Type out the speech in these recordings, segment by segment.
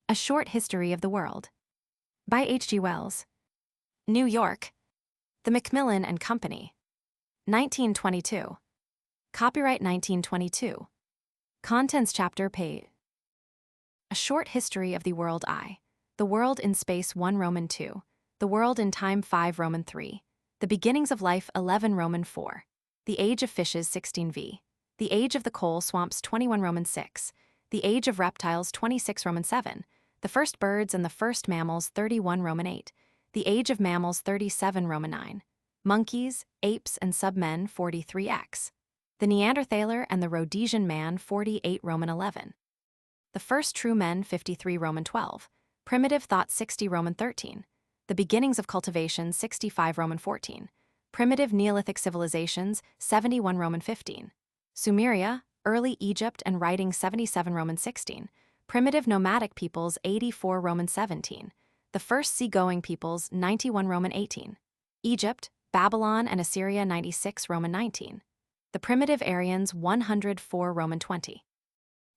A Short History of the World. By H.G. Wells. New York. The Macmillan and Company. 1922. Copyright 1922. Contents Chapter Page. A Short History of the World I. The World in Space 1 Roman 2. The World in Time 5 Roman 3. The Beginnings of Life 11 Roman 4. The Age of Fishes 16 v. The Age of the Coal Swamps 21 Roman 6. The Age of Reptiles 26 Roman 7. The First Birds and the First Mammals 31 Roman 8. The Age of Mammals 37 Roman 9. Monkeys, Apes and Submen 43x. The Neanderthaler and the Rhodesian Man 48 Roman 11. The First True Men 53 Roman 12. Primitive Thought 60 Roman 13. The Beginnings of Cultivation 65 Roman 14. Primitive Neolithic Civilizations 71 Roman 15. Sumeria, Early Egypt and Writing 77 Roman 16. Primitive Nomadic Peoples 84 Roman 17. The First Seagoing Peoples 91 Roman 18. Egypt, Babylon and Assyria 96 Roman 19. The Primitive Aryans 104 Roman 20.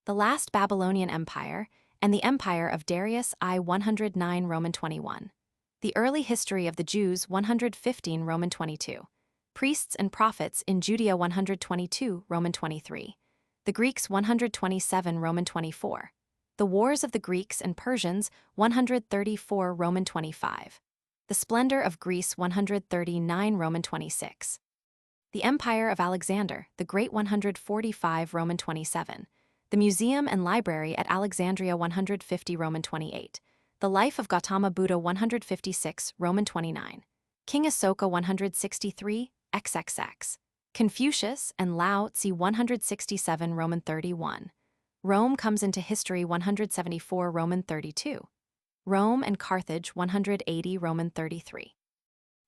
The Last Babylonian Empire and the Empire of Darius I 109 Roman 21. The Early History of the Jews 115 Roman 22. Priests and Prophets in Judea 122 Roman 23. The Greeks 127 Roman 24. The Wars of the Greeks and Persians 134 Roman 25. The Splendor of Greece 139 Roman 26. The Empire of Alexander the Great 145 Roman 27. The Museum and Library at Alexandria 150 Roman 28. The Life of Gautama Buddha 156 Roman 29. King Asoka 163 XXX. Confucius and Lao Tzu 167 Roman 31. Rome comes into history 174 Roman 32. Rome and Carthage 180 Roman 33.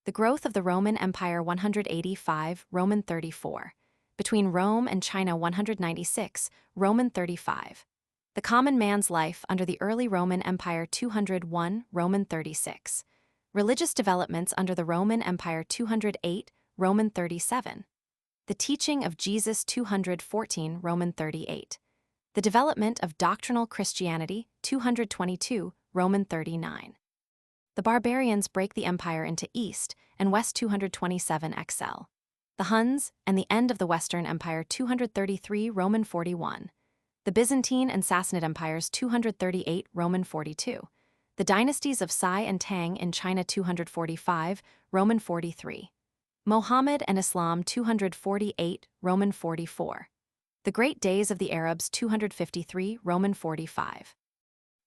The growth of the Roman Empire 185 Roman 34. Between Rome and China 196 Roman 35. The common man's life under the early Roman Empire 201 Roman 36. Religious developments under the Roman Empire 208 Roman 37. The teaching of Jesus 214 Roman 38. The development of doctrinal Christianity 222 Roman 39. The barbarians break the empire into East and West 227 XL. The Huns and the end of the Western Empire 233 Roman 41. The Byzantine and Sassanid Empires 238 Roman 42. The dynasties of Sai and Tang in China 245 Roman 43. Mohammed and Islam 248 Roman 44. The Great Days of the Arabs 253 Roman 45.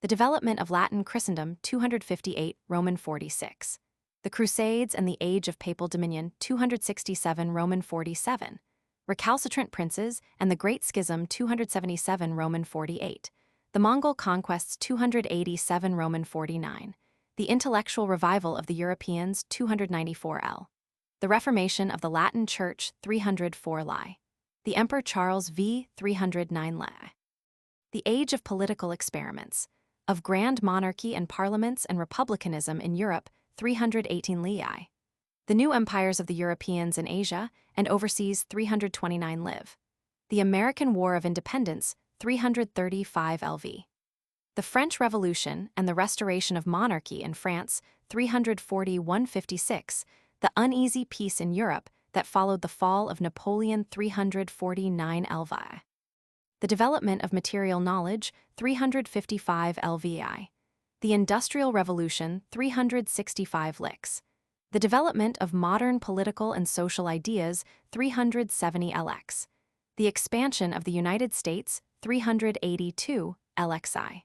The development of Latin Christendom 258 Roman 46. The Crusades and the Age of Papal Dominion 267 Roman 47. Recalcitrant Princes and the Great Schism 277 Roman 48. The Mongol Conquests 287 Roman 49. The Intellectual Revival of the Europeans 294 L. The Reformation of the Latin Church 304 Li. The Emperor Charles v. 309 Li. The Age of Political Experiments. Of Grand Monarchy and Parliaments and Republicanism in Europe 318 Li. The New Empires of the Europeans in Asia and overseas 329 Liv. The American War of Independence 335 LV. The French Revolution and the Restoration of Monarchy in France 340-156. The uneasy peace in Europe that followed the fall of Napoleon 349 LV. The development of material knowledge 355 LVI. The Industrial Revolution 365 Lix. The development of modern political and social ideas 370 LX. The expansion of the United States 382 LXI.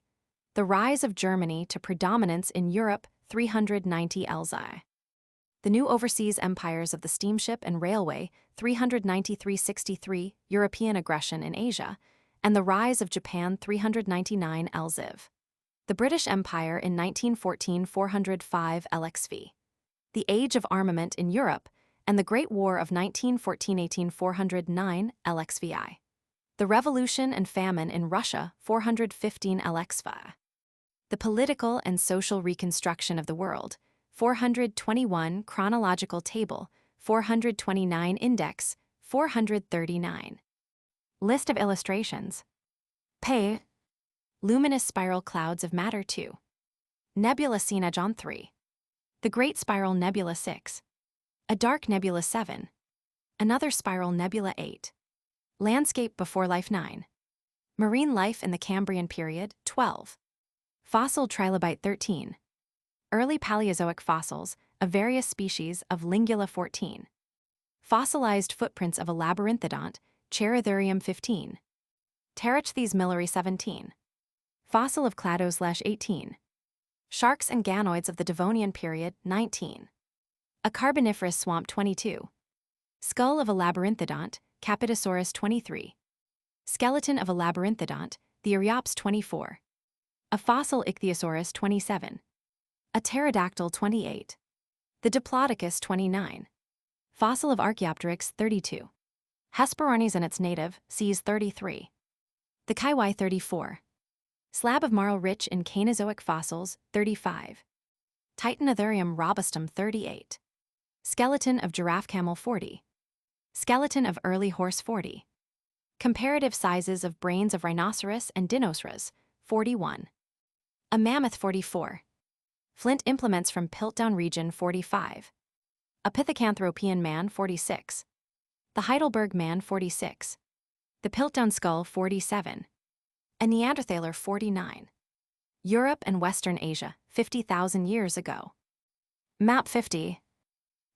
The rise of Germany to predominance in Europe 390 LZI. The new overseas empires of the steamship and railway 393-63 European aggression in Asia, and the rise of Japan 399 LZIV. The British Empire in 1914 405 LXV. The Age of Armament in Europe, and the Great War of 1914-18 409 LXVI. The Revolution and Famine in Russia 415 LXVI. The Political and Social Reconstruction of the World 421 Chronological Table 429 Index 439. List of illustrations. Pay Luminous spiral clouds of matter 2. Nebula seen edge on 3. The Great Spiral Nebula 6. A dark nebula 7. Another spiral nebula 8. Landscape before life 9. Marine life in the Cambrian period 12. Fossil trilobite 13. Early Paleozoic fossils of various species of Lingula 14. Fossilized footprints of a labyrinthodont, Charathurium 15. Pterychthes milleri 17. Fossil of Clados 18. Sharks and ganoids of the Devonian period 19. A carboniferous swamp 22. Skull of a labyrinthodont, Capitosaurus 23. Skeleton of a labyrinthodont, the Eryops 24. A fossil Ichthyosaurus 27. A pterodactyl 28. The Diplodocus 29. Fossil of Archaeopteryx 32. Hesperornis and its native, Cs 33. The Kiwi 34. Slab of marl rich in Cainozoic fossils 35. Titanotherium robustum 38. Skeleton of giraffe camel 40. Skeleton of early horse 40. Comparative sizes of brains of rhinoceros and dinosaurs 41. A mammoth 44. Flint implements from Piltdown region 45. A Pithecanthropian man 46. The Heidelberg man 46. The Piltdown skull 47. A Neanderthaler 49. Europe and Western Asia 50,000 years ago. Map 50.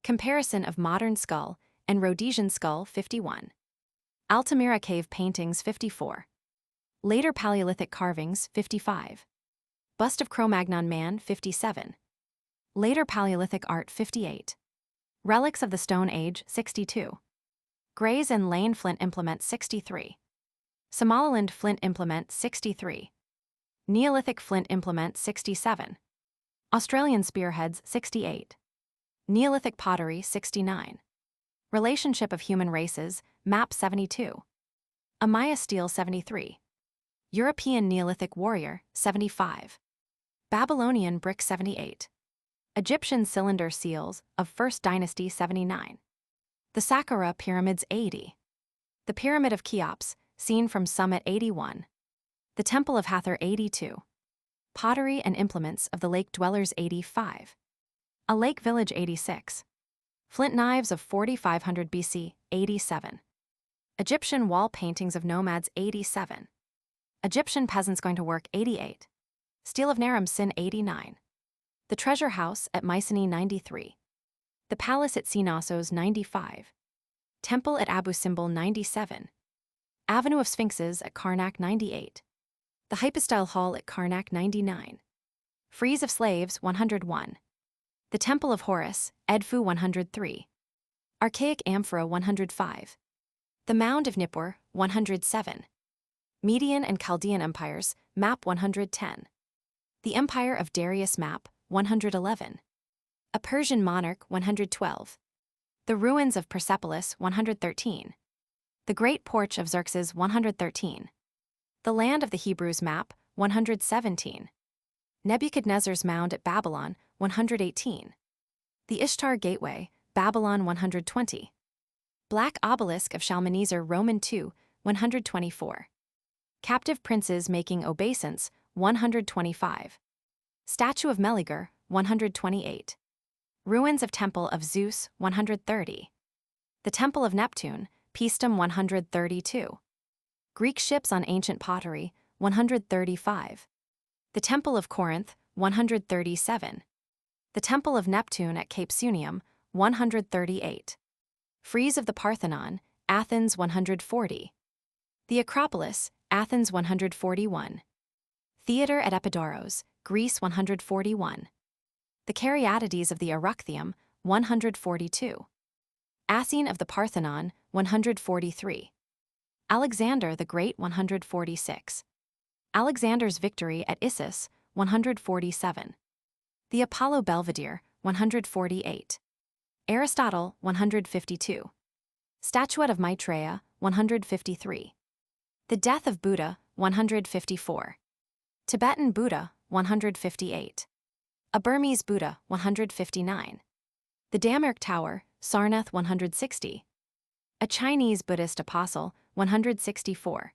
Comparison of modern skull and Rhodesian skull 51. Altamira cave paintings 54. Later Paleolithic carvings 55. Bust of Cro-Magnon man 57. Later Paleolithic art 58. Relics of the Stone Age 62. Grays and Lane flint implement 63. Somaliland flint implement 63. Neolithic flint implement 67. Australian spearheads 68. Neolithic pottery 69. Relationship of human races, map 72. A Maya stele 73. European Neolithic warrior 75. Babylonian brick 78. Egyptian cylinder seals of First Dynasty 79. The Saqqara pyramids 80. The Pyramid of Cheops, seen from summit 81. The Temple of Hathor 82. Pottery and implements of the lake dwellers 85. A lake village 86. Flint knives of 4500 BC 87. Egyptian wall paintings of nomads 87. Egyptian peasants going to work 88. Stele of Naram Sin 89. The treasure house at Mycenae 93. The palace at Knossos 95. Temple at Abu Simbel 97. Avenue of Sphinxes at Karnak 98. The Hypostyle Hall at Karnak 99. Frieze of Slaves 101. The Temple of Horus, Edfu 103. Archaic Amphora 105. The Mound of Nippur 107. Median and Chaldean Empires, map 110. The Empire of Darius map 111. A Persian monarch 112. The ruins of Persepolis 113. The Great Porch of Xerxes 113. The Land of the Hebrews map 117. Nebuchadnezzar's mound at Babylon 118. The Ishtar Gateway, Babylon 120. Black Obelisk of Shalmaneser Roman II 124. Captive princes making obeisance 125. Statue of Meleager 128. Ruins of Temple of Zeus 130. The Temple of Neptune, Paestum 132. Greek ships on ancient pottery 135. The Temple of Corinth 137. The Temple of Neptune at Cape Sunium 138. Frieze of the Parthenon, Athens 140. The Acropolis, Athens 141. Theater at Epidaurus, Greece 141. The Caryatides of the Erechtheum 142. Asine of the Parthenon 143. Alexander the Great 146. Alexander's victory at Issus 147. The Apollo Belvedere 148. Aristotle 152. Statuette of Maitreya 153. The death of Buddha 154. Tibetan Buddha 158. A Burmese Buddha 159. The Damirk Tower, Sarnath 160. A Chinese Buddhist apostle 164.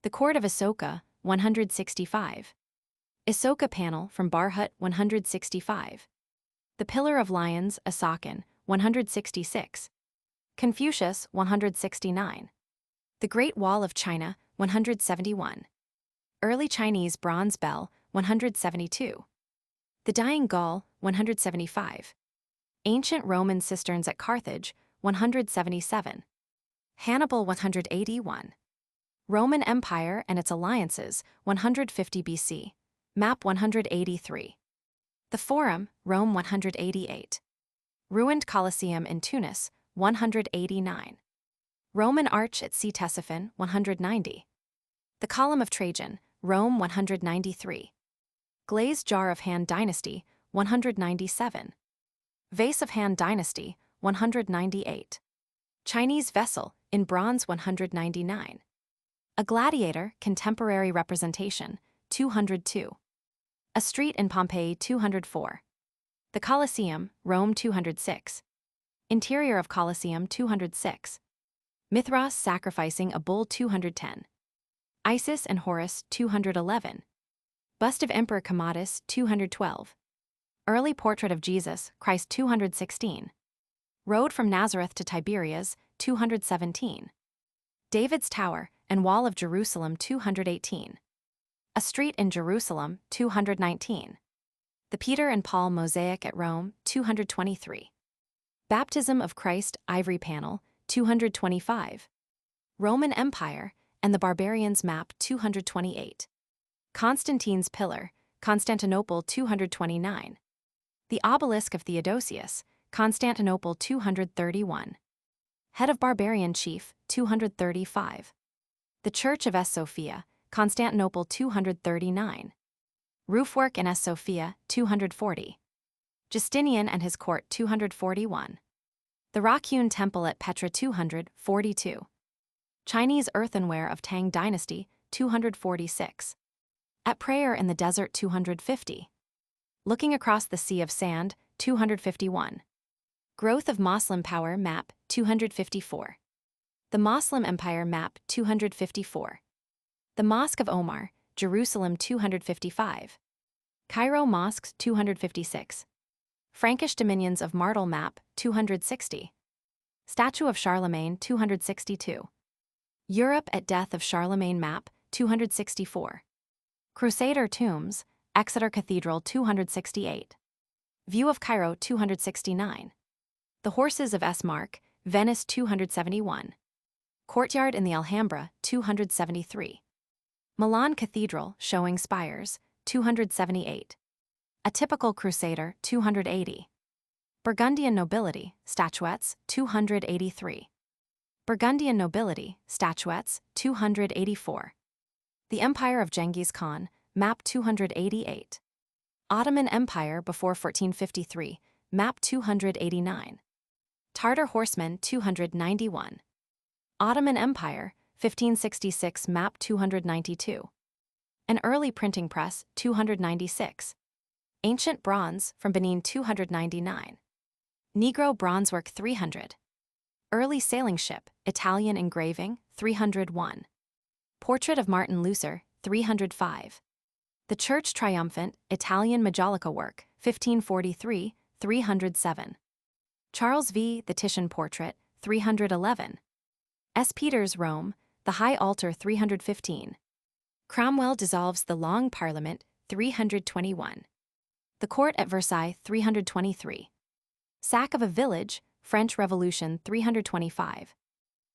The Court of Asoka 165. Asoka panel from Barhut, 165. The Pillar of Lions, Asokan, 166. Confucius, 169. The Great Wall of China, 171. Early Chinese bronze bell, 172. The Dying Gaul, 175. Ancient Roman cisterns at Carthage, 177. Hannibal, 181. Roman Empire and its alliances, 150 BC. Map 183. The Forum, Rome, 188. Ruined Colosseum in Tunis, 189. Roman Arch at Ctesiphon, 190. The Column of Trajan, Rome, 193. Glazed Jar of Han Dynasty, 197. Vase of Han Dynasty, 198. Chinese Vessel, in bronze, 199. A Gladiator, contemporary representation, 202. A Street in Pompeii, 204. The Colosseum, Rome, 206. Interior of Colosseum, 206. Mithras sacrificing a bull, 210. Isis and Horus, 211. Bust of Emperor Commodus, 212. Early Portrait of Jesus, Christ, 216. Road from Nazareth to Tiberias, 217. David's Tower and Wall of Jerusalem, 218. A Street in Jerusalem, 219. The Peter and Paul Mosaic at Rome, 223. Baptism of Christ Ivory Panel, 225. Roman Empire and the Barbarians Map, 228. Constantine's Pillar, Constantinople, 229. The Obelisk of Theodosius, Constantinople, 231. Head of Barbarian Chief, 235. The Church of S. Sophia, Constantinople, 239. Roofwork in S. Sophia, 240. Justinian and his court, 241. The rock-hewn temple at Petra, 242. Chinese earthenware of Tang Dynasty, 246. At Prayer in the Desert, 250. Looking Across the Sea of Sand, 251. Growth of Moslem Power Map, 254. The Moslem Empire Map, 254. The Mosque of Omar, Jerusalem, 255. Cairo Mosques, 256. Frankish Dominions of Martel Map, 260. Statue of Charlemagne, 262. Europe at Death of Charlemagne Map, 264. Crusader Tombs, Exeter Cathedral, 268. View of Cairo, 269. The Horses of S. Mark, Venice, 271. Courtyard in the Alhambra, 273. Milan Cathedral, showing spires, 278. A Typical Crusader, 280. Burgundian Nobility, Statuettes, 283. Burgundian Nobility, Statuettes, 284. The Empire of Genghis Khan, Map 288. Ottoman Empire before 1453, Map 289. Tartar Horsemen, 291. Ottoman Empire, 1566, Map 292. An Early Printing Press, 296. Ancient Bronze from Benin, 299. Negro Bronzework, 300. Early Sailing Ship, Italian Engraving, 301. Portrait of Martin Luther, 305. The Church Triumphant, Italian Majolica Work, 1543, 307. Charles V. The Titian Portrait, 311. S. Peters, Rome, The High Altar, 315. Cromwell dissolves the Long Parliament, 321. The Court at Versailles, 323. Sack of a Village, French Revolution, 325.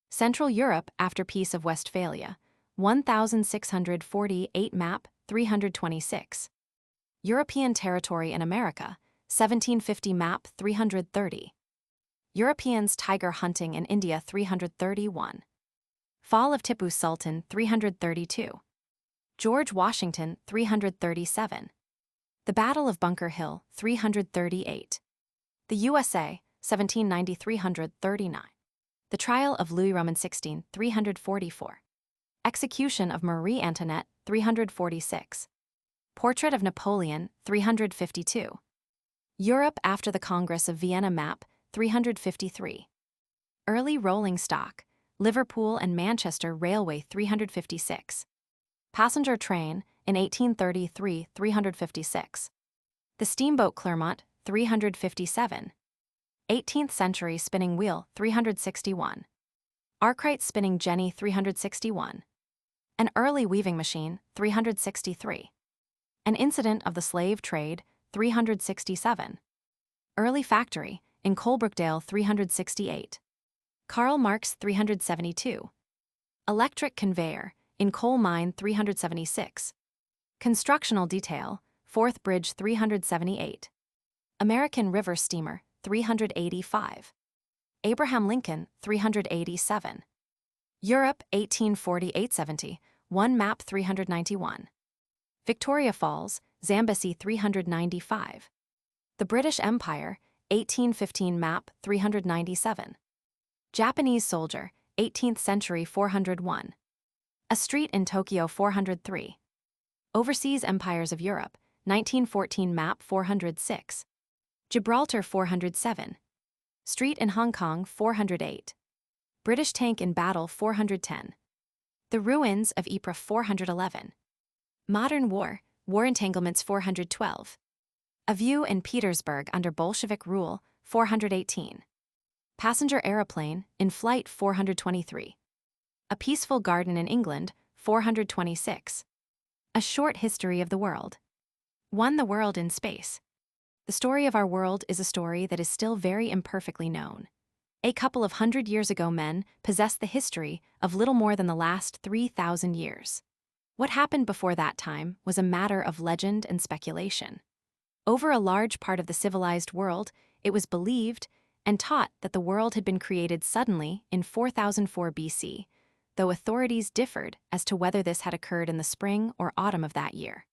Central Europe after Peace of Westphalia, 1648, Map, 326. European Territory in America, 1750, Map, 330. Europeans tiger hunting in India, 331. Fall of Tipu Sultan, 332. George Washington, 337. The Battle of Bunker Hill, 338. The USA, 1790-339. The Trial of Louis Roman XVI, 344. Execution of Marie Antoinette, 346. Portrait of Napoleon, 352. Europe after the Congress of Vienna Map, 353. Early Rolling Stock, Liverpool and Manchester Railway, 356. Passenger train in 1833, 356. The steamboat Clermont, 357. 18th century spinning wheel, 361. Arkwright spinning jenny, 361. An early weaving machine, 363. An incident of the slave trade, 367. Early factory, in Coalbrookdale, 368. Karl Marx, 372. Electric conveyor, in coal mine, 376. Constructional detail, Fourth Bridge, 378. American River steamer, 385. Abraham Lincoln, 387. Europe, 1840-870, one map, 391. Victoria Falls, Zambesi, 395. The British Empire, 1815 map, 397. Japanese soldier, 18th century, 401. A street in Tokyo, 403. Overseas empires of Europe, 1914 map, 406. Gibraltar, 407. Street in Hong Kong, 408. British tank in battle, 410. The ruins of Ypres, 411. Modern war entanglements, 412. A view in Petersburg under Bolshevik rule, 418. Passenger aeroplane, in flight, 423. A peaceful garden in England, 426. A short history of the world. 1. The world in space. The story of our world is a story that is still very imperfectly known. A couple of hundred years ago, men possessed the history of little more than the last 3,000 years. What happened before that time was a matter of legend and speculation. Over a large part of the civilized world, it was believed and taught that the world had been created suddenly in 4004 BC, though authorities differed as to whether this had occurred in the spring or autumn of that year.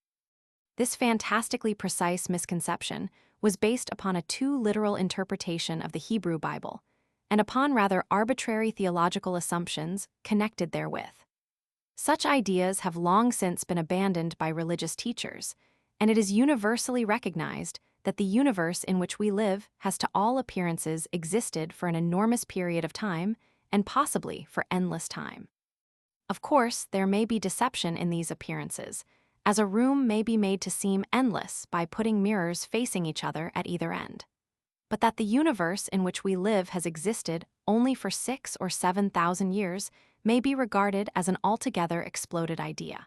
This fantastically precise misconception was based upon a too literal interpretation of the Hebrew Bible, and upon rather arbitrary theological assumptions connected therewith. Such ideas have long since been abandoned by religious teachers, and it is universally recognized that the universe in which we live has to all appearances existed for an enormous period of time, and possibly for endless time. Of course, there may be deception in these appearances, as a room may be made to seem endless by putting mirrors facing each other at either end. But that the universe in which we live has existed only for 6,000 or 7,000 years may be regarded as an altogether exploded idea.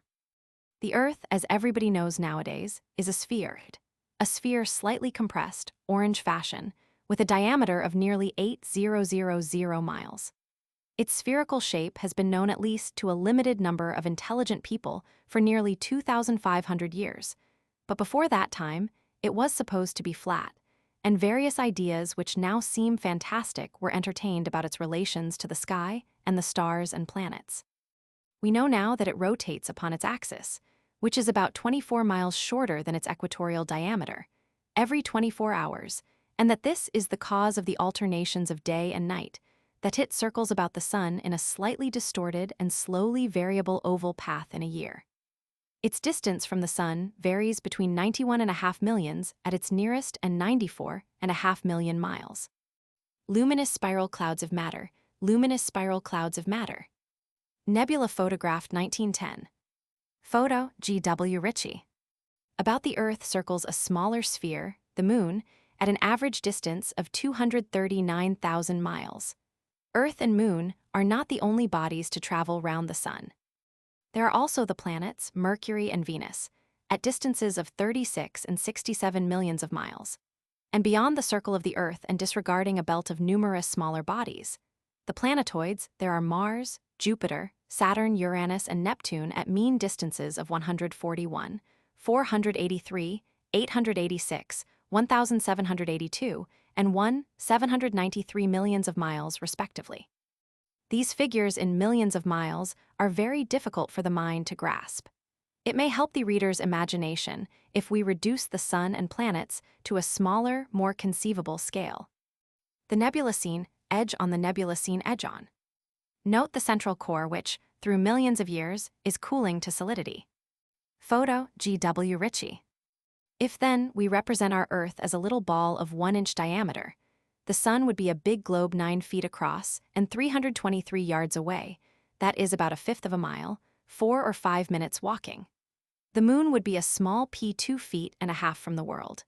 The Earth, as everybody knows nowadays, is a sphere slightly compressed, orange fashion, with a diameter of nearly 8,000 miles. Its spherical shape has been known at least to a limited number of intelligent people for nearly 2,500 years, but before that time, it was supposed to be flat, and various ideas which now seem fantastic were entertained about its relations to the sky and the stars and planets. We know now that it rotates upon its axis, which is about 24 miles shorter than its equatorial diameter, every 24 hours, and that this is the cause of the alternations of day and night, that it circles about the sun in a slightly distorted and slowly variable oval path in a year. Its distance from the sun varies between 91.5 millions at its nearest and 94.5 million miles. Luminous spiral clouds of matter, luminous spiral clouds of matter. Nebula photographed 1910. Photo, G.W. Ritchie. About the Earth circles a smaller sphere, the Moon, at an average distance of 239,000 miles. Earth and Moon are not the only bodies to travel round the Sun. There are also the planets, Mercury and Venus, at distances of 36 and 67 millions of miles. And beyond the circle of the Earth and disregarding a belt of numerous smaller bodies, the planetoids, there are Mars, Jupiter, Saturn, Uranus, and Neptune at mean distances of 141, 483, 886, 1,782, and 1,793 millions of miles, respectively. These figures in millions of miles are very difficult for the mind to grasp. It may help the reader's imagination if we reduce the Sun and planets to a smaller, more conceivable scale. The nebula scene, edge on the nebula scene, edge on. Note the central core which, through millions of years, is cooling to solidity. Photo, G.W. Ritchie. If then we represent our Earth as a little ball of 1-inch diameter, the Sun would be a big globe 9 feet across and 323 yards away, that is about a fifth of a mile, 4 or 5 minutes walking. The moon would be a small p 2.5 feet from the world.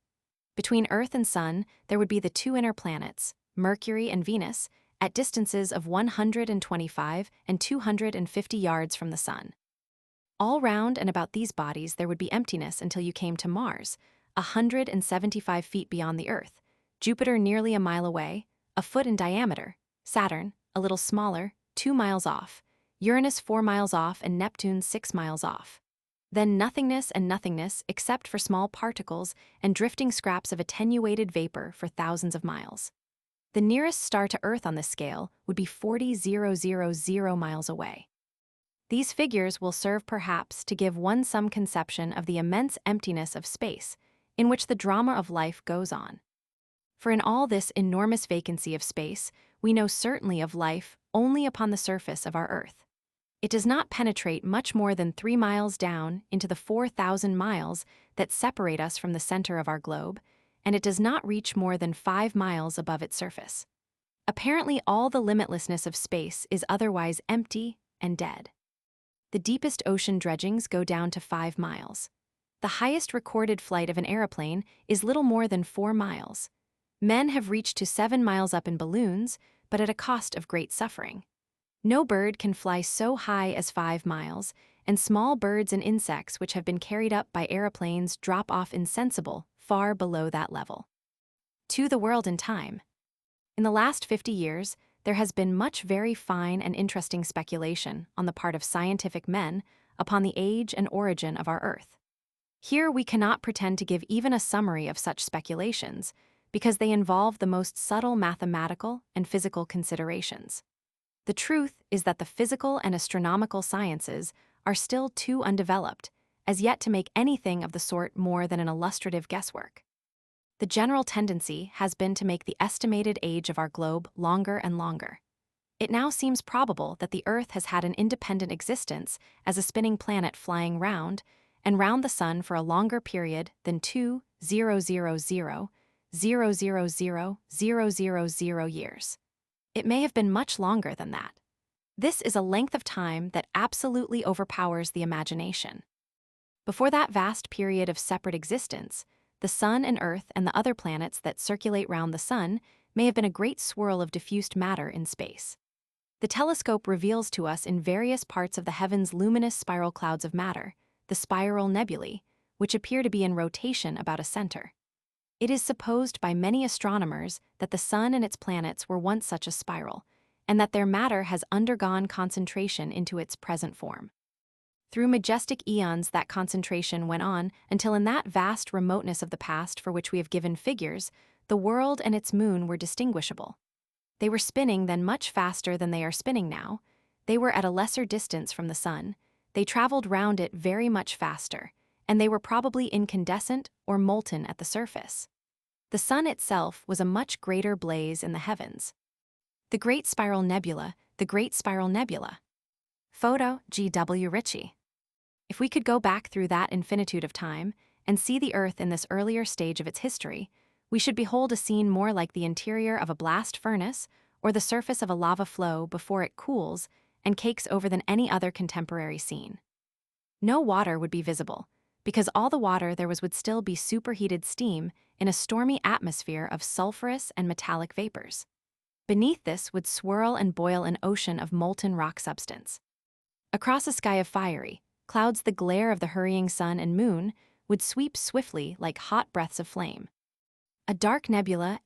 Between Earth and Sun, there would be the two inner planets, Mercury and Venus, at distances of 125 and 250 yards from the Sun. All round and about these bodies there would be emptiness until you came to Mars, 175 feet beyond the Earth, Jupiter nearly a mile away, a foot in diameter, Saturn, a little smaller, 2 miles off, Uranus 4 miles off, and Neptune 6 miles off. Then nothingness and nothingness except for small particles and drifting scraps of attenuated vapor for thousands of miles. The nearest star to Earth on this scale would be 40,000 miles away. These figures will serve perhaps to give one some conception of the immense emptiness of space, in which the drama of life goes on. For in all this enormous vacancy of space, we know certainly of life only upon the surface of our Earth. It does not penetrate much more than 3 miles down into the 4,000 miles that separate us from the center of our globe, and it does not reach more than 5 miles above its surface. Apparently, all the limitlessness of space is otherwise empty and dead. The deepest ocean dredgings go down to 5 miles. The highest recorded flight of an aeroplane is little more than 4 miles. Men have reached to 7 miles up in balloons, but at a cost of great suffering. No bird can fly so high as 5 miles, and small birds and insects which have been carried up by aeroplanes drop off insensible far below that level. To the world in time. In the last 50 years, there has been much very fine and interesting speculation on the part of scientific men upon the age and origin of our Earth. Here we cannot pretend to give even a summary of such speculations, because they involve the most subtle mathematical and physical considerations. The truth is that the physical and astronomical sciences are still too undeveloped, as yet to make anything of the sort more than an illustrative guesswork. The general tendency has been to make the estimated age of our globe longer and longer. It now seems probable that the Earth has had an independent existence as a spinning planet flying round and round the Sun for a longer period than 2,000,000,000,000 years. It may have been much longer than that. This is a length of time that absolutely overpowers the imagination. Before that vast period of separate existence, the Sun and Earth and the other planets that circulate round the Sun may have been a great swirl of diffused matter in space. The telescope reveals to us in various parts of the heavens luminous spiral clouds of matter, the spiral nebulae, which appear to be in rotation about a center. It is supposed by many astronomers that the Sun and its planets were once such a spiral, and that their matter has undergone concentration into its present form. Through majestic eons that concentration went on until in that vast remoteness of the past for which we have given figures, the world and its moon were distinguishable. They were spinning then much faster than they are spinning now. They were at a lesser distance from the Sun. They traveled round it very much faster, and they were probably incandescent or molten at the surface. The Sun itself was a much greater blaze in the heavens. The Great Spiral Nebula, the Great Spiral Nebula. Photo, G.W. Ritchie. If we could go back through that infinitude of time and see the Earth in this earlier stage of its history, we should behold a scene more like the interior of a blast furnace or the surface of a lava flow before it cools and cakes over than any other contemporary scene. No water would be visible, because all the water there was would still be superheated steam in a stormy atmosphere of sulfurous and metallic vapors. Beneath this would swirl and boil an ocean of molten rock substance. Across a sky of fiery clouds, the glare of the hurrying sun and moon would sweep swiftly like hot breaths of flame. A dark nebula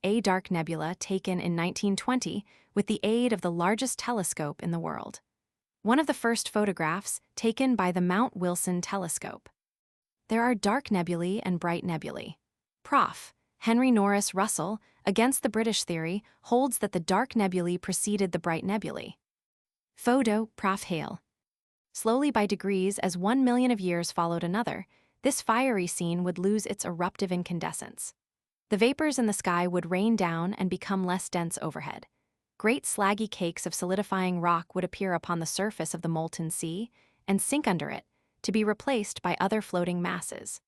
taken in 1920 with the aid of the largest telescope in the world. One of the first photographs taken by the Mount Wilson telescope. There are dark nebulae and bright nebulae. Prof. Henry Norris Russell, against the British theory, holds that the dark nebulae preceded the bright nebulae. Photo, Prof. Hale. Slowly by degrees, as 1 million of years followed another, this fiery scene would lose its eruptive incandescence. The vapors in the sky would rain down and become less dense overhead. Great slaggy cakes of solidifying rock would appear upon the surface of the molten sea and sink under it, to be replaced by other floating masses.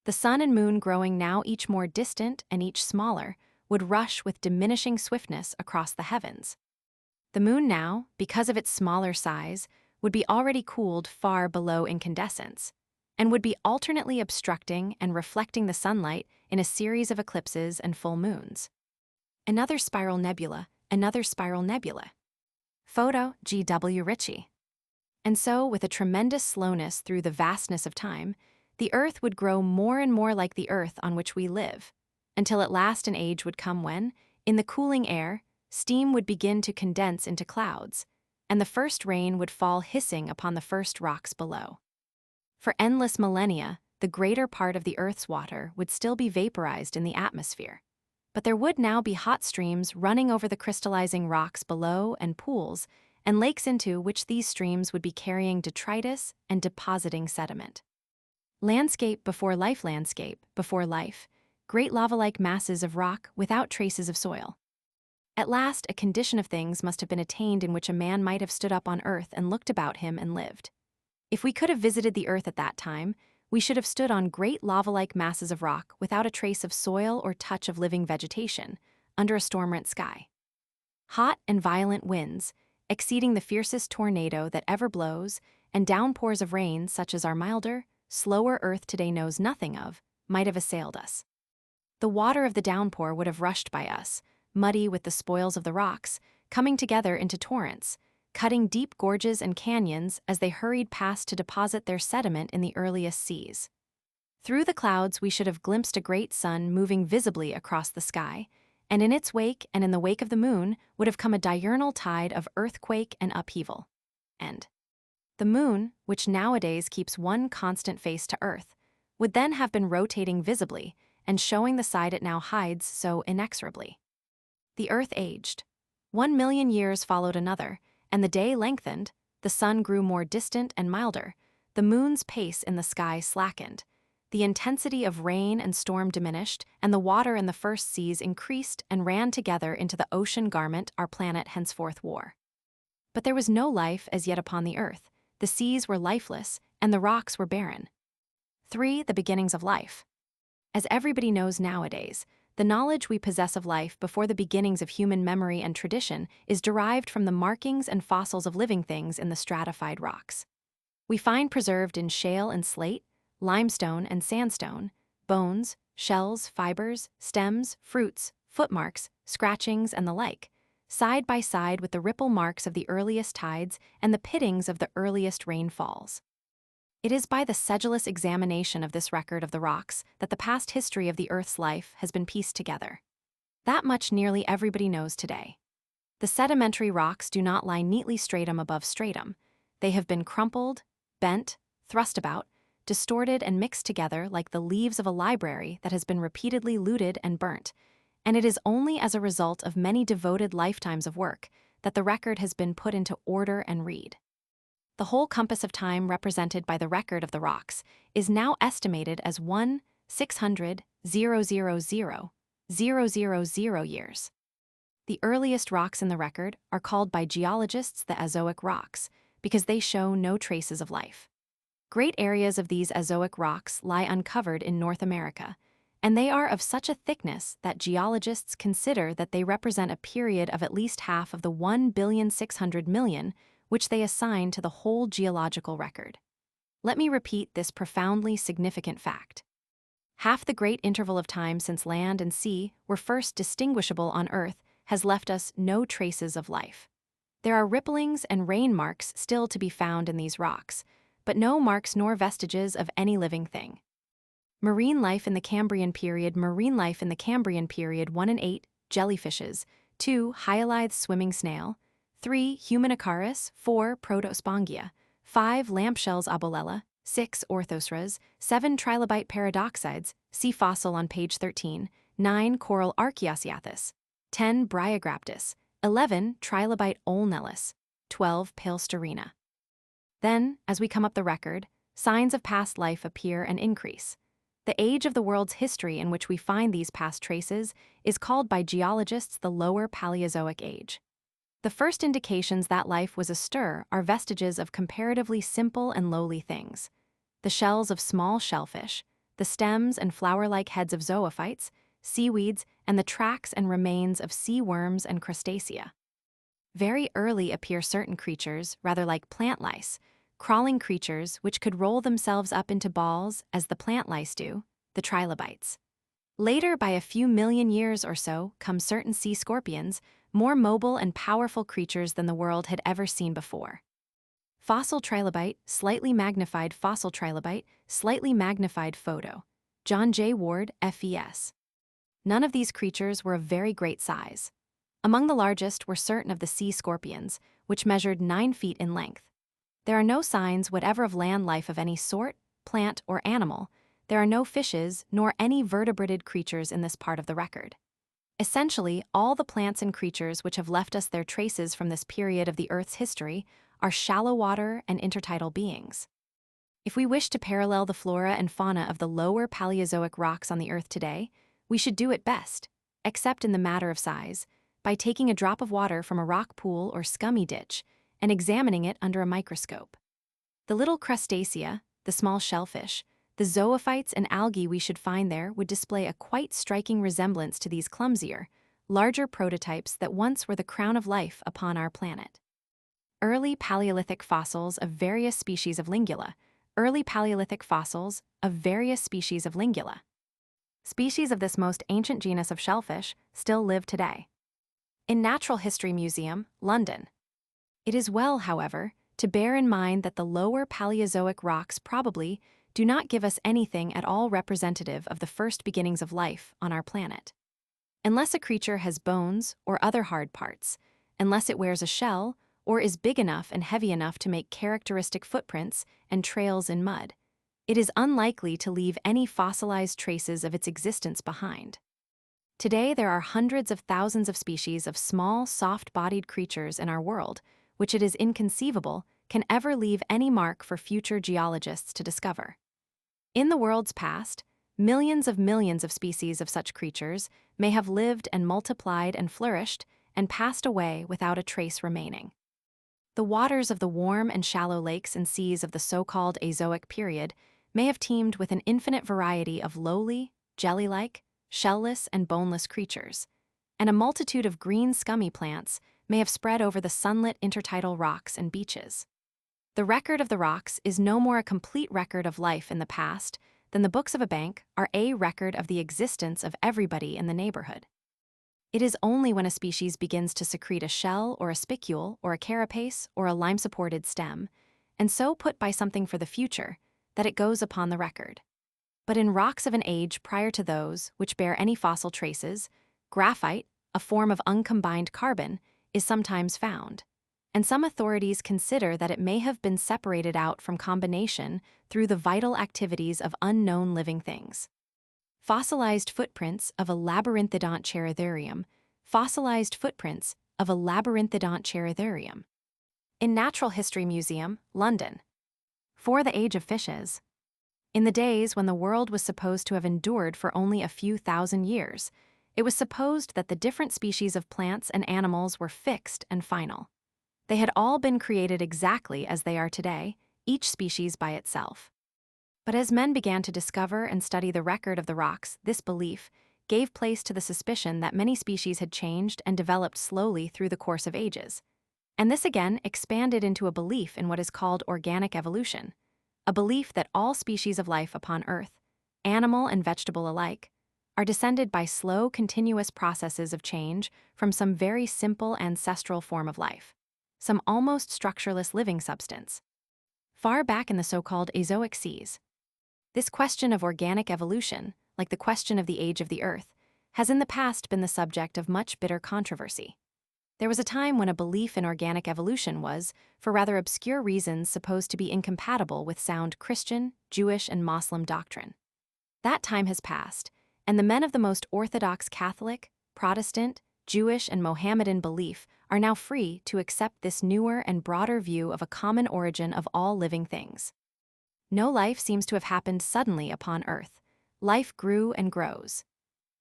The sun and moon, growing now each more distant and each smaller, would rush with diminishing swiftness across the heavens. The moon now, because of its smaller size, would be already cooled far below incandescence, and would be alternately obstructing and reflecting the sunlight in a series of eclipses and full moons. Another spiral nebula, another spiral nebula. Photo G.W. Ritchie. And so, with a tremendous slowness through the vastness of time, the Earth would grow more and more like the Earth on which we live, until at last an age would come when, in the cooling air, steam would begin to condense into clouds, and the first rain would fall hissing upon the first rocks below. For endless millennia, the greater part of the Earth's water would still be vaporized in the atmosphere, but there would now be hot streams running over the crystallizing rocks below and pools and lakes into which these streams would be carrying detritus and depositing sediment. Landscape before life, great lava-like masses of rock without traces of soil. At last, a condition of things must have been attained in which a man might have stood up on earth and looked about him and lived. If we could have visited the earth at that time, we should have stood on great lava-like masses of rock without a trace of soil or touch of living vegetation, under a storm-rent sky. Hot and violent winds, exceeding the fiercest tornado that ever blows, and downpours of rain such as our milder, slower earth today knows nothing of, might have assailed us. The water of the downpour would have rushed by us, muddy with the spoils of the rocks, coming together into torrents, cutting deep gorges and canyons as they hurried past to deposit their sediment in the earliest seas. Through the clouds we should have glimpsed a great sun moving visibly across the sky, and in its wake and in the wake of the moon would have come a diurnal tide of earthquake and upheaval. And the moon, which nowadays keeps one constant face to earth, would then have been rotating visibly and showing the side it now hides so inexorably. The earth aged. 1,000,000 years followed another, and the day lengthened, the sun grew more distant and milder, the moon's pace in the sky slackened, the intensity of rain and storm diminished, and the water in the first seas increased and ran together into the ocean garment our planet henceforth wore. But there was no life as yet upon the earth, the seas were lifeless, and the rocks were barren. 3. The beginnings of life. As everybody knows nowadays, the knowledge we possess of life before the beginnings of human memory and tradition is derived from the markings and fossils of living things in the stratified rocks. We find preserved in shale and slate, limestone and sandstone, bones, shells, fibers, stems, fruits, footmarks, scratchings, and the like, side by side with the ripple marks of the earliest tides and the pittings of the earliest rainfalls. It is by the sedulous examination of this record of the rocks that the past history of the Earth's life has been pieced together. That much nearly everybody knows today. The sedimentary rocks do not lie neatly stratum above stratum. They have been crumpled, bent, thrust about, distorted and mixed together like the leaves of a library that has been repeatedly looted and burnt, and it is only as a result of many devoted lifetimes of work that the record has been put into order and read. The whole compass of time represented by the record of the rocks is now estimated as 1,600,000,000 years. The earliest rocks in the record are called by geologists the Azoic rocks because they show no traces of life. Great areas of these Azoic rocks lie uncovered in North America, and they are of such a thickness that geologists consider that they represent a period of at least half of the 1,600,000,000 which they assign to the whole geological record. Let me repeat this profoundly significant fact. Half the great interval of time since land and sea were first distinguishable on Earth has left us no traces of life. There are ripplings and rain marks still to be found in these rocks, but no marks nor vestiges of any living thing. Marine life in the Cambrian period 1 and 8, jellyfishes, 2, hyalide swimming snail, 3. Humanicaris, 4. Protospongia, 5. Lampshells abolella, 6. Orthosras, 7. Trilobite paradoxides, see fossil on page 13, 9. Coral Archaeocyathus, 10. Bryograptus, 11. Trilobite olnellus, 12. Palsterina. Then, as we come up the record, signs of past life appear and increase. The age of the world's history in which we find these past traces is called by geologists the Lower Paleozoic Age. The first indications that life was astir are vestiges of comparatively simple and lowly things: the shells of small shellfish, the stems and flower-like heads of zoophytes, seaweeds, and the tracks and remains of sea worms and crustacea. Very early appear certain creatures, rather like plant lice, crawling creatures which could roll themselves up into balls as the plant lice do, the trilobites. Later, by a few million years or so, come certain sea scorpions, more mobile and powerful creatures than the world had ever seen before. Fossil trilobite, slightly magnified photo. John J. Ward, FES. None of these creatures were of very great size. Among the largest were certain of the sea scorpions, which measured 9 feet in length. There are no signs whatever of land life of any sort, plant, or animal. There are no fishes nor any vertebrated creatures in this part of the record. Essentially, all the plants and creatures which have left us their traces from this period of the Earth's history are shallow water and intertidal beings. If we wish to parallel the flora and fauna of the lower Paleozoic rocks on the Earth today, we should do it best, except in the matter of size, by taking a drop of water from a rock pool or scummy ditch and examining it under a microscope. The little crustacea, the small shellfish, the zoophytes and algae we should find there would display a quite striking resemblance to these clumsier, larger prototypes that once were the crown of life upon our planet. Early Paleolithic fossils of various species of Lingula. Species of this most ancient genus of shellfish still live today. In Natural History Museum, London. It is well, however, to bear in mind that the lower Paleozoic rocks probably do not give us anything at all representative of the first beginnings of life on our planet. Unless a creature has bones or other hard parts, unless it wears a shell or is big enough and heavy enough to make characteristic footprints and trails in mud, it is unlikely to leave any fossilized traces of its existence behind. Today, there are hundreds of thousands of species of small, soft-bodied creatures in our world, which it is inconceivable can ever leave any mark for future geologists to discover. In the world's past, millions of species of such creatures may have lived and multiplied and flourished and passed away without a trace remaining. The waters of the warm and shallow lakes and seas of the so-called Azoic period may have teemed with an infinite variety of lowly, jelly-like, shellless and boneless creatures, and a multitude of green scummy plants may have spread over the sunlit intertidal rocks and beaches. The record of the rocks is no more a complete record of life in the past than the books of a bank are a record of the existence of everybody in the neighborhood. It is only when a species begins to secrete a shell or a spicule or a carapace or a lime-supported stem, and so put by something for the future, that it goes upon the record. But in rocks of an age prior to those which bear any fossil traces, graphite, a form of uncombined carbon, is sometimes found, and some authorities consider that it may have been separated out from combination through the vital activities of unknown living things. Fossilized footprints of a labyrinthidont charatherium. In Natural History Museum, London. For the Age of Fishes. In the days when the world was supposed to have endured for only a few thousand years, it was supposed that the different species of plants and animals were fixed and final. They had all been created exactly as they are today, each species by itself. But as men began to discover and study the record of the rocks, this belief gave place to the suspicion that many species had changed and developed slowly through the course of ages. And this again expanded into a belief in what is called organic evolution, a belief that all species of life upon Earth, animal and vegetable alike, are descended by slow, continuous processes of change from some very simple ancestral form of life, some almost structureless living substance, far back in the so-called Azoic seas. This question of organic evolution, like the question of the age of the Earth, has in the past been the subject of much bitter controversy. There was a time when a belief in organic evolution was, for rather obscure reasons, supposed to be incompatible with sound Christian, Jewish, and Muslim doctrine. That time has passed, and the men of the most orthodox Catholic, Protestant, Jewish, and Mohammedan belief are now free to accept this newer and broader view of a common origin of all living things. No life seems to have happened suddenly upon Earth. Life grew and grows.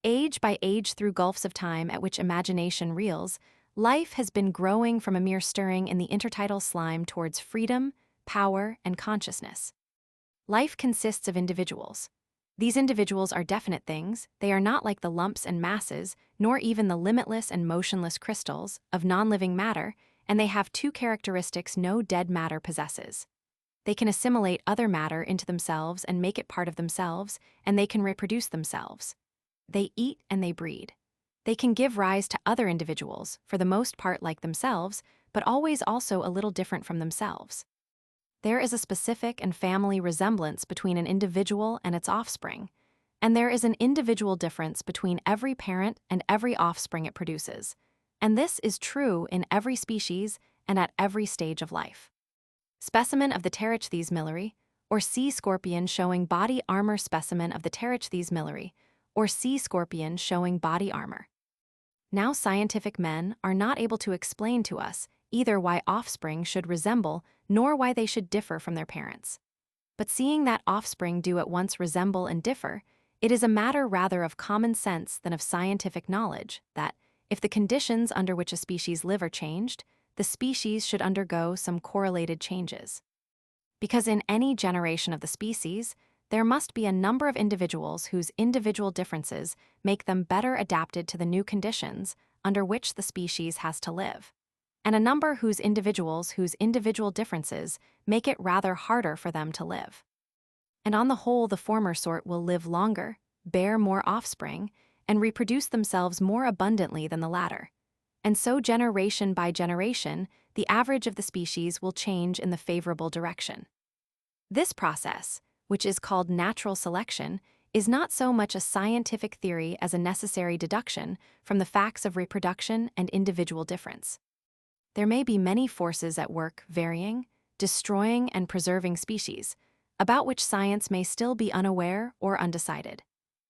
Age by age, through gulfs of time at which imagination reels, life has been growing from a mere stirring in the intertidal slime towards freedom, power, and consciousness. Life consists of individuals. These individuals are definite things. They are not like the lumps and masses, nor even the limitless and motionless crystals of non-living matter, and they have two characteristics no dead matter possesses. They can assimilate other matter into themselves and make it part of themselves, and they can reproduce themselves. They eat and they breed. They can give rise to other individuals, for the most part like themselves, but always also a little different from themselves. There is a specific and family resemblance between an individual and its offspring, and there is an individual difference between every parent and every offspring it produces, and this is true in every species and at every stage of life. Specimen of the Pterichthys milleri, or sea scorpion showing body armor. Specimen of the Pterichthys milleri, or sea scorpion showing body armor. Now scientific men are not able to explain to us either why offspring should resemble nor why they should differ from their parents. But seeing that offspring do at once resemble and differ, it is a matter rather of common sense than of scientific knowledge that, if the conditions under which a species live are changed, the species should undergo some correlated changes. Because in any generation of the species, there must be a number of individuals whose individual differences make them better adapted to the new conditions under which the species has to live, and a number whose individual differences make it rather harder for them to live. And on the whole, the former sort will live longer, bear more offspring, and reproduce themselves more abundantly than the latter. And so generation by generation, the average of the species will change in the favorable direction. This process, which is called natural selection, is not so much a scientific theory as a necessary deduction from the facts of reproduction and individual difference. There may be many forces at work varying, destroying, and preserving species, about which science may still be unaware or undecided.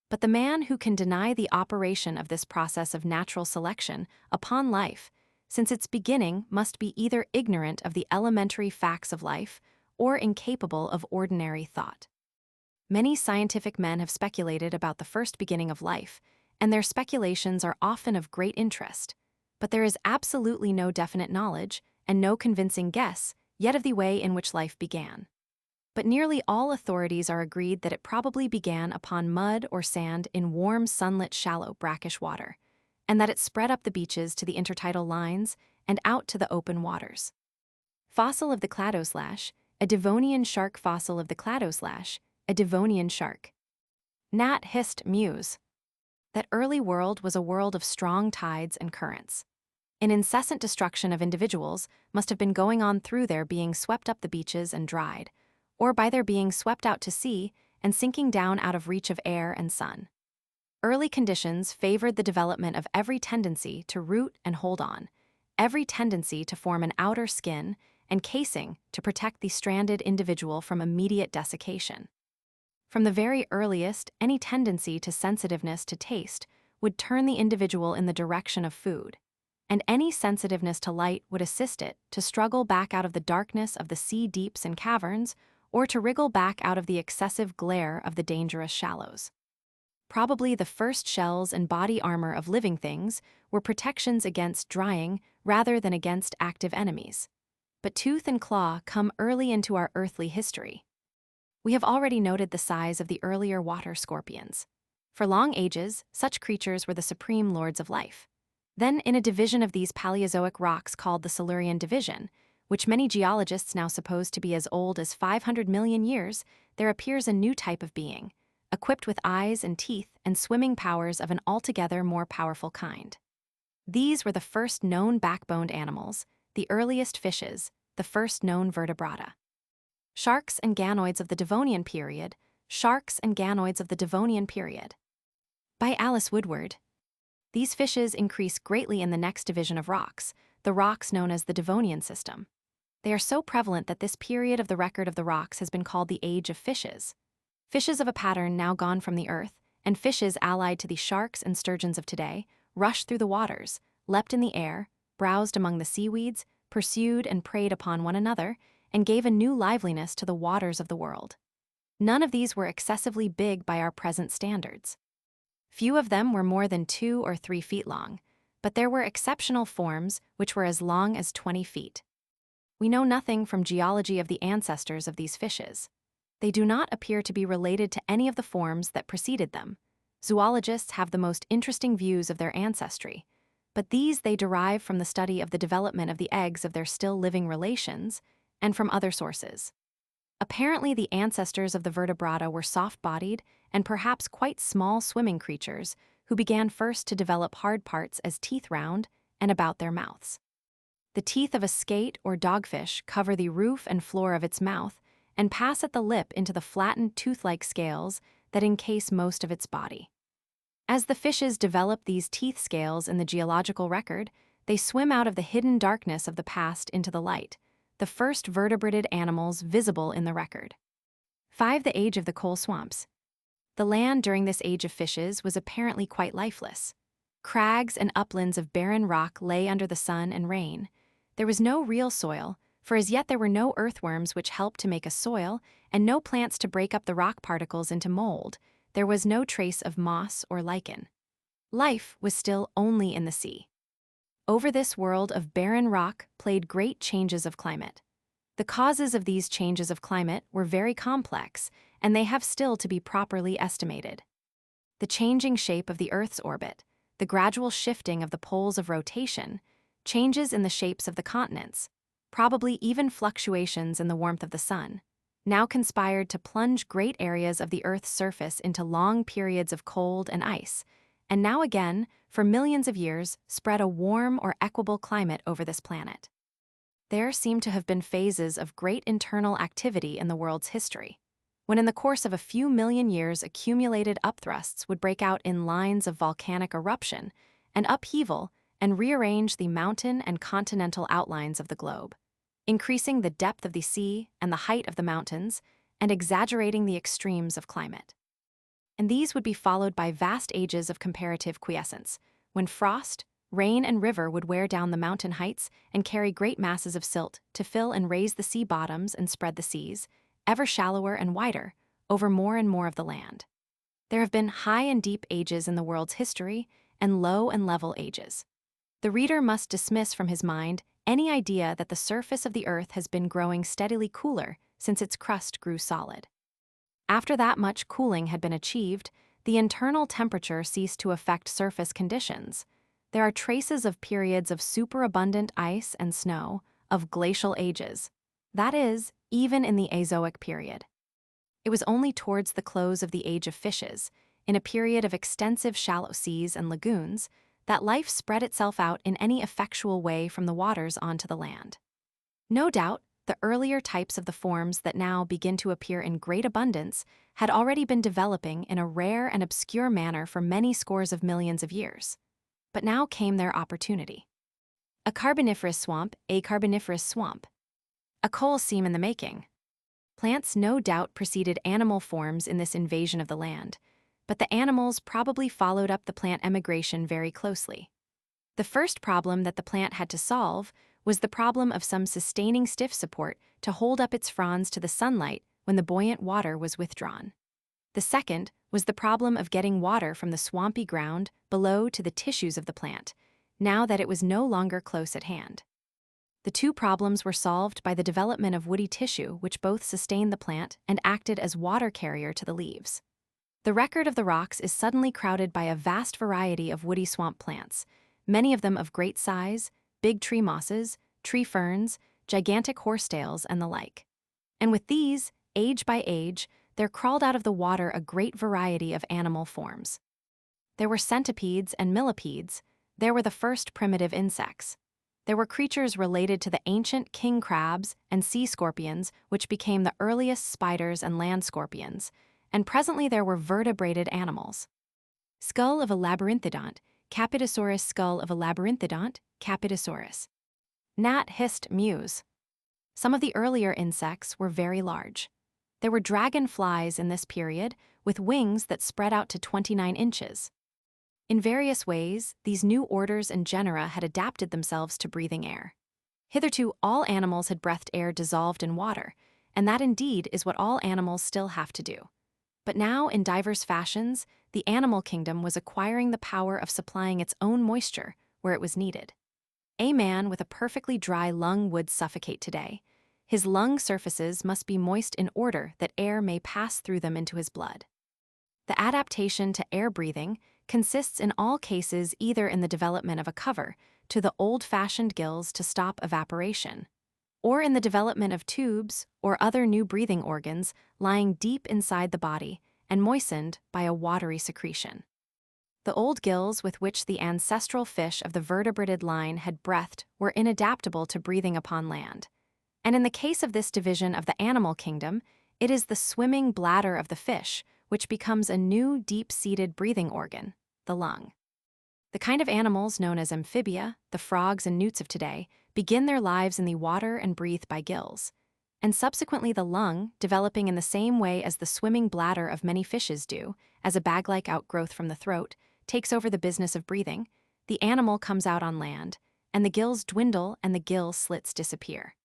But the man who can deny the operation of this process of natural selection upon life, since its beginning, must be either ignorant of the elementary facts of life or incapable of ordinary thought. Many scientific men have speculated about the first beginning of life, and their speculations are often of great interest, but there is absolutely no definite knowledge and no convincing guess yet of the way in which life began. But nearly all authorities are agreed that it probably began upon mud or sand in warm, sunlit, shallow, brackish water, and that it spread up the beaches to the intertidal lines and out to the open waters. Fossil of the cladoslash, a Devonian shark. Fossil of the cladoslash, a Devonian shark. Nat hist muse. That early world was a world of strong tides and currents. An incessant destruction of individuals must have been going on through their being swept up the beaches and dried, or by their being swept out to sea and sinking down out of reach of air and sun. Early conditions favored the development of every tendency to root and hold on, every tendency to form an outer skin and casing to protect the stranded individual from immediate desiccation. From the very earliest, any tendency to sensitiveness to taste would turn the individual in the direction of food, and any sensitiveness to light would assist it to struggle back out of the darkness of the sea deeps and caverns, or to wriggle back out of the excessive glare of the dangerous shallows. Probably the first shells and body armor of living things were protections against drying rather than against active enemies. But tooth and claw come early into our earthly history. We have already noted the size of the earlier water scorpions. For long ages, such creatures were the supreme lords of life. Then, in a division of these Paleozoic rocks called the Silurian Division, which many geologists now suppose to be as old as 500 million years, there appears a new type of being, equipped with eyes and teeth and swimming powers of an altogether more powerful kind. These were the first known backboned animals, the earliest fishes, the first known vertebrata. Sharks and ganoids of the Devonian period. Sharks and ganoids of the Devonian period. By Alice Woodward. These fishes increase greatly in the next division of rocks, the rocks known as the Devonian system. They are so prevalent that this period of the record of the rocks has been called the Age of Fishes. Fishes of a pattern now gone from the earth, and fishes allied to the sharks and sturgeons of today, rushed through the waters, leapt in the air, browsed among the seaweeds, pursued and preyed upon one another, and gave a new liveliness to the waters of the world. None of these were excessively big by our present standards. Few of them were more than 2 or 3 feet long, but there were exceptional forms which were as long as 20 feet. We know nothing from geology of the ancestors of these fishes. They do not appear to be related to any of the forms that preceded them. Zoologists have the most interesting views of their ancestry, but these they derive from the study of the development of the eggs of their still living relations and from other sources. Apparently, the ancestors of the vertebrata were soft-bodied and perhaps quite small swimming creatures who began first to develop hard parts as teeth round and about their mouths. The teeth of a skate or dogfish cover the roof and floor of its mouth and pass at the lip into the flattened tooth-like scales that encase most of its body. As the fishes develop these teeth scales in the geological record, they swim out of the hidden darkness of the past into the light, the first vertebrated animals visible in the record. 5. The age of the coal swamps. The land during this age of fishes was apparently quite lifeless. Crags and uplands of barren rock lay under the sun and rain. There was no real soil, for as yet there were no earthworms which helped to make a soil, and no plants to break up the rock particles into mold. There was no trace of moss or lichen. Life was still only in the sea. Over this world of barren rock played great changes of climate. The causes of these changes of climate were very complex, and they have still to be properly estimated. The changing shape of the Earth's orbit, the gradual shifting of the poles of rotation, changes in the shapes of the continents, probably even fluctuations in the warmth of the sun, now conspired to plunge great areas of the Earth's surface into long periods of cold and ice, and now again, for millions of years, spread a warm or equable climate over this planet. There seem to have been phases of great internal activity in the world's history, when in the course of a few million years accumulated upthrusts would break out in lines of volcanic eruption and upheaval and rearrange the mountain and continental outlines of the globe, increasing the depth of the sea and the height of the mountains and exaggerating the extremes of climate. And these would be followed by vast ages of comparative quiescence, when frost, rain, and river would wear down the mountain heights and carry great masses of silt to fill and raise the sea bottoms and spread the seas, ever shallower and wider, over more and more of the land. There have been high and deep ages in the world's history and low and level ages. The reader must dismiss from his mind any idea that the surface of the Earth has been growing steadily cooler since its crust grew solid. After that much cooling had been achieved, the internal temperature ceased to affect surface conditions. There are traces of periods of superabundant ice and snow, of glacial ages. That is, even in the Azoic period. It was only towards the close of the Age of Fishes, in a period of extensive shallow seas and lagoons, that life spread itself out in any effectual way from the waters onto the land. No doubt, the earlier types of the forms that now begin to appear in great abundance had already been developing in a rare and obscure manner for many scores of millions of years. But now came their opportunity. A carboniferous swamp, a carboniferous swamp. A coal seam in the making. Plants no doubt preceded animal forms in this invasion of the land, but the animals probably followed up the plant emigration very closely. The first problem that the plant had to solve was the problem of some sustaining stiff support to hold up its fronds to the sunlight when the buoyant water was withdrawn. The second was the problem of getting water from the swampy ground below to the tissues of the plant, now that it was no longer close at hand. The two problems were solved by the development of woody tissue which both sustained the plant and acted as water carrier to the leaves. The record of the rocks is suddenly crowded by a vast variety of woody swamp plants, many of them of great size, big tree mosses, tree ferns, gigantic horsetails, and the like. And with these, age by age, there crawled out of the water a great variety of animal forms. There were centipedes and millipedes. There were the first primitive insects. There were creatures related to the ancient king crabs and sea scorpions, which became the earliest spiders and land scorpions, and presently there were vertebrated animals. Skull of a labyrinthodont, Capitosaurus. Skull of a labyrinthodont, Capitosaurus. Gnat hissed mews. Some of the earlier insects were very large. There were dragonflies in this period, with wings that spread out to 29 inches. In various ways, these new orders and genera had adapted themselves to breathing air. Hitherto, all animals had breathed air dissolved in water, and that indeed is what all animals still have to do. But now, in diverse fashions, the animal kingdom was acquiring the power of supplying its own moisture where it was needed. A man with a perfectly dry lung would suffocate today. His lung surfaces must be moist in order that air may pass through them into his blood. The adaptation to air breathing consists in all cases either in the development of a cover to the old-fashioned gills to stop evaporation, or in the development of tubes or other new breathing organs lying deep inside the body and moistened by a watery secretion. The old gills with which the ancestral fish of the vertebrated line had breathed were inadaptable to breathing upon land. And in the case of this division of the animal kingdom, it is the swimming bladder of the fish which becomes a new deep-seated breathing organ, the lung. The kind of animals known as amphibia, the frogs and newts of today, begin their lives in the water and breathe by gills. And subsequently the lung, developing in the same way as the swimming bladder of many fishes do, as a bag-like outgrowth from the throat, takes over the business of breathing, the animal comes out on land, and the gills dwindle and the gill slits disappear.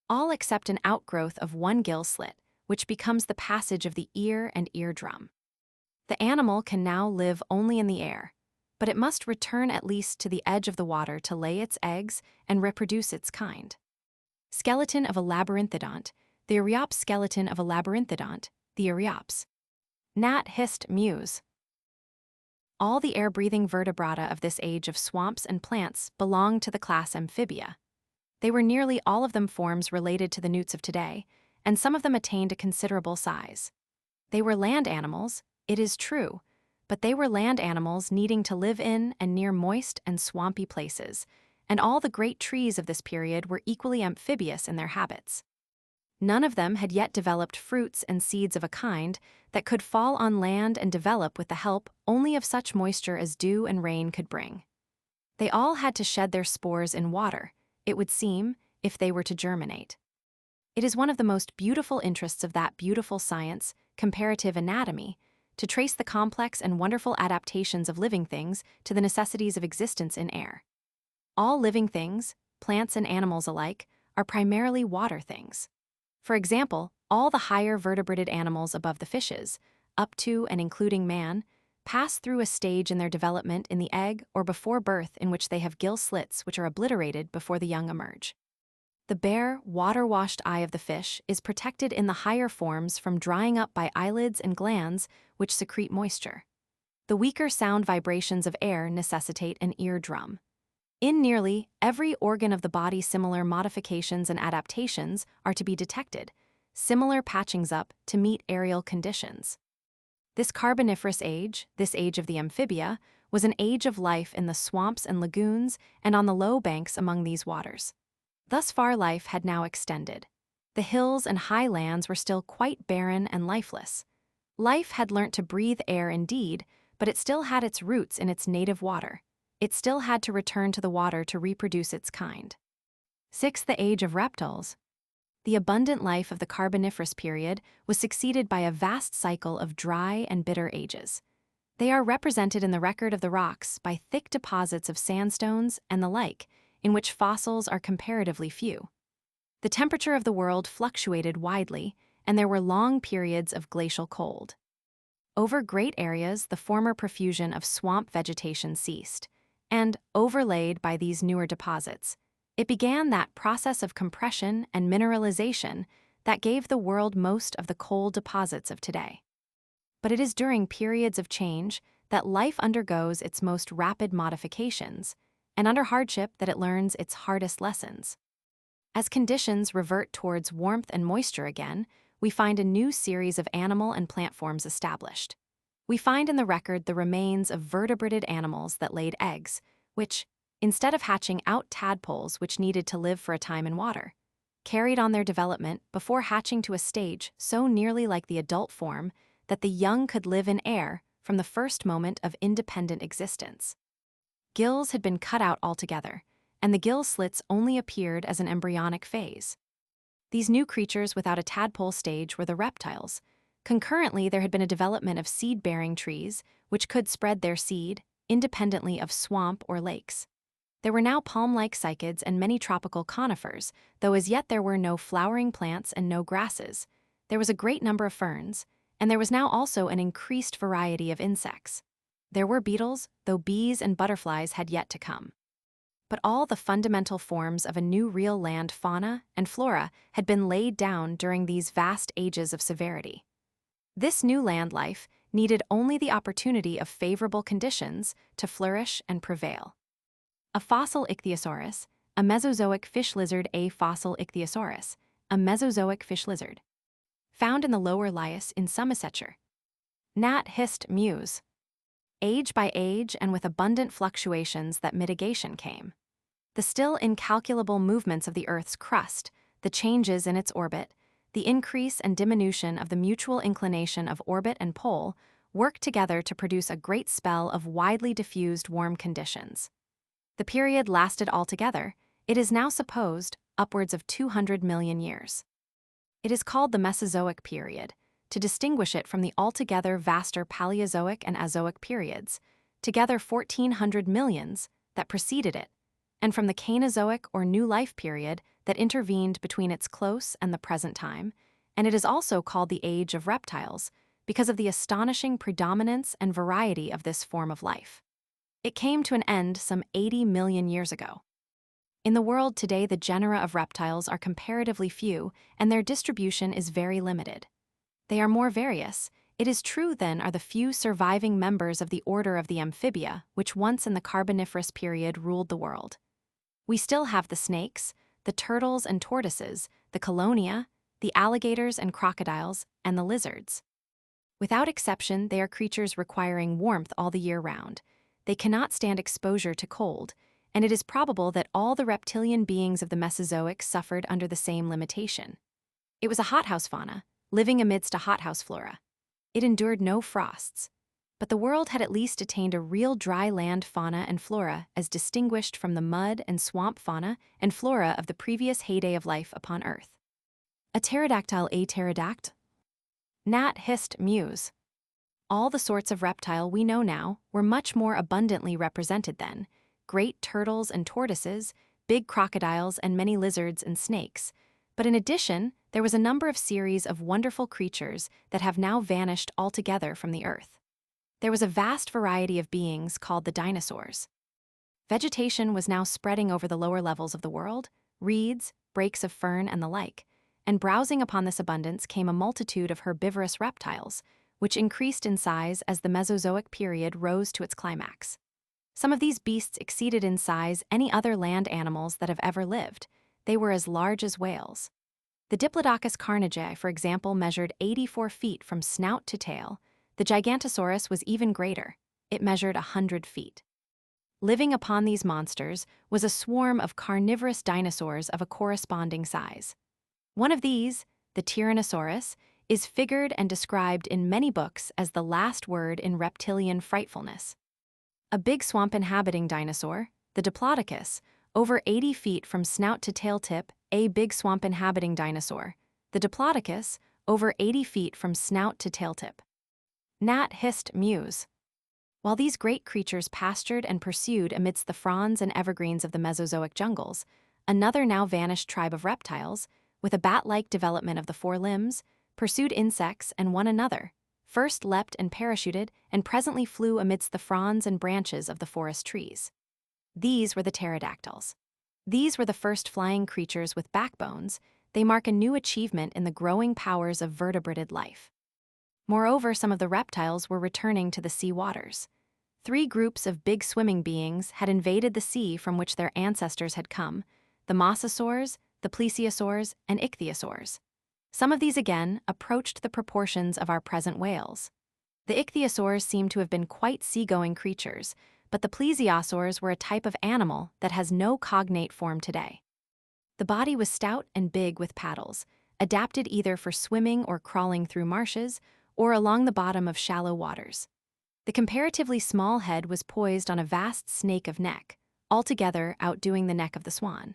All except an outgrowth of one gill slit, which becomes the passage of the ear and eardrum. The animal can now live only in the air, but it must return at least to the edge of the water to lay its eggs and reproduce its kind. Skeleton of a labyrinthodont, the Eryops skeleton of a labyrinthodont, the Eryops. Gnat hissed mews. All the air-breathing vertebrata of this age of swamps and plants belong to the class Amphibia. They were nearly all of them forms related to the newts of today, and some of them attained a considerable size. They were land animals, it is true, but they were land animals needing to live in and near moist and swampy places, and all the great trees of this period were equally amphibious in their habits. None of them had yet developed fruits and seeds of a kind that could fall on land and develop with the help only of such moisture as dew and rain could bring. They all had to shed their spores in water, it would seem, if they were to germinate. It is one of the most beautiful interests of that beautiful science, comparative anatomy, to trace the complex and wonderful adaptations of living things to the necessities of existence in air. All living things, plants and animals alike, are primarily water things. For example, all the higher vertebrated animals above the fishes, up to and including man, pass through a stage in their development in the egg or before birth in which they have gill slits which are obliterated before the young emerge. The bare, water-washed eye of the fish is protected in the higher forms from drying up by eyelids and glands which secrete moisture. The weaker sound vibrations of air necessitate an eardrum. In nearly every organ of the body similar modifications and adaptations are to be detected, similar patchings up to meet aerial conditions. This Carboniferous age, this age of the amphibia, was an age of life in the swamps and lagoons and on the low banks among these waters. Thus far life had now extended. The hills and high lands were still quite barren and lifeless. Life had learnt to breathe air indeed, but it still had its roots in its native water. It still had to return to the water to reproduce its kind. 6. The age of reptiles. The abundant life of the Carboniferous period was succeeded by a vast cycle of dry and bitter ages. They are represented in the record of the rocks by thick deposits of sandstones and the like, in which fossils are comparatively few. The temperature of the world fluctuated widely, and there were long periods of glacial cold. Over great areas, the former profusion of swamp vegetation ceased, and, overlaid by these newer deposits, it began that process of compression and mineralization that gave the world most of the coal deposits of today. But it is during periods of change that life undergoes its most rapid modifications, and under hardship that it learns its hardest lessons. As conditions revert towards warmth and moisture again, we find a new series of animal and plant forms established. We find in the record the remains of vertebrated animals that laid eggs, which, instead of hatching out tadpoles which needed to live for a time in water, carried on their development before hatching to a stage so nearly like the adult form that the young could live in air from the first moment of independent existence. Gills had been cut out altogether, and the gill slits only appeared as an embryonic phase. These new creatures without a tadpole stage were the reptiles. Concurrently, there had been a development of seed-bearing trees, which could spread their seed, independently of swamp or lakes. There were now palm-like cycads and many tropical conifers, though as yet there were no flowering plants and no grasses. There was a great number of ferns, and there was now also an increased variety of insects. There were beetles, though bees and butterflies had yet to come. but all the fundamental forms of a new real land fauna and flora had been laid down during these vast ages of severity. This new land life needed only the opportunity of favorable conditions to flourish and prevail. A fossil ichthyosaurus, a Mesozoic fish lizard. A fossil ichthyosaurus, a Mesozoic fish lizard. Found in the lower lias in Somersetshire. Nat hist Muse. Age by age and with abundant fluctuations that mitigation came. The still incalculable movements of the Earth's crust, the changes in its orbit, the increase and diminution of the mutual inclination of orbit and pole worked together to produce a great spell of widely diffused warm conditions. The period lasted altogether, it is now supposed, upwards of 200 million years. It is called the Mesozoic period, to distinguish it from the altogether vaster Paleozoic and Azoic periods, together 1,400 millions, that preceded it, and from the Cainozoic or New Life period that intervened between its close and the present time, and it is also called the Age of Reptiles, because of the astonishing predominance and variety of this form of life. It came to an end some 80 million years ago. In the world today, the genera of reptiles are comparatively few, and their distribution is very limited. They are more various. It is true, then, are the few surviving members of the order of the amphibia, which once in the Carboniferous period ruled the world. We still have the snakes, the turtles and tortoises, the colonia, the alligators and crocodiles, and the lizards. Without exception, they are creatures requiring warmth all the year round. They cannot stand exposure to cold, and it is probable that all the reptilian beings of the Mesozoic suffered under the same limitation. It was a hothouse fauna, living amidst a hothouse flora. It endured no frosts. But the world had at least attained a real dry land fauna and flora as distinguished from the mud and swamp fauna and flora of the previous heyday of life upon Earth. A pterodactyl. A pterodactyl? Nat hist Muse. All the sorts of reptile we know now were much more abundantly represented then: great turtles and tortoises, big crocodiles, and many lizards and snakes. But in addition, there was a number of series of wonderful creatures that have now vanished altogether from the earth. There was a vast variety of beings called the dinosaurs. Vegetation was now spreading over the lower levels of the world, reeds, breaks of fern, and the like, and browsing upon this abundance came a multitude of herbivorous reptiles, which increased in size as the Mesozoic period rose to its climax. Some of these beasts exceeded in size any other land animals that have ever lived. They were as large as whales. The Diplodocus carnegie, for example, measured 84 feet from snout to tail. The Gigantosaurus was even greater. It measured 100 feet. Living upon these monsters was a swarm of carnivorous dinosaurs of a corresponding size. One of these, the Tyrannosaurus, is figured and described in many books as the last word in reptilian frightfulness. A big swamp-inhabiting dinosaur, the Diplodocus, over 80 feet from snout to tail tip. A big swamp-inhabiting dinosaur, the Diplodocus, over 80 feet from snout to tail tip. Nat hist Muse. While these great creatures pastured and pursued amidst the fronds and evergreens of the Mesozoic jungles, another now vanished tribe of reptiles, with a bat-like development of the four limbs, pursued insects and one another, first leapt and parachuted, and presently flew amidst the fronds and branches of the forest trees. These were the pterodactyls. These were the first flying creatures with backbones. They mark a new achievement in the growing powers of vertebrated life. Moreover, some of the reptiles were returning to the sea waters. Three groups of big swimming beings had invaded the sea from which their ancestors had come: the mosasaurs, the plesiosaurs, and ichthyosaurs. Some of these again approached the proportions of our present whales. The ichthyosaurs seem to have been quite seagoing creatures, but the plesiosaurs were a type of animal that has no cognate form today. The body was stout and big with paddles, adapted either for swimming or crawling through marshes, or along the bottom of shallow waters. The comparatively small head was poised on a vast snake of neck, altogether outdoing the neck of the swan.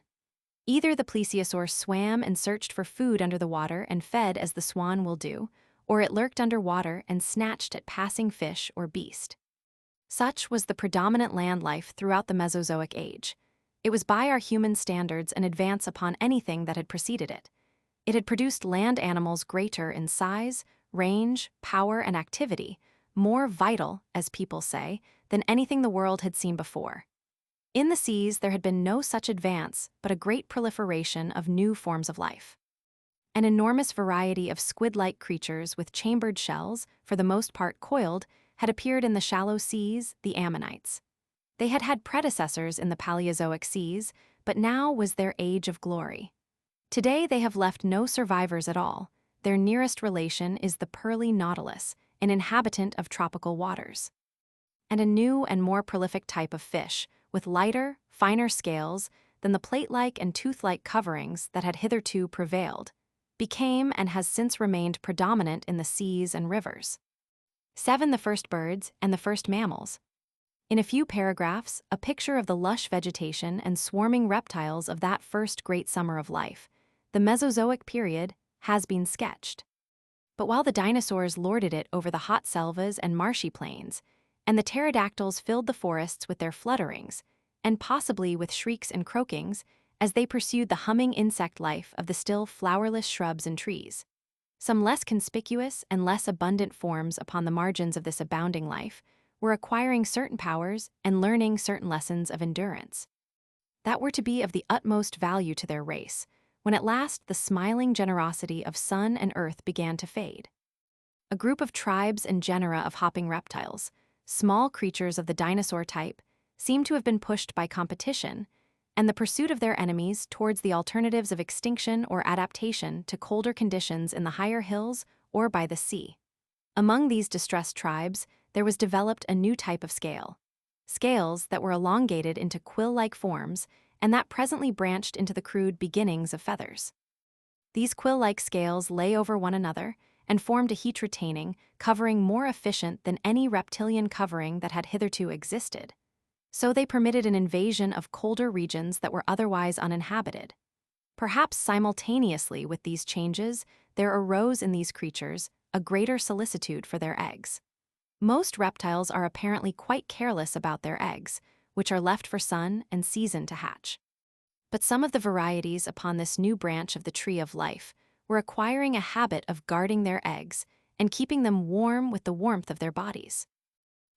Either the plesiosaur swam and searched for food under the water and fed as the swan will do, or it lurked under water and snatched at passing fish or beast. Such was the predominant land life throughout the Mesozoic age. It was by our human standards an advance upon anything that had preceded it. It had produced land animals greater in size, range, power, and activity, more vital, as people say, than anything the world had seen before. In the seas, there had been no such advance, but a great proliferation of new forms of life. An enormous variety of squid-like creatures with chambered shells, for the most part coiled, had appeared in the shallow seas, the ammonites. They had had predecessors in the Paleozoic seas, but now was their age of glory. Today they have left no survivors at all. Their nearest relation is the pearly nautilus, an inhabitant of tropical waters. And a new and more prolific type of fish, with lighter, finer scales than the plate-like and tooth-like coverings that had hitherto prevailed, became and has since remained predominant in the seas and rivers. 7. The first birds and the first mammals. In a few paragraphs, a picture of the lush vegetation and swarming reptiles of that first great summer of life, the Mesozoic period, has been sketched. But while the dinosaurs lorded it over the hot selvas and marshy plains, and the pterodactyls filled the forests with their flutterings, and possibly with shrieks and croakings, as they pursued the humming insect life of the still flowerless shrubs and trees, some less conspicuous and less abundant forms upon the margins of this abounding life were acquiring certain powers and learning certain lessons of endurance that were to be of the utmost value to their race, when at last the smiling generosity of sun and earth began to fade. A group of tribes and genera of hopping reptiles, small creatures of the dinosaur type, seem to have been pushed by competition and the pursuit of their enemies towards the alternatives of extinction or adaptation to colder conditions in the higher hills or by the sea. Among these distressed tribes, there was developed a new type of scales that were elongated into quill-like forms and that presently branched into the crude beginnings of feathers. These quill-like scales lay over one another and formed a heat-retaining covering more efficient than any reptilian covering that had hitherto existed. So they permitted an invasion of colder regions that were otherwise uninhabited. Perhaps simultaneously with these changes, there arose in these creatures a greater solicitude for their eggs. Most reptiles are apparently quite careless about their eggs, which are left for sun and season to hatch. But some of the varieties upon this new branch of the tree of life were acquiring a habit of guarding their eggs and keeping them warm with the warmth of their bodies.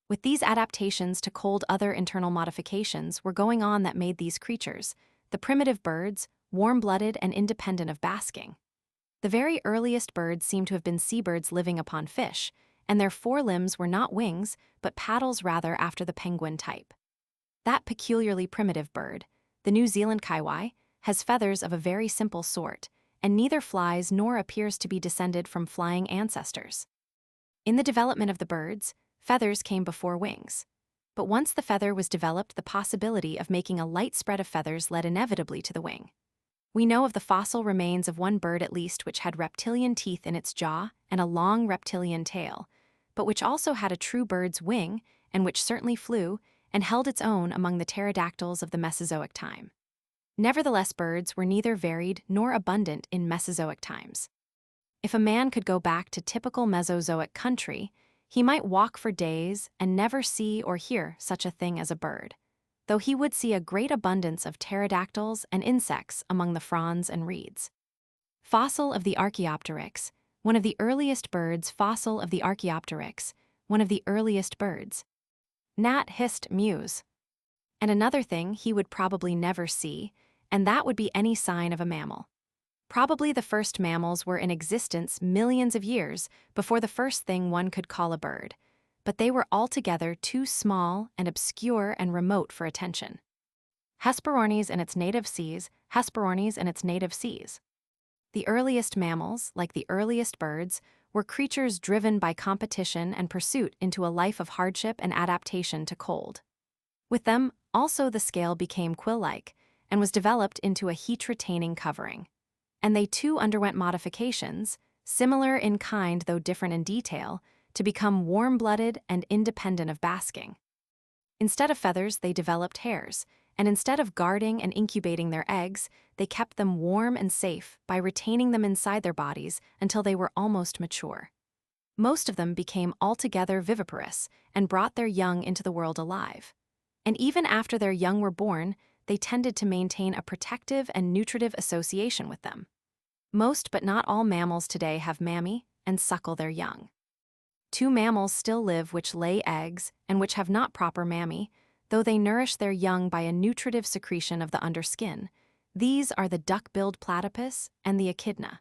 With these adaptations to cold, other internal modifications were going on that made these creatures, the primitive birds, warm-blooded and independent of basking. The very earliest birds seem to have been seabirds living upon fish, and their forelimbs were not wings, but paddles rather after the penguin type. That peculiarly primitive bird, the New Zealand kiwi, has feathers of a very simple sort, and neither flies nor appears to be descended from flying ancestors. In the development of the birds, feathers came before wings. But once the feather was developed, the possibility of making a light spread of feathers led inevitably to the wing. We know of the fossil remains of one bird at least which had reptilian teeth in its jaw and a long reptilian tail, but which also had a true bird's wing and which certainly flew and held its own among the pterodactyls of the Mesozoic time. Nevertheless, birds were neither varied nor abundant in Mesozoic times. If a man could go back to typical Mesozoic country, he might walk for days and never see or hear such a thing as a bird, though he would see a great abundance of pterodactyls and insects among the fronds and reeds. Fossil of the Archaeopteryx, one of the earliest birds. Fossil of the Archaeopteryx, one of the earliest birds. Gnat hissed mews. And another thing he would probably never see, and that would be any sign of a mammal. Probably the first mammals were in existence millions of years before the first thing one could call a bird, but they were altogether too small and obscure and remote for attention. Hesperornis and its native seas, Hesperornis and its native seas. The earliest mammals, like the earliest birds, were creatures driven by competition and pursuit into a life of hardship and adaptation to cold. With them, also the scale became quill-like and was developed into a heat-retaining covering. And they too underwent modifications, similar in kind though different in detail, to become warm-blooded and independent of basking. Instead of feathers, they developed hairs, and instead of guarding and incubating their eggs, they kept them warm and safe by retaining them inside their bodies until they were almost mature. Most of them became altogether viviparous and brought their young into the world alive. And even after their young were born, they tended to maintain a protective and nutritive association with them. Most but not all mammals today have mammae and suckle their young. Two mammals still live which lay eggs and which have not proper mammae, though they nourish their young by a nutritive secretion of the underskin. These are the duck-billed platypus and the echidna.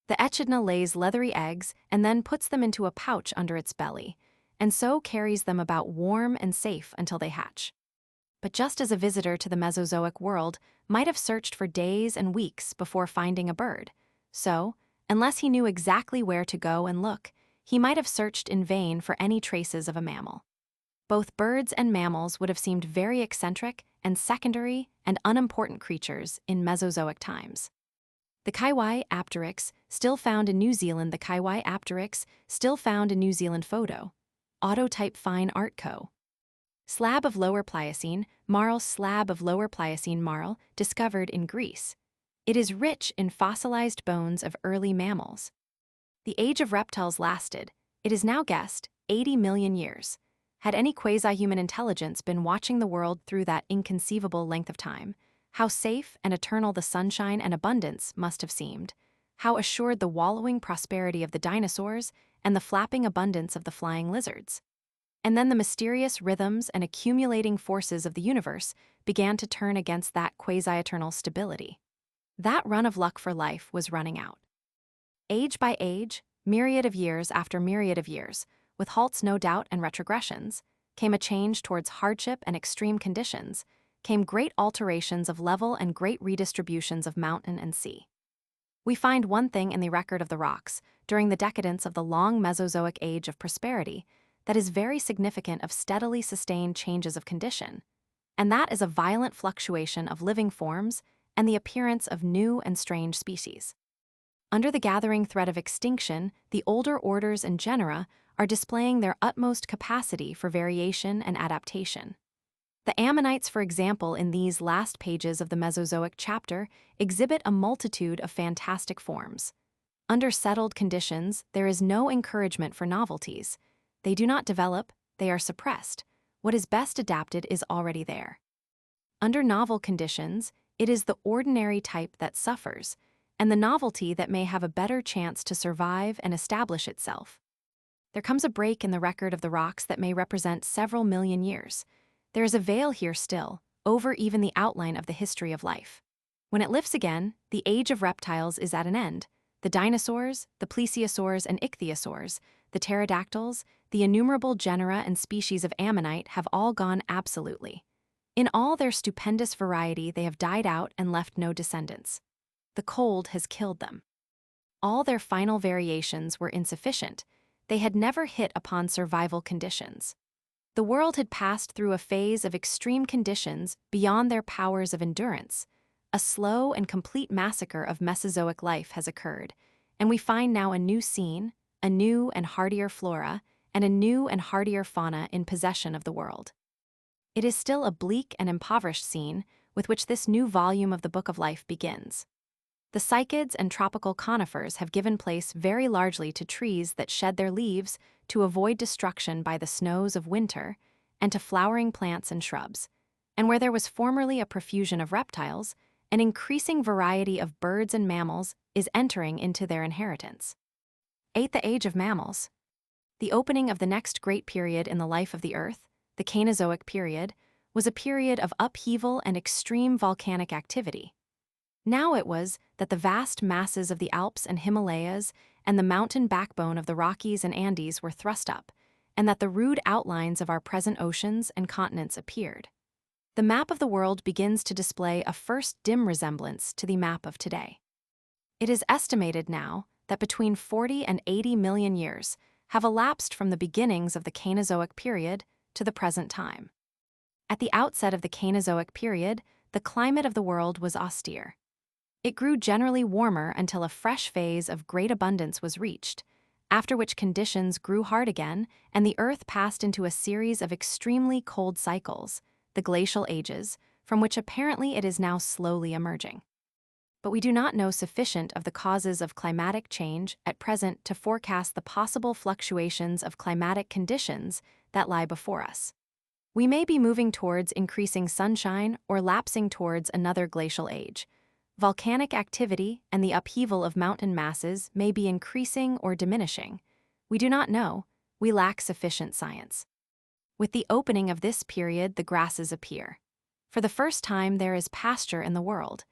The echidna lays leathery eggs and then puts them into a pouch under its belly, and so carries them about warm and safe until they hatch. But just as a visitor to the Mesozoic world might have searched for days and weeks before finding a bird, so, unless he knew exactly where to go and look, he might have searched in vain for any traces of a mammal. Both birds and mammals would have seemed very eccentric and secondary and unimportant creatures in Mesozoic times. The Kiwi apteryx, still found in New Zealand. The Kiwi apteryx, still found in New Zealand photo. Autotype Fine Art Co. Slab of Lower Pliocene, marl. Slab of Lower Pliocene marl, discovered in Greece. It is rich in fossilized bones of early mammals. The age of reptiles lasted, it is now guessed, 80 million years. Had any quasi-human intelligence been watching the world through that inconceivable length of time, how safe and eternal the sunshine and abundance must have seemed, how assured the wallowing prosperity of the dinosaurs and the flapping abundance of the flying lizards. And then the mysterious rhythms and accumulating forces of the universe began to turn against that quasi-eternal stability. That run of luck for life was running out. Age by age, myriad of years after myriad of years, with halts no doubt and retrogressions, came a change towards hardship and extreme conditions, came great alterations of level and great redistributions of mountain and sea. We find one thing in the record of the rocks, during the decadence of the long Mesozoic age of prosperity, that is very significant of steadily sustained changes of condition, and that is a violent fluctuation of living forms and the appearance of new and strange species. Under the gathering threat of extinction, the older orders and genera are displaying their utmost capacity for variation and adaptation. The ammonites, for example, in these last pages of the Mesozoic chapter, exhibit a multitude of fantastic forms. Under settled conditions, there is no encouragement for novelties. They do not develop, they are suppressed. What is best adapted is already there. Under novel conditions, it is the ordinary type that suffers, and the novelty that may have a better chance to survive and establish itself. There comes a break in the record of the rocks that may represent several million years. There is a veil here still, over even the outline of the history of life. When it lifts again, the age of reptiles is at an end. The dinosaurs, the plesiosaurs and ichthyosaurs, the pterodactyls, the innumerable genera and species of ammonite have all gone absolutely. In all their stupendous variety, they have died out and left no descendants. The cold has killed them. All their final variations were insufficient. They had never hit upon survival conditions. The world had passed through a phase of extreme conditions beyond their powers of endurance. A slow and complete massacre of Mesozoic life has occurred, and we find now a new scene, a new and hardier flora, and a new and hardier fauna in possession of the world. It is still a bleak and impoverished scene with which this new volume of the Book of Life begins. The cycads and tropical conifers have given place very largely to trees that shed their leaves to avoid destruction by the snows of winter, and to flowering plants and shrubs. And where there was formerly a profusion of reptiles, an increasing variety of birds and mammals is entering into their inheritance. 8. The Age of Mammals. The opening of the next great period in the life of the Earth, the Cainozoic period, was a period of upheaval and extreme volcanic activity. Now it was that the vast masses of the Alps and Himalayas and the mountain backbone of the Rockies and Andes were thrust up, and that the rude outlines of our present oceans and continents appeared. The map of the world begins to display a first dim resemblance to the map of today. It is estimated now that between 40 and 80 million years have elapsed from the beginnings of the Cainozoic period to the present time. At the outset of the Cainozoic period, the climate of the world was austere. It grew generally warmer until a fresh phase of great abundance was reached, after which conditions grew hard again and the Earth passed into a series of extremely cold cycles, the glacial ages, from which apparently it is now slowly emerging. But we do not know sufficient of the causes of climatic change at present to forecast the possible fluctuations of climatic conditions that lie before us. We may be moving towards increasing sunshine or lapsing towards another glacial age. Volcanic activity and the upheaval of mountain masses may be increasing or diminishing. We do not know. We lack sufficient science. With the opening of this period, the grasses appear. For the first time, there is pasture in the world.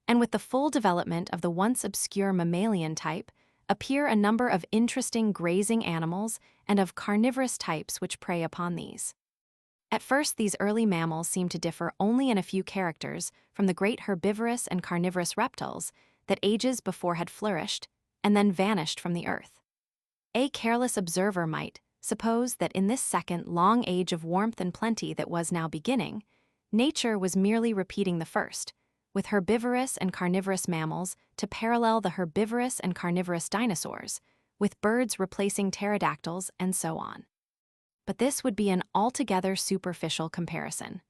And with the full development of the once obscure mammalian type, appear a number of interesting grazing animals and of carnivorous types which prey upon these. At first, these early mammals seem to differ only in a few characters from the great herbivorous and carnivorous reptiles that ages before had flourished and then vanished from the earth. A careless observer might suppose that in this second long age of warmth and plenty that was now beginning, nature was merely repeating the first, with herbivorous and carnivorous mammals to parallel the herbivorous and carnivorous dinosaurs, with birds replacing pterodactyls, and so on. But this would be an altogether superficial comparison.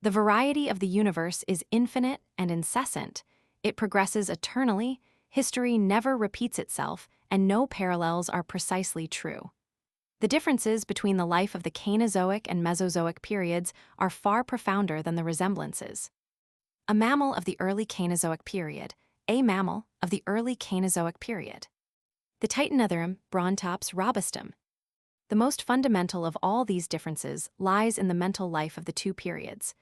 The variety of the universe is infinite and incessant. It progresses eternally, history never repeats itself, and no parallels are precisely true. The differences between the life of the Cainozoic and Mesozoic periods are far profounder than the resemblances. A mammal of the early Cainozoic period, a mammal of the early Cainozoic period. The Titanotherum brontops robustum. The most fundamental of all these differences lies in the mental life of the two periods.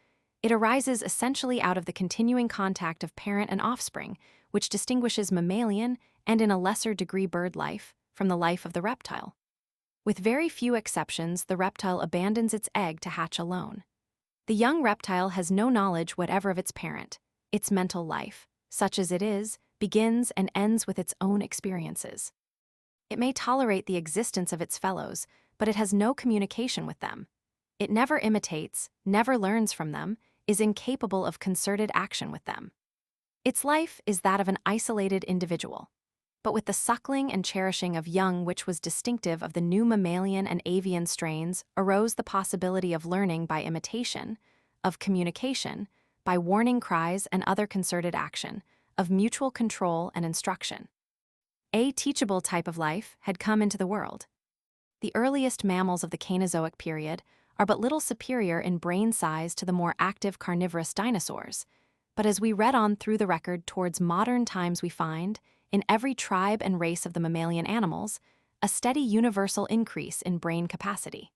It arises essentially out of the continuing contact of parent and offspring, which distinguishes mammalian and in a lesser degree bird life from the life of the reptile. With very few exceptions, the reptile abandons its egg to hatch alone. The young reptile has no knowledge whatever of its parent. Its mental life, such as it is, begins and ends with its own experiences. It may tolerate the existence of its fellows, but it has no communication with them. It never imitates, never learns from them, is incapable of concerted action with them. Its life is that of an isolated individual. But with the suckling and cherishing of young which was distinctive of the new mammalian and avian strains arose the possibility of learning by imitation, of communication, by warning cries and other concerted action, of mutual control and instruction. A teachable type of life had come into the world. The earliest mammals of the Cainozoic period are but little superior in brain size to the more active carnivorous dinosaurs, but as we read on through the record towards modern times we find, in every tribe and race of the mammalian animals, a steady universal increase in brain capacity.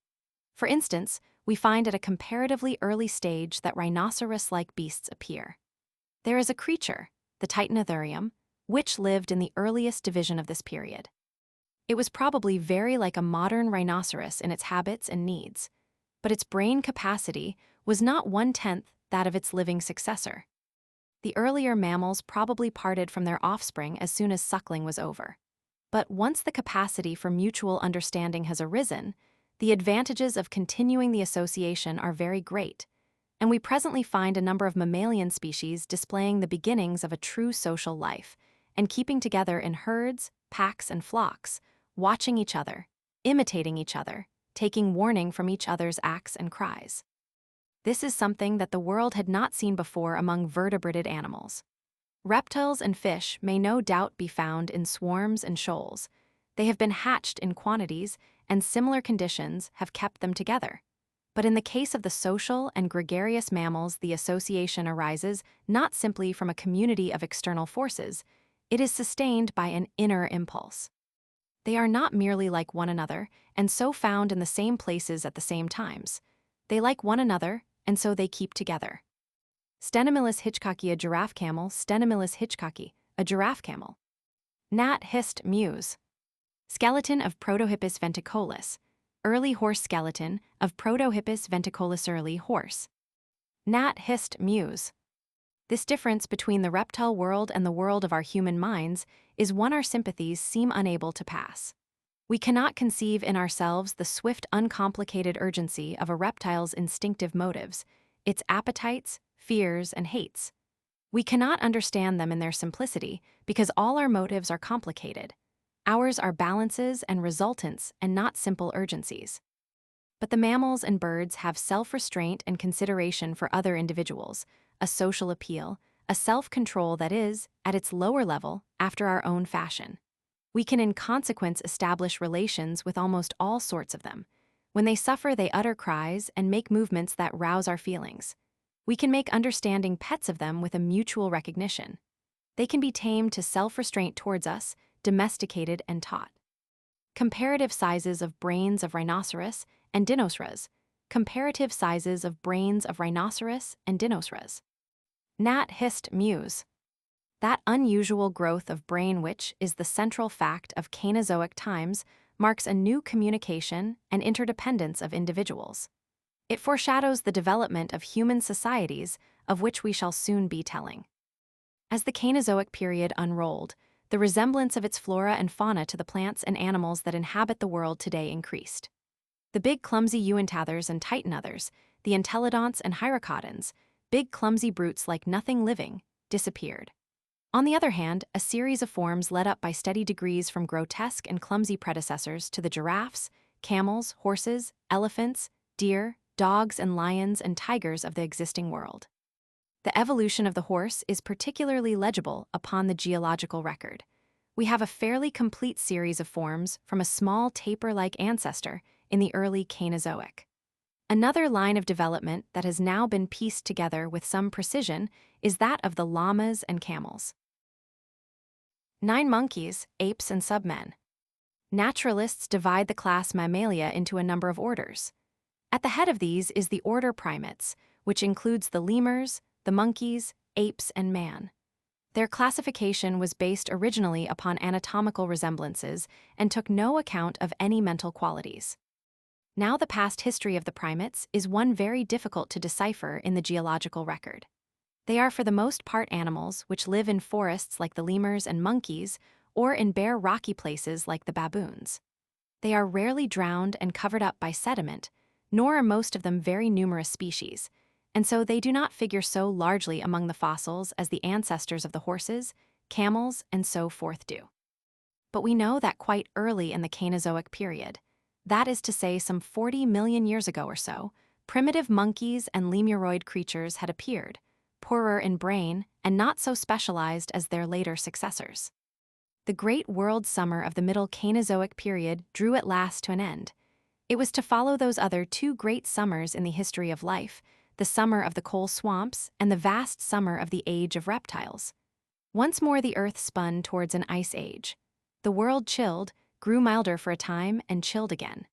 For instance, we find at a comparatively early stage that rhinoceros-like beasts appear. There is a creature, the Titanotherium, which lived in the earliest division of this period. It was probably very like a modern rhinoceros in its habits and needs, but its brain capacity was not 1/10 that of its living successor. The earlier mammals probably parted from their offspring as soon as suckling was over. But once the capacity for mutual understanding has arisen, the advantages of continuing the association are very great, and we presently find a number of mammalian species displaying the beginnings of a true social life, and keeping together in herds, packs, and flocks, watching each other, imitating each other, taking warning from each other's acts and cries. This is something that the world had not seen before among vertebrated animals. Reptiles and fish may no doubt be found in swarms and shoals. They have been hatched in quantities, and similar conditions have kept them together. But in the case of the social and gregarious mammals, the association arises not simply from a community of external forces, it is sustained by an inner impulse. They are not merely like one another, and so found in the same places at the same times. They like one another, and so they keep together. Stenomylus hitchcocki, a giraffe camel. Stenomylus hitchcocki, a giraffe camel. Nat hist muse. Skeleton of Protohippus venticolus. Early horse skeleton of Protohippus venticolus. Early horse. Nat hist muse. This difference between the reptile world and the world of our human minds is one our sympathies seem unable to pass. We cannot conceive in ourselves the swift, uncomplicated urgency of a reptile's instinctive motives, its appetites, fears, and hates. We cannot understand them in their simplicity because all our motives are complicated. Ours are balances and resultants and not simple urgencies. But the mammals and birds have self-restraint and consideration for other individuals, a social appeal, a self-control that is, at its lower level, after our own fashion. We can in consequence establish relations with almost all sorts of them. When they suffer, they utter cries and make movements that rouse our feelings. We can make understanding pets of them with a mutual recognition. They can be tamed to self-restraint towards us, domesticated and taught. Comparative sizes of brains of rhinoceros and dinosaurs comparative sizes of brains of rhinoceros and dinosaurs. Nat hist muse. That unusual growth of brain which is the central fact of Cainozoic times marks a new communication and interdependence of individuals. It foreshadows the development of human societies of which we shall soon be telling. As the Cainozoic period unrolled, the resemblance of its flora and fauna to the plants and animals that inhabit the world today increased. The big clumsy euanthathers and titanothers, the entelodonts and hyracodons, big clumsy brutes like nothing living, disappeared. On the other hand, a series of forms led up by steady degrees from grotesque and clumsy predecessors to the giraffes, camels, horses, elephants, deer, dogs and lions and tigers of the existing world. The evolution of the horse is particularly legible upon the geological record. We have a fairly complete series of forms from a small tapir-like ancestor in the early Cainozoic. Another line of development that has now been pieced together with some precision is that of the llamas and camels. 9 monkeys, apes, and submen. Naturalists divide the class Mammalia into a number of orders. At the head of these is the order Primates, which includes the lemurs, the monkeys, apes, and man. Their classification was based originally upon anatomical resemblances and took no account of any mental qualities. Now the past history of the primates is one very difficult to decipher in the geological record. They are for the most part animals which live in forests like the lemurs and monkeys, or in bare rocky places like the baboons. They are rarely drowned and covered up by sediment, nor are most of them very numerous species, and so they do not figure so largely among the fossils as the ancestors of the horses, camels, and so forth do. But we know that quite early in the Cainozoic period, that is to say some 40 million years ago or so, primitive monkeys and lemuroid creatures had appeared, poorer in brain and not so specialized as their later successors. The great world summer of the middle Cainozoic period drew at last to an end. It was to follow those other 2 great summers in the history of life, the summer of the coal swamps and the vast summer of the age of reptiles. Once more the earth spun towards an ice age. The world chilled, grew milder for a time, and chilled again.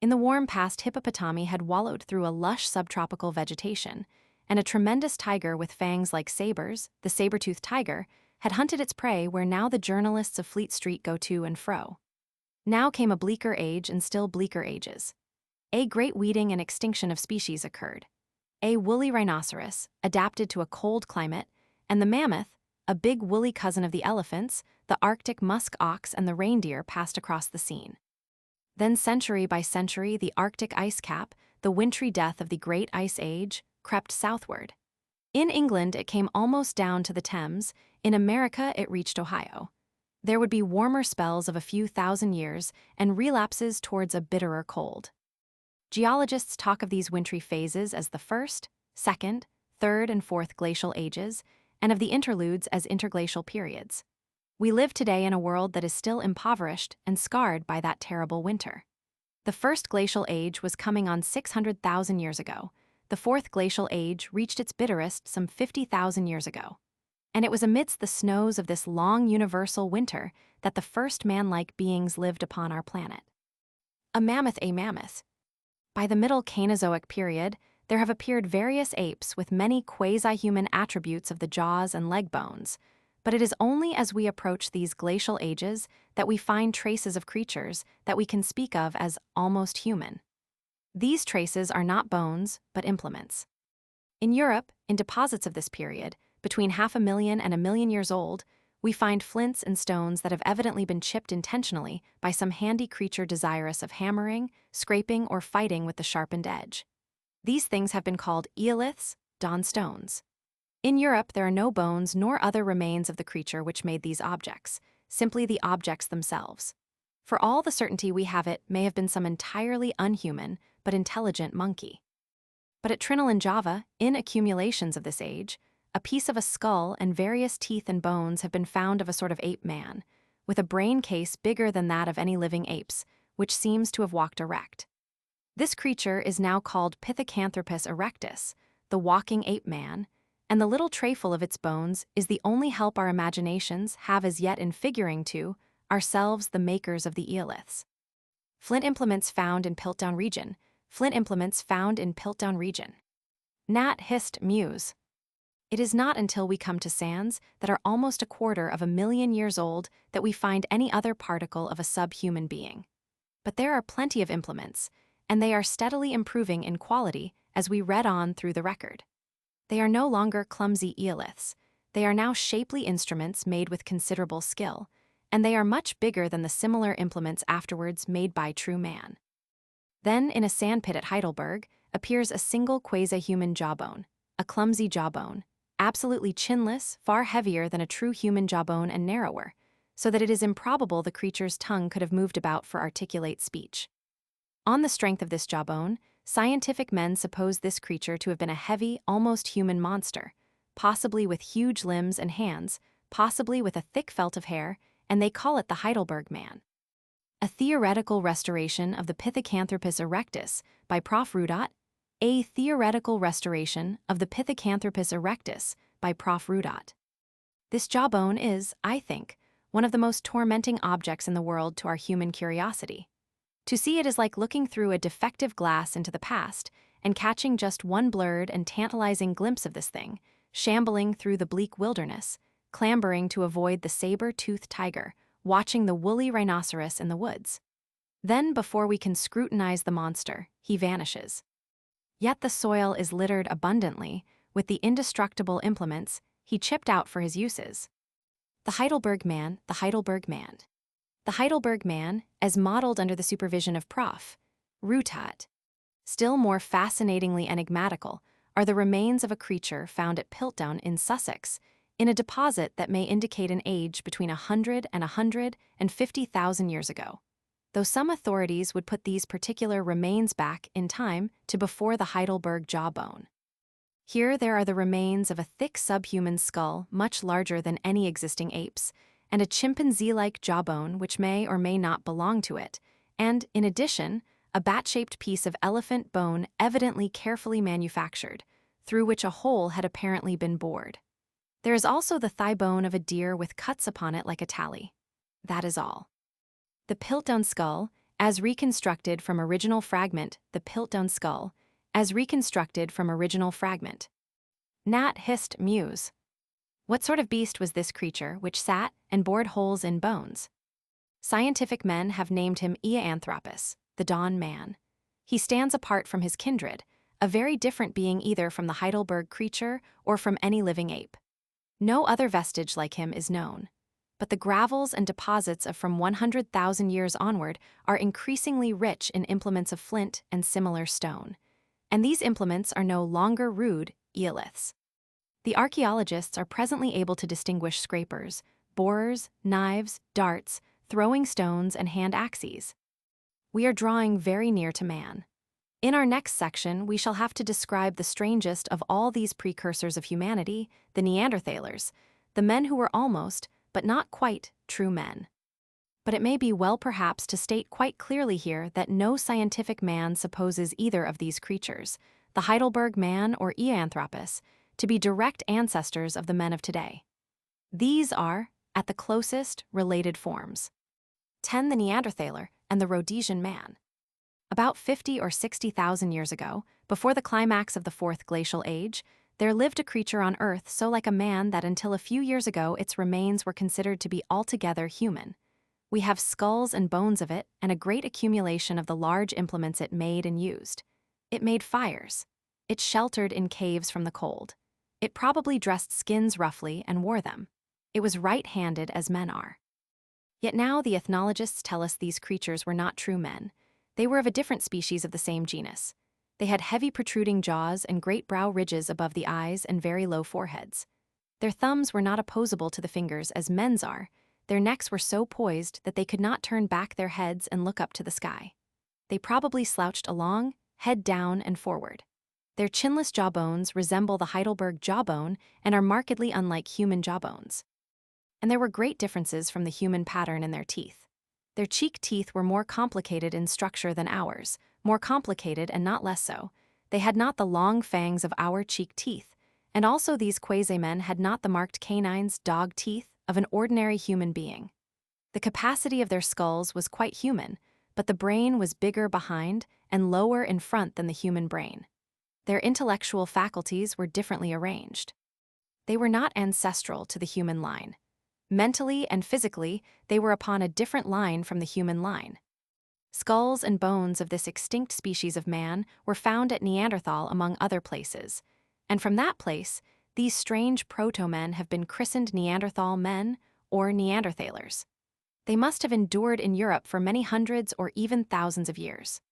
In the warm past, hippopotami had wallowed through a lush subtropical vegetation, and a tremendous tiger with fangs like sabers, the saber-toothed tiger, had hunted its prey where now the journalists of Fleet Street go to and fro. Now came a bleaker age and still bleaker ages. A great weeding and extinction of species occurred. A woolly rhinoceros, adapted to a cold climate, and the mammoth, a big woolly cousin of the elephants, the Arctic musk ox and the reindeer passed across the scene. Then century by century the Arctic ice cap, the wintry death of the Great Ice Age, crept southward. In England it came almost down to the Thames, in America it reached Ohio. There would be warmer spells of a few thousand years and relapses towards a bitterer cold. Geologists talk of these wintry phases as the first, second, third, and fourth glacial ages, and of the interludes as interglacial periods. We live today in a world that is still impoverished and scarred by that terrible winter. The first glacial age was coming on 600,000 years ago. The fourth glacial age reached its bitterest some 50,000 years ago. And it was amidst the snows of this long universal winter that the first man-like beings lived upon our planet. A mammoth. By the middle Cainozoic period, there have appeared various apes with many quasi-human attributes of the jaws and leg bones, but it is only as we approach these glacial ages that we find traces of creatures that we can speak of as almost human. These traces are not bones, but implements. In Europe, in deposits of this period, between 500,000 and 1 million years old, we find flints and stones that have evidently been chipped intentionally by some handy creature desirous of hammering, scraping, or fighting with the sharpened edge. These things have been called eoliths, dawn stones. In Europe, there are no bones nor other remains of the creature which made these objects, simply the objects themselves. For all the certainty we have, it may have been some entirely unhuman but intelligent monkey. But at Trinil in Java, in accumulations of this age, a piece of a skull and various teeth and bones have been found of a sort of ape man, with a brain case bigger than that of any living apes, which seems to have walked erect. This creature is now called Pithecanthropus erectus, the walking ape man, and the little trayful of its bones is the only help our imaginations have as yet in figuring to ourselves the makers of the eoliths. Flint implements found in Piltdown region, flint implements found in Piltdown region. Nat hissed Muse. It is not until we come to sands that are almost 250,000 years old that we find any other particle of a subhuman being. But there are plenty of implements, and they are steadily improving in quality as we read on through the record. They are no longer clumsy eoliths. They are now shapely instruments made with considerable skill, and they are much bigger than the similar implements afterwards made by true man. Then, in a sandpit at Heidelberg, appears a single quasi-human jawbone, a clumsy jawbone, absolutely chinless, far heavier than a true human jawbone and narrower, so that it is improbable the creature's tongue could have moved about for articulate speech. On the strength of this jawbone, scientific men suppose this creature to have been a heavy, almost human monster, possibly with huge limbs and hands, possibly with a thick felt of hair, and they call it the Heidelberg man. A theoretical restoration of the Pithecanthropus erectus by Prof. Rudat. A theoretical restoration of the Pithecanthropus erectus by Prof. Rudat. This jawbone is, I think, one of the most tormenting objects in the world to our human curiosity. To see it is like looking through a defective glass into the past and catching just one blurred and tantalizing glimpse of this thing, shambling through the bleak wilderness, clambering to avoid the saber-toothed tiger, watching the woolly rhinoceros in the woods. Then, before we can scrutinize the monster, he vanishes. Yet the soil is littered abundantly with the indestructible implements he chipped out for his uses. The Heidelberg man, the Heidelberg man. The Heidelberg man, as modeled under the supervision of Prof. Rutat. Still more fascinatingly enigmatical are the remains of a creature found at Piltdown in Sussex, in a deposit that may indicate an age between 100 and 150,000 years ago, though some authorities would put these particular remains back in time to before the Heidelberg jawbone. Here there are the remains of a thick subhuman skull much larger than any existing ape's, and a chimpanzee-like jawbone which may or may not belong to it, and, in addition, a bat-shaped piece of elephant bone evidently carefully manufactured, through which a hole had apparently been bored. There is also the thigh bone of a deer with cuts upon it like a tally. That is all. The Piltdown skull, as reconstructed from original fragment, the Piltdown skull, as reconstructed from original fragment. Nat hissed Muse. What sort of beast was this creature which sat and bored holes in bones? Scientific men have named him Eoanthropus, the Dawn Man. He stands apart from his kindred, a very different being either from the Heidelberg creature or from any living ape. No other vestige like him is known. But the gravels and deposits of from 100,000 years onward are increasingly rich in implements of flint and similar stone. And these implements are no longer rude eoliths. The archaeologists are presently able to distinguish scrapers, borers, knives, darts, throwing stones, and hand axes. We are drawing very near to man. In our next section, we shall have to describe the strangest of all these precursors of humanity, the Neanderthalers, the men who were almost, but not quite, true men. But it may be well perhaps to state quite clearly here that no scientific man supposes either of these creatures, the Heidelberg man or Eoanthropus, to be direct ancestors of the men of today. These are, at the closest, related forms. 10. The Neanderthaler and the Rhodesian man. About 50 or 60,000 years ago, before the climax of the Fourth Glacial Age, there lived a creature on Earth so like a man that until a few years ago its remains were considered to be altogether human. We have skulls and bones of it and a great accumulation of the large implements it made and used. It made fires. It sheltered in caves from the cold. It probably dressed skins roughly and wore them. It was right-handed as men are. Yet now the ethnologists tell us these creatures were not true men. They were of a different species of the same genus. They had heavy protruding jaws and great brow ridges above the eyes and very low foreheads. Their thumbs were not opposable to the fingers as men's are. Their necks were so poised that they could not turn back their heads and look up to the sky. They probably slouched along, head down and forward. Their chinless jawbones resemble the Heidelberg jawbone and are markedly unlike human jawbones. And there were great differences from the human pattern in their teeth. Their cheek teeth were more complicated in structure than ours, more complicated and not less so. They had not the long fangs of our cheek teeth, and also these quasi-men had not the marked canines, dog teeth of an ordinary human being. The capacity of their skulls was quite human, but the brain was bigger behind and lower in front than the human brain. Their intellectual faculties were differently arranged. They were not ancestral to the human line. Mentally and physically, they were upon a different line from the human line. Skulls and bones of this extinct species of man were found at Neanderthal among other places, and from that place, these strange proto-men have been christened Neanderthal men or Neanderthalers. They must have endured in Europe for many hundreds or even thousands of years.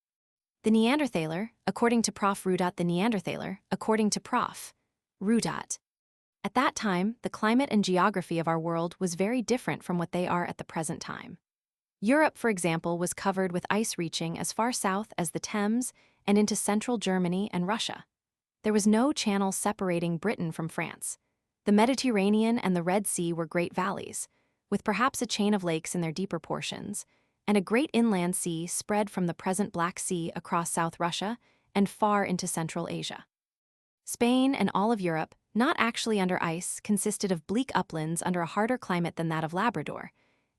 The Neanderthaler, according to Prof. Rudat, the Neanderthaler, according to Prof. Rudat. At that time, the climate and geography of our world was very different from what they are at the present time. Europe, for example, was covered with ice reaching as far south as the Thames and into central Germany and Russia. There was no channel separating Britain from France. The Mediterranean and the Red Sea were great valleys, with perhaps a chain of lakes in their deeper portions, and a great inland sea spread from the present Black Sea across South Russia and far into Central Asia. Spain and all of Europe, not actually under ice, consisted of bleak uplands under a harder climate than that of Labrador,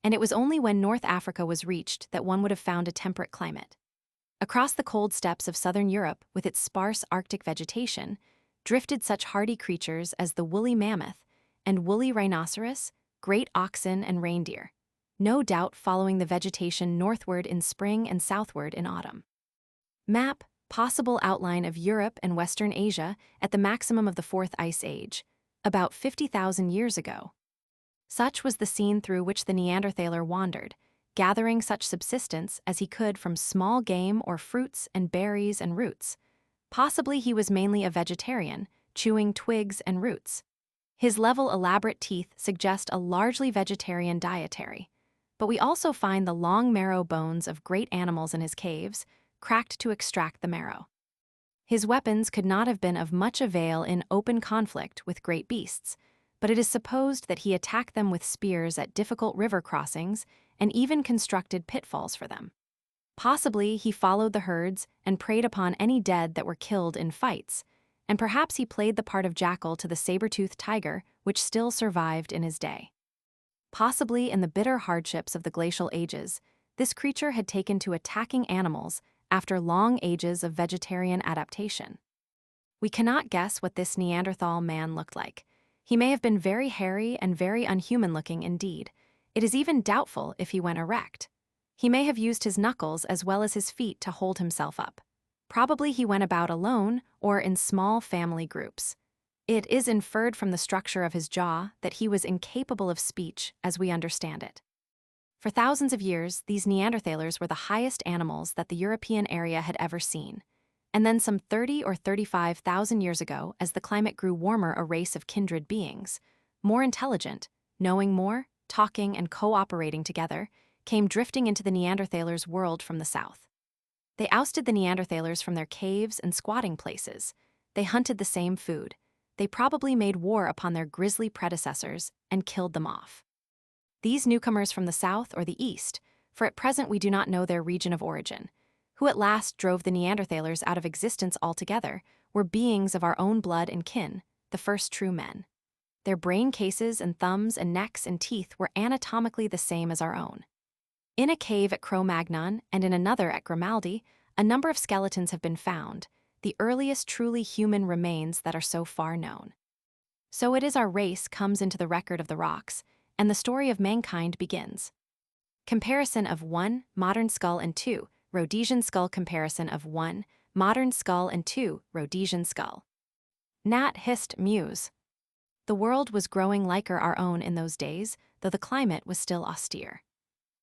and it was only when North Africa was reached that one would have found a temperate climate. Across the cold steppes of southern Europe, with its sparse Arctic vegetation, drifted such hardy creatures as the woolly mammoth and woolly rhinoceros, great oxen and reindeer, no doubt following the vegetation northward in spring and southward in autumn. Map: possible outline of Europe and Western Asia at the maximum of the Fourth Ice Age, about 50,000 years ago. Such was the scene through which the Neanderthaler wandered, gathering such subsistence as he could from small game or fruits and berries and roots. Possibly he was mainly a vegetarian, chewing twigs and roots. His level, elaborate teeth suggest a largely vegetarian dietary, but we also find the long marrow bones of great animals in his caves, cracked to extract the marrow. His weapons could not have been of much avail in open conflict with great beasts, but it is supposed that he attacked them with spears at difficult river crossings and even constructed pitfalls for them. Possibly he followed the herds and preyed upon any dead that were killed in fights, and perhaps he played the part of jackal to the saber-toothed tiger which still survived in his day. Possibly in the bitter hardships of the glacial ages, this creature had taken to attacking animals after long ages of vegetarian adaptation. We cannot guess what this Neanderthal man looked like. He may have been very hairy and very unhuman-looking indeed. It is even doubtful if he went erect. He may have used his knuckles as well as his feet to hold himself up. Probably he went about alone or in small family groups. It is inferred from the structure of his jaw that he was incapable of speech as we understand it. For thousands of years, these Neanderthalers were the highest animals that the European area had ever seen. And then some 30 or 35,000 years ago, as the climate grew warmer, a race of kindred beings, more intelligent, knowing more, talking and cooperating together, came drifting into the Neanderthalers' world from the south. They ousted the Neanderthalers from their caves and squatting places. They hunted the same food. They probably made war upon their grisly predecessors and killed them off. These newcomers from the south or the east, for at present we do not know their region of origin, who at last drove the Neanderthalers out of existence altogether, were beings of our own blood and kin, the first true men. Their brain cases and thumbs and necks and teeth were anatomically the same as our own. In a cave at Cro-Magnon and in another at Grimaldi, a number of skeletons have been found, the earliest truly human remains that are so far known. So it is our race comes into the record of the rocks, and the story of mankind begins. Comparison of 1, modern skull, and 2, Rhodesian skull. Comparison of 1, modern skull, and 2, Rhodesian skull. Nat hissed Muse. The world was growing liker our own in those days, though the climate was still austere.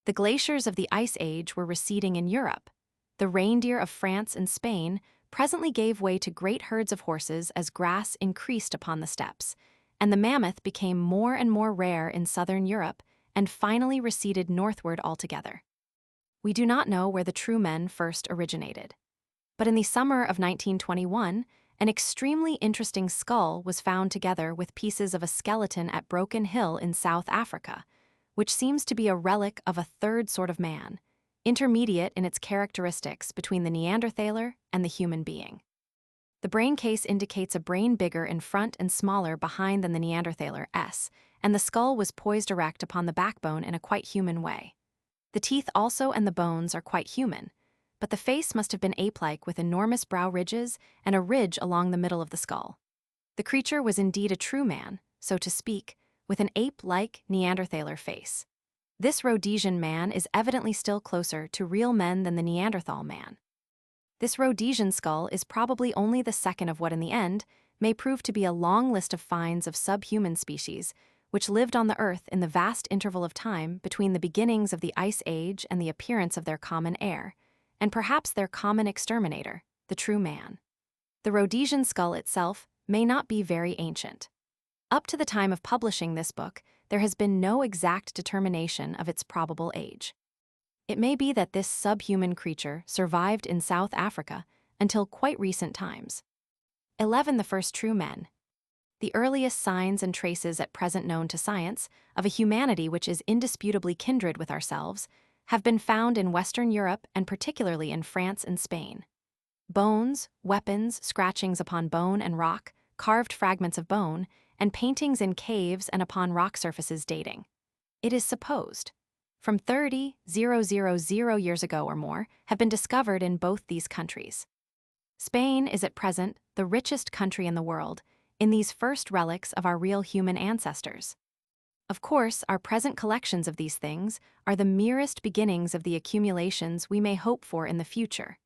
The glaciers of the Ice Age were receding in Europe. The reindeer of France and Spain presently gave way to great herds of horses as grass increased upon the steppes, and the mammoth became more and more rare in southern Europe and finally receded northward altogether. We do not know where the true men first originated. But in the summer of 1921, an extremely interesting skull was found together with pieces of a skeleton at Broken Hill in South Africa, which seems to be a relic of a third sort of man, intermediate in its characteristics between the Neanderthaler and the human being. The brain case indicates a brain bigger in front and smaller behind than the Neanderthaler S, and the skull was poised erect upon the backbone in a quite human way. The teeth also and the bones are quite human, but the face must have been ape-like with enormous brow ridges and a ridge along the middle of the skull. The creature was indeed a true man, so to speak, with an ape-like Neanderthaler face. This Rhodesian man is evidently still closer to real men than the Neanderthal man. This Rhodesian skull is probably only the second of what in the end may prove to be a long list of finds of subhuman species which lived on the Earth in the vast interval of time between the beginnings of the Ice Age and the appearance of their common heir, and perhaps their common exterminator, the true man. The Rhodesian skull itself may not be very ancient. Up to the time of publishing this book, there has been no exact determination of its probable age. It may be that this subhuman creature survived in South Africa until quite recent times. 11. The first true men. The earliest signs and traces at present known to science of a humanity which is indisputably kindred with ourselves have been found in Western Europe and particularly in France and Spain. Bones, weapons, scratchings upon bone and rock, carved fragments of bone, and paintings in caves and upon rock surfaces dating, it is supposed, from 30,000 years ago or more, have been discovered in both these countries. Spain is at present the richest country in the world in these first relics of our real human ancestors. Of course, our present collections of these things are the merest beginnings of the accumulations we may hope for in the future,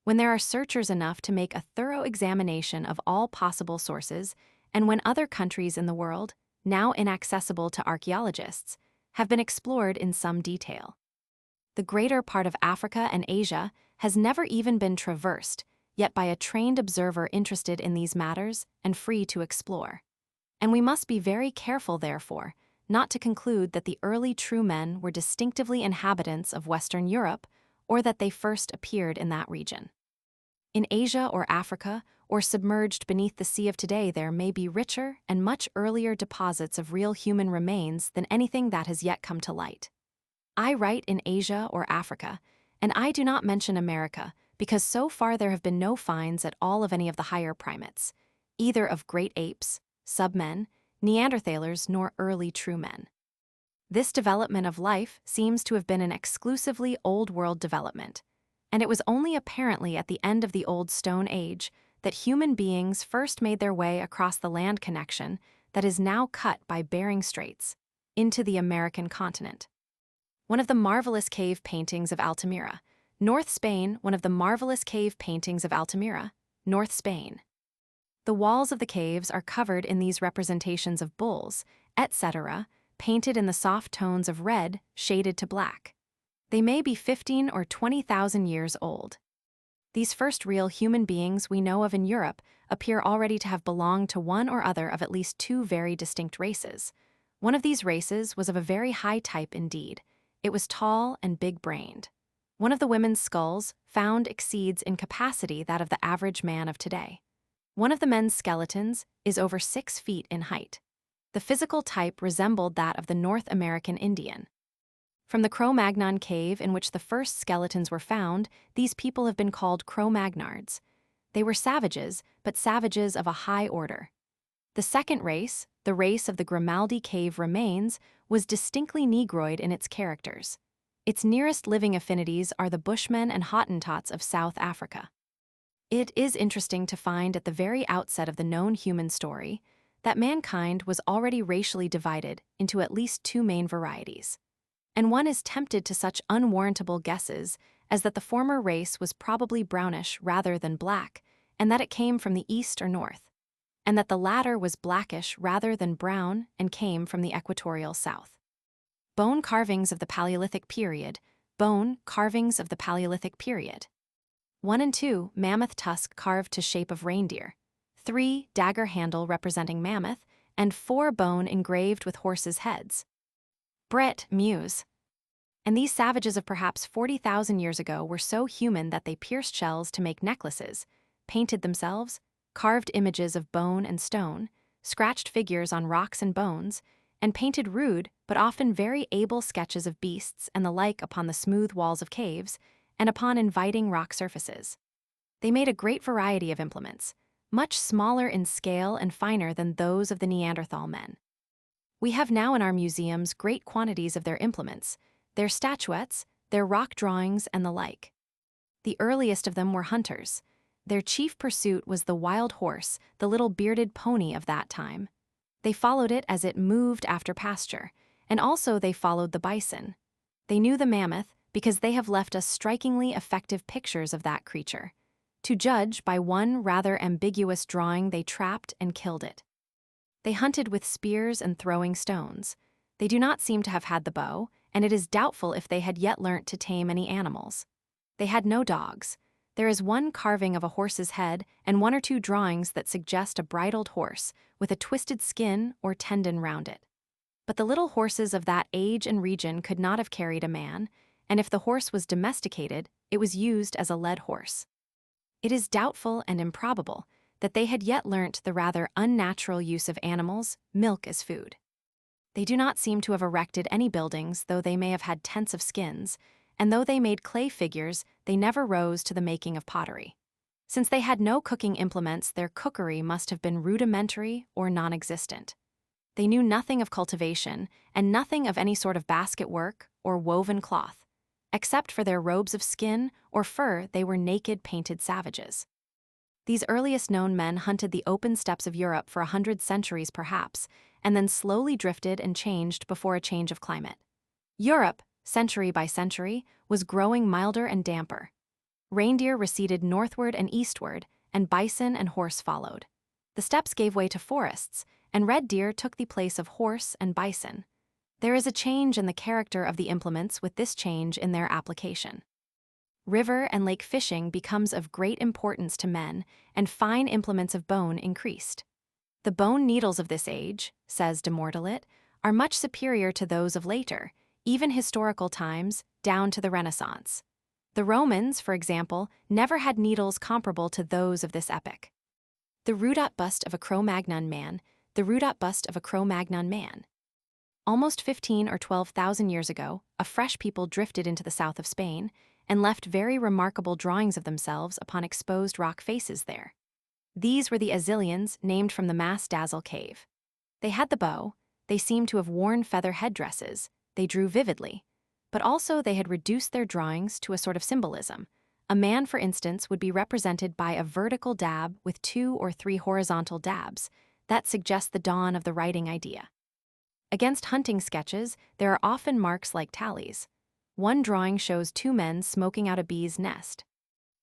when there are searchers enough to make a thorough examination of all possible sources, and when other countries in the world, now inaccessible to archaeologists, have been explored in some detail. The greater part of Africa and Asia has never even been traversed, yet by a trained observer interested in these matters and free to explore. And we must be very careful, therefore, not to conclude that the early true men were distinctively inhabitants of Western Europe or that they first appeared in that region. In Asia or Africa, or submerged beneath the sea of today, there may be richer and much earlier deposits of real human remains than anything that has yet come to light. I write in Asia or Africa, and I do not mention America because so far there have been no finds at all of any of the higher primates, either of great apes, submen, Neanderthalers, nor early true men. This development of life seems to have been an exclusively Old World development, and it was only apparently at the end of the Old Stone Age that human beings first made their way across the land connection that is now cut by Bering Straits into the American continent. One of the marvelous cave paintings of Altamira, North Spain, one of the marvelous cave paintings of Altamira, North Spain. The walls of the caves are covered in these representations of bulls, etc., painted in the soft tones of red, shaded to black. They may be 15 or 20,000 years old. These first real human beings we know of in Europe appear already to have belonged to one or other of at least two very distinct races. One of these races was of a very high type indeed. It was tall and big-brained. One of the women's skulls found exceeds in capacity that of the average man of today. One of the men's skeletons is over 6 feet in height. The physical type resembled that of the North American Indian. From the Cro-Magnon cave in which the first skeletons were found, these people have been called Cro-Magnards. They were savages, but savages of a high order. The second race, the race of the Grimaldi cave remains, was distinctly Negroid in its characters. Its nearest living affinities are the Bushmen and Hottentots of South Africa. It is interesting to find at the very outset of the known human story that mankind was already racially divided into at least 2 main varieties. And one is tempted to such unwarrantable guesses as that the former race was probably brownish rather than black, and that it came from the east or north, and that the latter was blackish rather than brown and came from the equatorial south. Bone carvings of the Paleolithic period. Bone carvings of the Paleolithic period. 1 and 2, mammoth tusk carved to shape of reindeer. 3, dagger handle representing mammoth, and 4, bone engraved with horses' heads. Brett, Muse. And these savages of perhaps 40,000 years ago were so human that they pierced shells to make necklaces, painted themselves, carved images of bone and stone, scratched figures on rocks and bones, and painted rude but often very able sketches of beasts and the like upon the smooth walls of caves and upon inviting rock surfaces. They made a great variety of implements, much smaller in scale and finer than those of the Neanderthal men. We have now in our museums great quantities of their implements, their statuettes, their rock drawings, and the like. The earliest of them were hunters. Their chief pursuit was the wild horse, the little bearded pony of that time. They followed it as it moved after pasture, and also they followed the bison. They knew the mammoth because they have left us strikingly effective pictures of that creature. To judge by one rather ambiguous drawing, they trapped and killed it. They hunted with spears and throwing stones. They do not seem to have had the bow, and it is doubtful if they had yet learnt to tame any animals. They had no dogs. There is one carving of a horse's head and one or two drawings that suggest a bridled horse with a twisted skin or tendon round it. But the little horses of that age and region could not have carried a man, and if the horse was domesticated, it was used as a led horse. It is doubtful and improbable that they had yet learnt the rather unnatural use of animals, milk as food. They do not seem to have erected any buildings, though they may have had tents of skins, and though they made clay figures, they never rose to the making of pottery. Since they had no cooking implements, their cookery must have been rudimentary or non-existent. They knew nothing of cultivation and nothing of any sort of basket work or woven cloth. Except for their robes of skin or fur, they were naked, painted savages. These earliest known men hunted the open steppes of Europe for 100 centuries perhaps, and then slowly drifted and changed before a change of climate. Europe, century by century, was growing milder and damper. Reindeer receded northward and eastward, and bison and horse followed. The steppes gave way to forests, and red deer took the place of horse and bison. There is a change in the character of the implements with this change in their application. River and lake fishing becomes of great importance to men, and fine implements of bone increased. The bone needles of this age, says de Mortillet, are much superior to those of later, even historical times, down to the Renaissance. The Romans, for example, never had needles comparable to those of this epoch. The Rudot bust of a Cro-Magnon man, the Rudot bust of a Cro-Magnon man. Almost 15 or 12,000 years ago, a fresh people drifted into the south of Spain and left very remarkable drawings of themselves upon exposed rock faces there. These were the Azilians, named from the Mas Dazzle cave. They had the bow, they seemed to have worn feather headdresses, they drew vividly, but also they had reduced their drawings to a sort of symbolism. A man, for instance, would be represented by a vertical dab with 2 or 3 horizontal dabs. That suggests the dawn of the writing idea. Against hunting sketches, there are often marks like tallies. One drawing shows 2 men smoking out a bee's nest.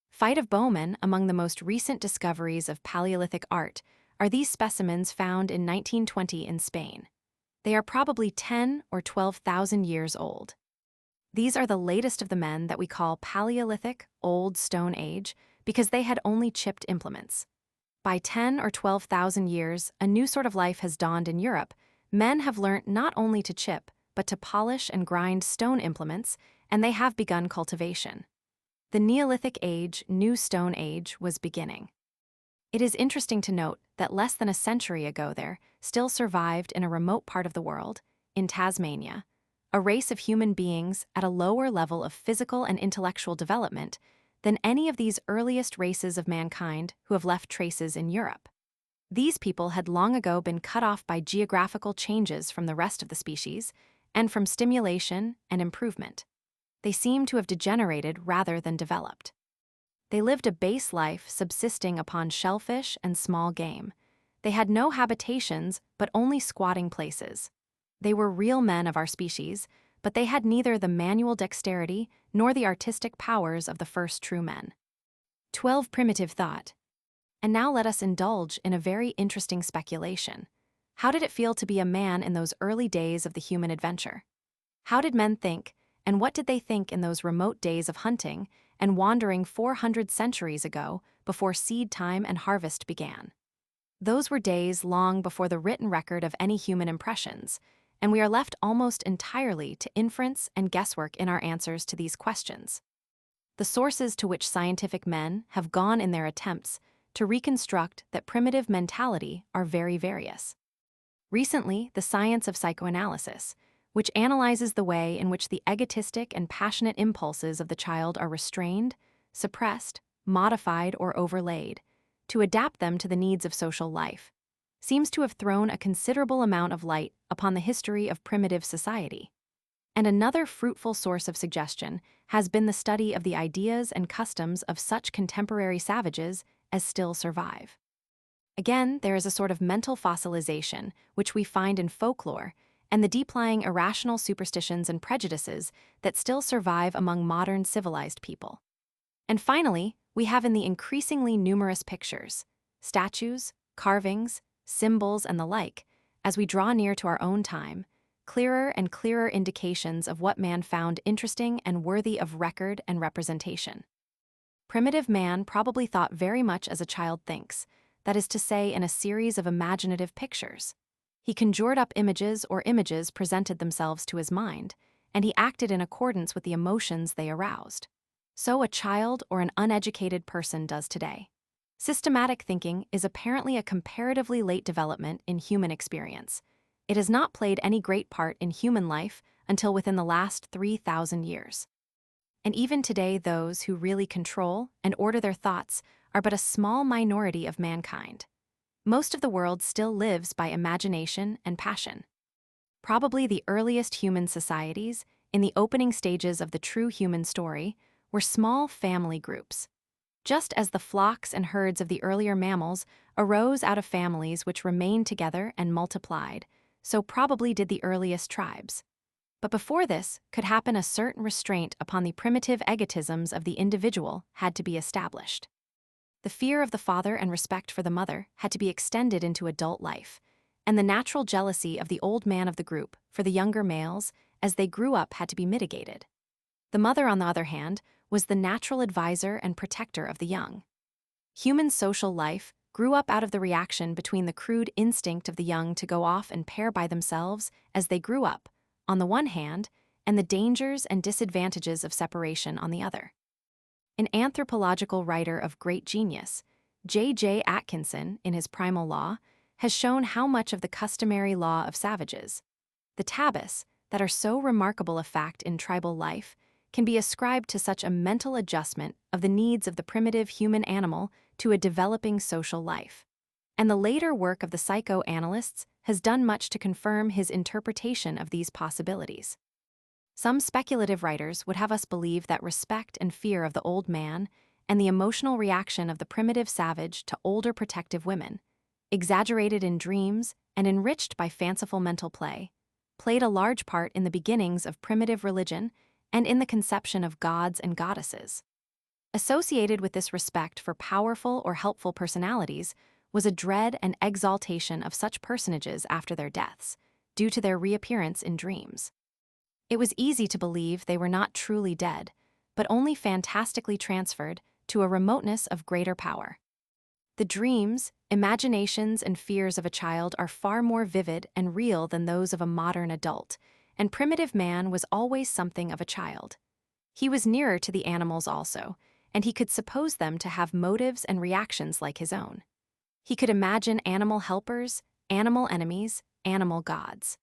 Fight of bowmen, among the most recent discoveries of Paleolithic art, are these specimens found in 1920 in Spain. They are probably 10 or 12,000 years old. These are the latest of the men that we call Paleolithic, Old Stone Age, because they had only chipped implements. By 10 or 12,000 years, a new sort of life has dawned in Europe. Men have learnt not only to chip, but to polish and grind stone implements, and they have begun cultivation. The Neolithic Age, New Stone Age, was beginning. It is interesting to note that less than a century ago there still survived in a remote part of the world, in Tasmania, a race of human beings at a lower level of physical and intellectual development than any of these earliest races of mankind who have left traces in Europe. These people had long ago been cut off by geographical changes from the rest of the species and from stimulation and improvement. They seem to have degenerated rather than developed. They lived a base life subsisting upon shellfish and small game. They had no habitations but only squatting places. They were real men of our species, but they had neither the manual dexterity nor the artistic powers of the first true men. 12 Primitive thought. And now let us indulge in a very interesting speculation. How did it feel to be a man in those early days of the human adventure? How did men think, and what did they think in those remote days of hunting and wandering 400 centuries ago before seed time and harvest began? Those were days long before the written record of any human impressions, and we are left almost entirely to inference and guesswork in our answers to these questions. The sources to which scientific men have gone in their attempts to reconstruct that primitive mentality are very various. Recently, the science of psychoanalysis, which analyzes the way in which the egotistic and passionate impulses of the child are restrained, suppressed, modified, or overlaid, to adapt them to the needs of social life, seems to have thrown a considerable amount of light upon the history of primitive society. And another fruitful source of suggestion has been the study of the ideas and customs of such contemporary savages as still survive. Again, there is a sort of mental fossilization, which we find in folklore, and the deep-lying irrational superstitions and prejudices that still survive among modern civilized people. And finally, we have in the increasingly numerous pictures, statues, carvings, symbols, and the like, as we draw near to our own time, clearer and clearer indications of what man found interesting and worthy of record and representation. Primitive man probably thought very much as a child thinks, that is to say, in a series of imaginative pictures. He conjured up images or images presented themselves to his mind, and he acted in accordance with the emotions they aroused. So a child or an uneducated person does today. Systematic thinking is apparently a comparatively late development in human experience. It has not played any great part in human life until within the last 3,000 years. And even today, those who really control and order their thoughts are but a small minority of mankind. Most of the world still lives by imagination and passion. Probably the earliest human societies, in the opening stages of the true human story, were small family groups. Just as the flocks and herds of the earlier mammals arose out of families which remained together and multiplied, so probably did the earliest tribes. But before this could happen, a certain restraint upon the primitive egotisms of the individual had to be established. The fear of the father and respect for the mother had to be extended into adult life, and the natural jealousy of the old man of the group for the younger males as they grew up had to be mitigated. The mother, on the other hand, was the natural advisor and protector of the young. Human social life grew up out of the reaction between the crude instinct of the young to go off and pair by themselves as they grew up, on the one hand, and the dangers and disadvantages of separation on the other. An anthropological writer of great genius, J. Atkinson, in his Primal Law, has shown how much of the customary law of savages, the tabus, that are so remarkable a fact in tribal life, can be ascribed to such a mental adjustment of the needs of the primitive human animal to a developing social life. And the later work of the psychoanalysts has done much to confirm his interpretation of these possibilities. Some speculative writers would have us believe that respect and fear of the old man and the emotional reaction of the primitive savage to older protective women, exaggerated in dreams and enriched by fanciful mental play, played a large part in the beginnings of primitive religion and in the conception of gods and goddesses. Associated with this respect for powerful or helpful personalities was a dread and exaltation of such personages after their deaths, due to their reappearance in dreams. It was easy to believe they were not truly dead, but only fantastically transferred to a remoteness of greater power. The dreams, imaginations, and fears of a child are far more vivid and real than those of a modern adult, and primitive man was always something of a child. He was nearer to the animals also, and he could suppose them to have motives and reactions like his own. He could imagine animal helpers, animal enemies, animal gods.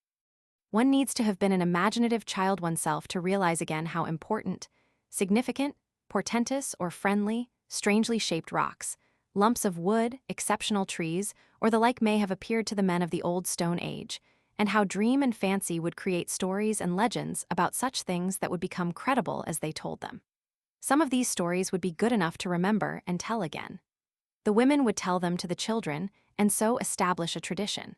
One needs to have been an imaginative child oneself to realize again how important, significant, portentous, or friendly, strangely shaped rocks, lumps of wood, exceptional trees, or the like may have appeared to the men of the old Stone Age, and how dream and fancy would create stories and legends about such things that would become credible as they told them. Some of these stories would be good enough to remember and tell again. The women would tell them to the children and so establish a tradition.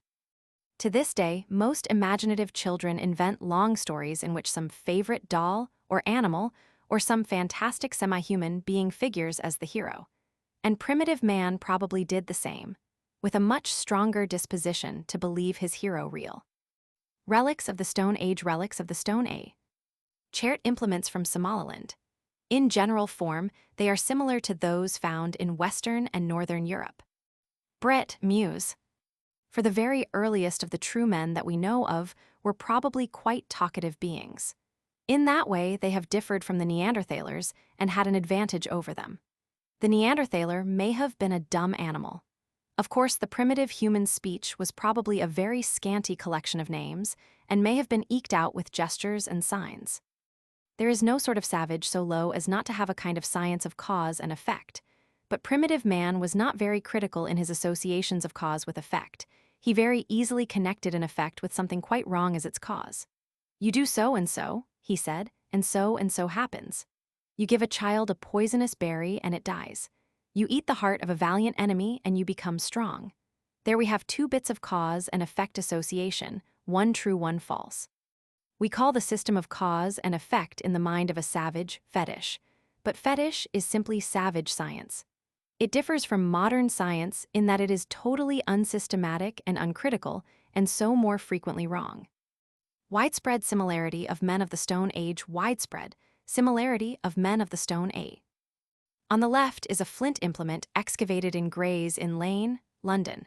To this day, most imaginative children invent long stories in which some favorite doll or animal or some fantastic semi-human being figures as the hero. And primitive man probably did the same, with a much stronger disposition to believe his hero real. Relics of the Stone Age. Relics of the Stone Age. Chert implements from Somaliland. In general form, they are similar to those found in Western and Northern Europe. Brett Muse. For the very earliest of the true men that we know of were probably quite talkative beings. In that way, they have differed from the Neanderthalers and had an advantage over them. The Neanderthaler may have been a dumb animal. Of course, the primitive human speech was probably a very scanty collection of names and may have been eked out with gestures and signs. There is no sort of savage so low as not to have a kind of science of cause and effect, but primitive man was not very critical in his associations of cause with effect. He very easily connected an effect with something quite wrong as its cause. You do so, he said, and so happens. You give a child a poisonous berry and it dies. You eat the heart of a valiant enemy and you become strong. There we have two bits of cause and effect association, one true, one false. We call the system of cause and effect in the mind of a savage fetish, but fetish is simply savage science. It differs from modern science in that it is totally unsystematic and uncritical, and so more frequently wrong. Widespread similarity of men of the Stone Age. Widespread similarity of men of the Stone Age. On the left is a flint implement excavated in Gray's Inn Lane, London.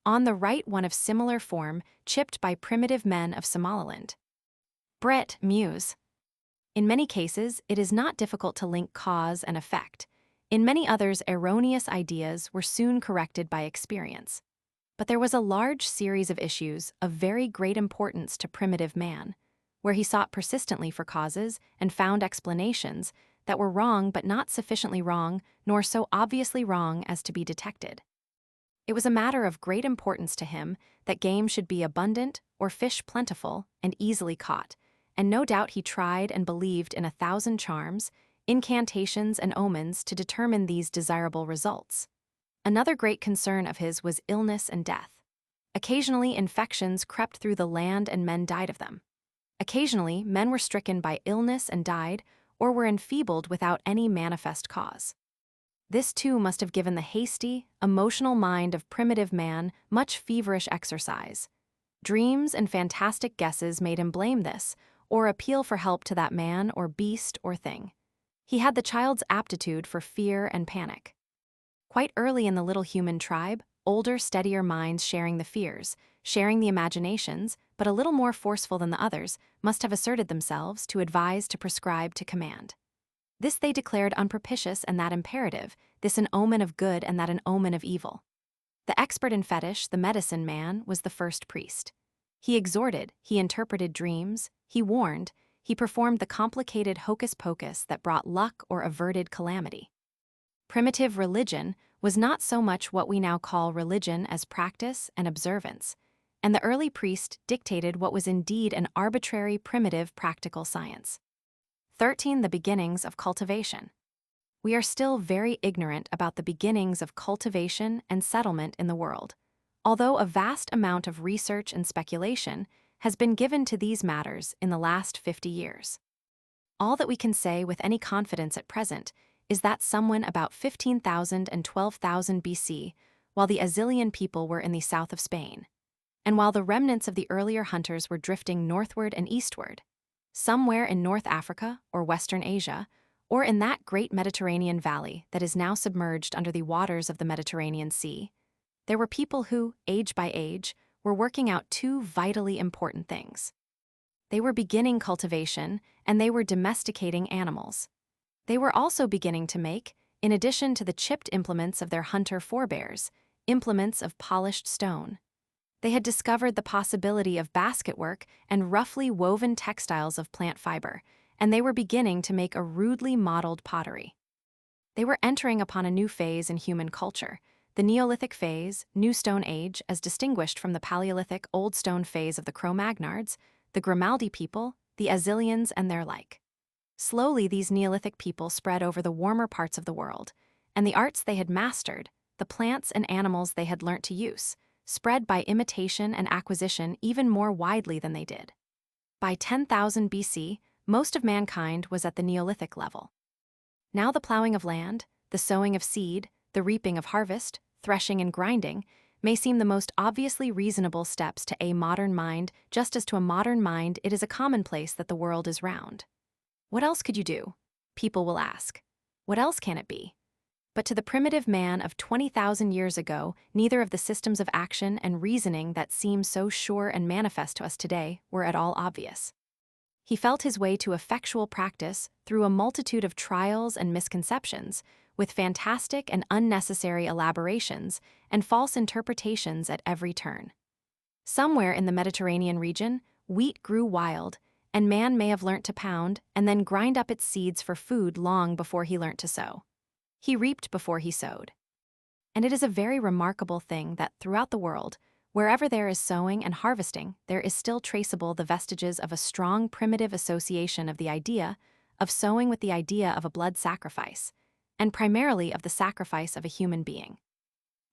On the right, one of similar form, chipped by primitive men of Somaliland. Brett Muse. In many cases, it is not difficult to link cause and effect. In many others, erroneous ideas were soon corrected by experience. But there was a large series of issues of very great importance to primitive man, where he sought persistently for causes and found explanations that were wrong but not sufficiently wrong nor so obviously wrong as to be detected. It was a matter of great importance to him that game should be abundant or fish plentiful and easily caught, and no doubt he tried and believed in 1,000 charms, incantations and omens to determine these desirable results. Another great concern of his was illness and death. Occasionally infections crept through the land and men died of them. Occasionally men were stricken by illness and died, or were enfeebled without any manifest cause. This too must have given the hasty, emotional mind of primitive man much feverish exercise. Dreams and fantastic guesses made him blame this, or appeal for help to that man or beast or thing. He had the child's aptitude for fear and panic. Quite early in the little human tribe, older, steadier minds sharing the fears, sharing the imaginations, but a little more forceful than the others, must have asserted themselves to advise, to prescribe, to command. This they declared unpropitious and that imperative, this an omen of good and that an omen of evil. The expert in fetish, the medicine man, was the first priest. He exhorted, he interpreted dreams, he warned, he performed the complicated hocus-pocus that brought luck or averted calamity. Primitive religion was not so much what we now call religion as practice and observance, and the early priest dictated what was indeed an arbitrary, primitive, practical science. 13. The beginnings of cultivation. We are still very ignorant about the beginnings of cultivation and settlement in the world, although a vast amount of research and speculation has been given to these matters in the last 50 years. All that we can say with any confidence at present is that someone about 15,000 and 12,000 BC, while the Azilian people were in the south of Spain, and while the remnants of the earlier hunters were drifting northward and eastward, somewhere in North Africa or Western Asia, or in that great Mediterranean valley that is now submerged under the waters of the Mediterranean Sea, there were people who, age by age, were working out two vitally important things. They were beginning cultivation, and they were domesticating animals. They were also beginning to make, in addition to the chipped implements of their hunter forebears, implements of polished stone. They had discovered the possibility of basketwork and roughly woven textiles of plant fiber, and they were beginning to make a rudely modeled pottery. They were entering upon a new phase in human culture, the Neolithic phase, New Stone Age, as distinguished from the Paleolithic Old Stone phase of the Cro-Magnards, the Grimaldi people, the Azilians, and their like. Slowly, these Neolithic people spread over the warmer parts of the world, and the arts they had mastered, the plants and animals they had learnt to use, spread by imitation and acquisition even more widely than they did. By 10,000 BC, most of mankind was at the Neolithic level. Now the plowing of land, the sowing of seed, the reaping of harvest, threshing and grinding, may seem the most obviously reasonable steps to a modern mind, just as to a modern mind it is a commonplace that the world is round. What else could you do? People will ask. What else can it be? But to the primitive man of 20,000 years ago, neither of the systems of action and reasoning that seem so sure and manifest to us today were at all obvious. He felt his way to effectual practice through a multitude of trials and misconceptions, with fantastic and unnecessary elaborations and false interpretations at every turn. Somewhere in the Mediterranean region, wheat grew wild, and man may have learnt to pound and then grind up its seeds for food long before he learnt to sow. He reaped before he sowed. And it is a very remarkable thing that throughout the world, Wherever there is sowing and harvesting, there is still traceable the vestiges of a strong primitive association of the idea of sowing with the idea of a blood sacrifice, and primarily of the sacrifice of a human being.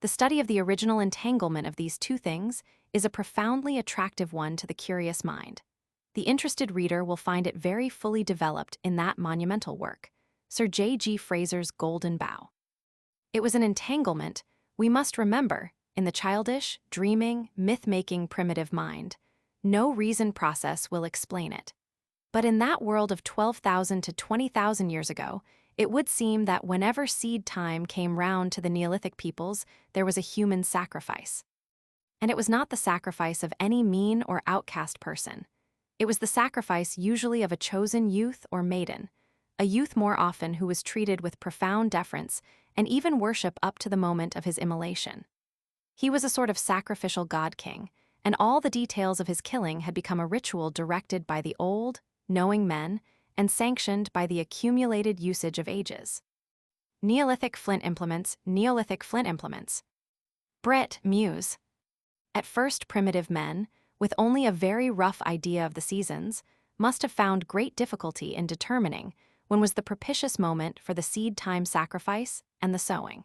The study of the original entanglement of these two things is a profoundly attractive one to the curious mind. The interested reader will find it very fully developed in that monumental work, Sir J.G. Fraser's Golden Bough. It was an entanglement, we must remember, in the childish, dreaming, myth-making primitive mind. No reason process will explain it. But in that world of 12,000 to 20,000 years ago, it would seem that whenever seed time came round to the Neolithic peoples, there was a human sacrifice. And it was not the sacrifice of any mean or outcast person. It was the sacrifice usually of a chosen youth or maiden, a youth more often who was treated with profound deference and even worship up to the moment of his immolation. He was a sort of sacrificial god-king, and all the details of his killing had become a ritual directed by the old, knowing men, and sanctioned by the accumulated usage of ages. Neolithic flint implements, Neolithic flint implements. Brett Muse. At first, primitive men, with only a very rough idea of the seasons, must have found great difficulty in determining when was the propitious moment for the seed time sacrifice and the sowing.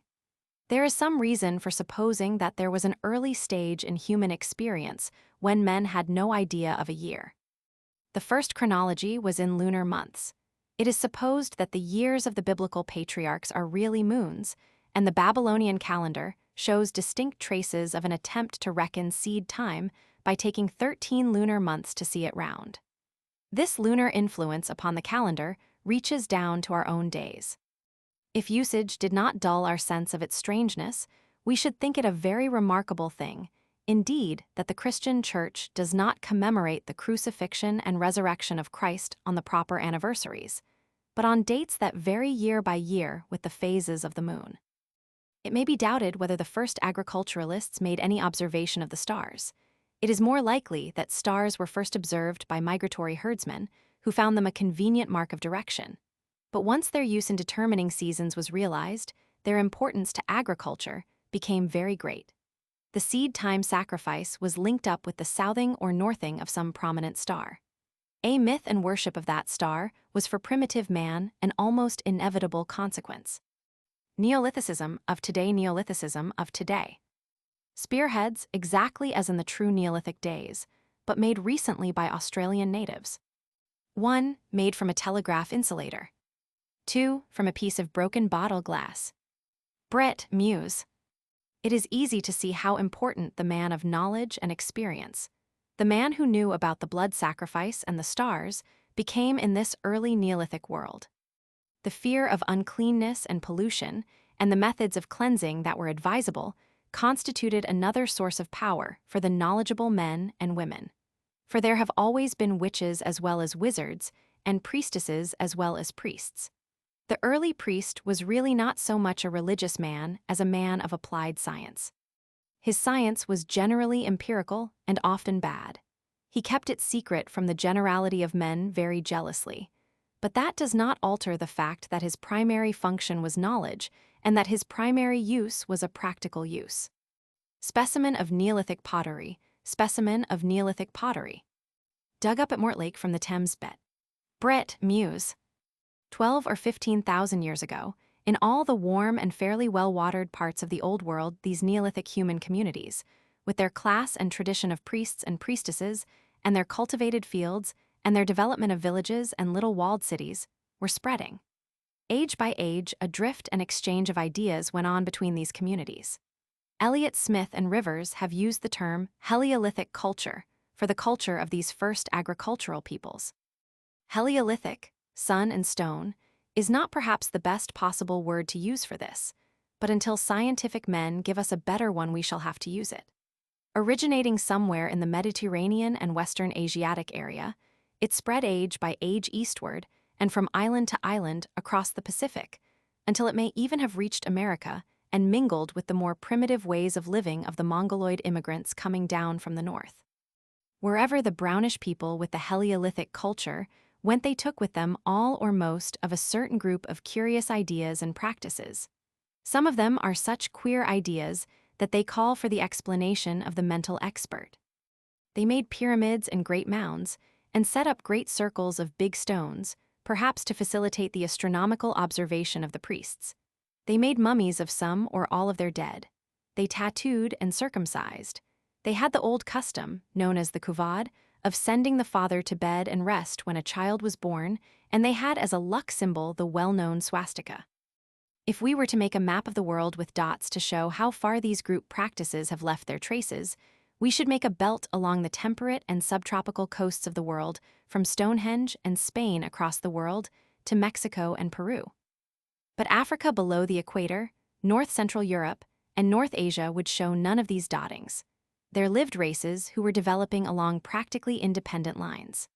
There is some reason for supposing that there was an early stage in human experience when men had no idea of a year. The first chronology was in lunar months. It is supposed that the years of the biblical patriarchs are really moons, and the Babylonian calendar shows distinct traces of an attempt to reckon seed time by taking 13 lunar months to see it round. This lunar influence upon the calendar reaches down to our own days. If usage did not dull our sense of its strangeness, we should think it a very remarkable thing, indeed, that the Christian Church does not commemorate the crucifixion and resurrection of Christ on the proper anniversaries, but on dates that vary year by year with the phases of the moon. It may be doubted whether the first agriculturalists made any observation of the stars. It is more likely that stars were first observed by migratory herdsmen, who found them a convenient mark of direction. But once their use in determining seasons was realized, their importance to agriculture became very great. The seed time sacrifice was linked up with the southing or northing of some prominent star. A myth and worship of that star was for primitive man an almost inevitable consequence. Neolithicism of today. Spearheads exactly as in the true Neolithic days, but made recently by Australian natives. 1. Made from a telegraph insulator. 2. From a piece of broken bottle glass. Brett Muse. It is easy to see how important the man of knowledge and experience, the man who knew about the blood sacrifice and the stars, became in this early Neolithic world. The fear of uncleanness and pollution, and the methods of cleansing that were advisable, constituted another source of power for the knowledgeable men and women. For there have always been witches as well as wizards, and priestesses as well as priests. The early priest was really not so much a religious man as a man of applied science. His science was generally empirical and often bad. He kept it secret from the generality of men very jealously. But that does not alter the fact that his primary function was knowledge and that his primary use was a practical use. Specimen of Neolithic pottery. Dug up at Mortlake from the Thames bed. Brett Muse. 12 or 15,000 years ago, in all the warm and fairly well-watered parts of the Old World, these Neolithic human communities, with their class and tradition of priests and priestesses, and their cultivated fields, and their development of villages and little walled cities, were spreading. Age by age, a drift and exchange of ideas went on between these communities. Elliott Smith and Rivers have used the term Heliolithic culture for the culture of these first agricultural peoples. Heliolithic, sun and stone, is not perhaps the best possible word to use for this, but until scientific men give us a better one we shall have to use it. Originating somewhere in the Mediterranean and Western Asiatic area, it spread age by age eastward and from island to island across the Pacific, until it may even have reached America and mingled with the more primitive ways of living of the Mongoloid immigrants coming down from the north. Wherever the brownish people with the Heliolithic culture went, they took with them all or most of a certain group of curious ideas and practices. Some of them are such queer ideas that they call for the explanation of the mental expert. They made pyramids and great mounds, and set up great circles of big stones, perhaps to facilitate the astronomical observation of the priests. They made mummies of some or all of their dead. They tattooed and circumcised. They had the old custom, known as the kuvad, of sending the father to bed and rest when a child was born, and they had as a luck symbol the well-known swastika. If we were to make a map of the world with dots to show how far these group practices have left their traces, we should make a belt along the temperate and subtropical coasts of the world, from Stonehenge and Spain across the world to Mexico and Peru. But Africa below the equator, North-Central Europe, and North Asia would show none of these dottings. There lived races who were developing along practically independent lines.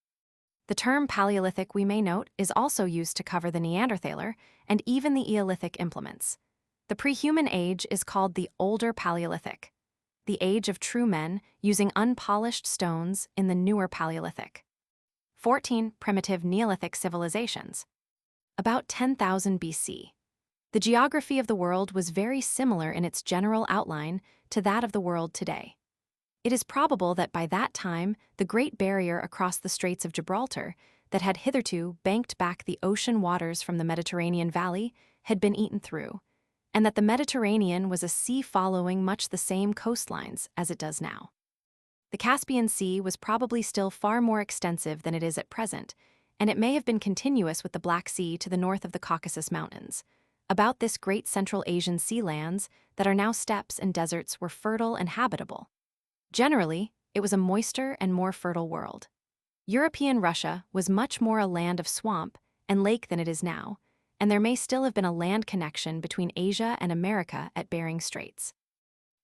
The term Paleolithic, we may note, is also used to cover the Neanderthaler and even the Eolithic implements. The pre-human age is called the Older Paleolithic, the age of true men using unpolished stones in the Newer Paleolithic. 14 primitive Neolithic civilizations. About 10,000 BC. The geography of the world was very similar in its general outline to that of the world today. It is probable that by that time, the Great Barrier across the Straits of Gibraltar, that had hitherto banked back the ocean waters from the Mediterranean Valley, had been eaten through, and that the Mediterranean was a sea following much the same coastlines as it does now. The Caspian Sea was probably still far more extensive than it is at present, and it may have been continuous with the Black Sea to the north of the Caucasus Mountains. About this great Central Asian sea lands that are now steppes and deserts were fertile and habitable. Generally, it was a moister and more fertile world. European Russia was much more a land of swamp and lake than it is now, and there may still have been a land connection between Asia and America at Bering Straits.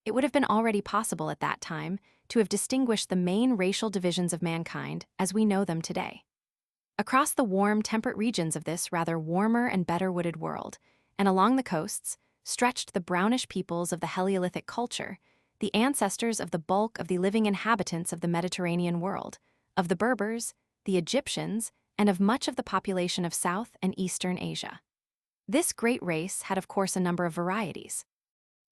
It would have been already possible at that time to have distinguished the main racial divisions of mankind as we know them today. Across the warm, temperate regions of this rather warmer and better wooded world, and along the coasts, stretched the brownish peoples of the Heliolithic culture, the ancestors of the bulk of the living inhabitants of the Mediterranean world, of the Berbers, the Egyptians, and of much of the population of South and Eastern Asia. This great race had of course a number of varieties.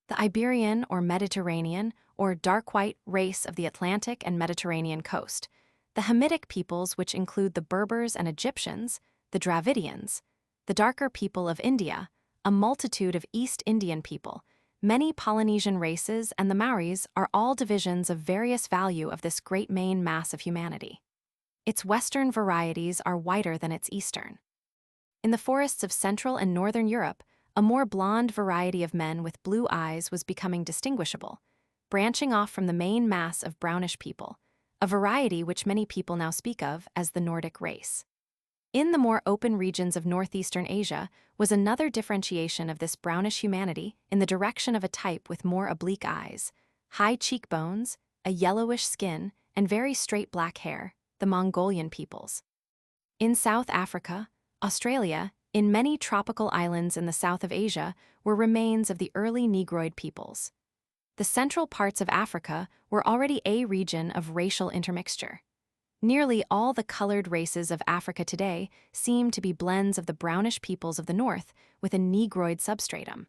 The Iberian or Mediterranean or dark white race of the Atlantic and Mediterranean coast, the Hamitic peoples which include the Berbers and Egyptians, the Dravidians, the darker people of India, a multitude of East Indian people, many Polynesian races, and the Maoris are all divisions of various value of this great main mass of humanity. Its western varieties are whiter than its eastern. In the forests of Central and Northern Europe, a more blonde variety of men with blue eyes was becoming distinguishable, branching off from the main mass of brownish people, a variety which many people now speak of as the Nordic race. In the more open regions of northeastern Asia was another differentiation of this brownish humanity in the direction of a type with more oblique eyes, high cheekbones, a yellowish skin, and very straight black hair, the Mongolian peoples. In South Africa, Australia, in many tropical islands in the south of Asia were remains of the early Negroid peoples. The central parts of Africa were already a region of racial intermixture. Nearly all the colored races of Africa today seem to be blends of the brownish peoples of the north with a Negroid substratum.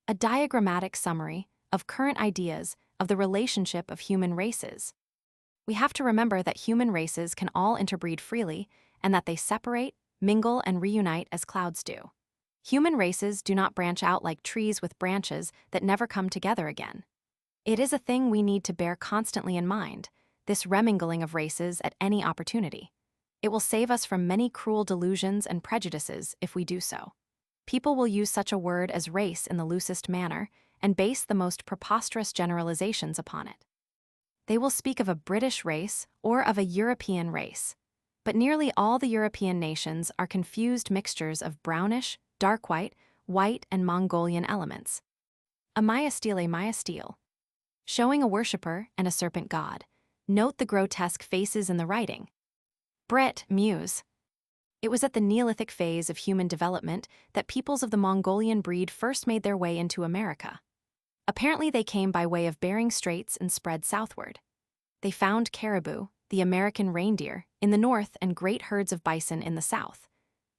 A diagrammatic summary of current ideas of the relationship of human races. We have to remember that human races can all interbreed freely and that they separate, mingle, and reunite as clouds do. Human races do not branch out like trees with branches that never come together again. It is a thing we need to bear constantly in mind, this remingling of races at any opportunity. It will save us from many cruel delusions and prejudices if we do so. People will use such a word as race in the loosest manner and base the most preposterous generalizations upon it. They will speak of a British race or of a European race, but nearly all the European nations are confused mixtures of brownish, dark white, and Mongolian elements. A myastele, showing a worshipper and a serpent god. Note the grotesque faces in the writing. Brit, muse. It was at the Neolithic phase of human development that peoples of the Mongolian breed first made their way into America. Apparently they came by way of Bering Straits and spread southward. They found caribou, the American reindeer, in the north and great herds of bison in the south.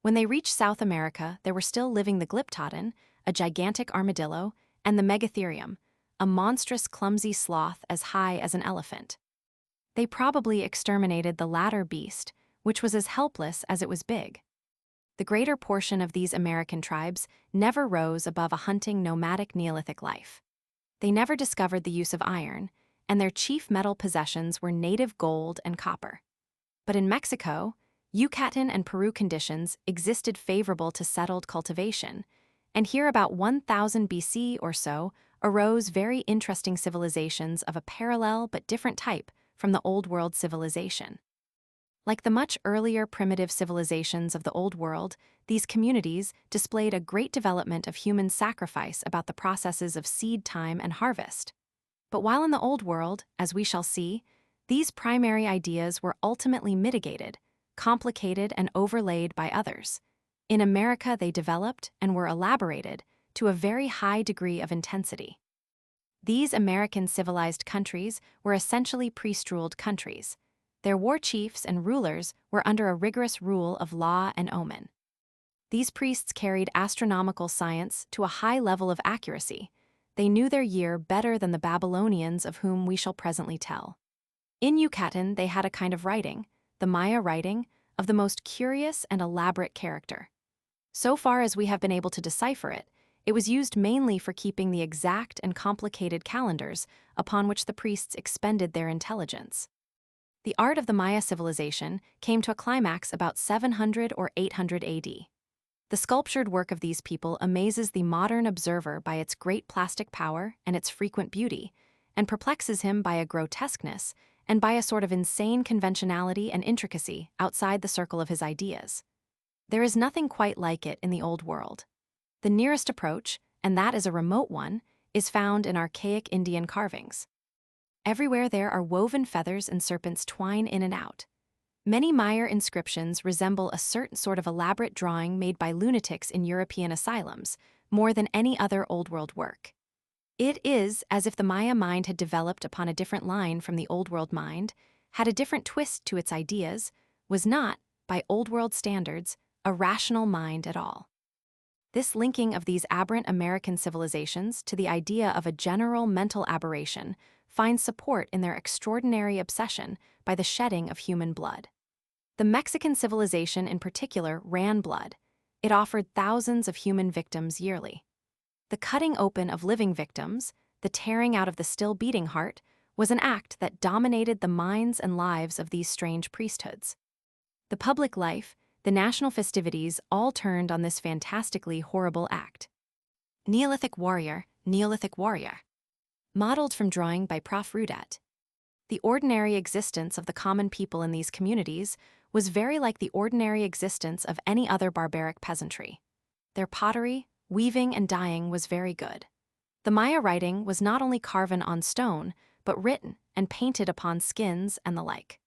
When they reached South America, there were still living the glyptodon, a gigantic armadillo, and the megatherium, a monstrous clumsy sloth as high as an elephant. They probably exterminated the latter beast, which was as helpless as it was big. The greater portion of these American tribes never rose above a hunting nomadic Neolithic life. They never discovered the use of iron, and their chief metal possessions were native gold and copper. But in Mexico, Yucatan and Peru conditions existed favorable to settled cultivation, and here about 1000 BC or so arose very interesting civilizations of a parallel but different type from the Old World civilization. Like the much earlier primitive civilizations of the Old World, these communities displayed a great development of human sacrifice about the processes of seed time and harvest. But while in the Old World, as we shall see, these primary ideas were ultimately mitigated, complicated, and overlaid by others. In America, they developed and were elaborated to a very high degree of intensity. These American civilized countries were essentially priest-ruled countries. Their war chiefs and rulers were under a rigorous rule of law and omen. These priests carried astronomical science to a high level of accuracy. They knew their year better than the Babylonians of whom we shall presently tell. In Yucatan, they had a kind of writing, the Maya writing, of the most curious and elaborate character. So far as we have been able to decipher it, it was used mainly for keeping the exact and complicated calendars upon which the priests expended their intelligence. The art of the Maya civilization came to a climax about 700 or 800 AD. The sculptured work of these people amazes the modern observer by its great plastic power and its frequent beauty, and perplexes him by a grotesqueness and by a sort of insane conventionality and intricacy outside the circle of his ideas. There is nothing quite like it in the Old World. The nearest approach, and that is a remote one, is found in archaic Indian carvings. Everywhere there are woven feathers and serpents twine in and out. Many Maya inscriptions resemble a certain sort of elaborate drawing made by lunatics in European asylums, more than any other Old World work. It is as if the Maya mind had developed upon a different line from the Old World mind, had a different twist to its ideas, was not, by Old World standards, a rational mind at all. This linking of these aberrant American civilizations to the idea of a general mental aberration finds support in their extraordinary obsession by the shedding of human blood. The Mexican civilization in particular ran blood. It offered thousands of human victims yearly. The cutting open of living victims, the tearing out of the still beating heart, was an act that dominated the minds and lives of these strange priesthoods. The public life, the national festivities all turned on this fantastically horrible act. Neolithic warrior, Neolithic warrior. Modeled from drawing by Prof. Rudat. The ordinary existence of the common people in these communities was very like the ordinary existence of any other barbaric peasantry. Their pottery, weaving, and dyeing was very good. The Maya writing was not only carven on stone, but written and painted upon skins and the like.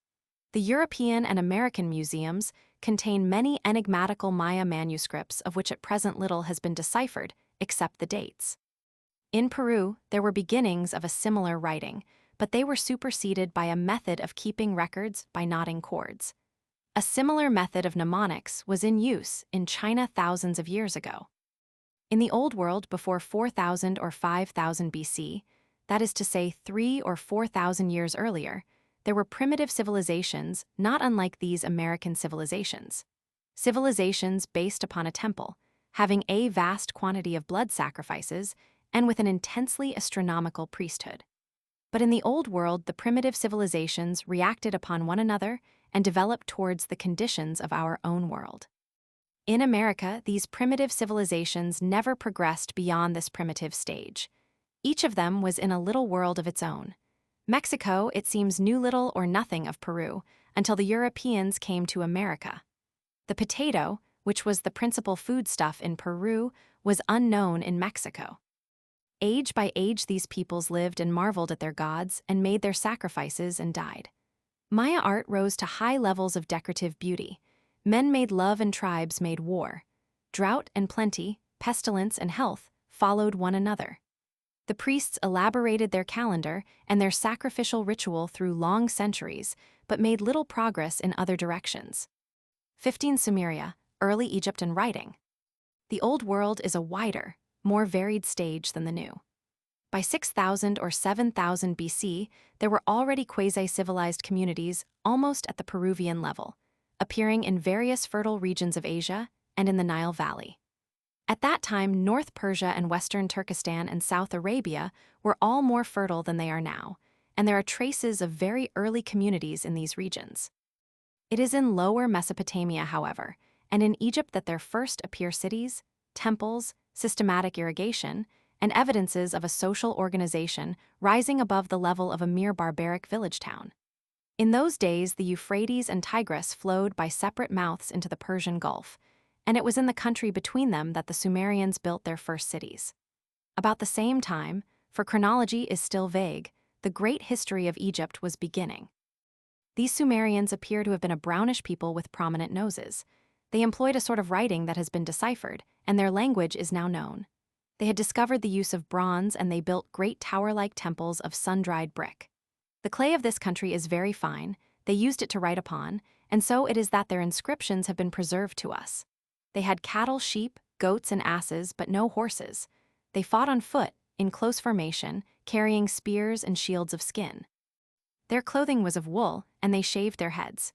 The European and American museums contain many enigmatical Maya manuscripts of which at present little has been deciphered, except the dates. In Peru, there were beginnings of a similar writing, but they were superseded by a method of keeping records by knotting cords. A similar method of mnemonics was in use in China thousands of years ago. In the Old World before 4000 or 5000 BC, that is to say 3 or 4000 years earlier, there were primitive civilizations not unlike these American civilizations. Civilizations based upon a temple, having a vast quantity of blood sacrifices, and with an intensely astronomical priesthood. But in the Old World, the primitive civilizations reacted upon one another and developed towards the conditions of our own world. In America, these primitive civilizations never progressed beyond this primitive stage. Each of them was in a little world of its own. Mexico, it seems, knew little or nothing of Peru until the Europeans came to America. The potato, which was the principal foodstuff in Peru, was unknown in Mexico. Age by age, these peoples lived and marveled at their gods and made their sacrifices and died. Maya art rose to high levels of decorative beauty. Men made love and tribes made war. Drought and plenty, pestilence and health followed one another. The priests elaborated their calendar and their sacrificial ritual through long centuries, but made little progress in other directions. 15 Sumeria, Early Egypt and Writing. The Old World is a wider, more varied stage than the New. By 6000 or 7000 BC, there were already quasi-civilized communities almost at the Peruvian level, appearing in various fertile regions of Asia and in the Nile Valley. At that time, North Persia and Western Turkestan and South Arabia were all more fertile than they are now, and there are traces of very early communities in these regions. It is in Lower Mesopotamia, however, and in Egypt that there first appear cities, temples, systematic irrigation, and evidences of a social organization rising above the level of a mere barbaric village town. In those days, the Euphrates and Tigris flowed by separate mouths into the Persian Gulf, and it was in the country between them that the Sumerians built their first cities. About the same time, for chronology is still vague, the great history of Egypt was beginning. These Sumerians appear to have been a brownish people with prominent noses. They employed a sort of writing that has been deciphered, and their language is now known. They had discovered the use of bronze, and they built great tower-like temples of sun-dried brick. The clay of this country is very fine, they used it to write upon, and so it is that their inscriptions have been preserved to us. They had cattle, sheep, goats, and asses, but no horses. They fought on foot, in close formation, carrying spears and shields of skin. Their clothing was of wool, and they shaved their heads.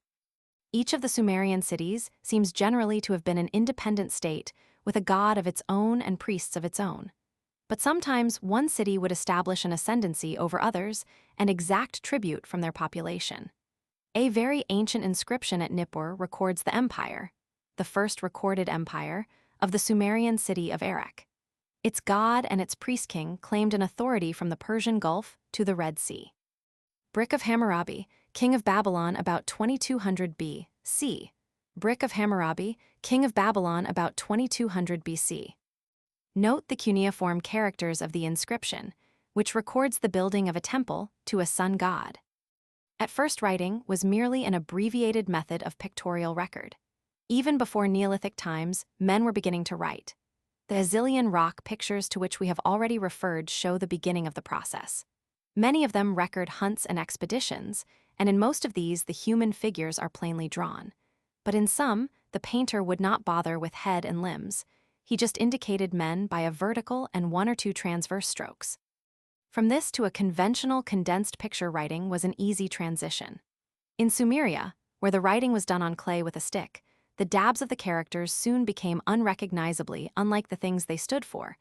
Each of the Sumerian cities seems generally to have been an independent state, with a god of its own and priests of its own. But sometimes one city would establish an ascendancy over others and exact tribute from their population. A very ancient inscription at Nippur records the empire, the first recorded empire, of the Sumerian city of Erech. Its god and its priest-king claimed an authority from the Persian Gulf to the Red Sea. Brick of Hammurabi, king of Babylon about 2200 B.C. Brick of Hammurabi, king of Babylon about 2200 BC. Note the cuneiform characters of the inscription, which records the building of a temple to a sun god. At first, writing was merely an abbreviated method of pictorial record. Even before Neolithic times, men were beginning to write. The Azilian rock pictures to which we have already referred show the beginning of the process. Many of them record hunts and expeditions, and in most of these the human figures are plainly drawn. But in some, the painter would not bother with head and limbs. He just indicated men by a vertical and one or two transverse strokes. From this to a conventional condensed picture writing was an easy transition. In Sumeria, where the writing was done on clay with a stick, the dabs of the characters soon became unrecognizably unlike the things they stood for.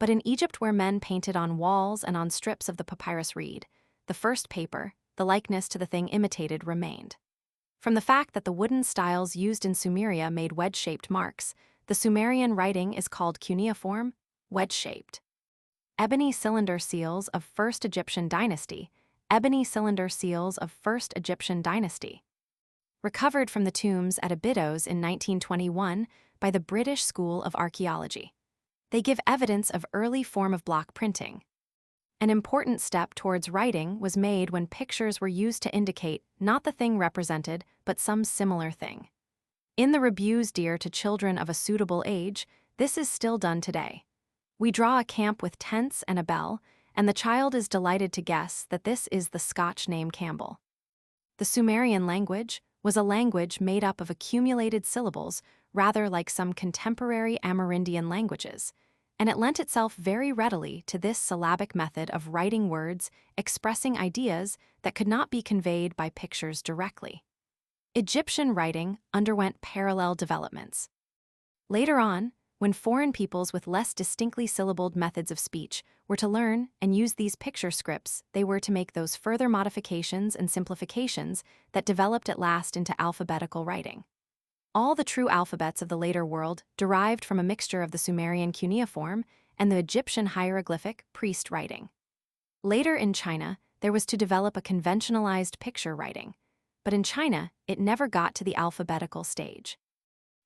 But in Egypt, where men painted on walls and on strips of the papyrus reed, the first paper, the likeness to the thing imitated remained. From the fact that the wooden styles used in Sumeria made wedge-shaped marks, the Sumerian writing is called cuneiform, wedge-shaped. Ebony cylinder seals of First Egyptian Dynasty, ebony cylinder seals of First Egyptian Dynasty. Recovered from the tombs at Abydos in 1921 by the British School of Archaeology. They give evidence of early form of block printing. An important step towards writing was made when pictures were used to indicate not the thing represented, but some similar thing. In the rebus dear to children of a suitable age, this is still done today. We draw a camp with tents and a bell, and the child is delighted to guess that this is the Scotch name Campbell. The Sumerian language was a language made up of accumulated syllables, rather like some contemporary Amerindian languages, and it lent itself very readily to this syllabic method of writing words expressing ideas that could not be conveyed by pictures directly. Egyptian writing underwent parallel developments. Later on, when foreign peoples with less distinctly syllabled methods of speech were to learn and use these picture scripts, they were to make those further modifications and simplifications that developed at last into alphabetical writing. All the true alphabets of the later world derived from a mixture of the Sumerian cuneiform and the Egyptian hieroglyphic priest writing. Later in China, there was to develop a conventionalized picture writing, but in China, it never got to the alphabetical stage.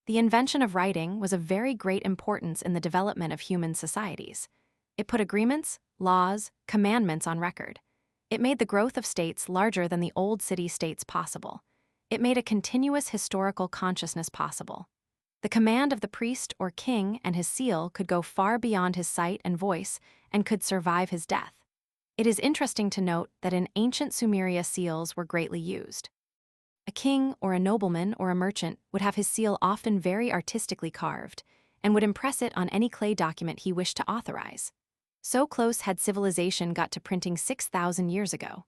The invention of writing was of very great importance in the development of human societies. It put agreements, laws, commandments on record. It made the growth of states larger than the old city-states possible. It made a continuous historical consciousness possible. The command of the priest or king and his seal could go far beyond his sight and voice and could survive his death. It is interesting to note that in ancient Sumeria seals were greatly used. A king or a nobleman or a merchant would have his seal often very artistically carved and would impress it on any clay document he wished to authorize. So close had civilization got to printing 6,000 years ago.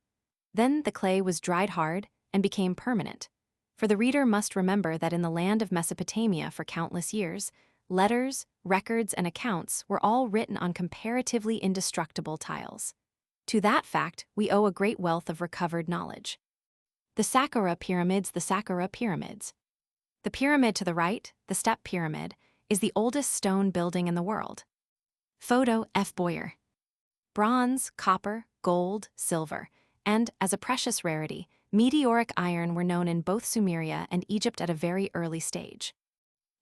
Then the clay was dried hard and became permanent. For the reader must remember that in the land of Mesopotamia for countless years, letters, records, and accounts were all written on comparatively indestructible tiles. To that fact, we owe a great wealth of recovered knowledge. The Saqqara Pyramids. The Saqqara Pyramids. The pyramid to the right, the Step Pyramid, is the oldest stone building in the world. Photo F. Boyer. Bronze, copper, gold, silver, and, as a precious rarity, meteoric iron were known in both Sumeria and Egypt at a very early stage.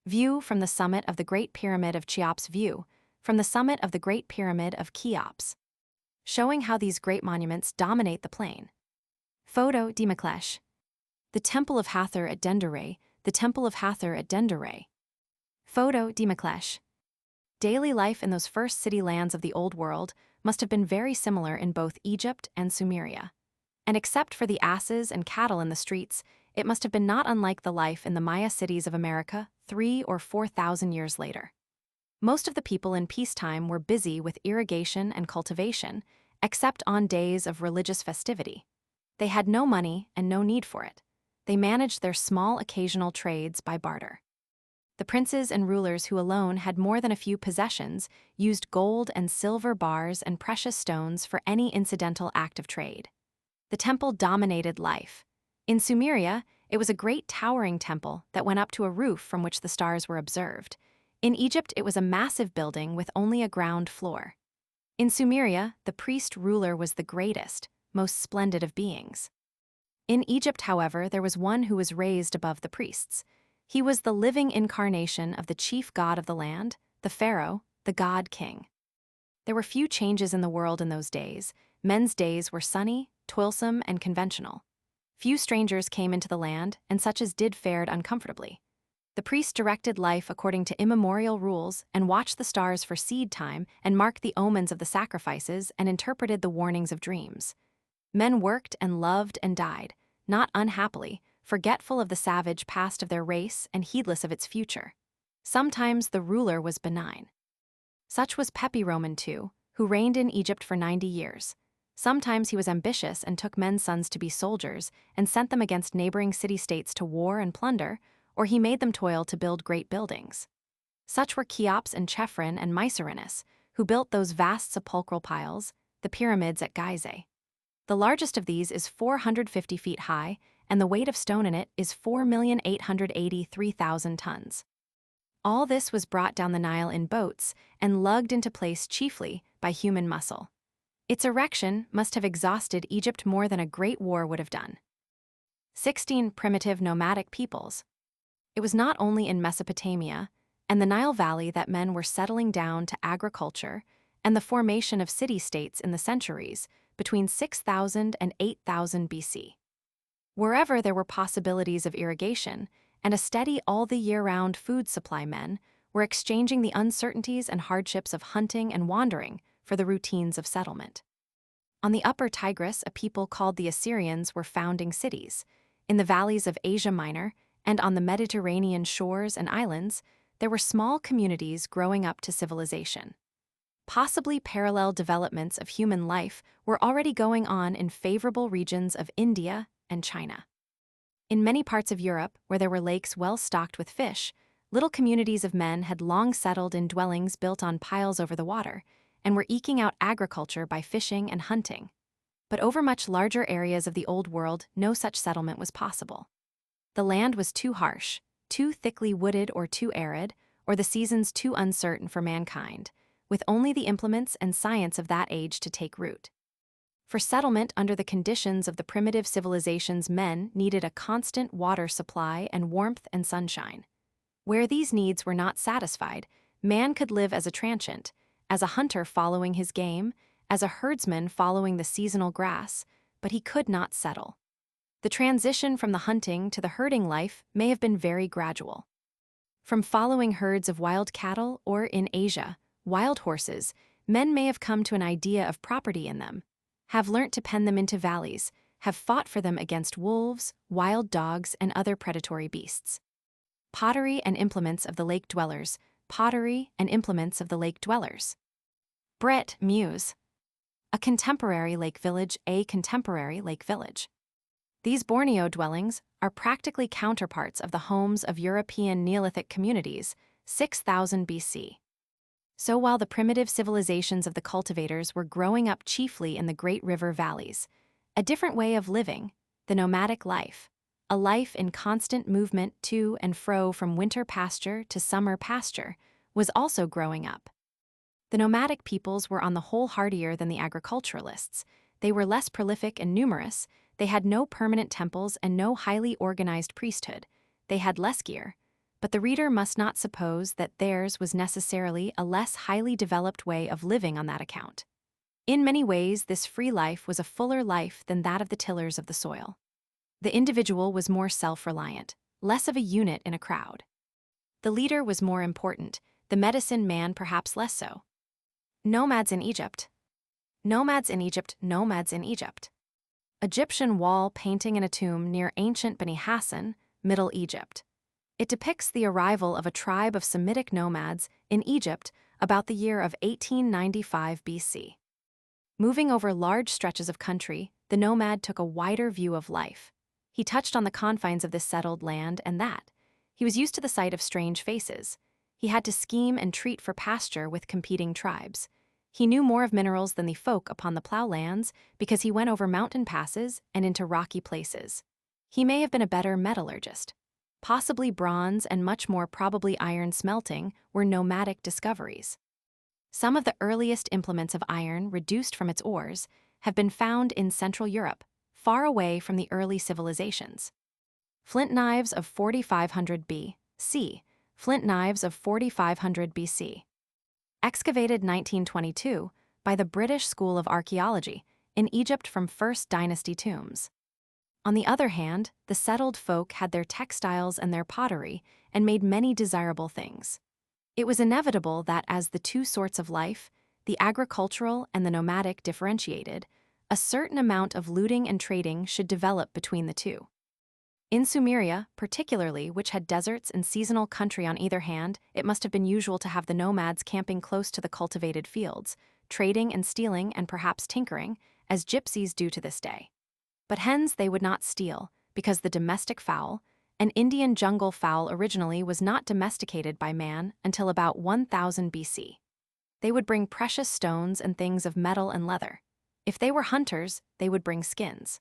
View from the summit of the Great Pyramid of Cheops. View from the summit of the Great Pyramid of Cheops, showing how these great monuments dominate the plain. Photo Dimeklesh. The Temple of Hathor at Dendere. The Temple of Hathor at Dendere. Photo Dimeklesh. Daily life in those first city lands of the Old World must have been very similar in both Egypt and Sumeria. And except for the asses and cattle in the streets, it must have been not unlike the life in the Maya cities of America 3,000 or 4,000 years later. Most of the people in peacetime were busy with irrigation and cultivation, except on days of religious festivity. They had no money and no need for it. They managed their small occasional trades by barter. The princes and rulers who alone had more than a few possessions used gold and silver bars and precious stones for any incidental act of trade. The temple dominated life. In Sumeria, it was a great towering temple that went up to a roof from which the stars were observed. In Egypt, it was a massive building with only a ground floor. In Sumeria, the priest-ruler was the greatest, most splendid of beings. In Egypt, however, there was one who was raised above the priests. He was the living incarnation of the chief god of the land, the pharaoh, the god-king. There were few changes in the world in those days. Men's days were sunny, toilsome, and conventional. Few strangers came into the land, and such as did fared uncomfortably. The priest directed life according to immemorial rules and watched the stars for seed time and marked the omens of the sacrifices and interpreted the warnings of dreams. Men worked and loved and died, not unhappily, forgetful of the savage past of their race and heedless of its future. Sometimes the ruler was benign. Such was Pepi Roman II, who reigned in Egypt for 90 years. Sometimes he was ambitious and took men's sons to be soldiers and sent them against neighboring city-states to war and plunder, or he made them toil to build great buildings. Such were Cheops and Chephren and Mycerinus, who built those vast sepulchral piles, the pyramids at Gizeh. The largest of these is 450 feet high, and the weight of stone in it is 4,883,000 tons. All this was brought down the Nile in boats and lugged into place chiefly by human muscle. Its erection must have exhausted Egypt more than a great war would have done. 16 primitive nomadic peoples. It was not only in Mesopotamia and the Nile Valley that men were settling down to agriculture and the formation of city-states in the centuries between 6,000 and 8,000 BC. Wherever there were possibilities of irrigation and a steady all-the-year-round food supply, men were exchanging the uncertainties and hardships of hunting and wandering for the routines of settlement. On the upper Tigris, a people called the Assyrians were founding cities. In the valleys of Asia Minor and on the Mediterranean shores and islands, there were small communities growing up to civilization. Possibly parallel developments of human life were already going on in favorable regions of India and China. In many parts of Europe, where there were lakes well stocked with fish, little communities of men had long settled in dwellings built on piles over the water, and were eking out agriculture by fishing and hunting. But over much larger areas of the Old World, no such settlement was possible. The land was too harsh, too thickly wooded or too arid, or the seasons too uncertain for mankind, with only the implements and science of that age to take root. For settlement under the conditions of the primitive civilizations, men needed a constant water supply and warmth and sunshine. Where these needs were not satisfied, man could live as a transient, as a hunter following his game, as a herdsman following the seasonal grass, but he could not settle. The transition from the hunting to the herding life may have been very gradual. From following herds of wild cattle or, in Asia, wild horses, men may have come to an idea of property in them, have learnt to pen them into valleys, have fought for them against wolves, wild dogs, and other predatory beasts. Pottery and implements of the lake dwellers. Pottery and implements of the lake dwellers. Brit, Muse. A contemporary lake village, a contemporary lake village. These Borneo dwellings are practically counterparts of the homes of European Neolithic communities, 6000 BC. So while the primitive civilizations of the cultivators were growing up chiefly in the great river valleys, a different way of living, the nomadic life, a life in constant movement to and fro from winter pasture to summer pasture, was also growing up. The nomadic peoples were on the whole hardier than the agriculturalists. They were less prolific and numerous, they had no permanent temples and no highly organized priesthood, they had less gear, but the reader must not suppose that theirs was necessarily a less highly developed way of living on that account. In many ways, this free life was a fuller life than that of the tillers of the soil. The individual was more self-reliant, less of a unit in a crowd. The leader was more important, the medicine man perhaps less so. Nomads in Egypt. Nomads in Egypt, nomads in Egypt. Egyptian wall painting in a tomb near ancient Beni Hassan, Middle Egypt. It depicts the arrival of a tribe of Semitic nomads in Egypt about the year of 1895 BC. Moving over large stretches of country, the nomad took a wider view of life. He touched on the confines of this settled land and that. He was used to the sight of strange faces. He had to scheme and treat for pasture with competing tribes. He knew more of minerals than the folk upon the plowlands because he went over mountain passes and into rocky places. He may have been a better metallurgist. Possibly bronze and much more probably iron smelting were nomadic discoveries. Some of the earliest implements of iron reduced from its ores have been found in Central Europe, far away from the early civilizations. Flint knives of 4500 B.C. Flint knives of 4500 BC. Excavated 1922 by the British School of Archaeology in Egypt from First Dynasty tombs. On the other hand, the settled folk had their textiles and their pottery and made many desirable things. It was inevitable that as the two sorts of life, the agricultural and the nomadic, differentiated, a certain amount of looting and trading should develop between the two. In Sumeria, particularly, which had deserts and seasonal country on either hand, it must have been usual to have the nomads camping close to the cultivated fields, trading and stealing and perhaps tinkering, as gypsies do to this day. But hens they would not steal, because the domestic fowl, an Indian jungle fowl originally was not domesticated by man until about 1000 BC. They would bring precious stones and things of metal and leather. If they were hunters, they would bring skins.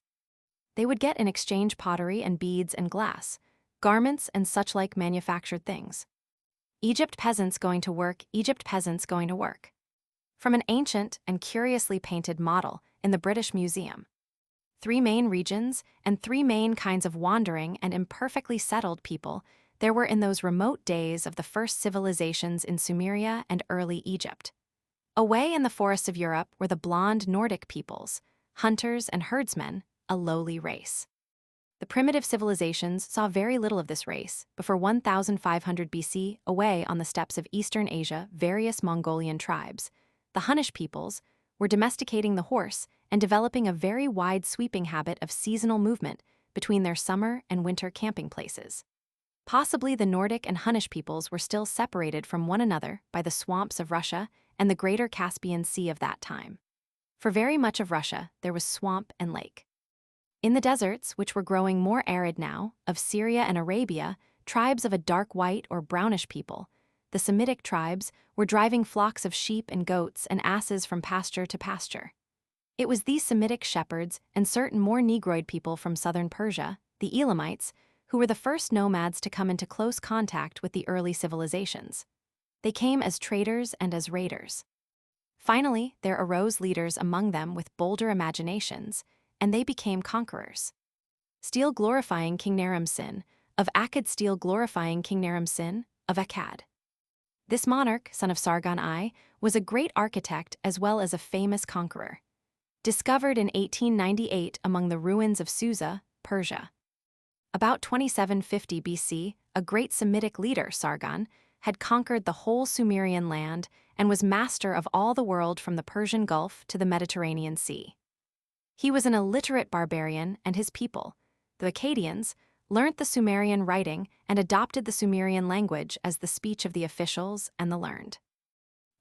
They would get in exchange pottery and beads and glass, garments and such like manufactured things. Egypt peasants going to work, Egypt peasants going to work. From an ancient and curiously painted model in the British Museum. 3 main regions and 3 main kinds of wandering and imperfectly settled people there were in those remote days of the first civilizations in Sumeria and early Egypt. Away in the forests of Europe were the blonde Nordic peoples, hunters and herdsmen, a lowly race. The primitive civilizations saw very little of this race before 1500 BC. Away on the steppes of Eastern Asia, various Mongolian tribes, the Hunnish peoples, were domesticating the horse and developing a very wide sweeping habit of seasonal movement between their summer and winter camping places. Possibly the Nordic and Hunnish peoples were still separated from one another by the swamps of Russia and the greater Caspian Sea of that time. For very much of Russia, there was swamp and lake. In the deserts, which were growing more arid now, of Syria and Arabia, tribes of a dark white or brownish people, the Semitic tribes, were driving flocks of sheep and goats and asses from pasture to pasture. It was these Semitic shepherds and certain more Negroid people from southern Persia, the Elamites, who were the first nomads to come into close contact with the early civilizations. They came as traders and as raiders. Finally, there arose leaders among them with bolder imaginations, and they became conquerors. Steel glorifying King Naram-Sin, of Akkad. Steel glorifying King Naram-Sin, of Akkad. This monarch, son of Sargon I, was a great architect as well as a famous conqueror. Discovered in 1898 among the ruins of Susa, Persia. About 2750 BC, a great Semitic leader, Sargon, had conquered the whole Sumerian land and was master of all the world from the Persian Gulf to the Mediterranean Sea. He was an illiterate barbarian, and his people, the Akkadians, learnt the Sumerian writing and adopted the Sumerian language as the speech of the officials and the learned.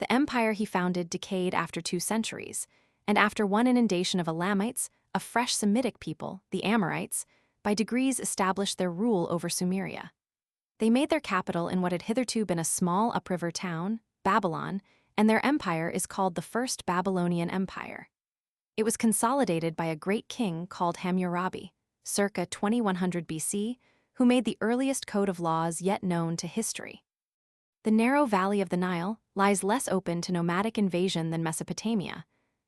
The empire he founded decayed after 2 centuries, and after one inundation of Elamites, a fresh Semitic people, the Amorites, by degrees established their rule over Sumeria. They made their capital in what had hitherto been a small upriver town, Babylon, and their empire is called the First Babylonian Empire. It was consolidated by a great king called Hammurabi, circa 2100 BC, who made the earliest code of laws yet known to history. The narrow valley of the Nile lies less open to nomadic invasion than Mesopotamia,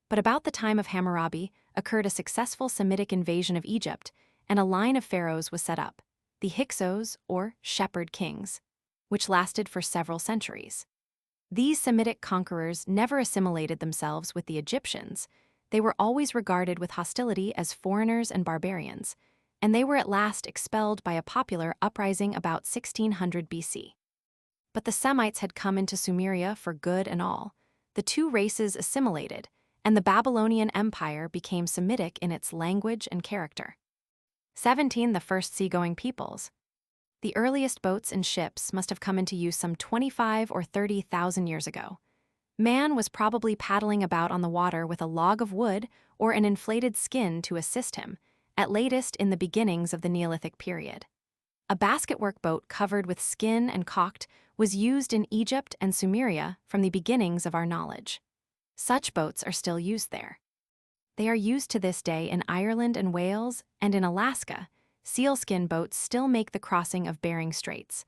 but about the time of Hammurabi occurred a successful Semitic invasion of Egypt, and a line of pharaohs was set up, the Hyksos, or shepherd kings, which lasted for several centuries. These Semitic conquerors never assimilated themselves with the Egyptians. They were always regarded with hostility as foreigners and barbarians, and they were at last expelled by a popular uprising about 1600 BC. But the Semites had come into Sumeria for good and all. The two races assimilated, and the Babylonian Empire became Semitic in its language and character. 17. The first seagoing peoples. The earliest boats and ships must have come into use some 25 or 30,000 years ago. Man was probably paddling about on the water with a log of wood or an inflated skin to assist him, at latest in the beginnings of the Neolithic period. A basketwork boat covered with skin and calked was used in Egypt and Sumeria from the beginnings of our knowledge. Such boats are still used there. They are used to this day in Ireland and Wales, and in Alaska. Sealskin boats still make the crossing of Bering Straits.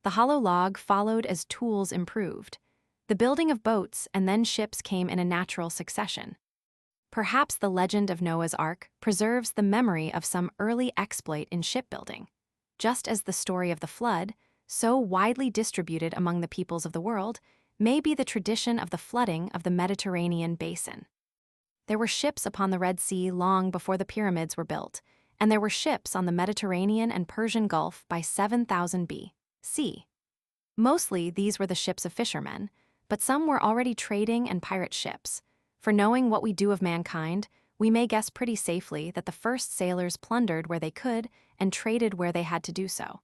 The hollow log followed as tools improved. The building of boats and then ships came in a natural succession. Perhaps the legend of Noah's Ark preserves the memory of some early exploit in shipbuilding. Just as the story of the flood, so widely distributed among the peoples of the world, may be the tradition of the flooding of the Mediterranean basin. There were ships upon the Red Sea long before the pyramids were built, and there were ships on the Mediterranean and Persian Gulf by 7000 B.C. Mostly these were the ships of fishermen, but some were already trading and pirate ships. For knowing what we do of mankind, we may guess pretty safely that the first sailors plundered where they could and traded where they had to do so.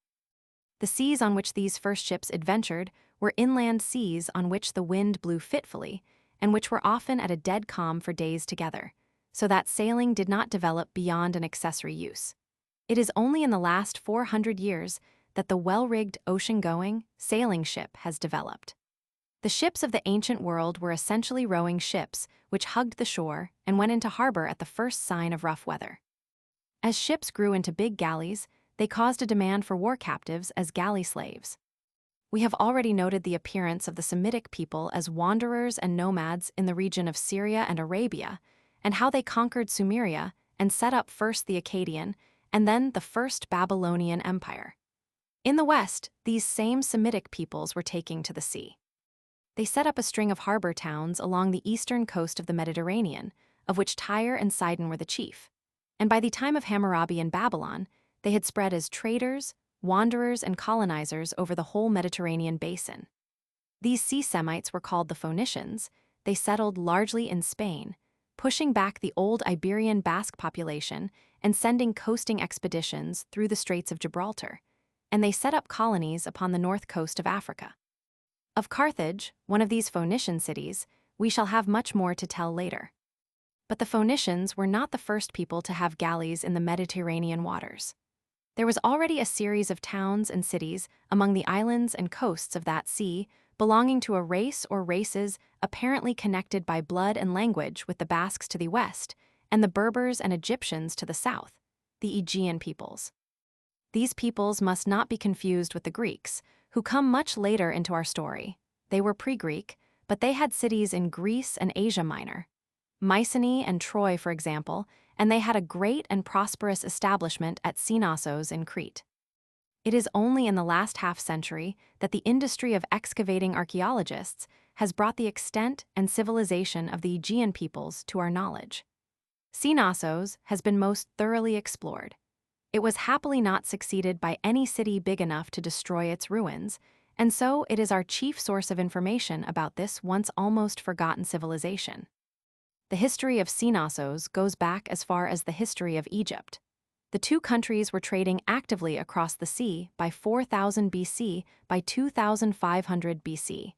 The seas on which these first ships adventured were inland seas on which the wind blew fitfully, and which were often at a dead calm for days together, so that sailing did not develop beyond an accessory use. It is only in the last 400 years that the well-rigged ocean-going, sailing ship has developed. The ships of the ancient world were essentially rowing ships which hugged the shore and went into harbor at the first sign of rough weather. As ships grew into big galleys, they caused a demand for war captives as galley slaves. We have already noted the appearance of the Semitic people as wanderers and nomads in the region of Syria and Arabia, and how they conquered Sumeria and set up first the Akkadian and then the First Babylonian Empire. In the west, these same Semitic peoples were taking to the sea. They set up a string of harbor towns along the eastern coast of the Mediterranean, of which Tyre and Sidon were the chief. And by the time of Hammurabi and Babylon, they had spread as traders, wanderers, and colonizers over the whole Mediterranean basin. These sea Semites were called the Phoenicians. They settled largely in Spain, pushing back the old Iberian Basque population and sending coasting expeditions through the Straits of Gibraltar, and they set up colonies upon the north coast of Africa. Of Carthage, one of these Phoenician cities, we shall have much more to tell later. But the Phoenicians were not the first people to have galleys in the Mediterranean waters. There was already a series of towns and cities among the islands and coasts of that sea belonging to a race or races apparently connected by blood and language with the Basques to the west and the Berbers and Egyptians to the south, the Aegean peoples. These peoples must not be confused with the Greeks, who come much later into our story. They were pre-Greek, but they had cities in Greece and Asia Minor, Mycenae and Troy, for example, and they had a great and prosperous establishment at Knossos in Crete. It is only in the last half-century that the industry of excavating archaeologists has brought the extent and civilization of the Aegean peoples to our knowledge. Knossos has been most thoroughly explored. It was happily not succeeded by any city big enough to destroy its ruins, and so it is our chief source of information about this once almost forgotten civilization. The history of Knossos goes back as far as the history of Egypt. The two countries were trading actively across the sea by 4000 BC by 2500 BC.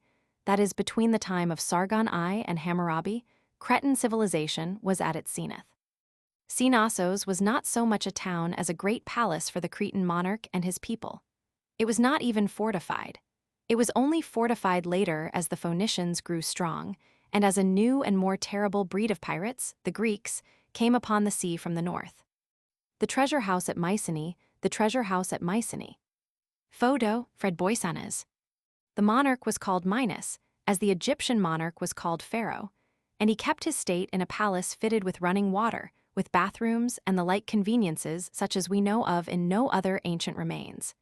that is, between the time of Sargon I and Hammurabi, Cretan civilization was at its zenith. Knossos was not so much a town as a great palace for the Cretan monarch and his people. It was not even fortified. It was only fortified later as the Phoenicians grew strong, and as a new and more terrible breed of pirates, the Greeks, came upon the sea from the north. The treasure house at Mycenae, the treasure house at Mycenae. Photo, Fred Boysanes. The monarch was called Minos, as the Egyptian monarch was called Pharaoh, and he kept his state in a palace fitted with running water, with bathrooms and the like conveniences such as we know of in no other ancient remains.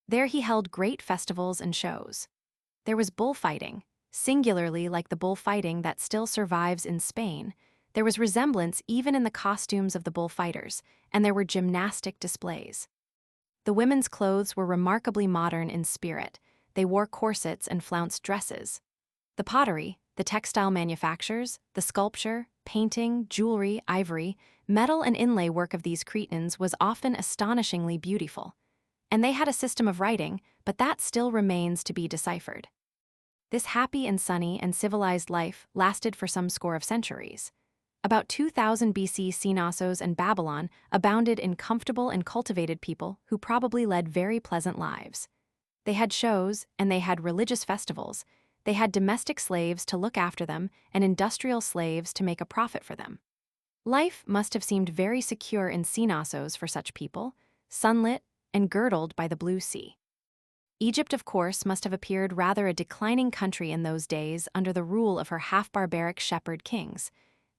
There he held great festivals and shows. There was bullfighting, singularly like the bullfighting that still survives in Spain. There was resemblance even in the costumes of the bullfighters, and there were gymnastic displays. The women's clothes were remarkably modern in spirit. They wore corsets and flounced dresses. The pottery, the textile manufactures, the sculpture, painting, jewelry, ivory, metal and inlay work of these Cretans was often astonishingly beautiful. And they had a system of writing, but that still remains to be deciphered. This happy and sunny and civilized life lasted for some score of centuries. About 2000 BC, Knossos and Babylon abounded in comfortable and cultivated people who probably led very pleasant lives. They had shows, and they had religious festivals. They had domestic slaves to look after them and industrial slaves to make a profit for them. Life must have seemed very secure in Knossos for such people, sunlit and girdled by the blue sea. Egypt, of course, must have appeared rather a declining country in those days under the rule of her half-barbaric shepherd kings.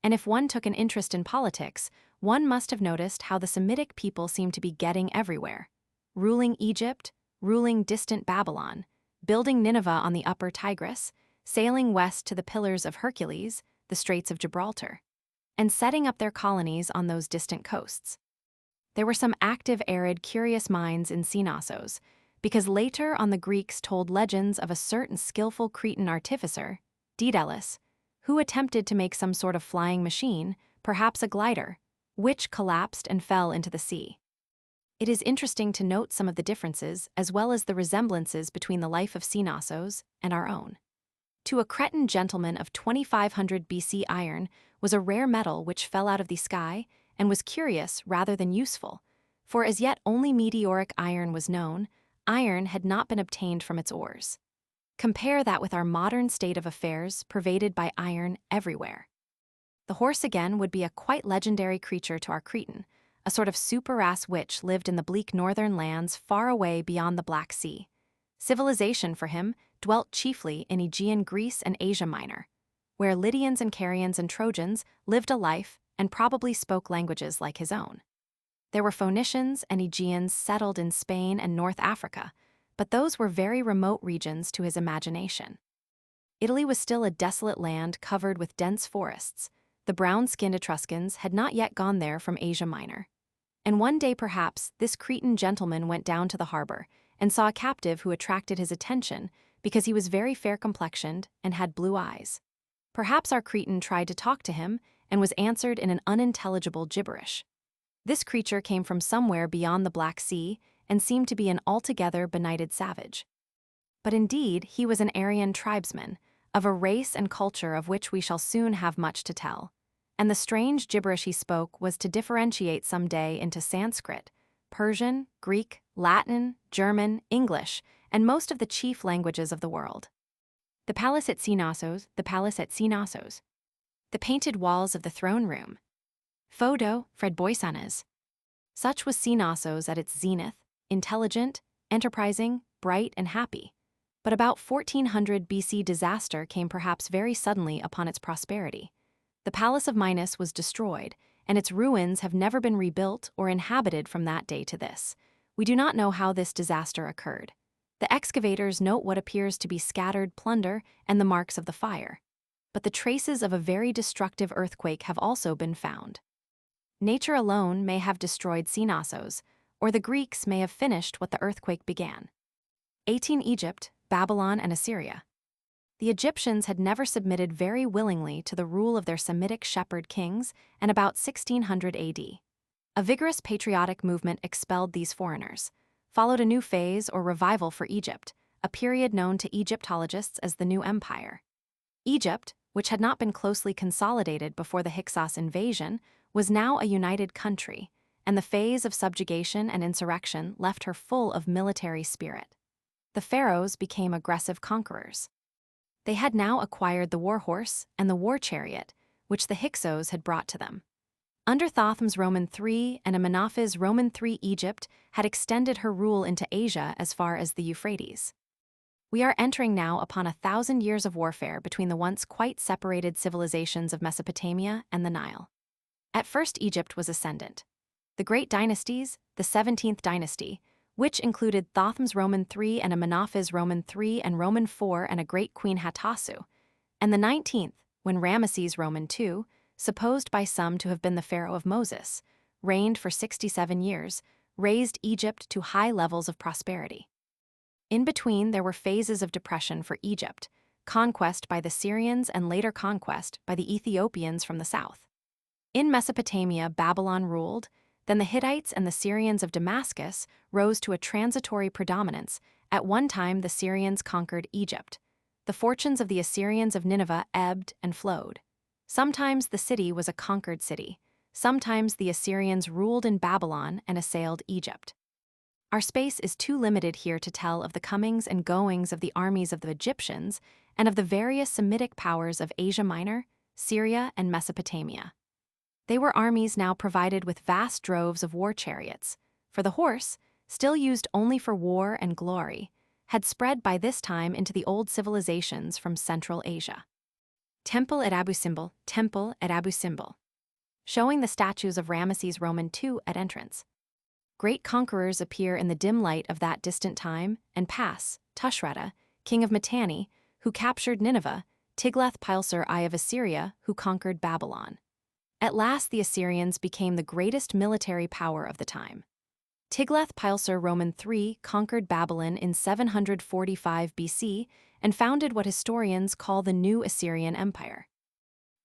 And if one took an interest in politics, one must have noticed how the Semitic people seemed to be getting everywhere. Ruling Egypt, ruling distant Babylon, building Nineveh on the upper Tigris, sailing west to the Pillars of Hercules, the Straits of Gibraltar, and setting up their colonies on those distant coasts. There were some active, arid, curious minds in Knossos, because later on the Greeks told legends of a certain skillful Cretan artificer, Daedalus, who attempted to make some sort of flying machine, perhaps a glider, which collapsed and fell into the sea. It is interesting to note some of the differences as well as the resemblances between the life of Knossos and our own. To a Cretan gentleman of 2500 BC, iron was a rare metal which fell out of the sky and was curious rather than useful, for as yet only meteoric iron was known. Iron had not been obtained from its ores. Compare that with our modern state of affairs pervaded by iron everywhere. The horse again would be a quite legendary creature to our Cretan, a sort of super-ass witch lived in the bleak northern lands far away beyond the Black Sea. Civilization for him dwelt chiefly in Aegean Greece and Asia Minor, where Lydians and Carians and Trojans lived a life and probably spoke languages like his own. There were Phoenicians and Aegeans settled in Spain and North Africa, but those were very remote regions to his imagination. Italy was still a desolate land covered with dense forests. The brown-skinned Etruscans had not yet gone there from Asia Minor. And one day perhaps this Cretan gentleman went down to the harbor and saw a captive who attracted his attention because he was very fair-complexioned and had blue eyes. Perhaps our Cretan tried to talk to him and was answered in an unintelligible gibberish. This creature came from somewhere beyond the Black Sea and seemed to be an altogether benighted savage. But indeed, he was an Aryan tribesman, of a race and culture of which we shall soon have much to tell. And the strange gibberish he spoke was to differentiate some day into Sanskrit, Persian, Greek, Latin, German, English, and most of the chief languages of the world. The palace at Knossos, the palace at Knossos. The painted walls of the throne room. Photo, Fred Boysanes. Such was Knossos at its zenith, intelligent, enterprising, bright, and happy. But about 1400 BC disaster came perhaps very suddenly upon its prosperity. The palace of Minos was destroyed, and its ruins have never been rebuilt or inhabited from that day to this. We do not know how this disaster occurred. The excavators note what appears to be scattered plunder and the marks of the fire. But the traces of a very destructive earthquake have also been found. Nature alone may have destroyed Knossos, or the Greeks may have finished what the earthquake began. 18 Egypt, Babylon, and Assyria. The Egyptians had never submitted very willingly to the rule of their Semitic shepherd kings, and about 1600 AD. A vigorous patriotic movement expelled these foreigners. Followed a new phase or revival for Egypt, a period known to Egyptologists as the New Empire. Egypt, which had not been closely consolidated before the Hyksos invasion, was now a united country, and the phase of subjugation and insurrection left her full of military spirit. The pharaohs became aggressive conquerors. They had now acquired the war horse and the war chariot, which the Hyksos had brought to them. Under Thotham's Roman III and Amenophis's Roman III, Egypt had extended her rule into Asia as far as the Euphrates. We are entering now upon 1,000 years of warfare between the once quite separated civilizations of Mesopotamia and the Nile. At first, Egypt was ascendant. The great dynasties, the 17th dynasty, which included Thotham's Roman III and Amenophis's Roman III and Roman IV and a great queen Hatasu, and the 19th, when Ramesses Roman II, supposed by some to have been the pharaoh of Moses, reigned for 67 years, raised Egypt to high levels of prosperity. In between, there were phases of depression for Egypt, conquest by the Syrians and later conquest by the Ethiopians from the south. In Mesopotamia, Babylon ruled, then the Hittites and the Syrians of Damascus rose to a transitory predominance. At one time, the Syrians conquered Egypt. The fortunes of the Assyrians of Nineveh ebbed and flowed. Sometimes the city was a conquered city. Sometimes the Assyrians ruled in Babylon and assailed Egypt. Our space is too limited here to tell of the comings and goings of the armies of the Egyptians and of the various Semitic powers of Asia Minor, Syria, and Mesopotamia. They were armies now provided with vast droves of war chariots, for the horse, still used only for war and glory, had spread by this time into the old civilizations from Central Asia. Temple at Abu Simbel, Temple at Abu Simbel. Showing the statues of Ramesses Roman II at entrance. Great conquerors appear in the dim light of that distant time and pass, Tushratta, king of Mitanni, who captured Nineveh, Tiglath-Pileser I of Assyria, who conquered Babylon. At last the Assyrians became the greatest military power of the time. Tiglath-Pileser Roman III conquered Babylon in 745 BC and founded what historians call the New Assyrian Empire.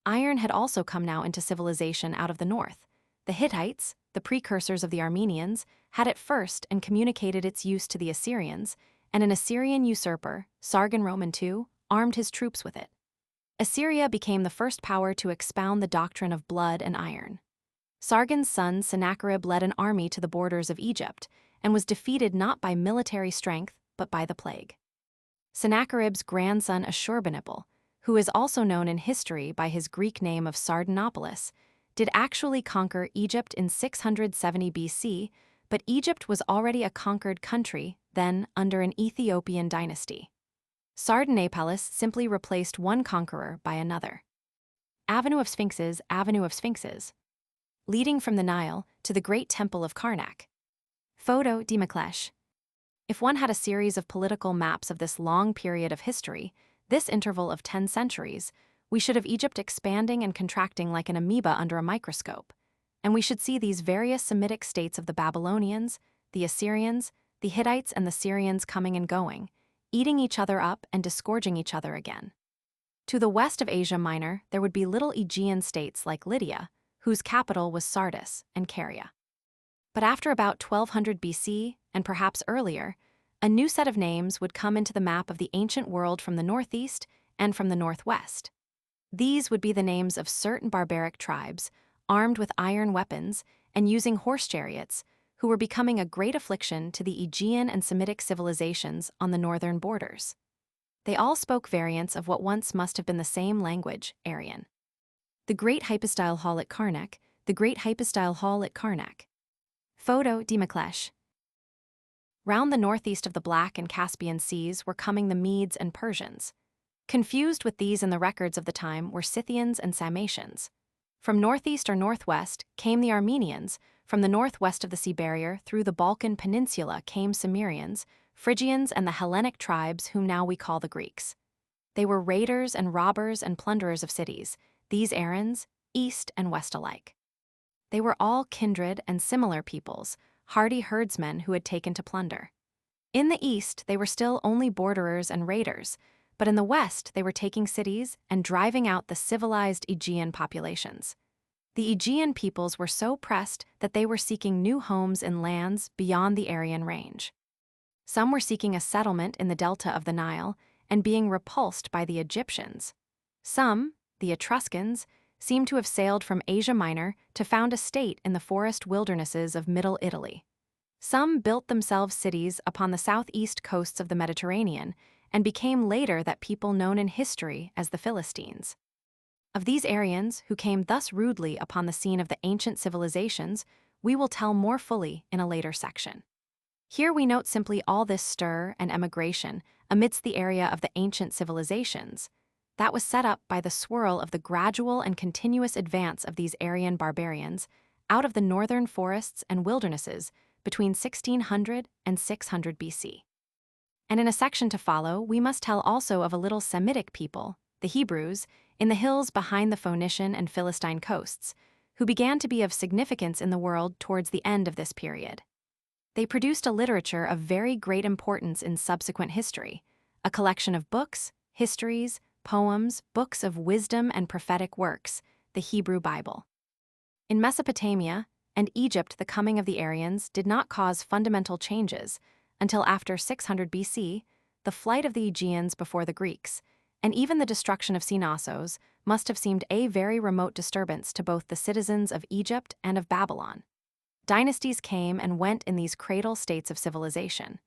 Iron had also come now into civilization out of the north. The Hittites, the precursors of the Armenians, had it first and communicated its use to the Assyrians, and an Assyrian usurper, Sargon Roman II, armed his troops with it. Assyria became the first power to expound the doctrine of blood and iron. Sargon's son Sennacherib led an army to the borders of Egypt and was defeated not by military strength but by the plague. Sennacherib's grandson Ashurbanipal, who is also known in history by his Greek name of Sardanapalus, did actually conquer Egypt in 670 BC, but Egypt was already a conquered country then under an Ethiopian dynasty. Sardanapalus simply replaced one conqueror by another. Avenue of Sphinxes, Avenue of Sphinxes. Leading from the Nile to the great temple of Karnak. Photo Dimeklesh. If one had a series of political maps of this long period of history, this interval of 10 centuries, we should have Egypt expanding and contracting like an amoeba under a microscope, and we should see these various Semitic states of the Babylonians, the Assyrians, the Hittites, and the Syrians coming and going, eating each other up and disgorging each other again. To the west of Asia Minor, there would be little Aegean states like Lydia, whose capital was Sardis and Caria. But after about 1200 BC, and perhaps earlier, a new set of names would come into the map of the ancient world from the northeast and from the northwest. These would be the names of certain barbaric tribes, armed with iron weapons and using horse chariots, who were becoming a great affliction to the Aegean and Semitic civilizations on the northern borders. They all spoke variants of what once must have been the same language, Aryan. The Great Hypostyle Hall at Karnak, the Great Hypostyle Hall at Karnak. Photo Dimeklesh. Round the northeast of the Black and Caspian seas were coming the Medes and Persians. Confused with these in the records of the time were Scythians and Sarmatians. From northeast or northwest came the Armenians, from the northwest of the sea barrier through the Balkan peninsula came Cimmerians, Phrygians, and the Hellenic tribes whom now we call the Greeks. They were raiders and robbers and plunderers of cities, these Aryans, east and west alike. They were all kindred and similar peoples, hardy herdsmen who had taken to plunder. In the east, they were still only borderers and raiders, but in the west they were taking cities and driving out the civilized Aegean populations. The Aegean peoples were so pressed that they were seeking new homes in lands beyond the Aryan range. Some were seeking a settlement in the delta of the Nile and being repulsed by the Egyptians. Some, the Etruscans, seem to have sailed from Asia Minor to found a state in the forest wildernesses of Middle Italy. Some built themselves cities upon the southeast coasts of the Mediterranean and became later that people known in history as the Philistines. Of these Aryans, who came thus rudely upon the scene of the ancient civilizations, we will tell more fully in a later section. Here we note simply all this stir and emigration amidst the area of the ancient civilizations that was set up by the swirl of the gradual and continuous advance of these Aryan barbarians out of the northern forests and wildernesses between 1600 and 600 BC. And in a section to follow, we must tell also of a little Semitic people, the Hebrews, in the hills behind the Phoenician and Philistine coasts, who began to be of significance in the world towards the end of this period. They produced a literature of very great importance in subsequent history, a collection of books, histories, poems, books of wisdom and prophetic works, the Hebrew Bible. In Mesopotamia and Egypt, the coming of the Aryans did not cause fundamental changes until after 600 BC, the flight of the Aegeans before the Greeks, and even the destruction of Knossos must have seemed a very remote disturbance to both the citizens of Egypt and of Babylon. Dynasties came and went in these cradle states of civilization,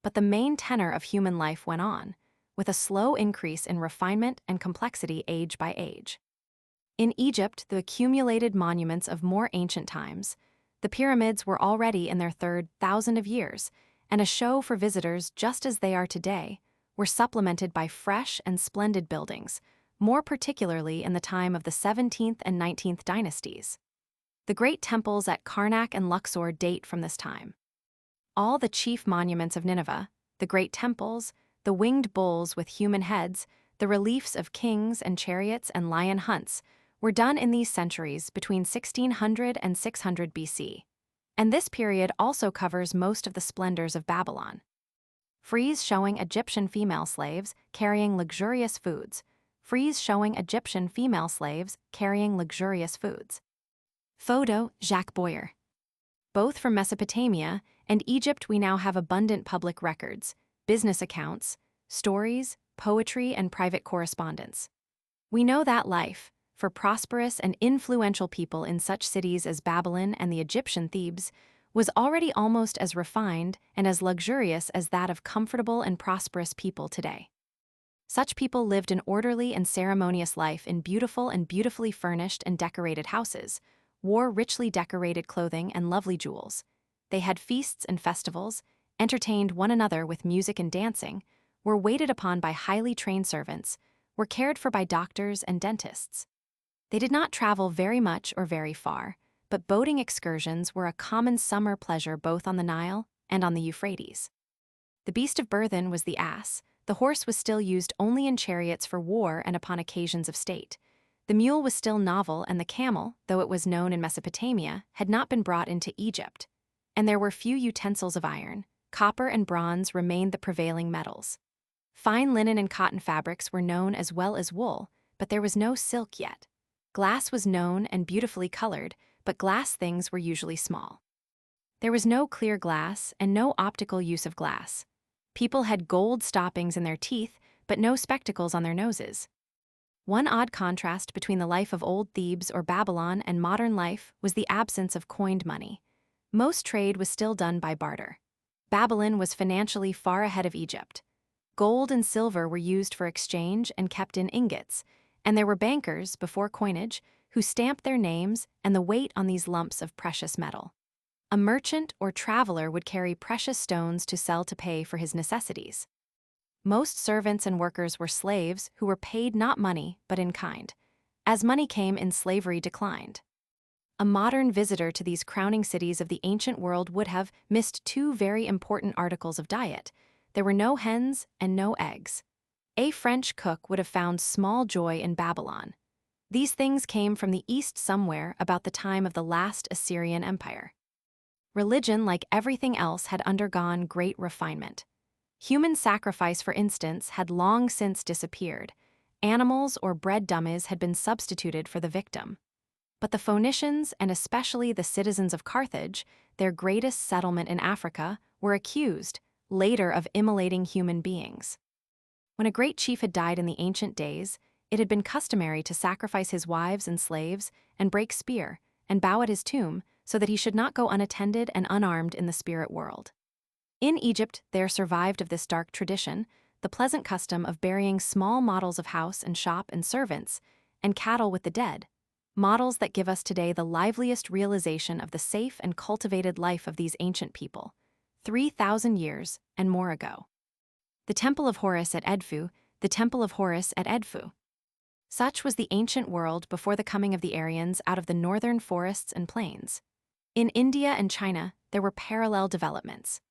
but the main tenor of human life went on, with a slow increase in refinement and complexity age by age. In Egypt, the accumulated monuments of more ancient times, the pyramids were already in their third thousand of years, and a show for visitors just as they are today, were supplemented by fresh and splendid buildings, more particularly in the time of the 17th and 19th dynasties. The great temples at Karnak and Luxor date from this time. All the chief monuments of Nineveh, the great temples, the winged bulls with human heads, the reliefs of kings and chariots and lion hunts, were done in these centuries between 1600 and 600 BC. And this period also covers most of the splendors of Babylon. Frieze showing Egyptian female slaves carrying luxurious foods. Frieze showing Egyptian female slaves carrying luxurious foods. Photo, Jacques Boyer. Both from Mesopotamia and Egypt we now have abundant public records, business accounts, stories, poetry, and private correspondence. We know that life, for prosperous and influential people in such cities as Babylon and the Egyptian Thebes, was already almost as refined and as luxurious as that of comfortable and prosperous people today. Such people lived an orderly and ceremonious life in beautiful and beautifully furnished and decorated houses, wore richly decorated clothing and lovely jewels. They had feasts and festivals, entertained one another with music and dancing, were waited upon by highly trained servants, were cared for by doctors and dentists. They did not travel very much or very far, but boating excursions were a common summer pleasure both on the Nile and on the Euphrates. The beast of burthen was the ass. The horse was still used only in chariots for war and upon occasions of state. The mule was still novel, and the camel, though it was known in Mesopotamia, had not been brought into Egypt. And there were few utensils of iron. Copper and bronze remained the prevailing metals. Fine linen and cotton fabrics were known as well as wool, but there was no silk yet. Glass was known and beautifully colored, but glass things were usually small. There was no clear glass and no optical use of glass. People had gold stoppings in their teeth, but no spectacles on their noses. One odd contrast between the life of old Thebes or Babylon and modern life was the absence of coined money. Most trade was still done by barter. Babylon was financially far ahead of Egypt. Gold and silver were used for exchange and kept in ingots, and there were bankers, before coinage, who stamped their names and the weight on these lumps of precious metal. A merchant or traveler would carry precious stones to sell to pay for his necessities. Most servants and workers were slaves who were paid not money but in kind. As money came in, slavery declined. A modern visitor to these crowning cities of the ancient world would have missed two very important articles of diet. There were no hens and no eggs. A French cook would have found small joy in Babylon. These things came from the east somewhere about the time of the last Assyrian Empire. Religion, like everything else, had undergone great refinement. Human sacrifice, for instance, had long since disappeared. Animals or bread dummies had been substituted for the victim. But the Phoenicians, and especially the citizens of Carthage, their greatest settlement in Africa, were accused, later of immolating human beings. When a great chief had died in the ancient days, it had been customary to sacrifice his wives and slaves, and break spear, and bow at his tomb, so that he should not go unattended and unarmed in the spirit world. In Egypt, there survived of this dark tradition the pleasant custom of burying small models of house and shop and servants, and cattle with the dead, models that give us today the liveliest realization of the safe and cultivated life of these ancient people, 3,000 years and more ago. The Temple of Horus at Edfu, the Temple of Horus at Edfu. Such was the ancient world before the coming of the Aryans out of the northern forests and plains. In India and China, there were parallel developments.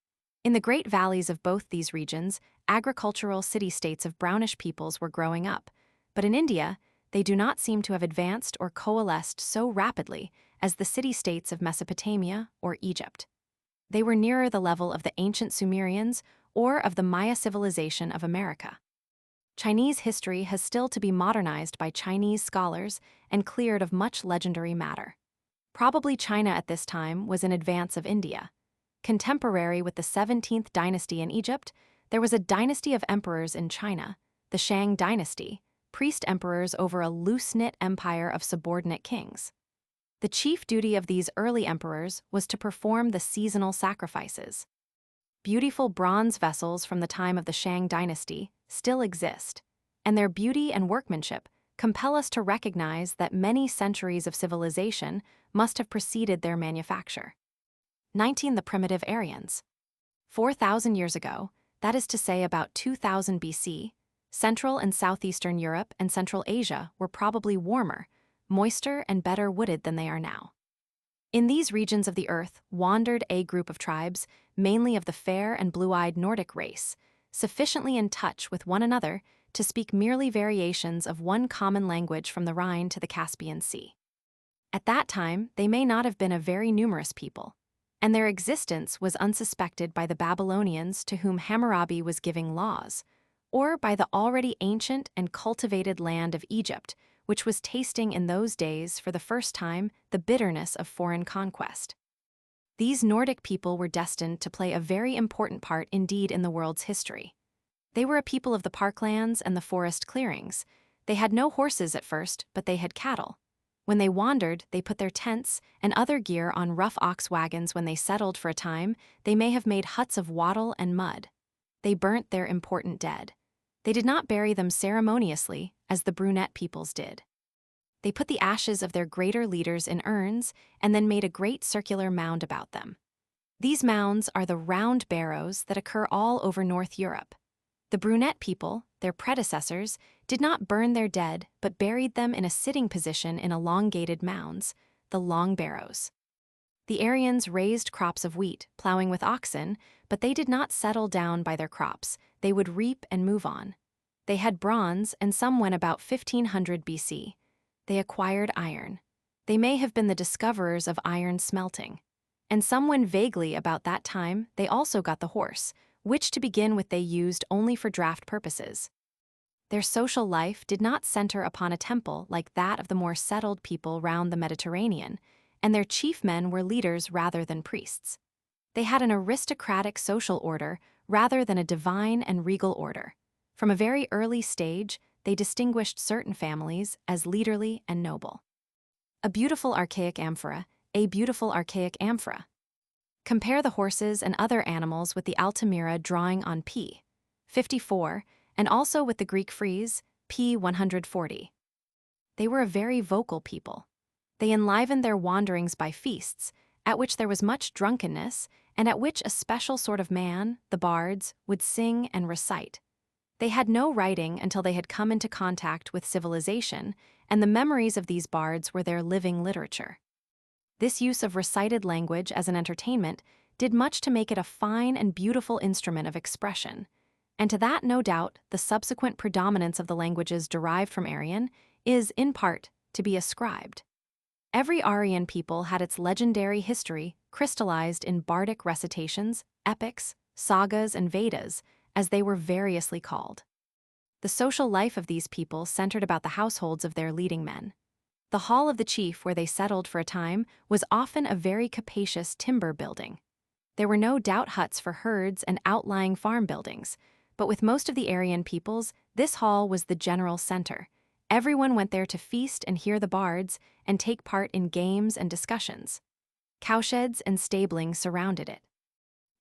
In the great valleys of both these regions, agricultural city-states of brownish peoples were growing up, but in India, they do not seem to have advanced or coalesced so rapidly as the city-states of Mesopotamia or Egypt. They were nearer the level of the ancient Sumerians or of the Maya civilization of America. Chinese history has still to be modernized by Chinese scholars and cleared of much legendary matter. Probably China at this time was in advance of India. Contemporary with the 17th dynasty in Egypt, there was a dynasty of emperors in China, the Shang dynasty, priest emperors over a loose-knit empire of subordinate kings. The chief duty of these early emperors was to perform the seasonal sacrifices. Beautiful bronze vessels from the time of the Shang dynasty still exist, and their beauty and workmanship compel us to recognize that many centuries of civilization must have preceded their manufacture. 19. The primitive Aryans. 4,000 years ago, that is to say about 2000 BC, Central and Southeastern Europe and Central Asia were probably warmer, moister, and better wooded than they are now. In these regions of the earth wandered a group of tribes, mainly of the fair and blue-eyed Nordic race, sufficiently in touch with one another to speak merely variations of one common language from the Rhine to the Caspian Sea. At that time, they may not have been a very numerous people, and their existence was unsuspected by the Babylonians to whom Hammurabi was giving laws, or by the already ancient and cultivated land of Egypt, which was tasting in those days for the first time the bitterness of foreign conquest. These Nordic people were destined to play a very important part indeed in the world's history. They were a people of the parklands and the forest clearings. They had no horses at first, but they had cattle. When they wandered, they put their tents and other gear on rough ox wagons. When they settled for a time, they may have made huts of wattle and mud. They burnt their important dead. They did not bury them ceremoniously, as the brunette peoples did. They put the ashes of their greater leaders in urns and then made a great circular mound about them. These mounds are the round barrows that occur all over North Europe. The brunette people, their predecessors, did not burn their dead but buried them in a sitting position in elongated mounds, the long barrows. The Aryans raised crops of wheat, plowing with oxen, but they did not settle down by their crops. They would reap and move on. They had bronze, and some went about 1500 BC. They acquired iron. They may have been the discoverers of iron smelting. And some went vaguely about that time. They also got the horse, which to begin with they used only for draft purposes. Their social life did not center upon a temple like that of the more settled people round the Mediterranean, and their chief men were leaders rather than priests. They had an aristocratic social order rather than a divine and regal order. From a very early stage, they distinguished certain families as leaderly and noble. A beautiful archaic amphora, a beautiful archaic amphora. Compare the horses and other animals with the Altamira drawing on p. 54, and also with the Greek frieze, p. 140. They were a very vocal people. They enlivened their wanderings by feasts, at which there was much drunkenness, and at which a special sort of man, the bards, would sing and recite. They had no writing until they had come into contact with civilization, and the memories of these bards were their living literature. This use of recited language as an entertainment did much to make it a fine and beautiful instrument of expression, and to that, no doubt, the subsequent predominance of the languages derived from Aryan is, in part, to be ascribed. Every Aryan people had its legendary history crystallized in bardic recitations, epics, sagas, and Vedas, as they were variously called. The social life of these people centered about the households of their leading men. The hall of the chief where they settled for a time was often a very capacious timber building. There were no doubt huts for herds and outlying farm buildings, but with most of the Aryan peoples, this hall was the general center. Everyone went there to feast and hear the bards and take part in games and discussions. Cowsheds and stabling surrounded it.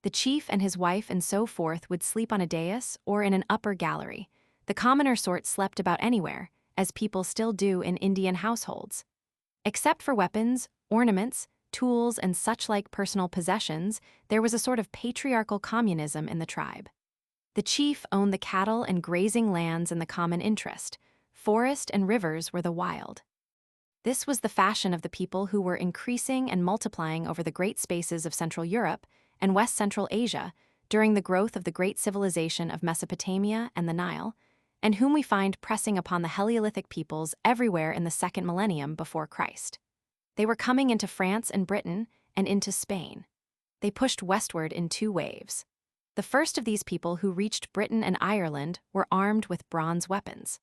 The chief and his wife and so forth would sleep on a dais or in an upper gallery. The commoner sort slept about anywhere, as people still do in Indian households. Except for weapons, ornaments, tools, and such-like personal possessions, there was a sort of patriarchal communism in the tribe. The chief owned the cattle and grazing lands in the common interest. Forest and rivers were the wild. This was the fashion of the people who were increasing and multiplying over the great spaces of Central Europe and West Central Asia during the growth of the great civilization of Mesopotamia and the Nile, and whom we find pressing upon the Hellenic peoples everywhere in the second millennium before Christ. They were coming into France and Britain and into Spain. They pushed westward in two waves. The first of these people who reached Britain and Ireland were armed with bronze weapons.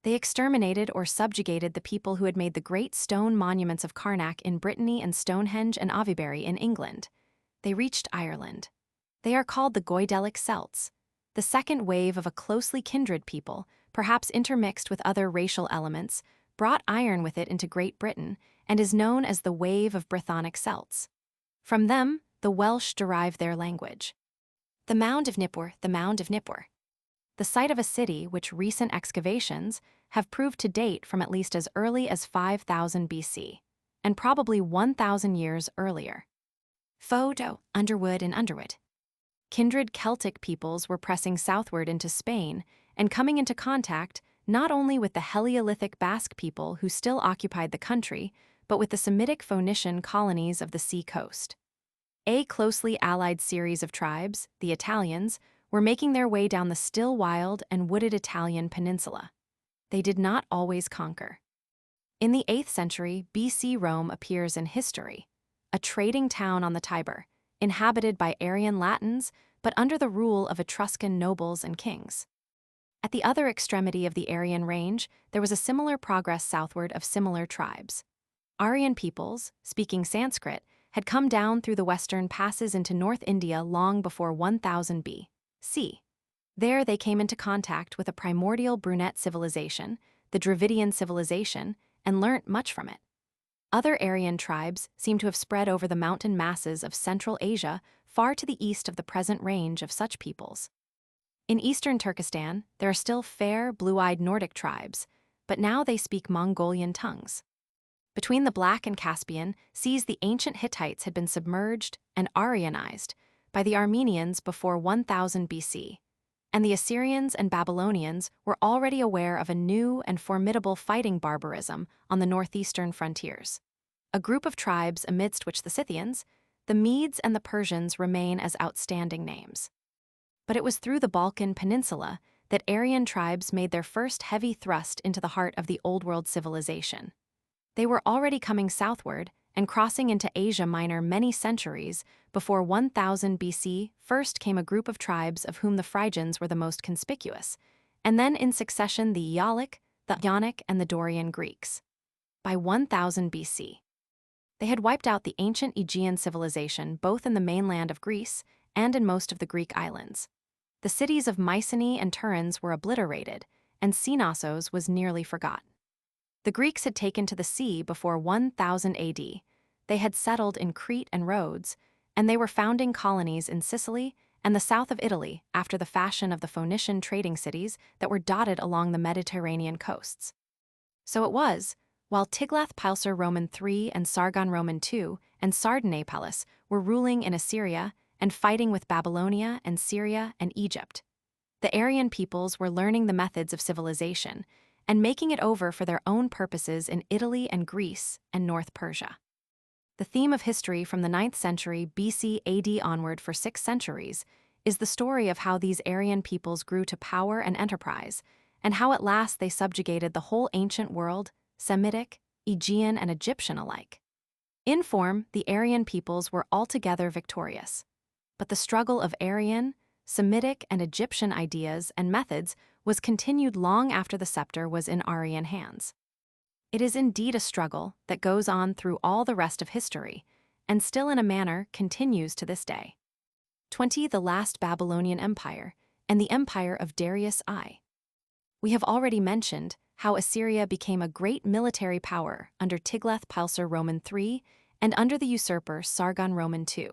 They exterminated or subjugated the people who had made the great stone monuments of Karnak in Brittany and Stonehenge and Avebury in England. They reached Ireland. They are called the Goidelic Celts. The second wave of a closely kindred people, perhaps intermixed with other racial elements, brought iron with it into Great Britain and is known as the wave of Brythonic Celts. From them, the Welsh derive their language. The Mound of Nippur, the Mound of Nippur. The site of a city which recent excavations have proved to date from at least as early as 5000 BC, and probably 1000 years earlier. Photo, Underwood and Underwood. Kindred Celtic peoples were pressing southward into Spain and coming into contact not only with the Hellenic Basque people who still occupied the country, but with the Semitic Phoenician colonies of the sea coast. A closely allied series of tribes, the Italians, were making their way down the still wild and wooded Italian peninsula. They did not always conquer. In the 8th century, BC Rome appears in history, a trading town on the Tiber, inhabited by Aryan Latins, but under the rule of Etruscan nobles and kings. At the other extremity of the Aryan range, there was a similar progress southward of similar tribes. Aryan peoples, speaking Sanskrit, had come down through the western passes into North India long before 1000 B.C. There they came into contact with a primordial brunette civilization, the Dravidian civilization, and learnt much from it. Other Aryan tribes seem to have spread over the mountain masses of Central Asia far to the east of the present range of such peoples. In eastern Turkestan, there are still fair, blue-eyed Nordic tribes, but now they speak Mongolian tongues. Between the Black and Caspian seas, the ancient Hittites had been submerged and Aryanized by the Armenians before 1000 BC, and the Assyrians and Babylonians were already aware of a new and formidable fighting barbarism on the northeastern frontiers. A group of tribes amidst which the Scythians, the Medes, and the Persians remain as outstanding names. But it was through the Balkan Peninsula that Aryan tribes made their first heavy thrust into the heart of the Old World civilization. They were already coming southward and crossing into Asia Minor many centuries before 1000 BC. First came a group of tribes of whom the Phrygians were the most conspicuous, and then in succession the Aeolic, the Ionic, and the Dorian Greeks. By 1000 BC, they had wiped out the ancient Aegean civilization both in the mainland of Greece and in most of the Greek islands. The cities of Mycenae and Tiryns were obliterated, and Knossos was nearly forgotten. The Greeks had taken to the sea before 1000 AD. They had settled in Crete and Rhodes, and they were founding colonies in Sicily and the south of Italy after the fashion of the Phoenician trading cities that were dotted along the Mediterranean coasts. So it was, while Tiglath-Pileser Roman III and Sargon Roman II and Sardanapalus were ruling in Assyria and fighting with Babylonia and Syria and Egypt, the Aryan peoples were learning the methods of civilization and making it over for their own purposes in Italy and Greece and North Persia. The theme of history from the 9th century BC AD onward for 6 centuries is the story of how these Aryan peoples grew to power and enterprise, and how at last they subjugated the whole ancient world, Semitic, Aegean, and Egyptian alike. In form, the Aryan peoples were altogether victorious. But the struggle of Aryan, Semitic, and Egyptian ideas and methods was continued long after the scepter was in Aryan hands. It is indeed a struggle that goes on through all the rest of history, and still in a manner continues to this day. 20. The last Babylonian Empire, and the empire of Darius I. We have already mentioned how Assyria became a great military power under Tiglath-Pileser Roman III and under the usurper Sargon Roman II.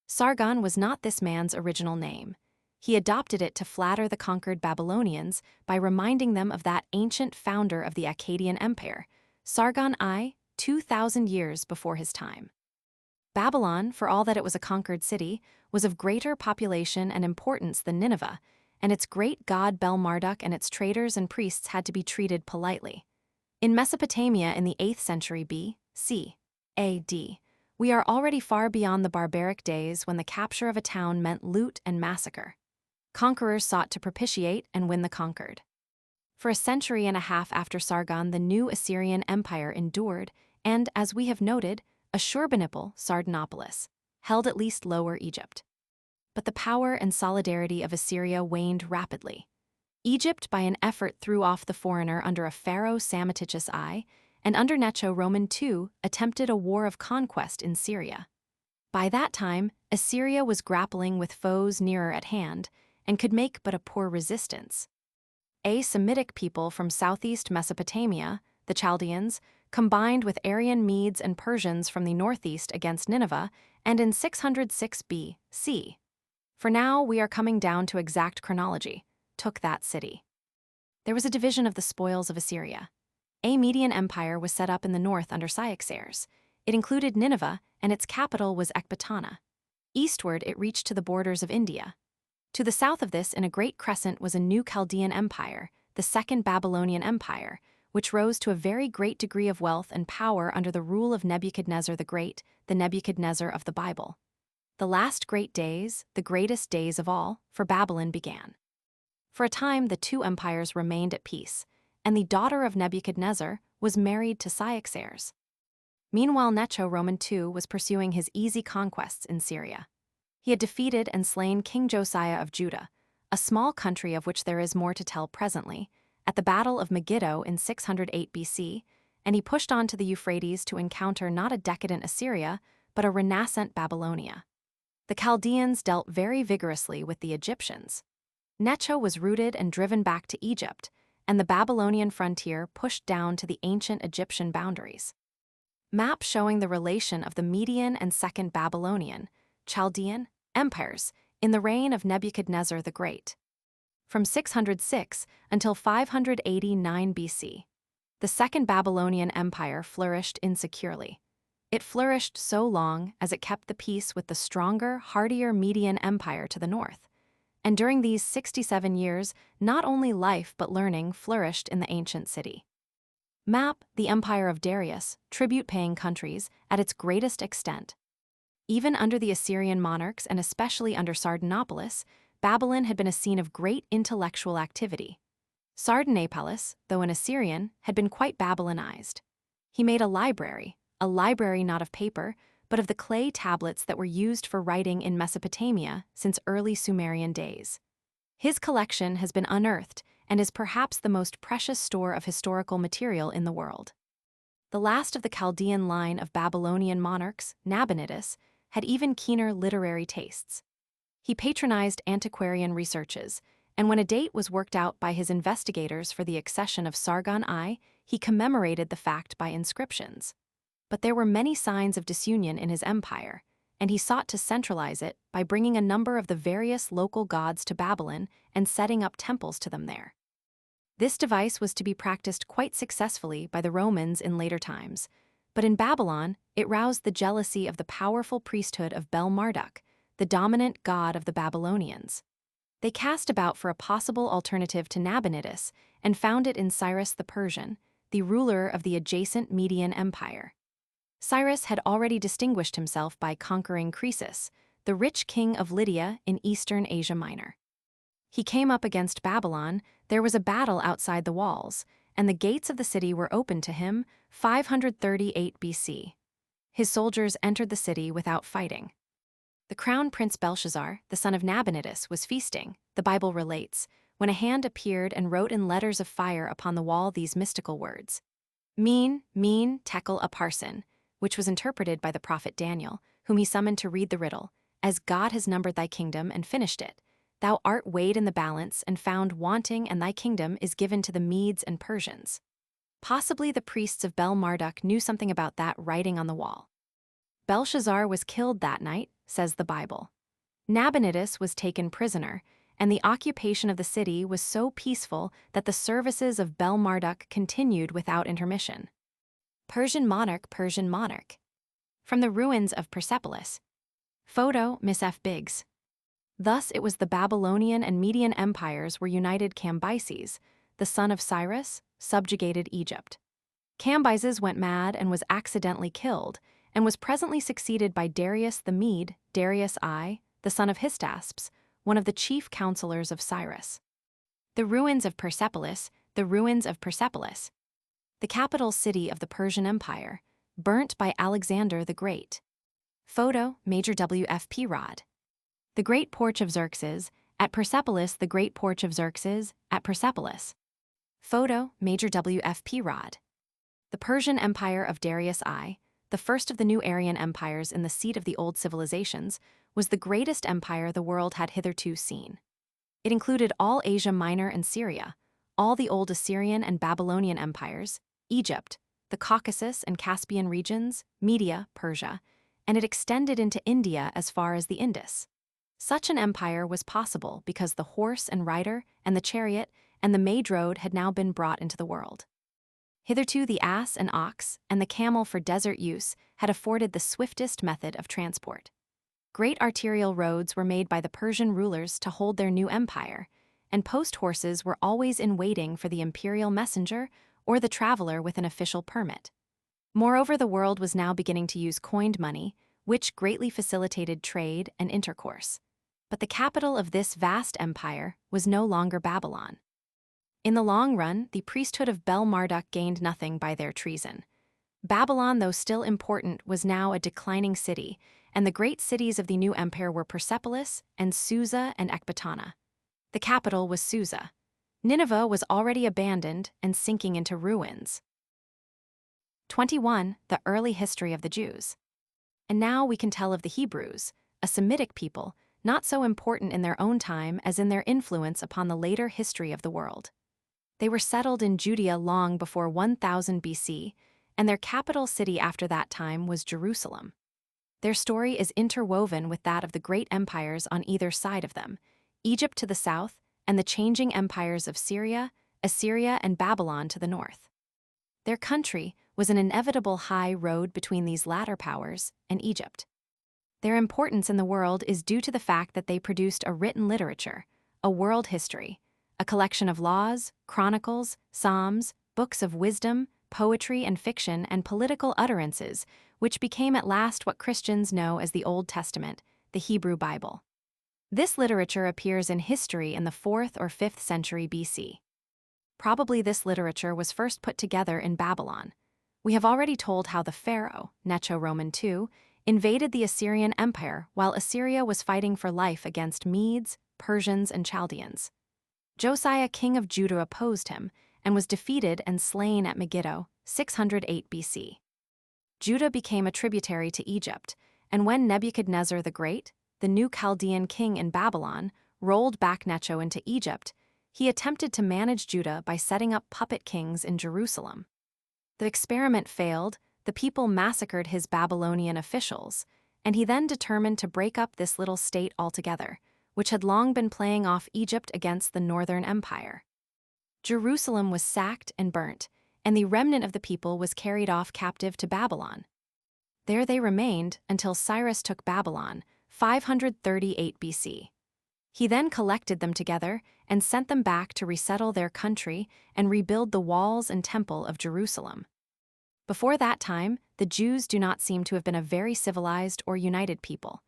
Sargon was not this man's original name. He adopted it to flatter the conquered Babylonians by reminding them of that ancient founder of the Akkadian Empire, Sargon I, 2,000 years before his time. Babylon, for all that it was a conquered city, was of greater population and importance than Nineveh, and its great god Bel-Marduk and its traders and priests had to be treated politely. In Mesopotamia in the 8th century B.C. A.D., we are already far beyond the barbaric days when the capture of a town meant loot and massacre. Conquerors sought to propitiate and win the conquered. For a century and a half after Sargon, the new Assyrian Empire endured, and, as we have noted, Ashurbanipal, Sardanapalus, held at least Lower Egypt. But the power and solidarity of Assyria waned rapidly. Egypt, by an effort, threw off the foreigner under a pharaoh Psammetichus I, and under Necho Roman II, attempted a war of conquest in Syria. By that time, Assyria was grappling with foes nearer at hand and could make but a poor resistance. A Semitic people from southeast Mesopotamia, the Chaldeans, combined with Aryan Medes and Persians from the northeast against Nineveh, and in 606 B.C. For now, we are coming down to exact chronology, took that city. There was a division of the spoils of Assyria. A Median Empire was set up in the north under Cyaxares. It included Nineveh, and its capital was Ecbatana. Eastward, it reached to the borders of India. To the south of this, in a great crescent, was a new Chaldean empire, the Second Babylonian Empire, which rose to a very great degree of wealth and power under the rule of Nebuchadnezzar the Great, the Nebuchadnezzar of the Bible. The last great days, the greatest days of all, for Babylon began. For a time, the two empires remained at peace, and the daughter of Nebuchadnezzar was married to Cyaxares. Meanwhile, Necho Roman II was pursuing his easy conquests in Syria. He had defeated and slain King Josiah of Judah, a small country of which there is more to tell presently, at the Battle of Megiddo in 608 BC, and he pushed on to the Euphrates to encounter not a decadent Assyria, but a renascent Babylonia. The Chaldeans dealt very vigorously with the Egyptians. Necho was routed and driven back to Egypt, and the Babylonian frontier pushed down to the ancient Egyptian boundaries. Map showing the relation of the Median and Second Babylonian, Chaldean, empires in the reign of Nebuchadnezzar the Great. From 606 until 589 BC, the Second Babylonian Empire flourished insecurely. It flourished so long as it kept the peace with the stronger, hardier Median Empire to the north. And during these 67 years, not only life but learning flourished in the ancient city. Map the Empire of Darius, tribute-paying countries, at its greatest extent. Even under the Assyrian monarchs and especially under Sardanapalus, Babylon had been a scene of great intellectual activity. Sardanapalus, though an Assyrian, had been quite Babylonized. He made a library not of paper, but of the clay tablets that were used for writing in Mesopotamia since early Sumerian days. His collection has been unearthed and is perhaps the most precious store of historical material in the world. The last of the Chaldean line of Babylonian monarchs, Nabonidus, had even keener literary tastes. He patronized antiquarian researches, and when a date was worked out by his investigators for the accession of Sargon I, he commemorated the fact by inscriptions. But there were many signs of disunion in his empire, and he sought to centralize it by bringing a number of the various local gods to Babylon and setting up temples to them there. This device was to be practiced quite successfully by the Romans in later times, but in Babylon, it roused the jealousy of the powerful priesthood of Bel-Marduk, the dominant god of the Babylonians. They cast about for a possible alternative to Nabonidus and found it in Cyrus the Persian, the ruler of the adjacent Median Empire. Cyrus had already distinguished himself by conquering Croesus, the rich king of Lydia in eastern Asia Minor. He came up against Babylon, there was a battle outside the walls, and the gates of the city were opened to him, 538 BC. His soldiers entered the city without fighting. The crown prince Belshazzar, the son of Nabonidus, was feasting, the Bible relates, when a hand appeared and wrote in letters of fire upon the wall these mystical words: Tekel a parson, which was interpreted by the prophet Daniel, whom he summoned to read the riddle, "As God has numbered thy kingdom and finished it, thou art weighed in the balance and found wanting, and thy kingdom is given to the Medes and Persians." Possibly the priests of Bel-Marduk knew something about that writing on the wall. Belshazzar was killed that night, says the Bible. Nabonidus was taken prisoner, and the occupation of the city was so peaceful that the services of Bel-Marduk continued without intermission. Persian monarch, Persian monarch. From the ruins of Persepolis. Photo, Miss F. Biggs. Thus it was the Babylonian and Median empires were united. Cambyses, the son of Cyrus, subjugated Egypt. Cambyses went mad and was accidentally killed, and was presently succeeded by Darius the Mede, Darius I, the son of Hystaspes, one of the chief counselors of Cyrus. The ruins of Persepolis, the ruins of Persepolis. The capital city of the Persian Empire, burnt by Alexander the Great. Photo, Major W.F.P. Rod. The Great Porch of Xerxes, at Persepolis. The Great Porch of Xerxes, at Persepolis. Photo, Major W.F.P. Rod. The Persian Empire of Darius I, the first of the new Aryan empires in the seat of the old civilizations, was the greatest empire the world had hitherto seen. It included all Asia Minor and Syria, all the old Assyrian and Babylonian empires, Egypt, the Caucasus and Caspian regions, Media, Persia, and it extended into India as far as the Indus. Such an empire was possible because the horse and rider and the chariot and the made road had now been brought into the world. Hitherto the ass and ox and the camel for desert use had afforded the swiftest method of transport. Great arterial roads were made by the Persian rulers to hold their new empire, and post horses were always in waiting for the imperial messenger or the traveler with an official permit. Moreover, the world was now beginning to use coined money, which greatly facilitated trade and intercourse. But the capital of this vast empire was no longer Babylon. In the long run, the priesthood of Bel-Marduk gained nothing by their treason. Babylon, though still important, was now a declining city, and the great cities of the new empire were Persepolis and Susa and Ecbatana. The capital was Susa. Nineveh was already abandoned and sinking into ruins. 21. The early history of the Jews. And now we can tell of the Hebrews, a Semitic people, not so important in their own time as in their influence upon the later history of the world. They were settled in Judea long before 1000 BC, and their capital city after that time was Jerusalem. Their story is interwoven with that of the great empires on either side of them, Egypt to the south, and the changing empires of Syria, Assyria, and Babylon to the north. Their country was an inevitable high road between these latter powers and Egypt. Their importance in the world is due to the fact that they produced a written literature, a world history, a collection of laws, chronicles, psalms, books of wisdom, poetry and fiction, and political utterances, which became at last what Christians know as the Old Testament, the Hebrew Bible. This literature appears in history in the 4th or 5th century BC. Probably this literature was first put together in Babylon. We have already told how the pharaoh, Necho Roman II, invaded the Assyrian Empire while Assyria was fighting for life against Medes, Persians, and Chaldeans. Josiah, king of Judah, opposed him and was defeated and slain at Megiddo, 608 BC. Judah became a tributary to Egypt, and when Nebuchadnezzar the Great, the new Chaldean king in Babylon, rolled back Necho into Egypt, he attempted to manage Judah by setting up puppet kings in Jerusalem. The experiment failed, the people massacred his Babylonian officials, and he then determined to break up this little state altogether, which had long been playing off Egypt against the Northern Empire. Jerusalem was sacked and burnt, and the remnant of the people was carried off captive to Babylon. There they remained until Cyrus took Babylon, 538 BC. He then collected them together and sent them back to resettle their country and rebuild the walls and temple of Jerusalem. Before that time, the Jews do not seem to have been a very civilized or united people.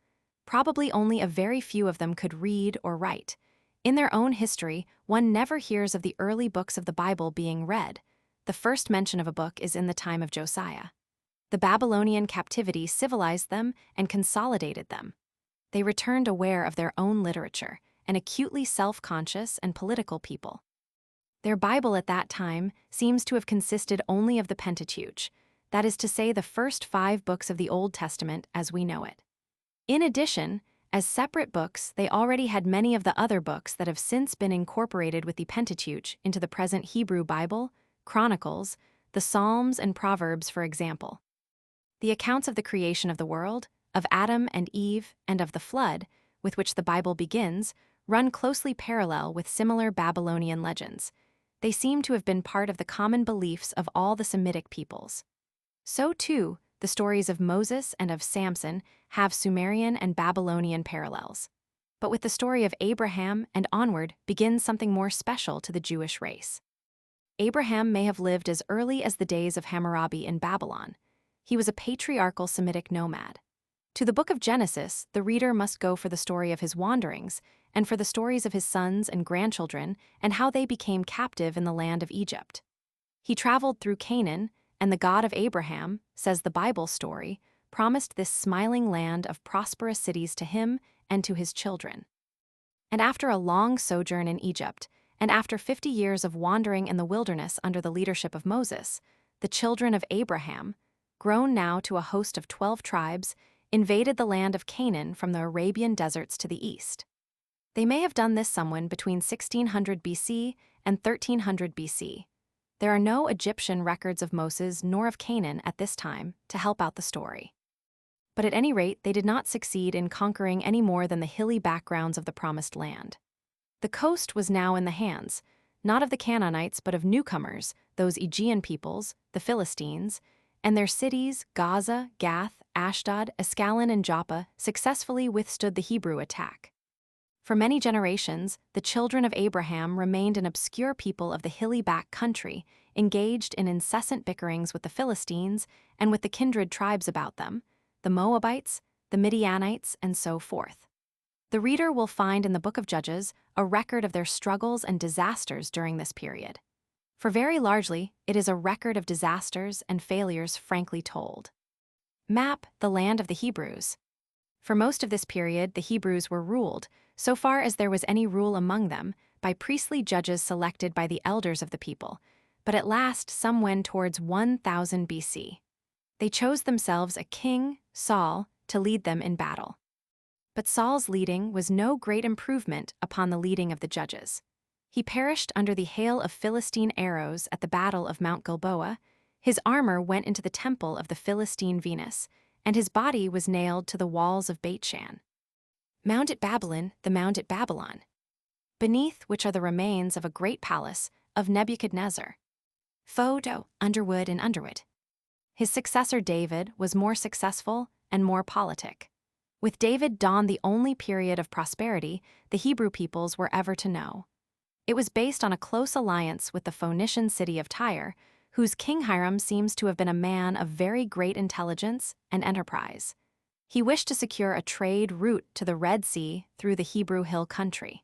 Probably only a very few of them could read or write. In their own history, one never hears of the early books of the Bible being read. The first mention of a book is in the time of Josiah. The Babylonian captivity civilized them and consolidated them. They returned aware of their own literature, an acutely self-conscious and political people. Their Bible at that time seems to have consisted only of the Pentateuch, that is to say, the first 5 books of the Old Testament as we know it. In addition, as separate books, they already had many of the other books that have since been incorporated with the Pentateuch into the present Hebrew Bible, Chronicles, the Psalms, and Proverbs, for example. The accounts of the creation of the world, of Adam and Eve, and of the flood, with which the Bible begins, run closely parallel with similar Babylonian legends. They seem to have been part of the common beliefs of all the Semitic peoples. So, too, the stories of Moses and of Samson have Sumerian and Babylonian parallels. But with the story of Abraham and onward begins something more special to the Jewish race. Abraham may have lived as early as the days of Hammurabi in Babylon. He was a patriarchal Semitic nomad. To the book of Genesis, the reader must go for the story of his wanderings and for the stories of his sons and grandchildren and how they became captive in the land of Egypt. He traveled through Canaan, and the God of Abraham, says the Bible story, promised this smiling land of prosperous cities to him and to his children. And after a long sojourn in Egypt, and after 50 years of wandering in the wilderness under the leadership of Moses, the children of Abraham, grown now to a host of 12 tribes, invaded the land of Canaan from the Arabian deserts to the east. They may have done this somewhere between 1600 BC and 1300 BC. There are no Egyptian records of Moses nor of Canaan at this time to help out the story. But at any rate, they did not succeed in conquering any more than the hilly backgrounds of the Promised Land. The coast was now in the hands, not of the Canaanites but of newcomers, those Aegean peoples, the Philistines, and their cities, Gaza, Gath, Ashdod, Ascalon, and Joppa, successfully withstood the Hebrew attack. For many generations, the children of Abraham remained an obscure people of the hilly back country, engaged in incessant bickerings with the Philistines and with the kindred tribes about them, the Moabites, the Midianites, and so forth. The reader will find in the book of Judges a record of their struggles and disasters during this period. For very largely, it is a record of disasters and failures frankly told. Map the land of the Hebrews. For most of this period, the Hebrews were ruled, so far as there was any rule among them, by priestly judges selected by the elders of the people, but at last some went towards 1000 BC. They chose themselves a king, Saul, to lead them in battle. But Saul's leading was no great improvement upon the leading of the judges. He perished under the hail of Philistine arrows at the battle of Mount Gilboa. His armor went into the temple of the Philistine Venus, and his body was nailed to the walls of Beit-Shan. Mount at Babylon, the Mount at Babylon, beneath which are the remains of a great palace of Nebuchadnezzar. Photo, Underwood and Underwood. His successor David was more successful and more politic. With David dawned the only period of prosperity the Hebrew peoples were ever to know. It was based on a close alliance with the Phoenician city of Tyre, whose King Hiram seems to have been a man of very great intelligence and enterprise. He wished to secure a trade route to the Red Sea through the Hebrew Hill country.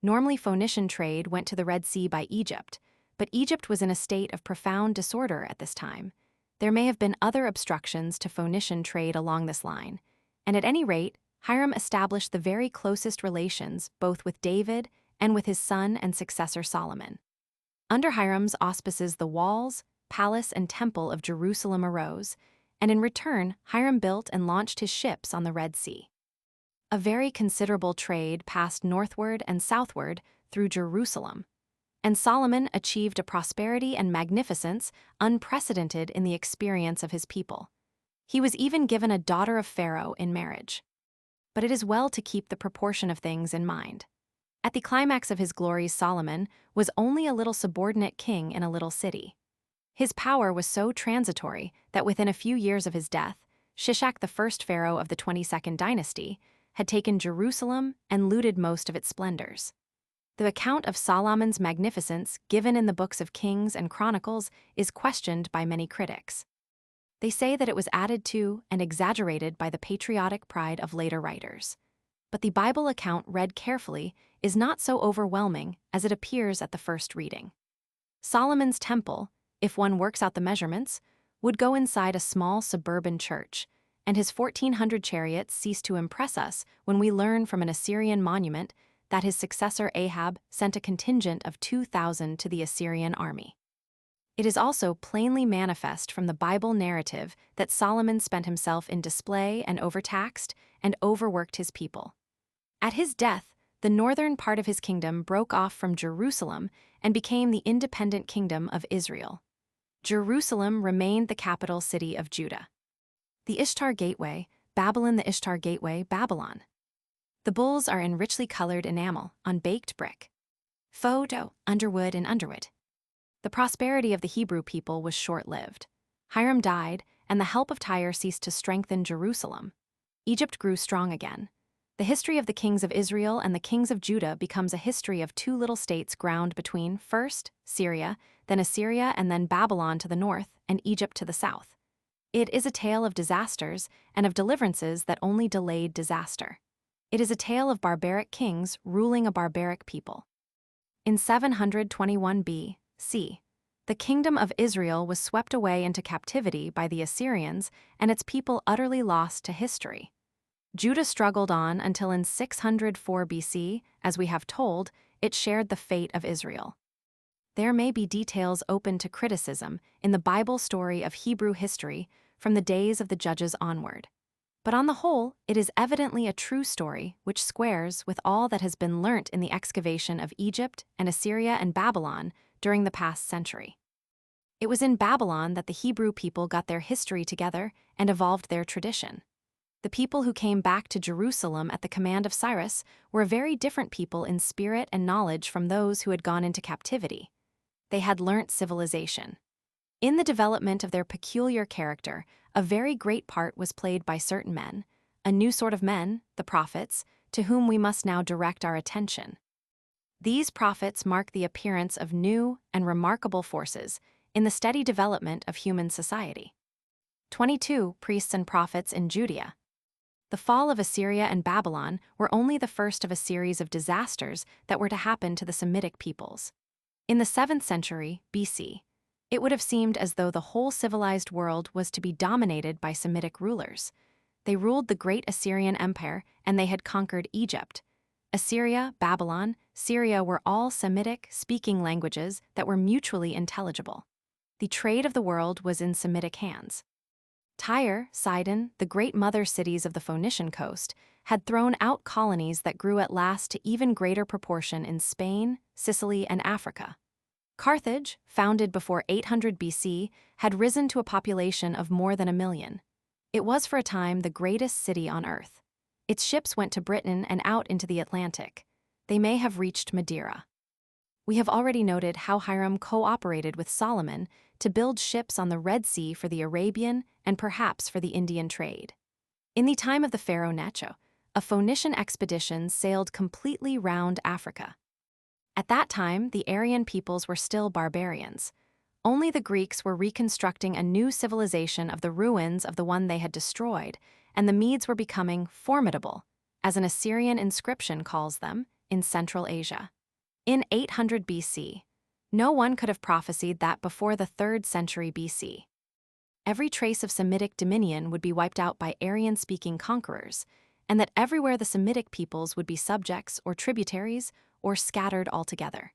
Normally Phoenician trade went to the Red Sea by Egypt, but Egypt was in a state of profound disorder at this time. There may have been other obstructions to Phoenician trade along this line, and at any rate, Hiram established the very closest relations both with David and with his son and successor Solomon. Under Hiram's auspices the walls, palace, and temple of Jerusalem arose, and in return Hiram built and launched his ships on the Red Sea. A very considerable trade passed northward and southward through Jerusalem, and Solomon achieved a prosperity and magnificence unprecedented in the experience of his people. He was even given a daughter of Pharaoh in marriage. But it is well to keep the proportion of things in mind. At the climax of his glories, Solomon was only a little subordinate king in a little city. His power was so transitory that within a few years of his death, Shishak, the first pharaoh of the 22nd dynasty, had taken Jerusalem and looted most of its splendors. The account of Solomon's magnificence given in the books of Kings and Chronicles is questioned by many critics. They say that it was added to and exaggerated by the patriotic pride of later writers. But the Bible account read carefully is not so overwhelming as it appears at the first reading. Solomon's temple, if one works out the measurements, would go inside a small suburban church, and his 1,400 chariots cease to impress us when we learn from an Assyrian monument that his successor Ahab sent a contingent of 2,000 to the Assyrian army. It is also plainly manifest from the Bible narrative that Solomon spent himself in display and overtaxed and overworked his people. At his death, the northern part of his kingdom broke off from Jerusalem and became the independent kingdom of Israel. Jerusalem remained the capital city of Judah. The Ishtar Gateway, Babylon. The Ishtar Gateway, Babylon. The bulls are in richly colored enamel on baked brick. Photo, underwood and underwood. The prosperity of the Hebrew people was short-lived. Hiram died, and the help of Tyre ceased to strengthen Jerusalem. Egypt grew strong again. The history of the kings of Israel and the kings of Judah becomes a history of two little states ground between, first, Syria, then Assyria, and then Babylon to the north, and Egypt to the south. It is a tale of disasters and of deliverances that only delayed disaster. It is a tale of barbaric kings ruling a barbaric people. In 721 B.C., the kingdom of Israel was swept away into captivity by the Assyrians, and its people utterly lost to history. Judah struggled on until in 604 BC, as we have told, it shared the fate of Israel. There may be details open to criticism in the Bible story of Hebrew history from the days of the Judges onward. But on the whole, it is evidently a true story which squares with all that has been learnt in the excavation of Egypt and Assyria and Babylon during the past century. It was in Babylon that the Hebrew people got their history together and evolved their tradition. The people who came back to Jerusalem at the command of Cyrus were a very different people in spirit and knowledge from those who had gone into captivity. They had learnt civilization. In the development of their peculiar character, a very great part was played by certain men, a new sort of men, the prophets, to whom we must now direct our attention. These prophets mark the appearance of new and remarkable forces in the steady development of human society. 22 Priests and prophets in Judea. The fall of Assyria and Babylon were only the first of a series of disasters that were to happen to the Semitic peoples. In the 7th century BC, it would have seemed as though the whole civilized world was to be dominated by Semitic rulers. They ruled the great Assyrian Empire, and they had conquered Egypt. Assyria, Babylon, Syria were all Semitic-speaking languages that were mutually intelligible. The trade of the world was in Semitic hands. Tyre, Sidon, the great mother cities of the Phoenician coast, had thrown out colonies that grew at last to even greater proportion in Spain, Sicily, and Africa. Carthage, founded before 800 BC, had risen to a population of more than 1 million. It was for a time the greatest city on earth. Its ships went to Britain and out into the Atlantic. They may have reached Madeira. We have already noted how Hiram cooperated with Solomon to build ships on the Red Sea for the Arabian and perhaps for the Indian trade. In the time of the pharaoh Necho, a Phoenician expedition sailed completely round Africa. At that time, the Aryan peoples were still barbarians. Only the Greeks were reconstructing a new civilization of the ruins of the one they had destroyed, and the Medes were becoming formidable, as an Assyrian inscription calls them, in Central Asia. In 800 BC, no one could have prophesied that before the 3rd century BC, every trace of Semitic dominion would be wiped out by Aryan-speaking conquerors, and that everywhere the Semitic peoples would be subjects or tributaries or scattered altogether.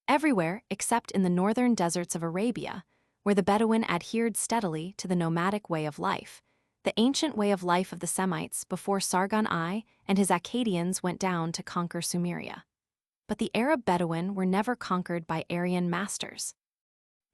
Everywhere except in the northern deserts of Arabia, where the Bedouin adhered steadily to the nomadic way of life, the ancient way of life of the Semites before Sargon I and his Akkadians went down to conquer Sumeria. But the Arab Bedouin were never conquered by Aryan masters.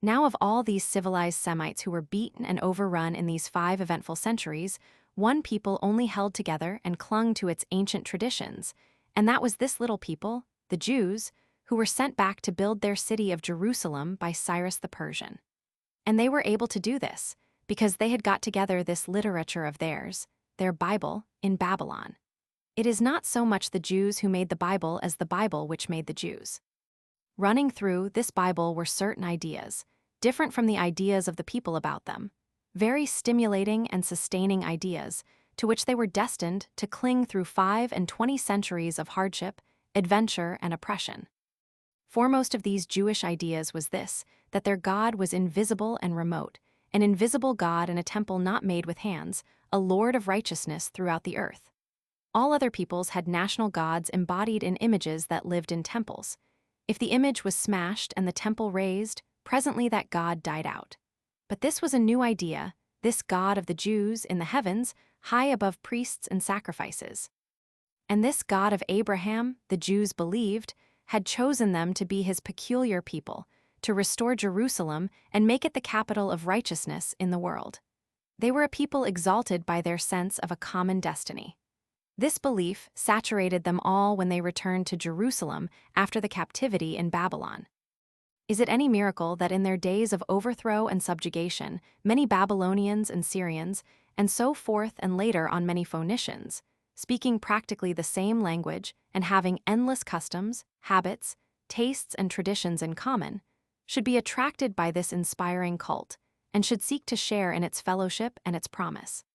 Now of all these civilized Semites who were beaten and overrun in these 5 eventful centuries, one people only held together and clung to its ancient traditions, and that was this little people, the Jews, who were sent back to build their city of Jerusalem by Cyrus the Persian. And they were able to do this because they had got together this literature of theirs, their Bible, in Babylon. It is not so much the Jews who made the Bible as the Bible which made the Jews. Running through this Bible were certain ideas, different from the ideas of the people about them, very stimulating and sustaining ideas, to which they were destined to cling through 5 and 20 centuries of hardship, adventure, and oppression. Foremost of these Jewish ideas was this, that their God was invisible and remote, an invisible God in a temple not made with hands, a Lord of righteousness throughout the earth. All other peoples had national gods embodied in images that lived in temples. If the image was smashed and the temple razed, presently that God died out. But this was a new idea, this God of the Jews in the heavens, high above priests and sacrifices. And this God of Abraham, the Jews believed, had chosen them to be his peculiar people, to restore Jerusalem and make it the capital of righteousness in the world. They were a people exalted by their sense of a common destiny. This belief saturated them all when they returned to Jerusalem after the captivity in Babylon. Is it any miracle that in their days of overthrow and subjugation, many Babylonians and Syrians, and so forth and later on many Phoenicians, speaking practically the same language and having endless customs, habits, tastes, and traditions in common, should be attracted by this inspiring cult and should seek to share in its fellowship and its promise?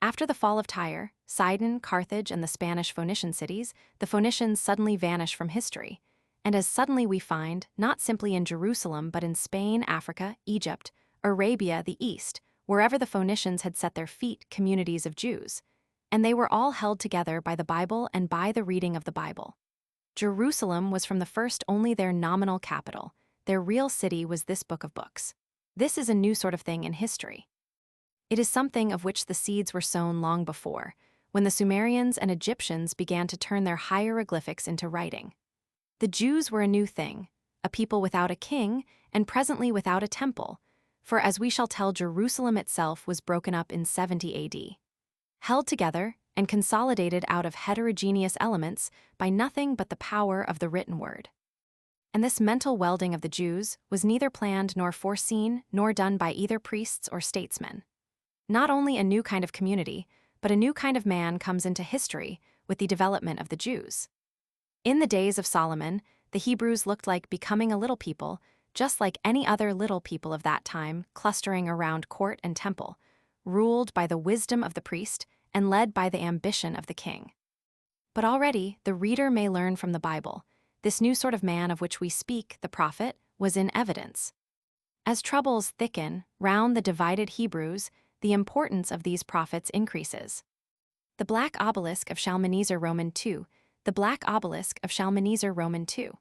After the fall of Tyre, Sidon, Carthage, and the Spanish Phoenician cities, the Phoenicians suddenly vanish from history. And as suddenly we find, not simply in Jerusalem but in Spain, Africa, Egypt, Arabia, the East, wherever the Phoenicians had set their feet, communities of Jews. And they were all held together by the Bible and by the reading of the Bible. Jerusalem was from the first only their nominal capital. Their real city was this book of books. This is a new sort of thing in history. It is something of which the seeds were sown long before, when the Sumerians and Egyptians began to turn their hieroglyphics into writing. The Jews were a new thing, a people without a king, and presently without a temple, for as we shall tell, Jerusalem itself was broken up in 70 AD. Held together and consolidated out of heterogeneous elements by nothing but the power of the written word. And this mental welding of the Jews was neither planned nor foreseen nor done by either priests or statesmen. Not only a new kind of community, but a new kind of man comes into history with the development of the Jews. In the days of Solomon, the Hebrews looked like becoming a little people, just like any other little people of that time, clustering around court and temple, ruled by the wisdom of the priest and led by the ambition of the king. But already the reader may learn from the Bible, this new sort of man of which we speak, the prophet, was in evidence. As troubles thicken round the divided Hebrews, the importance of these prophets increases. The black obelisk of Shalmaneser Roman II. The black obelisk of Shalmaneser Roman II.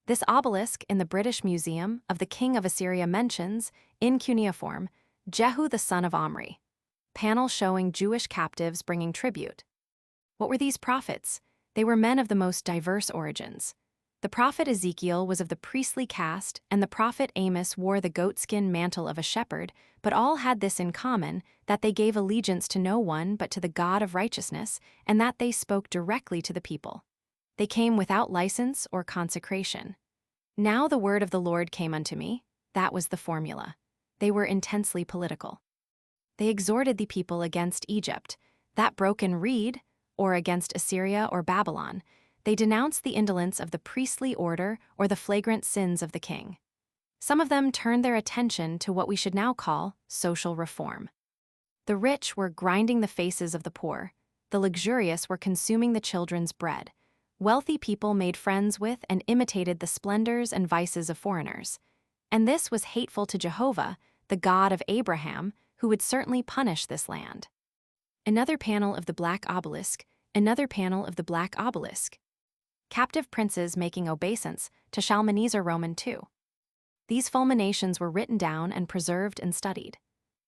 This obelisk in the British Museum of the King of Assyria mentions, in cuneiform, Jehu the son of Omri. Panel showing Jewish captives bringing tribute. What were these prophets? They were men of the most diverse origins. The prophet Ezekiel was of the priestly caste, and the prophet Amos wore the goatskin mantle of a shepherd, but all had this in common, that they gave allegiance to no one but to the God of righteousness, and that they spoke directly to the people. They came without license or consecration. Now the word of the Lord came unto me. That was the formula. They were intensely political. They exhorted the people against Egypt, that broken reed, or against Assyria or Babylon. They denounced the indolence of the priestly order or the flagrant sins of the king. Some of them turned their attention to what we should now call social reform. The rich were grinding the faces of the poor. The luxurious were consuming the children's bread. Wealthy people made friends with and imitated the splendors and vices of foreigners. And this was hateful to Jehovah, the God of Abraham, who would certainly punish this land. Another panel of the black obelisk, another panel of the black obelisk. Captive princes making obeisance to Shalmaneser Roman II. These fulminations were written down and preserved and studied.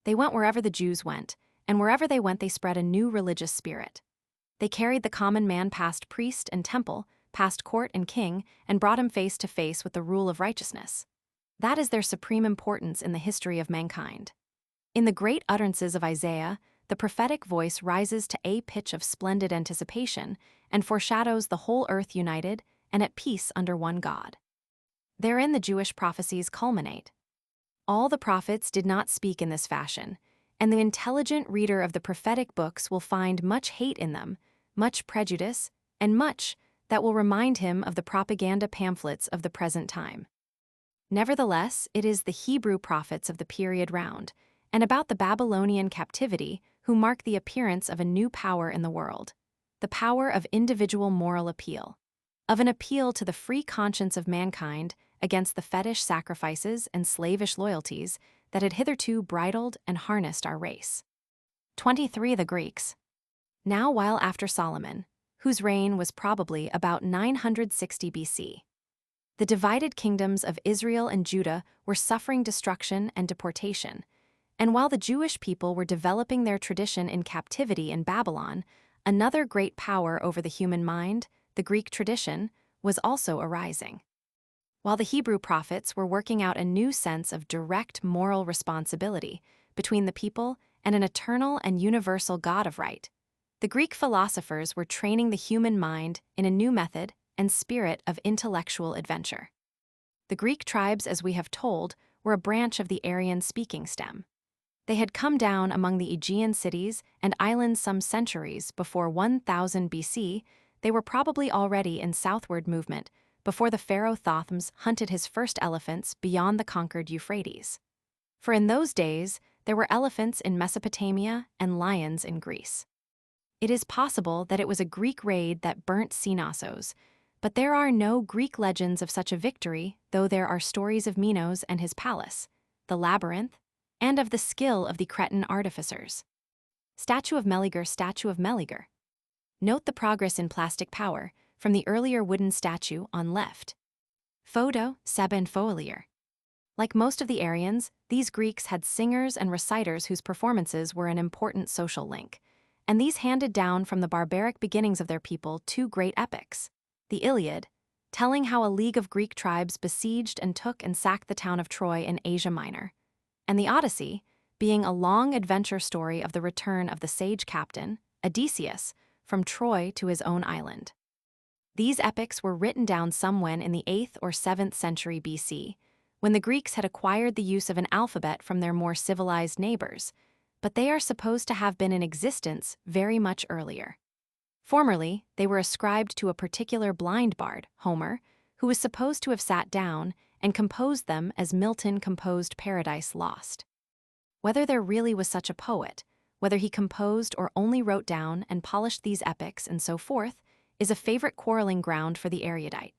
They went wherever the Jews went, and wherever they went they spread a new religious spirit. They carried the common man past priest and temple, past court and king, and brought him face to face with the rule of righteousness. That is their supreme importance in the history of mankind. In the great utterances of Isaiah, the prophetic voice rises to a pitch of splendid anticipation and foreshadows the whole earth united and at peace under one God. Therein the Jewish prophecies culminate. All the prophets did not speak in this fashion, and the intelligent reader of the prophetic books will find much hate in them, much prejudice, and much that will remind him of the propaganda pamphlets of the present time. Nevertheless, it is the Hebrew prophets of the period round, and about the Babylonian captivity, who mark the appearance of a new power in the world, the power of individual moral appeal, of an appeal to the free conscience of mankind against the fetish sacrifices and slavish loyalties that had hitherto bridled and harnessed our race. 23. The Greeks. Now while after Solomon, whose reign was probably about 960 BC. The divided kingdoms of Israel and Judah were suffering destruction and deportation, and while the Jewish people were developing their tradition in captivity in Babylon, another great power over the human mind, the Greek tradition, was also arising. While the Hebrew prophets were working out a new sense of direct moral responsibility between the people and an eternal and universal God of right, the Greek philosophers were training the human mind in a new method and spirit of intellectual adventure. The Greek tribes, as we have told, were a branch of the Aryan-speaking stem. They had come down among the Aegean cities and islands some centuries before 1000 BC. They were probably already in southward movement before the pharaoh Thothmes hunted his first elephants beyond the conquered Euphrates. For in those days, there were elephants in Mesopotamia and lions in Greece. It is possible that it was a Greek raid that burnt Knossos, but there are no Greek legends of such a victory, though there are stories of Minos and his palace, the labyrinth, and of the skill of the Cretan artificers. Statue of Meleager, statue of Meleager. Note the progress in plastic power from the earlier wooden statue on left. Photo, Seba and Foelier. Like most of the Aryans, these Greeks had singers and reciters whose performances were an important social link, and these handed down from the barbaric beginnings of their people two great epics. The Iliad, telling how a league of Greek tribes besieged and took and sacked the town of Troy in Asia Minor, and the Odyssey, being a long adventure story of the return of the sage captain, Odysseus, from Troy to his own island. These epics were written down somewhen in the 8th or 7th century BC, when the Greeks had acquired the use of an alphabet from their more civilized neighbors, but they are supposed to have been in existence very much earlier. Formerly, they were ascribed to a particular blind bard, Homer, who was supposed to have sat down and composed them as Milton composed Paradise Lost. Whether there really was such a poet, whether he composed or only wrote down and polished these epics and so forth, is a favorite quarreling ground for the erudite.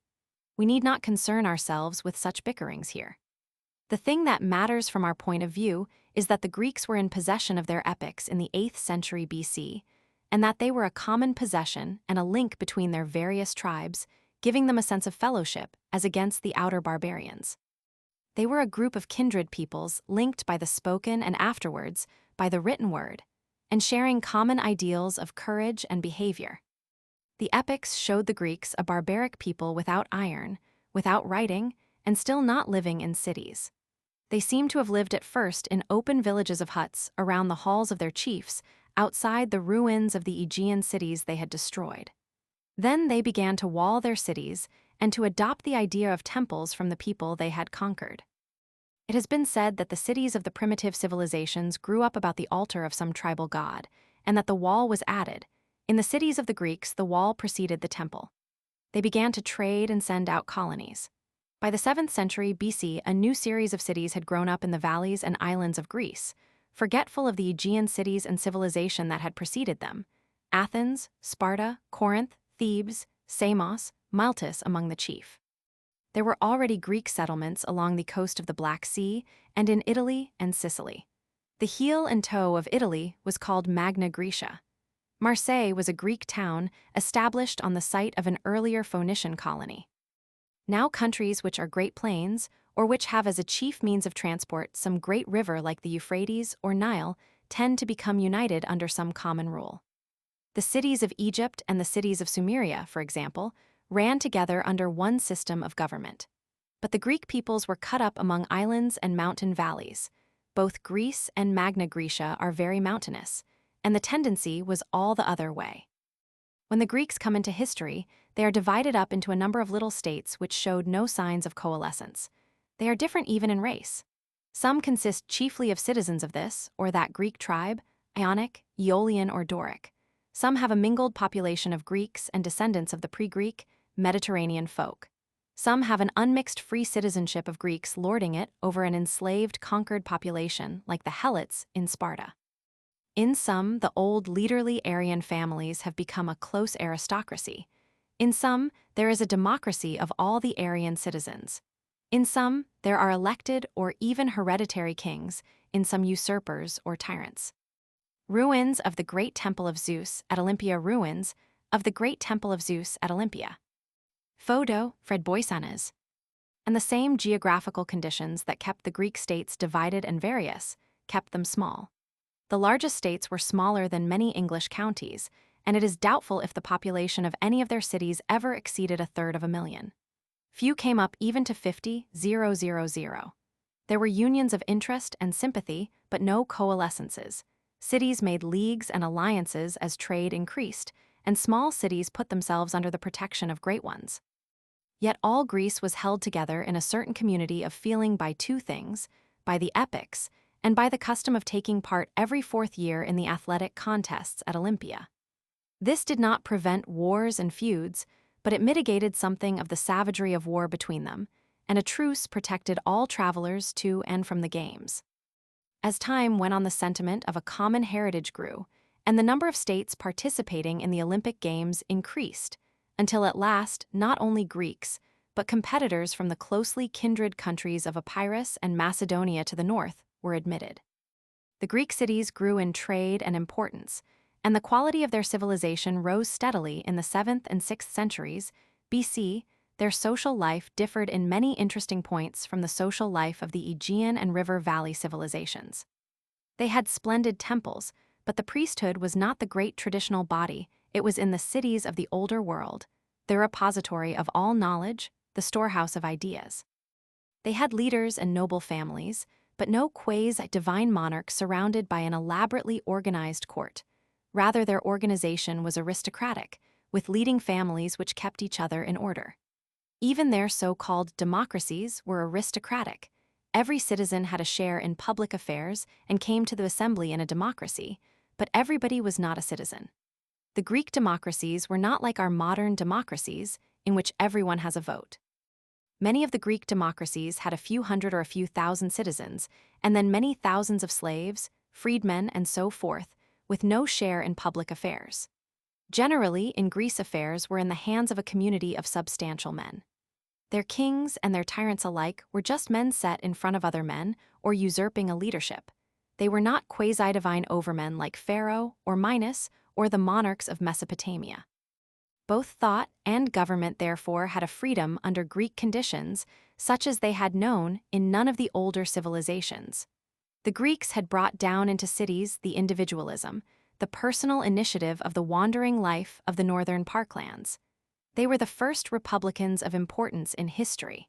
We need not concern ourselves with such bickerings here. The thing that matters from our point of view is that the Greeks were in possession of their epics in the 8th century BC, and that they were a common possession and a link between their various tribes, giving them a sense of fellowship as against the outer barbarians. They were a group of kindred peoples linked by the spoken and afterwards by the written word, and sharing common ideals of courage and behavior. The epics showed the Greeks a barbaric people without iron, without writing, and still not living in cities. They seem to have lived at first in open villages of huts around the halls of their chiefs, outside the ruins of the Aegean cities they had destroyed. Then they began to wall their cities and to adopt the idea of temples from the people they had conquered. It has been said that the cities of the primitive civilizations grew up about the altar of some tribal god, and that the wall was added. In the cities of the Greeks, the wall preceded the temple. They began to trade and send out colonies. By the 7th century BC, a new series of cities had grown up in the valleys and islands of Greece, forgetful of the Aegean cities and civilization that had preceded them: Athens, Sparta, Corinth, Thebes, Samos, Miletus among the chief. There were already Greek settlements along the coast of the Black Sea and in Italy and Sicily. The heel and toe of Italy was called Magna Graecia. Marseille was a Greek town established on the site of an earlier Phoenician colony. Now countries which are great plains, or which have as a chief means of transport some great river like the Euphrates or Nile, tend to become united under some common rule. The cities of Egypt and the cities of Sumeria, for example, ran together under one system of government. But the Greek peoples were cut up among islands and mountain valleys. Both Greece and Magna Graecia are very mountainous, and the tendency was all the other way. When the Greeks come into history, they are divided up into a number of little states which showed no signs of coalescence. They are different even in race. Some consist chiefly of citizens of this or that Greek tribe, Ionic, Aeolian, or Doric. Some have a mingled population of Greeks and descendants of the pre-Greek, Mediterranean folk. Some have an unmixed free citizenship of Greeks lording it over an enslaved, conquered population like the Helots in Sparta. In some, the old leaderly Aryan families have become a close aristocracy. In some, there is a democracy of all the Aryan citizens. In some, there are elected or even hereditary kings, in some usurpers or tyrants. Ruins of the great temple of Zeus at Olympia. Ruins of the great temple of Zeus at Olympia. Photo, Fred Boissanes. And the same geographical conditions that kept the Greek states divided and various kept them small. The largest states were smaller than many English counties, and it is doubtful if the population of any of their cities ever exceeded 1/3 of a million. Few came up even to 50,000. There were unions of interest and sympathy, but no coalescences. Cities made leagues and alliances as trade increased, and small cities put themselves under the protection of great ones. Yet all Greece was held together in a certain community of feeling by two things, by the epics, and by the custom of taking part every 4th year in the athletic contests at Olympia. This did not prevent wars and feuds, but it mitigated something of the savagery of war between them, and a truce protected all travelers to and from the games. As time went on, the sentiment of a common heritage grew, and the number of states participating in the Olympic Games increased, until at last not only Greeks, but competitors from the closely kindred countries of Epirus and Macedonia to the north were admitted. The Greek cities grew in trade and importance, and the quality of their civilization rose steadily in the 7th and 6th centuries BC. Their social life differed in many interesting points from the social life of the Aegean and River Valley civilizations. They had splendid temples, but the priesthood was not the great traditional body. It was in the cities of the older world, the repository of all knowledge, the storehouse of ideas. They had leaders and noble families, but no quasi-divine monarch surrounded by an elaborately organized court. Rather, their organization was aristocratic, with leading families which kept each other in order. Even their so-called democracies were aristocratic. Every citizen had a share in public affairs and came to the assembly in a democracy, but everybody was not a citizen. The Greek democracies were not like our modern democracies, in which everyone has a vote. Many of the Greek democracies had a few hundred or a few thousand citizens, and then many thousands of slaves, freedmen, and so forth, with no share in public affairs. Generally, in Greece, affairs were in the hands of a community of substantial men. Their kings and their tyrants alike were just men set in front of other men or usurping a leadership. They were not quasi-divine overmen like Pharaoh or Minos or the monarchs of Mesopotamia. Both thought and government, therefore, had a freedom under Greek conditions such as they had known in none of the older civilizations. The Greeks had brought down into cities the individualism, the personal initiative of the wandering life of the northern parklands. They were the first republicans of importance in history.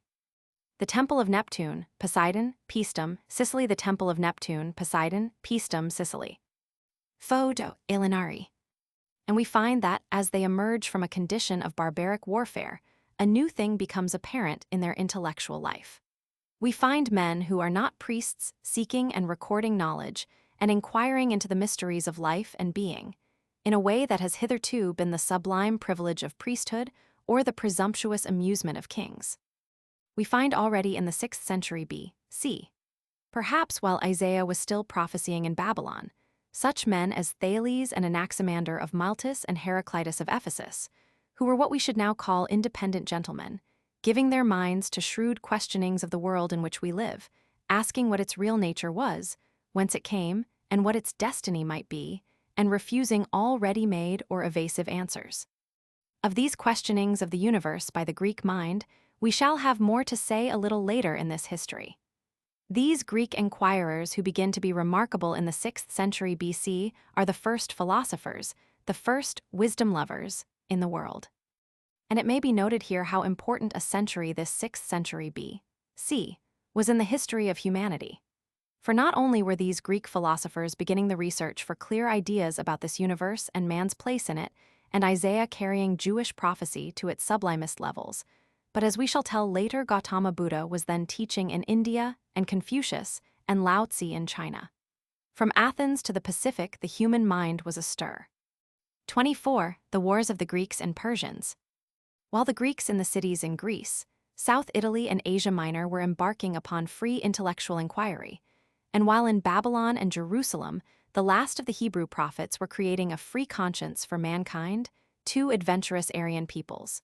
The Temple of Neptune, Poseidon, Paestum, Sicily. The Temple of Neptune, Poseidon, Paestum, Sicily. Photo Ilinari. And we find that, as they emerge from a condition of barbaric warfare, a new thing becomes apparent in their intellectual life. We find men who are not priests seeking and recording knowledge and inquiring into the mysteries of life and being, in a way that has hitherto been the sublime privilege of priesthood or the presumptuous amusement of kings. We find already in the 6th century B.C., perhaps while Isaiah was still prophesying in Babylon, such men as Thales and Anaximander of Miletus and Heraclitus of Ephesus, who were what we should now call independent gentlemen, giving their minds to shrewd questionings of the world in which we live, asking what its real nature was, whence it came, and what its destiny might be, and refusing all ready-made or evasive answers. Of these questionings of the universe by the Greek mind, we shall have more to say a little later in this history. These Greek inquirers who begin to be remarkable in the 6th century BC are the first philosophers, the first wisdom lovers in the world. And it may be noted here how important a century this 6th century BC was in the history of humanity. For not only were these Greek philosophers beginning the research for clear ideas about this universe and man's place in it, and Isaiah carrying Jewish prophecy to its sublimest levels, but as we shall tell later, Gautama Buddha was then teaching in India, and Confucius and Lao Tzu in China. From Athens to the Pacific, the human mind was astir. 24. The Wars of the Greeks and Persians. While the Greeks in the cities in Greece, South Italy, and Asia Minor were embarking upon free intellectual inquiry, and while in Babylon and Jerusalem, the last of the Hebrew prophets were creating a free conscience for mankind, two adventurous Aryan peoples,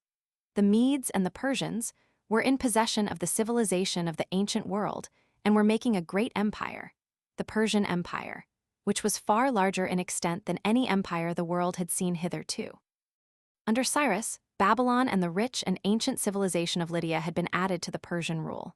the Medes and the Persians, were in possession of the civilization of the ancient world and were making a great empire, the Persian Empire, which was far larger in extent than any empire the world had seen hitherto. Under Cyrus, Babylon and the rich and ancient civilization of Lydia had been added to the Persian rule.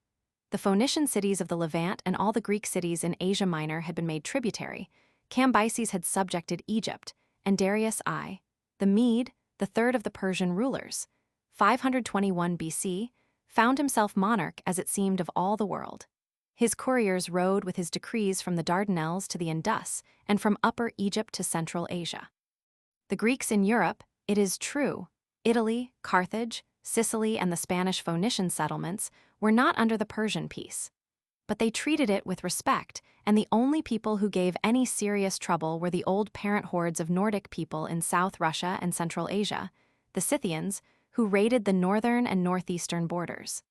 The Phoenician cities of the Levant and all the Greek cities in Asia Minor had been made tributary. Cambyses had subjected Egypt, and Darius I, the Mede, the third of the Persian rulers, 521 BC, found himself monarch as it seemed of all the world. His couriers rode with his decrees from the Dardanelles to the Indus and from Upper Egypt to Central Asia. The Greeks in Europe, it is true, Italy, Carthage, Sicily, and the Spanish Phoenician settlements were not under the Persian peace. But they treated it with respect, and the only people who gave any serious trouble were the old parent hordes of Nordic people in South Russia and Central Asia, the Scythians, who raided the northern and northeastern borders.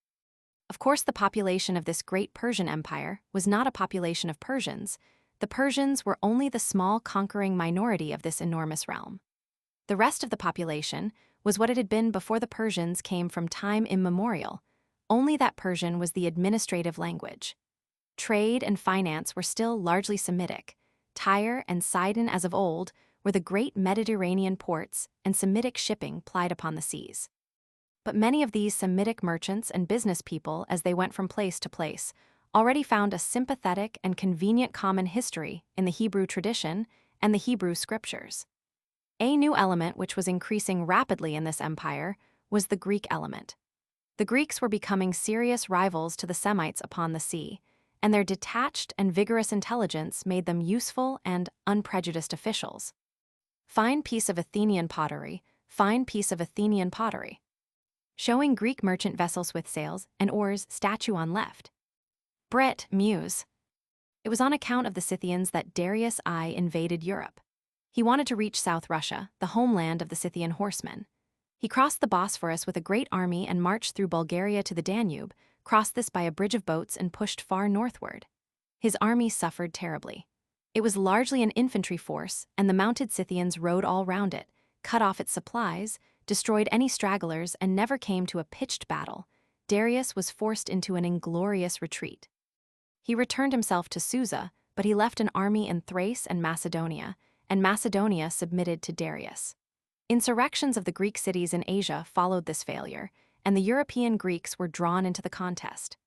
Of course, the population of this great Persian empire was not a population of Persians. The Persians were only the small conquering minority of this enormous realm. The rest of the population was what it had been before the Persians came from time immemorial, only that Persian was the administrative language. Trade and finance were still largely Semitic. Tyre and Sidon, as of old, were the great Mediterranean ports, and Semitic shipping plied upon the seas. But many of these Semitic merchants and business people, as they went from place to place, already found a sympathetic and convenient common history in the Hebrew tradition and the Hebrew scriptures. A new element which was increasing rapidly in this empire was the Greek element. The Greeks were becoming serious rivals to the Semites upon the sea, and their detached and vigorous intelligence made them useful and unprejudiced officials. Fine piece of Athenian pottery, fine piece of Athenian pottery. Showing Greek merchant vessels with sails and oars, statue on left. Brit, Muse. It was on account of the Scythians that Darius I invaded Europe. He wanted to reach South Russia, the homeland of the Scythian horsemen. He crossed the Bosphorus with a great army and marched through Bulgaria to the Danube, crossed this by a bridge of boats and pushed far northward. His army suffered terribly. It was largely an infantry force, and the mounted Scythians rode all round it, cut off its supplies, destroyed any stragglers, and never came to a pitched battle. Darius was forced into an inglorious retreat. He returned himself to Susa, but he left an army in Thrace and Macedonia submitted to Darius. Insurrections of the Greek cities in Asia followed this failure, and the European Greeks were drawn into the contest.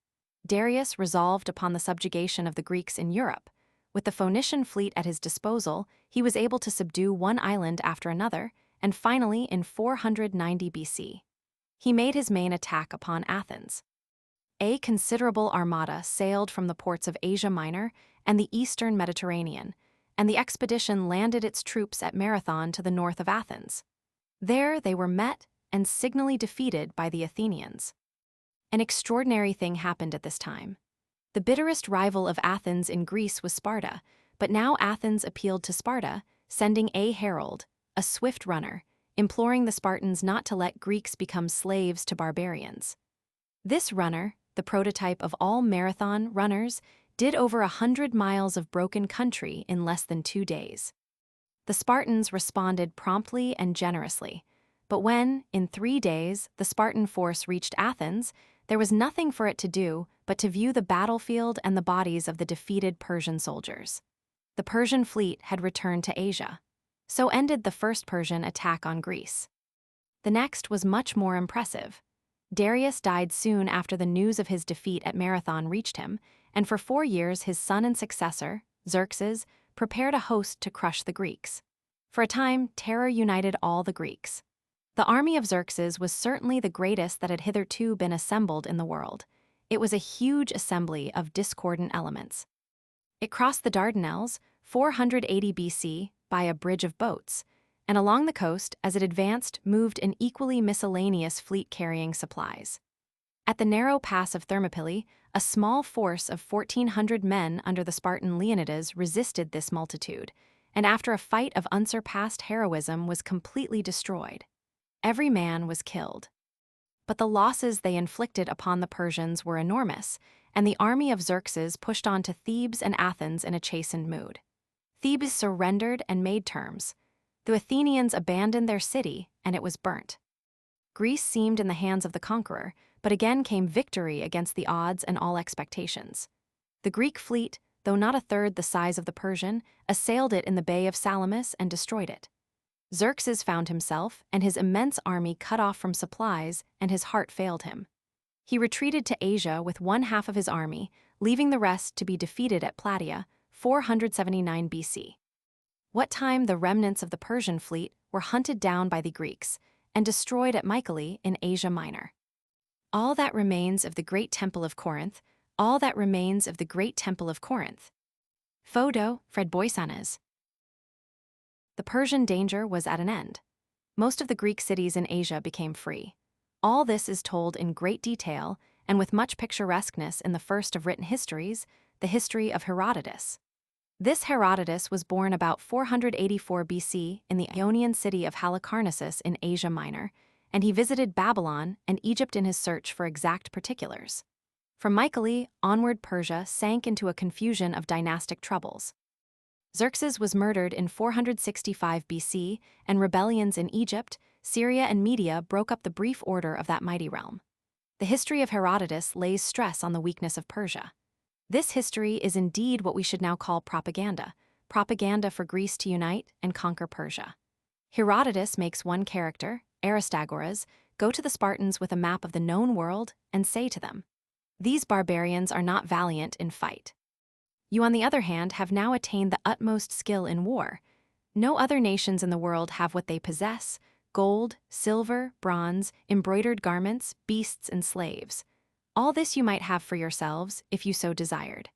Darius resolved upon the subjugation of the Greeks in Europe. With the Phoenician fleet at his disposal, he was able to subdue one island after another, and finally, in 490 BC, he made his main attack upon Athens. A considerable armada sailed from the ports of Asia Minor and the eastern Mediterranean, and the expedition landed its troops at Marathon to the north of Athens. There they were met and signally defeated by the Athenians. An extraordinary thing happened at this time. The bitterest rival of Athens in Greece was Sparta, but now Athens appealed to Sparta, sending a herald, a swift runner, imploring the Spartans not to let Greeks become slaves to barbarians. This runner, the prototype of all marathon runners, did over 100 miles of broken country in less than 2 days. The Spartans responded promptly and generously, but when, in 3 days, the Spartan force reached Athens, there was nothing for it to do but to view the battlefield and the bodies of the defeated Persian soldiers. The Persian fleet had returned to Asia. So ended the first Persian attack on Greece. The next was much more impressive. Darius died soon after the news of his defeat at Marathon reached him, and for 4 years his son and successor, Xerxes, prepared a host to crush the Greeks. For a time, terror united all the Greeks. The army of Xerxes was certainly the greatest that had hitherto been assembled in the world. It was a huge assembly of discordant elements. It crossed the Dardanelles, 480 BC, by a bridge of boats, and along the coast, as it advanced, moved an equally miscellaneous fleet carrying supplies. At the narrow pass of Thermopylae, a small force of 1,400 men under the Spartan Leonidas resisted this multitude, and after a fight of unsurpassed heroism was completely destroyed. Every man was killed. But the losses they inflicted upon the Persians were enormous, and the army of Xerxes pushed on to Thebes and Athens in a chastened mood. Thebes surrendered and made terms. The Athenians abandoned their city, and it was burnt. Greece seemed in the hands of the conqueror, but again came victory against the odds and all expectations. The Greek fleet, though not a third the size of the Persian, assailed it in the Bay of Salamis and destroyed it. Xerxes found himself and his immense army cut off from supplies, and his heart failed him. He retreated to Asia with one half of his army, leaving the rest to be defeated at Plataea, 479 BC. What time the remnants of the Persian fleet were hunted down by the Greeks and destroyed at Mycale in Asia Minor. All that remains of the great temple of Corinth, all that remains of the great temple of Corinth. Photo, Fred Boysanes. The Persian danger was at an end. Most of the Greek cities in Asia became free. All this is told in great detail and with much picturesqueness in the first of written histories, the history of Herodotus. This Herodotus was born about 484 BC in the Ionian city of Halicarnassus in Asia Minor, and he visited Babylon and Egypt in his search for exact particulars. From Mycale onward, Persia sank into a confusion of dynastic troubles. Xerxes was murdered in 465 BC, and rebellions in Egypt, Syria, and Media broke up the brief order of that mighty realm. The history of Herodotus lays stress on the weakness of Persia. This history is indeed what we should now call propaganda for Greece to unite and conquer Persia. Herodotus makes one character, Aristagoras, go to the Spartans with a map of the known world and say to them, "These barbarians are not valiant in fight. You, on the other hand, have now attained the utmost skill in war. No other nations in the world have what they possess: gold, silver, bronze, embroidered garments, beasts, and slaves. All this you might have for yourselves, if you so desired.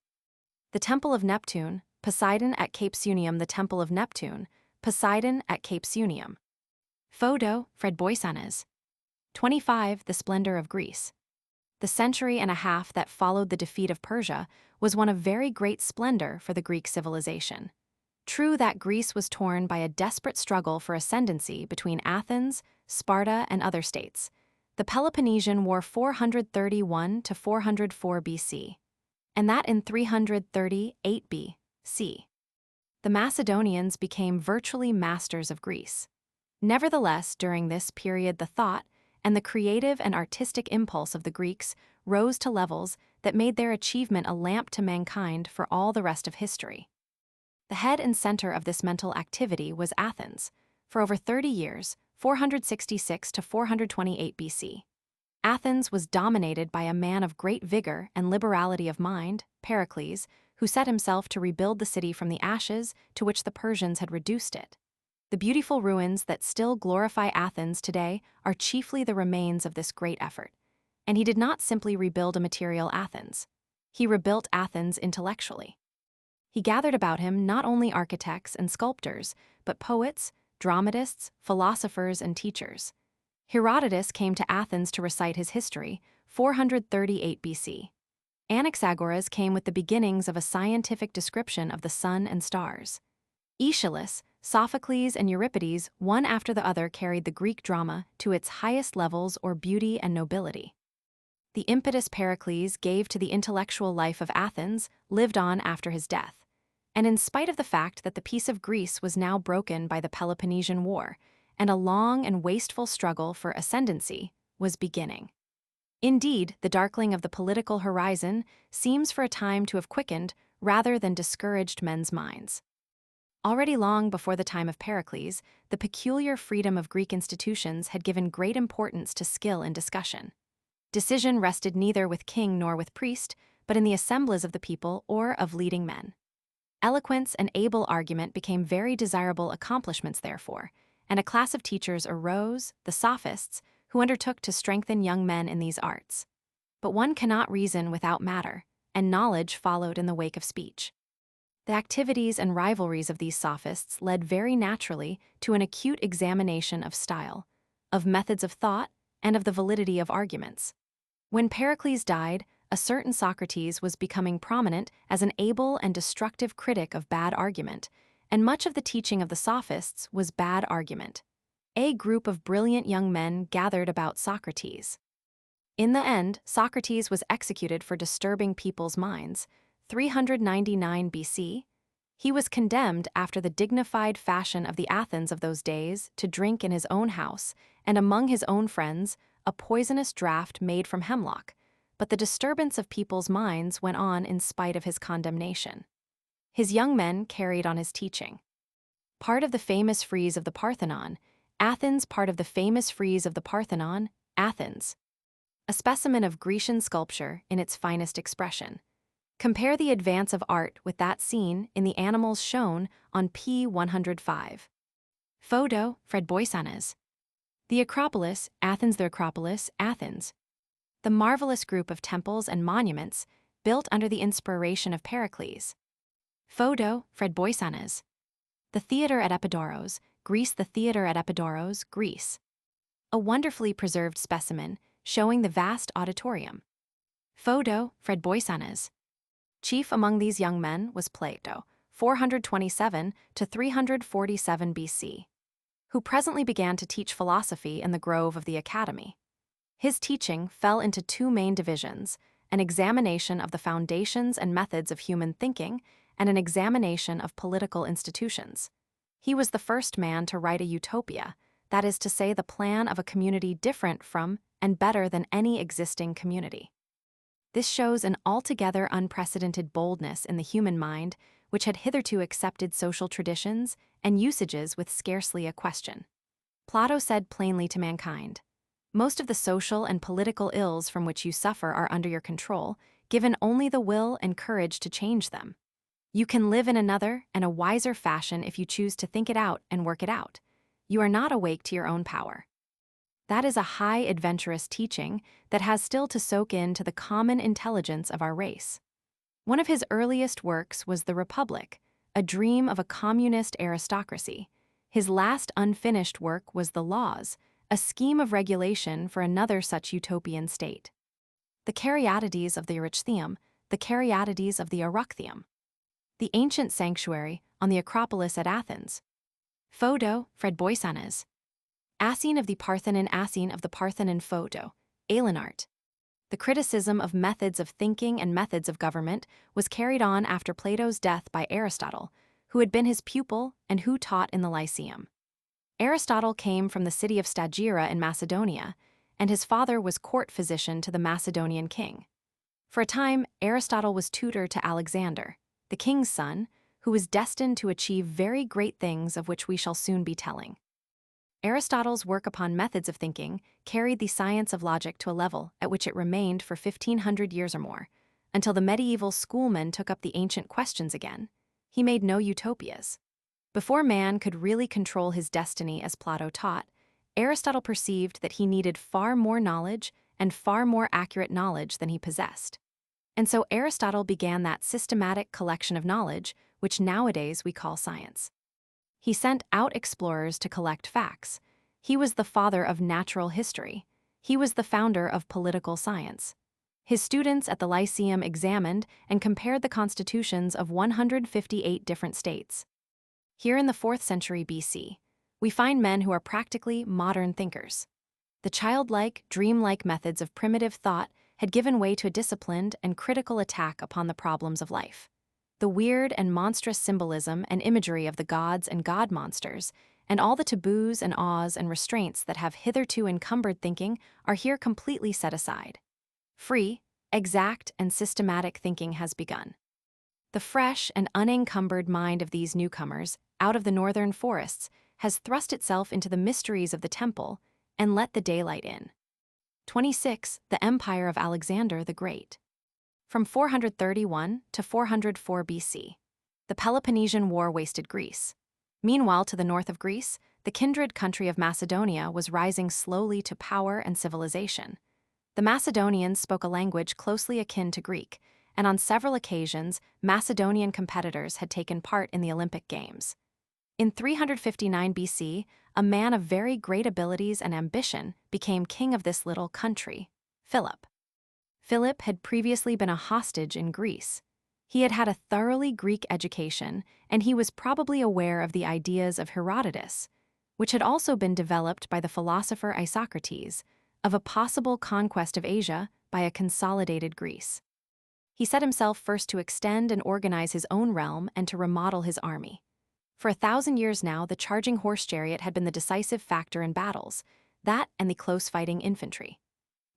The temple of Neptune, Poseidon at Cape Sunium, the temple of Neptune, Poseidon at Cape Sunium." Photo, Fred Boysanes. 25. The splendor of Greece. The century and a half that followed the defeat of Persia was one of very great splendor for the Greek civilization. True that Greece was torn by a desperate struggle for ascendancy between Athens, Sparta, and other states. The Peloponnesian War 431 to 404 BC, and that in 338 BC. The Macedonians became virtually masters of Greece. Nevertheless, during this period the thought and the creative and artistic impulse of the Greeks rose to levels that made their achievement a lamp to mankind for all the rest of history. The head and center of this mental activity was Athens. For over 30 years, 466 to 428 BC, Athens was dominated by a man of great vigor and liberality of mind, Pericles, who set himself to rebuild the city from the ashes to which the Persians had reduced it. The beautiful ruins that still glorify Athens today are chiefly the remains of this great effort. And he did not simply rebuild a material Athens. He rebuilt Athens intellectually. He gathered about him not only architects and sculptors, but poets, dramatists, philosophers, and teachers. Herodotus came to Athens to recite his history, 438 BC. Anaxagoras came with the beginnings of a scientific description of the sun and stars. Aeschylus, Sophocles, and Euripides, one after the other, carried the Greek drama to its highest levels or beauty and nobility. The impetus Pericles gave to the intellectual life of Athens lived on after his death. And in spite of the fact that the peace of Greece was now broken by the Peloponnesian War, and a long and wasteful struggle for ascendancy was beginning. Indeed, the darkling of the political horizon seems for a time to have quickened rather than discouraged men's minds. Already long before the time of Pericles, the peculiar freedom of Greek institutions had given great importance to skill in discussion. Decision rested neither with king nor with priest, but in the assemblies of the people or of leading men. Eloquence and able argument became very desirable accomplishments, therefore, and a class of teachers arose, the sophists, who undertook to strengthen young men in these arts. But one cannot reason without matter, and knowledge followed in the wake of speech. The activities and rivalries of these sophists led very naturally to an acute examination of style, of methods of thought, and of the validity of arguments. When Pericles died, a certain Socrates was becoming prominent as an able and destructive critic of bad argument, and much of the teaching of the sophists was bad argument. A group of brilliant young men gathered about Socrates. In the end, Socrates was executed for disturbing people's minds. 399 BC, he was condemned after the dignified fashion of the Athens of those days to drink in his own house and among his own friends a poisonous draught made from hemlock, but the disturbance of people's minds went on in spite of his condemnation. His young men carried on his teaching. part of the famous frieze of the Parthenon. Athens, part of the famous frieze of the Parthenon. Athens. A specimen of Grecian sculpture in its finest expression. Compare the advance of art with that seen in the animals shown on p. 105. Photo, Fred Boisanes. The Acropolis, Athens. The Acropolis, Athens. The marvelous group of temples and monuments built under the inspiration of Pericles. Photo, Fred Boisanes. The Theatre at Epidaurus, Greece. The Theatre at Epidaurus, Greece. A wonderfully preserved specimen showing the vast auditorium. Photo, Fred Boisanes. Chief among these young men was Plato, 427 to 347 BC, who presently began to teach philosophy in the grove of the Academy. His teaching fell into two main divisions: an examination of the foundations and methods of human thinking, and an examination of political institutions. He was the first man to write a utopia, that is to say, the plan of a community different from and better than any existing community. This shows an altogether unprecedented boldness in the human mind, which had hitherto accepted social traditions and usages with scarcely a question. Plato said plainly to mankind, "Most of the social and political ills from which you suffer are under your control, given only the will and courage to change them. You can live in another and a wiser fashion if you choose to think it out and work it out. You are not awake to your own power." That is a high, adventurous teaching that has still to soak into the common intelligence of our race. One of his earliest works was The Republic, a dream of a communist aristocracy. His last unfinished work was The Laws, a scheme of regulation for another such utopian state. The Caryatides of the Eryththeum, the Caryatides of the Eructheum. The ancient sanctuary on the Acropolis at Athens. Photo, Fred Boisanes. Asine of the Parthenon, Asine of the Parthenon. Photo, Alenart. The criticism of methods of thinking and methods of government was carried on after Plato's death by Aristotle, who had been his pupil and who taught in the Lyceum. Aristotle came from the city of Stagira in Macedonia, and his father was court physician to the Macedonian king. For a time, Aristotle was tutor to Alexander, the king's son, who was destined to achieve very great things of which we shall soon be telling. Aristotle's work upon methods of thinking carried the science of logic to a level at which it remained for 1,500 years or more, until the medieval schoolmen took up the ancient questions again. He made no utopias. Before man could really control his destiny as Plato taught, Aristotle perceived that he needed far more knowledge and far more accurate knowledge than he possessed. And so Aristotle began that systematic collection of knowledge which nowadays we call science. He sent out explorers to collect facts. He was the father of natural history. He was the founder of political science. His students at the Lyceum examined and compared the constitutions of 158 different states. Here in the 4th century BC, we find men who are practically modern thinkers. The childlike, dreamlike methods of primitive thought had given way to a disciplined and critical attack upon the problems of life. The weird and monstrous symbolism and imagery of the gods and god monsters, and all the taboos and awes and restraints that have hitherto encumbered thinking are here completely set aside. Free, exact, and systematic thinking has begun. The fresh and unencumbered mind of these newcomers, out of the northern forests, has thrust itself into the mysteries of the temple and let the daylight in. 26. The Empire of Alexander the Great. From 431 to 404 BC, the Peloponnesian War wasted Greece. Meanwhile, to the north of Greece, the kindred country of Macedonia was rising slowly to power and civilization. The Macedonians spoke a language closely akin to Greek, and on several occasions, Macedonian competitors had taken part in the Olympic Games. In 359 BC, a man of very great abilities and ambition became king of this little country, Philip. Philip had previously been a hostage in Greece. He had had a thoroughly Greek education, and he was probably aware of the ideas of Herodotus, which had also been developed by the philosopher Isocrates, of a possible conquest of Asia by a consolidated Greece. He set himself first to extend and organize his own realm and to remodel his army. For 1,000 years now, the charging horse chariot had been the decisive factor in battles, that and the close-fighting infantry.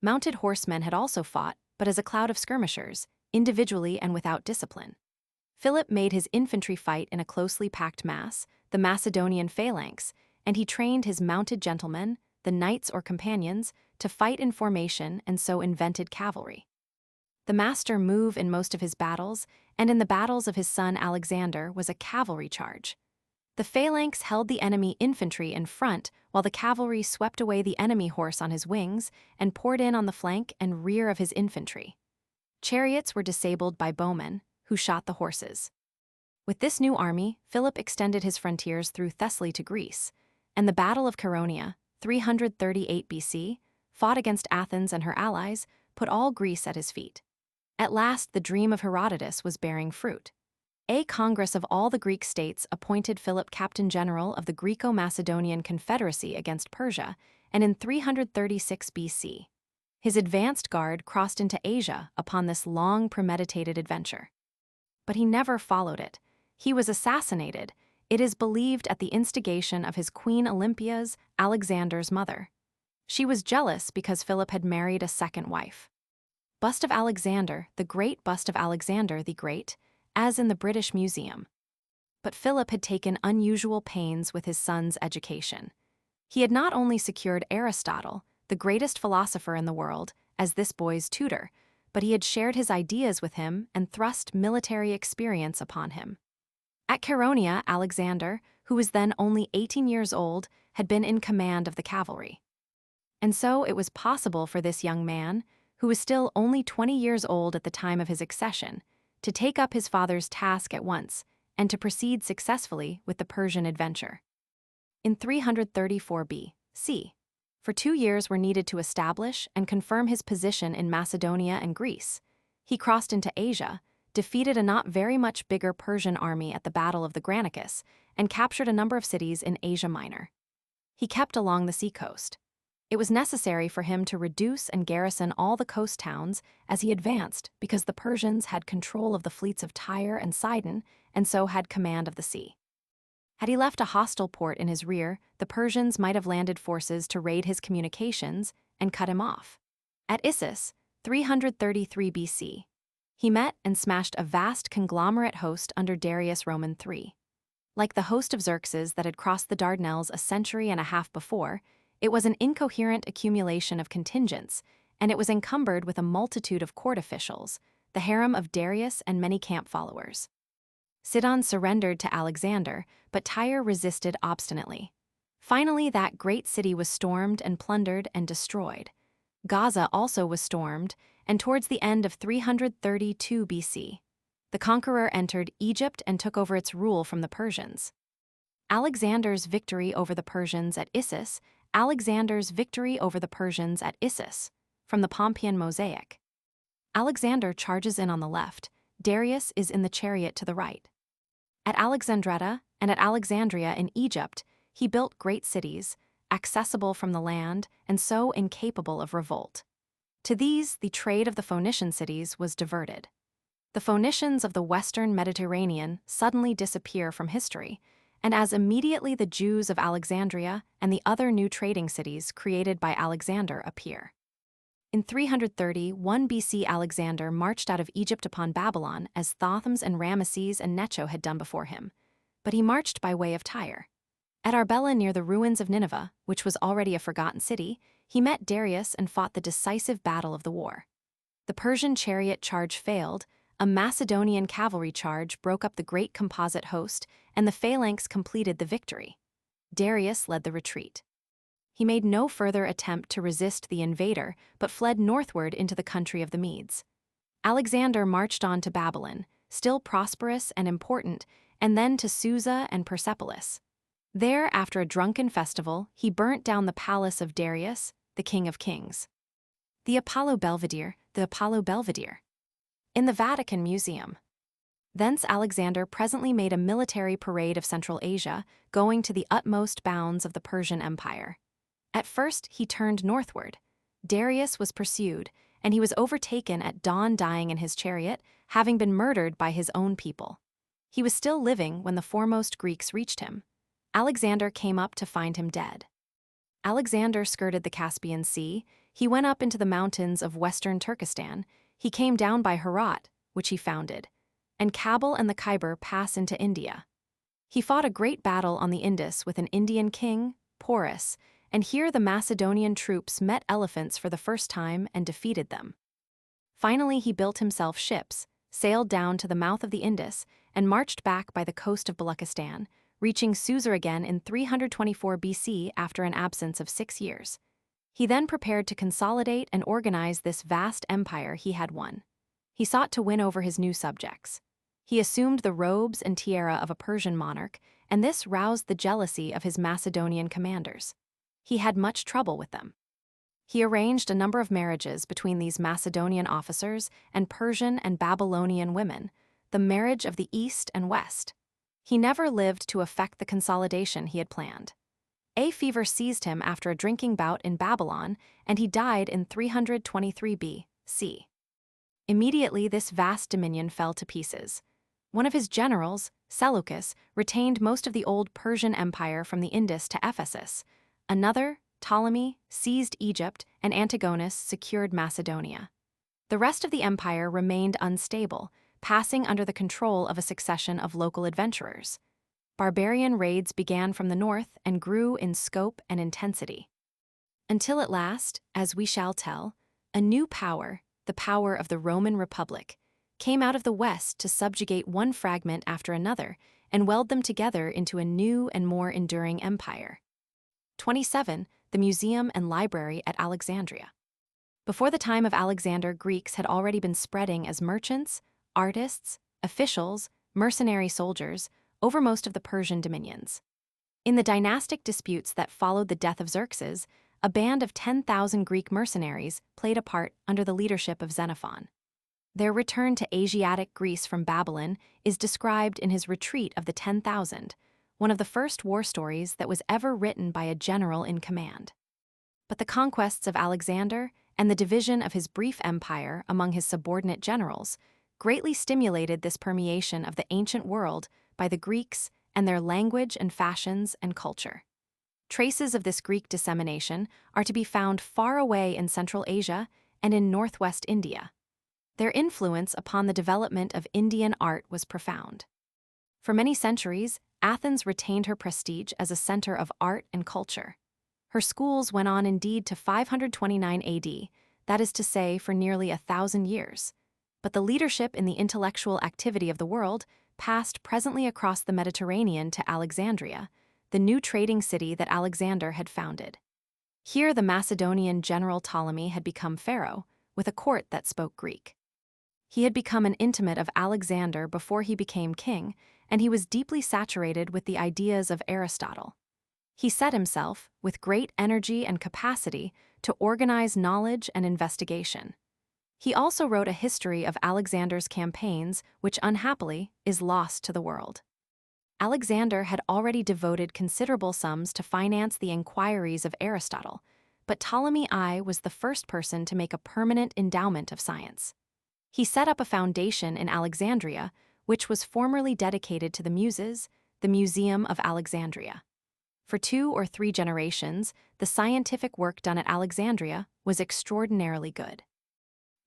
Mounted horsemen had also fought, but as a cloud of skirmishers, individually and without discipline. Philip made his infantry fight in a closely packed mass, the Macedonian phalanx, and he trained his mounted gentlemen, the knights or companions, to fight in formation and so invented cavalry. The master move in most of his battles, and in the battles of his son Alexander, was a cavalry charge. The phalanx held the enemy infantry in front, while the cavalry swept away the enemy horse on his wings and poured in on the flank and rear of his infantry. Chariots were disabled by bowmen, who shot the horses. With this new army, Philip extended his frontiers through Thessaly to Greece, and the Battle of Chaeronea, 338 BC, fought against Athens and her allies, put all Greece at his feet. At last, the dream of Herodotus was bearing fruit. A congress of all the Greek states appointed Philip captain general of the Greco-Macedonian Confederacy against Persia, and in 336 BC, his advanced guard crossed into Asia upon this long premeditated adventure. But he never followed it. He was assassinated, it is believed at the instigation of his Queen Olympias, Alexander's mother. She was jealous because Philip had married a second wife. Bust of Alexander, the Great bust of Alexander the Great, as in the British Museum. But Philip had taken unusual pains with his son's education. He had not only secured Aristotle, the greatest philosopher in the world, as this boy's tutor, but he had shared his ideas with him and thrust military experience upon him. At Chaeronea, Alexander, who was then only 18 years old, had been in command of the cavalry. And so it was possible for this young man, who was still only 20 years old at the time of his accession, to take up his father's task at once and to proceed successfully with the Persian adventure. In 334 B.C., for 2 years were needed to establish and confirm his position in Macedonia and Greece. He crossed into Asia, defeated a not very much bigger Persian army at the Battle of the Granicus, and captured a number of cities in Asia Minor. He kept along the seacoast. It was necessary for him to reduce and garrison all the coast towns as he advanced because the Persians had control of the fleets of Tyre and Sidon and so had command of the sea. Had he left a hostile port in his rear, the Persians might have landed forces to raid his communications and cut him off. At Issus, 333 BC, he met and smashed a vast conglomerate host under Darius Roman III. Like the host of Xerxes that had crossed the Dardanelles a century and a half before, it was an incoherent accumulation of contingents, and it was encumbered with a multitude of court officials, the harem of Darius and many camp followers. Sidon surrendered to Alexander, but Tyre resisted obstinately. Finally, that great city was stormed and plundered and destroyed. Gaza also was stormed, and towards the end of 332 BC, the conqueror entered Egypt and took over its rule from the Persians. Alexander's victory over the Persians at Issus, from the Pompeian mosaic. Alexander charges in on the left, Darius is in the chariot to the right. At Alexandretta and at Alexandria in Egypt, he built great cities, accessible from the land and so incapable of revolt. To these, the trade of the Phoenician cities was diverted. The Phoenicians of the western Mediterranean suddenly disappear from history, and as immediately the Jews of Alexandria and the other new trading cities created by Alexander appear. In 331 BC, Alexander marched out of Egypt upon Babylon as Thothmes and Ramesses and Necho had done before him, but he marched by way of Tyre. At Arbela near the ruins of Nineveh, which was already a forgotten city, he met Darius and fought the decisive battle of the war. The Persian chariot charge failed, a Macedonian cavalry charge broke up the great composite host, and the phalanx completed the victory. Darius led the retreat. He made no further attempt to resist the invader, but fled northward into the country of the Medes. Alexander marched on to Babylon, still prosperous and important, and then to Susa and Persepolis. There, after a drunken festival, he burnt down the palace of Darius, the king of kings. The Apollo Belvedere. In the Vatican Museum. Thence Alexander presently made a military parade of Central Asia, going to the utmost bounds of the Persian Empire. At first, he turned northward. Darius was pursued, and he was overtaken at dawn dying in his chariot, having been murdered by his own people. He was still living when the foremost Greeks reached him. Alexander came up to find him dead. Alexander skirted the Caspian Sea, he went up into the mountains of western Turkestan, he came down by Herat, which he founded, and Kabul and the Khyber pass into India. He fought a great battle on the Indus with an Indian king, Porus, and here the Macedonian troops met elephants for the first time and defeated them. Finally, he built himself ships, sailed down to the mouth of the Indus, and marched back by the coast of Baluchistan, reaching Susa again in 324 BC after an absence of 6 years. He then prepared to consolidate and organize this vast empire he had won. He sought to win over his new subjects. He assumed the robes and tiara of a Persian monarch, and this roused the jealousy of his Macedonian commanders. He had much trouble with them. He arranged a number of marriages between these Macedonian officers and Persian and Babylonian women, the marriage of the East and West. He never lived to effect the consolidation he had planned. A fever seized him after a drinking bout in Babylon, and he died in 323 B.C. Immediately, this vast dominion fell to pieces. One of his generals, Seleucus, retained most of the old Persian Empire from the Indus to Ephesus. Another, Ptolemy, seized Egypt, and Antigonus secured Macedonia. The rest of the empire remained unstable, passing under the control of a succession of local adventurers. Barbarian raids began from the north and grew in scope and intensity. Until at last, as we shall tell, a new power, the power of the Roman Republic, came out of the west to subjugate one fragment after another and weld them together into a new and more enduring empire. 27. The Museum and Library at Alexandria. Before the time of Alexander, Greeks had already been spreading as merchants, artists, officials, mercenary soldiers over most of the Persian dominions. In the dynastic disputes that followed the death of Xerxes, a band of 10,000 Greek mercenaries played a part under the leadership of Xenophon. Their return to Asiatic Greece from Babylon is described in his Retreat of the 10,000, one of the first war stories that was ever written by a general in command. But the conquests of Alexander and the division of his brief empire among his subordinate generals greatly stimulated this permeation of the ancient world by the Greeks and their language and fashions and culture. Traces of this Greek dissemination are to be found far away in Central Asia and in northwest India. Their influence upon the development of Indian art was profound. For many centuries, Athens retained her prestige as a center of art and culture. Her schools went on indeed to 529 AD, that is to say, for nearly 1,000 years. But the leadership in the intellectual activity of the world passed presently across the Mediterranean to Alexandria, the new trading city that Alexander had founded. Here the Macedonian general Ptolemy had become pharaoh, with a court that spoke Greek. He had become an intimate of Alexander before he became king, and he was deeply saturated with the ideas of Aristotle. He set himself, with great energy and capacity, to organize knowledge and investigation. He also wrote a history of Alexander's campaigns, which unhappily is lost to the world. Alexander had already devoted considerable sums to finance the inquiries of Aristotle, but Ptolemy I was the first person to make a permanent endowment of science. He set up a foundation in Alexandria, which was formerly dedicated to the Muses, the Museum of Alexandria. For 2 or 3 generations, the scientific work done at Alexandria was extraordinarily good.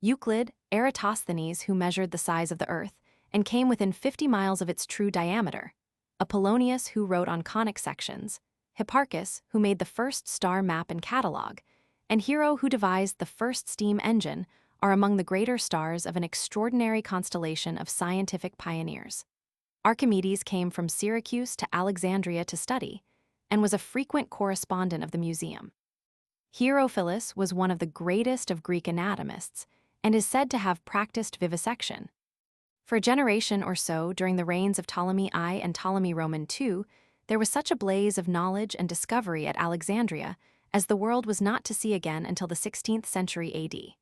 Euclid, Eratosthenes, who measured the size of the Earth and came within 50 miles of its true diameter, Apollonius, who wrote on conic sections, Hipparchus, who made the first star map and catalog, and Hero, who devised the first steam engine, are among the greater stars of an extraordinary constellation of scientific pioneers. Archimedes came from Syracuse to Alexandria to study, and was a frequent correspondent of the museum. Herophilus was one of the greatest of Greek anatomists, and is said to have practiced vivisection. For a generation or so during the reigns of Ptolemy I and Ptolemy Roman II, there was such a blaze of knowledge and discovery at Alexandria as the world was not to see again until the 16th century AD.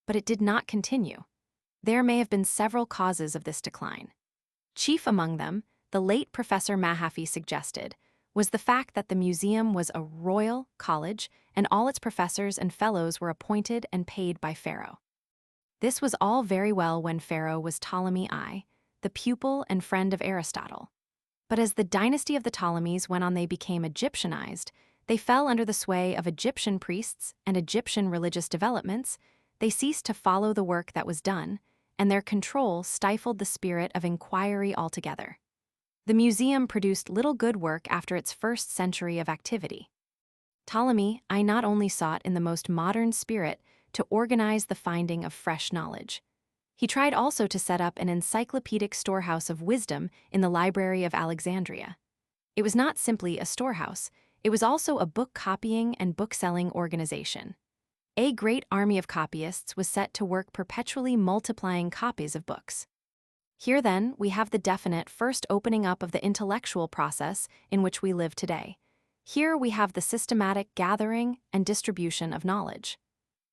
But it did not continue. There may have been several causes of this decline. Chief among them, the late Professor Mahaffy suggested, was the fact that the museum was a royal college and all its professors and fellows were appointed and paid by Pharaoh. This was all very well when Pharaoh was Ptolemy I, the pupil and friend of Aristotle. But as the dynasty of the Ptolemies went on, they became Egyptianized, they fell under the sway of Egyptian priests and Egyptian religious developments, they ceased to follow the work that was done, and their control stifled the spirit of inquiry altogether. The museum produced little good work after its first century of activity. Ptolemy I not only sought in the most modern spirit to organize the finding of fresh knowledge. He tried also to set up an encyclopedic storehouse of wisdom in the Library of Alexandria. It was not simply a storehouse, it was also a book-copying and book-selling organization. A great army of copyists was set to work perpetually multiplying copies of books. Here then, we have the definite first opening up of the intellectual process in which we live today. Here we have the systematic gathering and distribution of knowledge.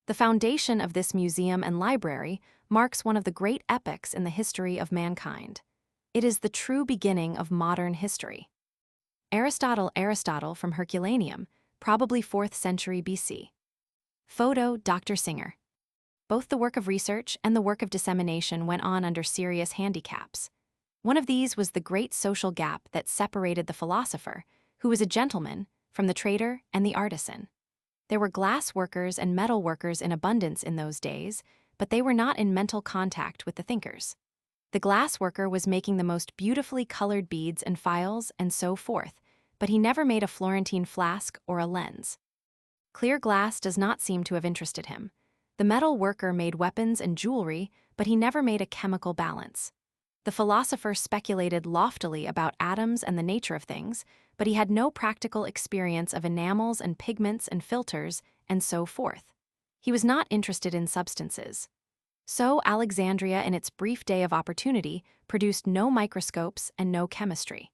The foundation of this museum and library marks one of the great epochs in the history of mankind. It is the true beginning of modern history. Aristotle from Herculaneum, probably 4th century BC. Photo, Dr. Singer. Both the work of research and the work of dissemination went on under serious handicaps. One of these was the great social gap that separated the philosopher, who was a gentleman, from the trader and the artisan. There were glass workers and metal workers in abundance in those days, but they were not in mental contact with the thinkers. The glass worker was making the most beautifully colored beads and files and so forth, but he never made a Florentine flask or a lens. Clear glass does not seem to have interested him. The metal worker made weapons and jewelry, but he never made a chemical balance. The philosopher speculated loftily about atoms and the nature of things, but he had no practical experience of enamels and pigments and filters, and so forth. He was not interested in substances. So Alexandria, in its brief day of opportunity, produced no microscopes and no chemistry.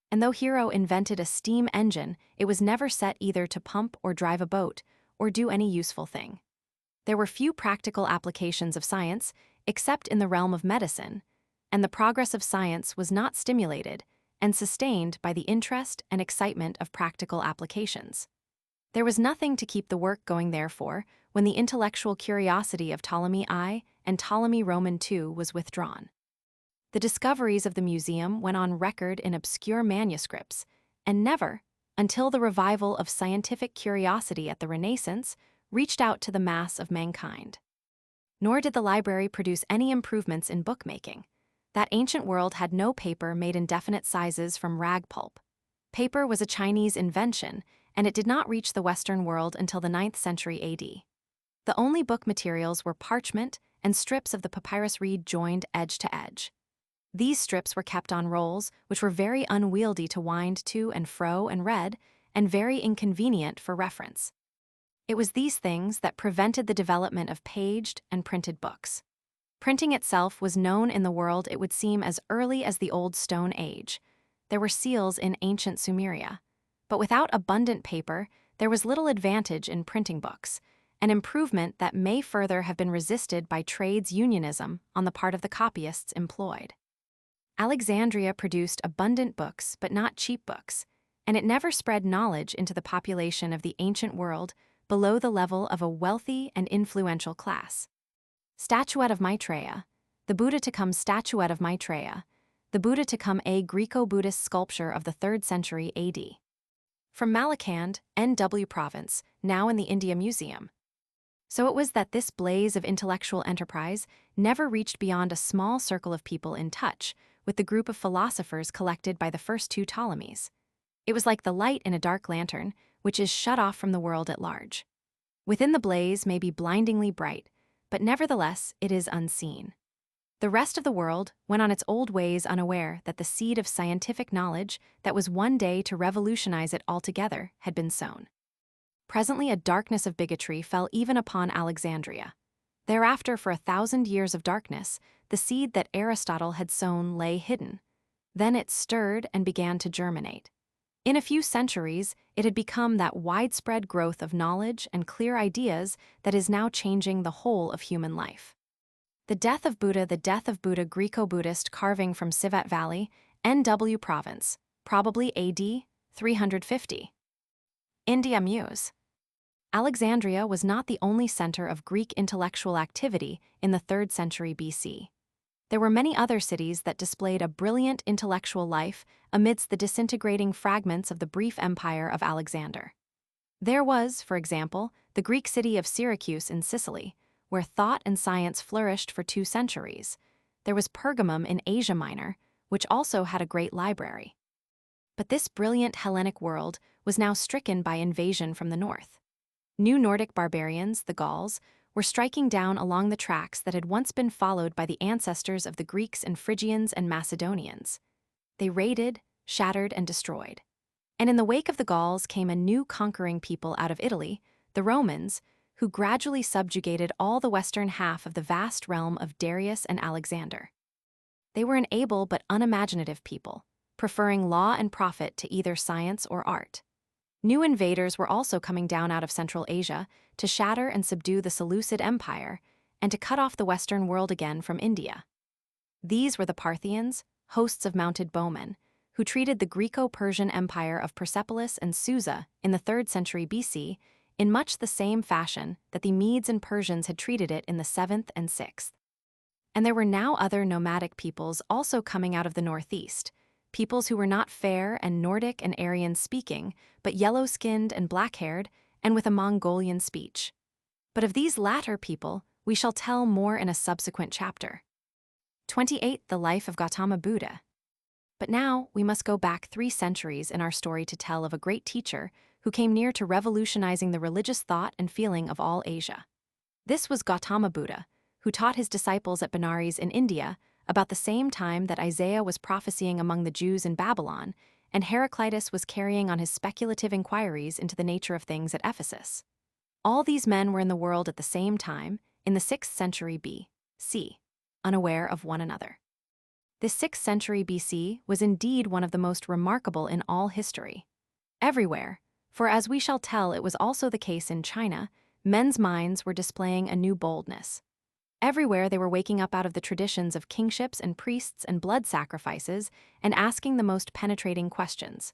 And though Hero invented a steam engine, it was never set either to pump or drive a boat, or do any useful thing. There were few practical applications of science, except in the realm of medicine, and the progress of science was not stimulated and sustained by the interest and excitement of practical applications. There was nothing to keep the work going, therefore, when the intellectual curiosity of Ptolemy I and Ptolemy Roman II was withdrawn. The discoveries of the museum went on record in obscure manuscripts, and never, until the revival of scientific curiosity at the Renaissance, reached out to the mass of mankind. Nor did the library produce any improvements in bookmaking. That ancient world had no paper made in definite sizes from rag pulp. Paper was a Chinese invention, and it did not reach the Western world until the 9th century AD. The only book materials were parchment and strips of the papyrus reed joined edge to edge. These strips were kept on rolls, which were very unwieldy to wind to and fro and read, and very inconvenient for reference. It was these things that prevented the development of paged and printed books. Printing itself was known in the world, it would seem, as early as the Old Stone Age. There were seals in ancient Sumeria. But without abundant paper, there was little advantage in printing books, an improvement that may further have been resisted by trades unionism on the part of the copyists employed. Alexandria produced abundant books, but not cheap books, and it never spread knowledge into the population of the ancient world below the level of a wealthy and influential class. Statuette of Maitreya, the Buddha to come statuette of Maitreya, the Buddha to come a Greco-Buddhist sculpture of the 3rd century AD. From Malakand, NW Province, now in the India Museum. So it was that this blaze of intellectual enterprise never reached beyond a small circle of people in touch with the group of philosophers collected by the first 2 Ptolemies. It was like the light in a dark lantern, which is shut off from the world at large. Within the blaze may be blindingly bright, but nevertheless it is unseen. The rest of the world went on its old ways unaware that the seed of scientific knowledge that was one day to revolutionize it altogether had been sown. Presently a darkness of bigotry fell even upon Alexandria. Thereafter, for 1,000 years of darkness, the seed that Aristotle had sown lay hidden. Then it stirred and began to germinate. In a few centuries, it had become that widespread growth of knowledge and clear ideas that is now changing the whole of human life. The death of Buddha Greco-Buddhist carving from Sivat Valley, NW Province, probably AD 350. India Muse. Alexandria was not the only center of Greek intellectual activity in the 3rd century BC. There were many other cities that displayed a brilliant intellectual life amidst the disintegrating fragments of the brief empire of Alexander. There was, for example, the Greek city of Syracuse in Sicily, where thought and science flourished for 2 centuries. There was Pergamum in Asia Minor, which also had a great library. But this brilliant Hellenic world was now stricken by invasion from the north. New Nordic barbarians, the Gauls, were striking down along the tracks that had once been followed by the ancestors of the Greeks and Phrygians and Macedonians. They raided, shattered, and destroyed. And in the wake of the Gauls came a new conquering people out of Italy, the Romans, who gradually subjugated all the western half of the vast realm of Darius and Alexander. They were an able but unimaginative people, preferring law and profit to either science or art. New invaders were also coming down out of Central Asia to shatter and subdue the Seleucid Empire and to cut off the Western world again from India. These were the Parthians, hosts of mounted bowmen, who treated the Greco-Persian Empire of Persepolis and Susa in the 3rd century BC in much the same fashion that the Medes and Persians had treated it in the 7th and 6th. And there were now other nomadic peoples also coming out of the northeast, peoples who were not fair and Nordic and Aryan-speaking, but yellow-skinned and black-haired, and with a Mongolian speech. But of these latter people, we shall tell more in a subsequent chapter. 28. The life of Gautama Buddha. But now we must go back 3 centuries in our story to tell of a great teacher who came near to revolutionizing the religious thought and feeling of all Asia. This was Gautama Buddha, who taught his disciples at Benares in India about the same time that Isaiah was prophesying among the Jews in Babylon, and Heraclitus was carrying on his speculative inquiries into the nature of things at Ephesus. All these men were in the world at the same time, in the 6th century B.C., unaware of one another. This 6th century BC was indeed one of the most remarkable in all history. Everywhere, for as we shall tell it was also the case in China, men's minds were displaying a new boldness. Everywhere they were waking up out of the traditions of kingships and priests and blood sacrifices and asking the most penetrating questions.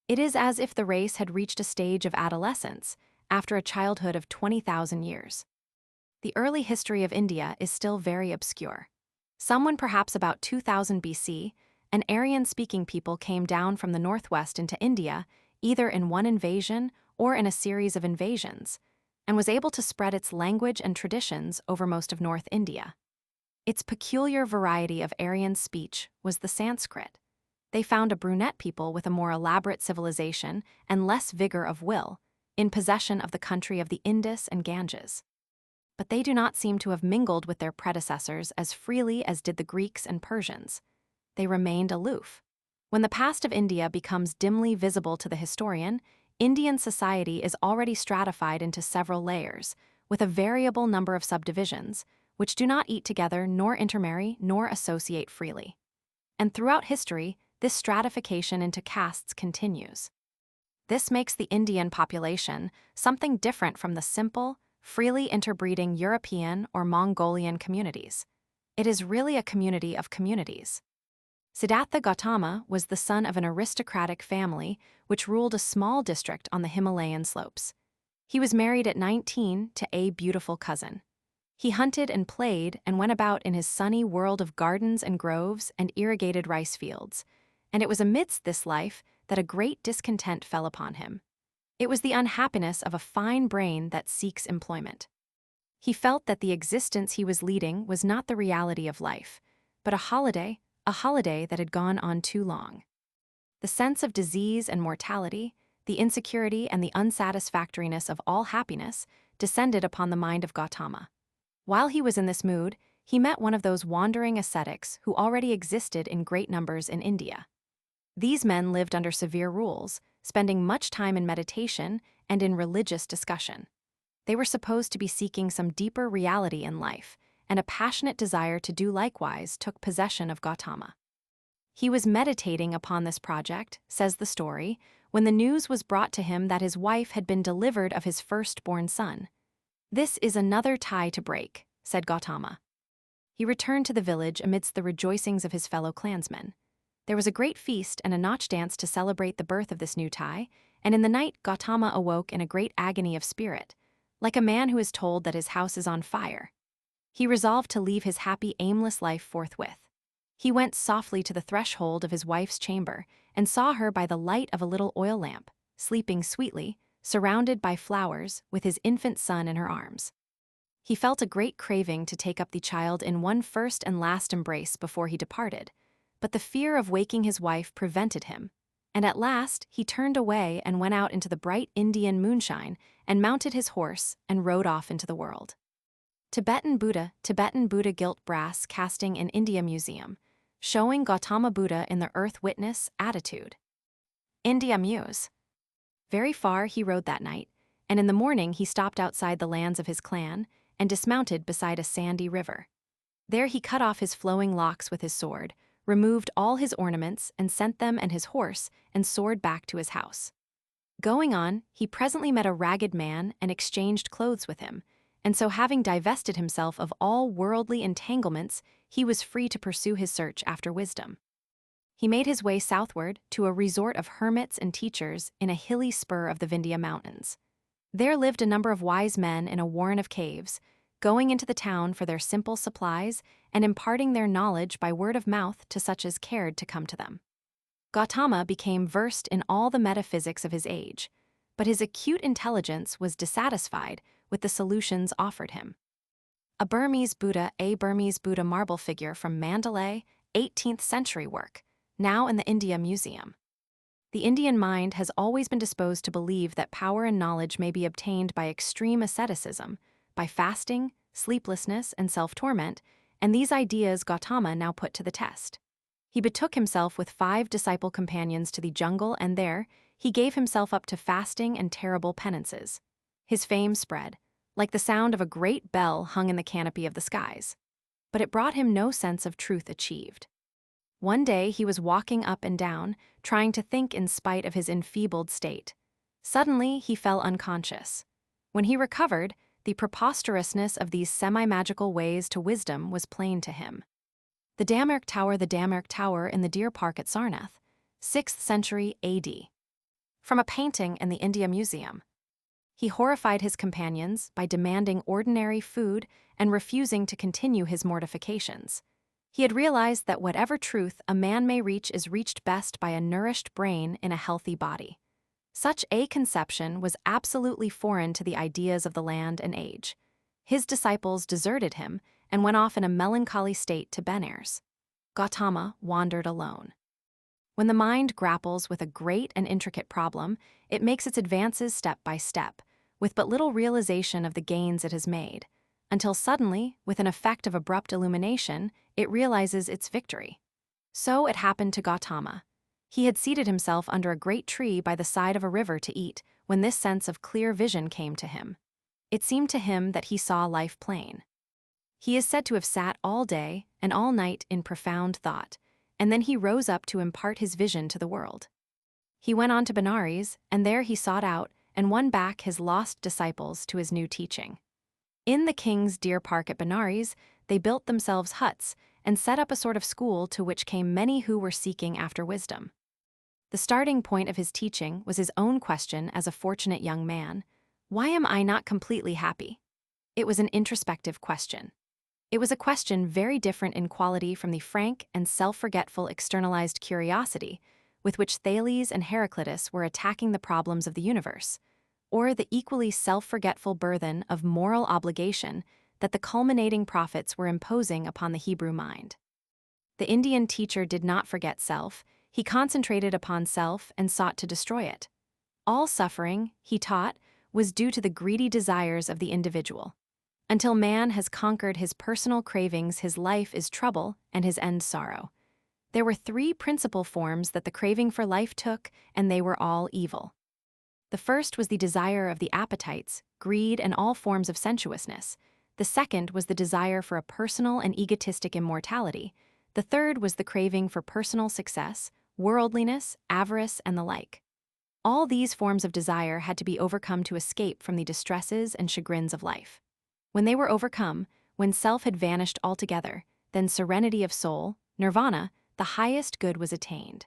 It is as if the race had reached a stage of adolescence after a childhood of 20,000 years. The early history of India is still very obscure. Someone perhaps about 2000 BC, an Aryan-speaking people came down from the northwest into India, either in one invasion or in a series of invasions, and was able to spread its language and traditions over most of North India. Its peculiar variety of Aryan speech was the Sanskrit. They found a brunette people with a more elaborate civilization and less vigor of will, in possession of the country of the Indus and Ganges. But they do not seem to have mingled with their predecessors as freely as did the Greeks and Persians. They remained aloof. When the past of India becomes dimly visible to the historian, Indian society is already stratified into several layers, with a variable number of subdivisions, which do not eat together nor intermarry nor associate freely. And throughout history, this stratification into castes continues. This makes the Indian population something different from the simple, freely interbreeding European or Mongolian communities. It is really a community of communities. Siddhartha Gautama was the son of an aristocratic family which ruled a small district on the Himalayan slopes. He was married at 19 to a beautiful cousin. He hunted and played and went about in his sunny world of gardens and groves and irrigated rice fields, and it was amidst this life that a great discontent fell upon him. It was the unhappiness of a fine brain that seeks employment. He felt that the existence he was leading was not the reality of life, but a holiday that had gone on too long. The sense of disease and mortality, the insecurity and the unsatisfactoriness of all happiness descended upon the mind of Gautama. While he was in this mood, he met one of those wandering ascetics who already existed in great numbers in India. These men lived under severe rules, spending much time in meditation and in religious discussion. They were supposed to be seeking some deeper reality in life, and a passionate desire to do likewise took possession of Gautama. He was meditating upon this project, says the story, when the news was brought to him that his wife had been delivered of his firstborn son. "This is another tie to break," said Gautama. He returned to the village amidst the rejoicings of his fellow clansmen. There was a great feast and a nautch dance to celebrate the birth of this new tie, and in the night Gautama awoke in a great agony of spirit, like a man who is told that his house is on fire. He resolved to leave his happy, aimless life forthwith. He went softly to the threshold of his wife's chamber and saw her by the light of a little oil lamp, sleeping sweetly, surrounded by flowers, with his infant son in her arms. He felt a great craving to take up the child in one first and last embrace before he departed, but the fear of waking his wife prevented him, and at last he turned away and went out into the bright Indian moonshine and mounted his horse and rode off into the world. Tibetan Buddha gilt brass casting in India Museum, showing Gautama Buddha in the earth witness attitude. India Muse. Very far he rode that night, and in the morning he stopped outside the lands of his clan and dismounted beside a sandy river. There he cut off his flowing locks with his sword, removed all his ornaments and sent them and his horse and sword back to his house. Going on, he presently met a ragged man and exchanged clothes with him, and so having divested himself of all worldly entanglements, he was free to pursue his search after wisdom. He made his way southward to a resort of hermits and teachers in a hilly spur of the Vindhya Mountains. There lived a number of wise men in a warren of caves, going into the town for their simple supplies and imparting their knowledge by word of mouth to such as cared to come to them. Gautama became versed in all the metaphysics of his age, but his acute intelligence was dissatisfied with the solutions offered him. A Burmese Buddha marble figure from Mandalay, 18th century work, now in the India Museum. The Indian mind has always been disposed to believe that power and knowledge may be obtained by extreme asceticism, by fasting, sleeplessness, and self-torment, and these ideas Gautama now put to the test. He betook himself with 5 disciple companions to the jungle, and there he gave himself up to fasting and terrible penances. His fame spread, like the sound of a great bell hung in the canopy of the skies. But it brought him no sense of truth achieved. One day he was walking up and down, trying to think in spite of his enfeebled state. Suddenly he fell unconscious. When he recovered, the preposterousness of these semi-magical ways to wisdom was plain to him. The Dammerk Tower in the Deer Park at Sarnath, 6th century AD. From a painting in the India Museum. He horrified his companions by demanding ordinary food and refusing to continue his mortifications. He had realized that whatever truth a man may reach is reached best by a nourished brain in a healthy body. Such a conception was absolutely foreign to the ideas of the land and age. His disciples deserted him and went off in a melancholy state to Benares. Gautama wandered alone. When the mind grapples with a great and intricate problem, it makes its advances step by step, with but little realization of the gains it has made, until suddenly, with an effect of abrupt illumination, it realizes its victory. So it happened to Gautama. He had seated himself under a great tree by the side of a river to eat, when this sense of clear vision came to him. It seemed to him that he saw life plain. He is said to have sat all day and all night in profound thought, and then he rose up to impart his vision to the world. He went on to Benares, and there he sought out and won back his lost disciples to his new teaching. In the king's deer park at Benares, they built themselves huts and set up a sort of school to which came many who were seeking after wisdom. The starting point of his teaching was his own question as a fortunate young man: why am I not completely happy? It was an introspective question. It was a question very different in quality from the frank and self-forgetful externalized curiosity with which Thales and Heraclitus were attacking the problems of the universe, or the equally self-forgetful burthen of moral obligation that the culminating prophets were imposing upon the Hebrew mind. The Indian teacher did not forget self. He concentrated upon self and sought to destroy it. All suffering, he taught, was due to the greedy desires of the individual. Until man has conquered his personal cravings, his life is trouble and his end sorrow. There were 3 principal forms that the craving for life took, and they were all evil. The first was the desire of the appetites, greed, and all forms of sensuousness. The second was the desire for a personal and egotistic immortality. The third was the craving for personal success, worldliness, avarice, and the like. All these forms of desire had to be overcome to escape from the distresses and chagrins of life. When they were overcome, when self had vanished altogether, then serenity of soul, nirvana, the highest good was attained.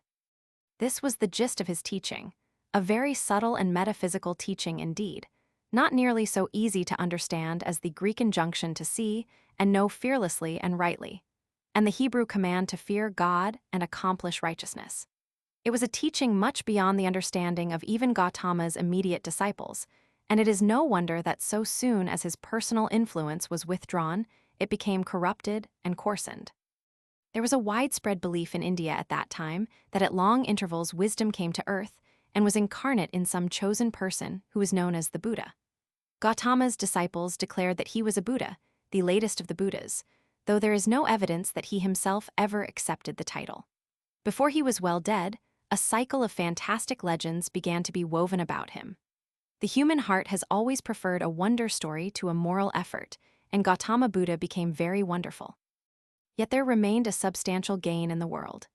This was the gist of his teaching, a very subtle and metaphysical teaching indeed, not nearly so easy to understand as the Greek injunction to see and know fearlessly and rightly, and the Hebrew command to fear God and accomplish righteousness. It was a teaching much beyond the understanding of even Gautama's immediate disciples, and it is no wonder that so soon as his personal influence was withdrawn, it became corrupted and coarsened. There was a widespread belief in India at that time that at long intervals wisdom came to earth and was incarnate in some chosen person who was known as the Buddha. Gautama's disciples declared that he was a Buddha, the latest of the Buddhas, though there is no evidence that he himself ever accepted the title. Before he was well dead, a cycle of fantastic legends began to be woven about him. The human heart has always preferred a wonder story to a moral effort, and Gautama Buddha became very wonderful. Yet there remained a substantial gain in the world.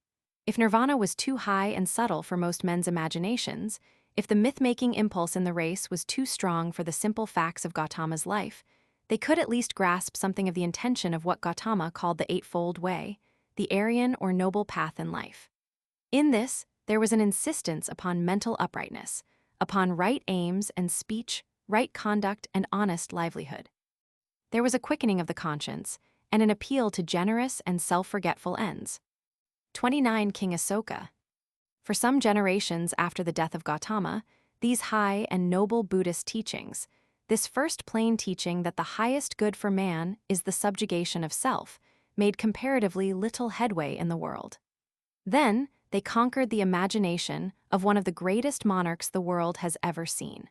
If nirvana was too high and subtle for most men's imaginations, if the myth-making impulse in the race was too strong for the simple facts of Gautama's life, they could at least grasp something of the intention of what Gautama called the Eightfold Way, the Aryan or noble path in life. In this, there was an insistence upon mental uprightness, upon right aims and speech, right conduct and honest livelihood. There was a quickening of the conscience, and an appeal to generous and self-forgetful ends. 29 King Asoka. For some generations after the death of Gautama, these high and noble Buddhist teachings, this first plain teaching that the highest good for man is the subjugation of self, made comparatively little headway in the world. Then, they conquered the imagination of one of the greatest monarchs the world has ever seen.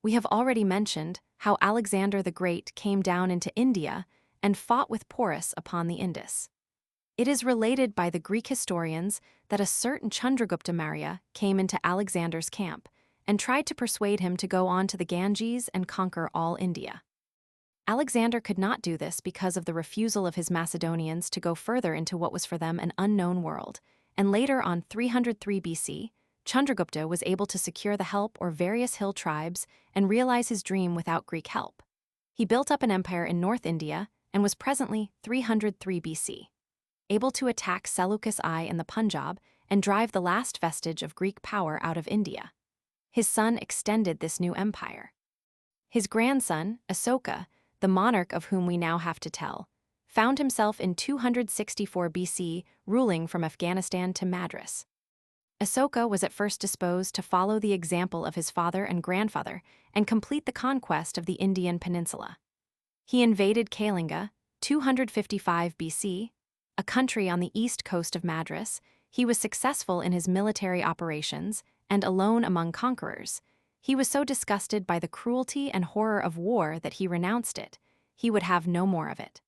We have already mentioned how Alexander the Great came down into India and fought with Porus upon the Indus. It is related by the Greek historians that a certain Chandragupta Maurya came into Alexander's camp and tried to persuade him to go on to the Ganges and conquer all India. Alexander could not do this because of the refusal of his Macedonians to go further into what was for them an unknown world, and later on 303 BC, Chandragupta was able to secure the help of various hill tribes and realize his dream without Greek help. He built up an empire in North India and was presently 303 BC, able to attack Seleucus I in the Punjab and drive the last vestige of Greek power out of India. His son extended this new empire. His grandson, Asoka, the monarch of whom we now have to tell, found himself in 264 BC ruling from Afghanistan to Madras. Asoka was at first disposed to follow the example of his father and grandfather and complete the conquest of the Indian peninsula. He invaded Kalinga, 255 BC, a country on the east coast of Madras. He was successful in his military operations, and alone among conquerors, he was so disgusted by the cruelty and horror of war that he renounced it. He would have no more of it.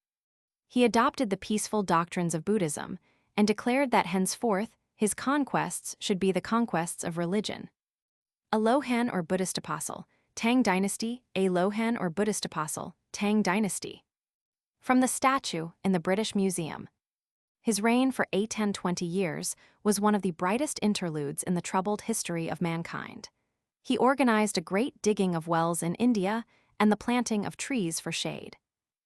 He adopted the peaceful doctrines of Buddhism and declared that henceforth his conquests should be the conquests of religion. A Lohan or Buddhist apostle, Tang Dynasty, a Lohan or Buddhist apostle, Tang Dynasty. From the statue in the British Museum. His reign for 820 years was one of the brightest interludes in the troubled history of mankind. He organized a great digging of wells in India and the planting of trees for shade.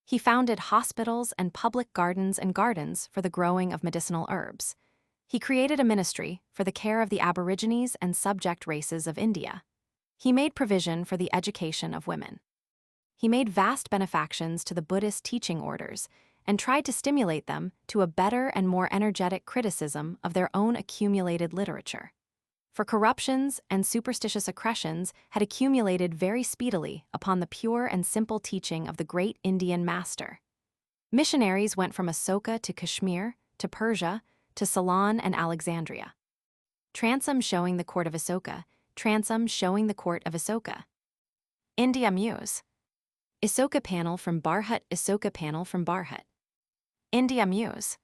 He founded hospitals and public gardens for the growing of medicinal herbs. He created a ministry for the care of the aborigines and subject races of India. He made provision for the education of women. He made vast benefactions to the Buddhist teaching orders and tried to stimulate them to a better and more energetic criticism of their own accumulated literature. For corruptions and superstitious accretions had accumulated very speedily upon the pure and simple teaching of the great Indian master. Missionaries went from Asoka to Kashmir, to Persia, to Ceylon and Alexandria. Transom showing the court of Asoka, transom showing the court of Asoka. India Muse. Asoka panel from Bharhut, Asoka panel from Bharhut. India Muse.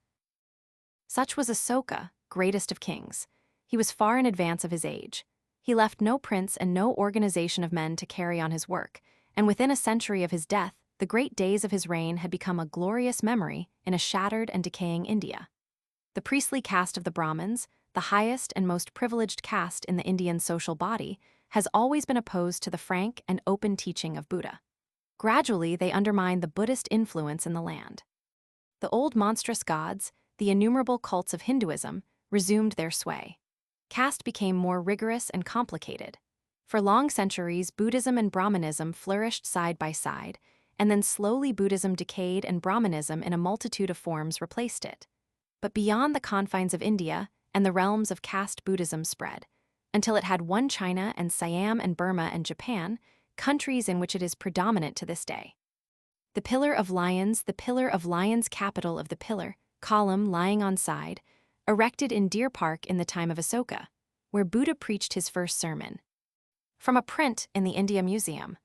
Such was Asoka, greatest of kings. He was far in advance of his age. He left no prince and no organization of men to carry on his work, and within a century of his death, the great days of his reign had become a glorious memory in a shattered and decaying India. The priestly caste of the Brahmins, the highest and most privileged caste in the Indian social body, has always been opposed to the frank and open teaching of Buddha. Gradually, they undermined the Buddhist influence in the land. The old monstrous gods, the innumerable cults of Hinduism, resumed their sway. Caste became more rigorous and complicated. For long centuries, Buddhism and Brahmanism flourished side by side, and then slowly Buddhism decayed and Brahmanism in a multitude of forms replaced it. But beyond the confines of India and the realms of caste Buddhism spread, until it had one China and Siam and Burma and Japan, countries in which it is predominant to this day. The Pillar of Lions, capital of the Pillar, column lying on side, erected in Deer Park in the time of Asoka, where Buddha preached his first sermon. From a print in the India Museum.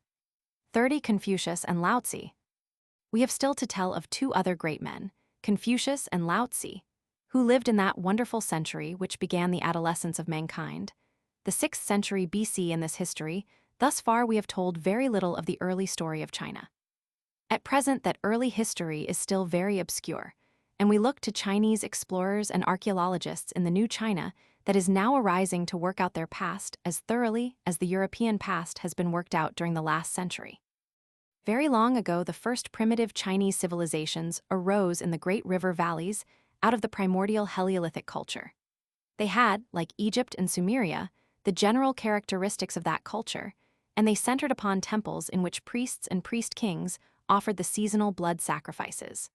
30 Confucius and Lao Tzu. We have still to tell of two other great men, Confucius and Lao Tzu, who lived in that wonderful century which began the adolescence of mankind, the 6th century BC. In this history, thus far we have told very little of the early story of China. At present, that early history is still very obscure, and we look to Chinese explorers and archaeologists in the new China that is now arising to work out their past as thoroughly as the European past has been worked out during the last century. Very long ago, the first primitive Chinese civilizations arose in the great river valleys out of the primordial Heliolithic culture. They had, like Egypt and Sumeria, the general characteristics of that culture, and they centered upon temples in which priests and priest-kings offered the seasonal blood sacrifices.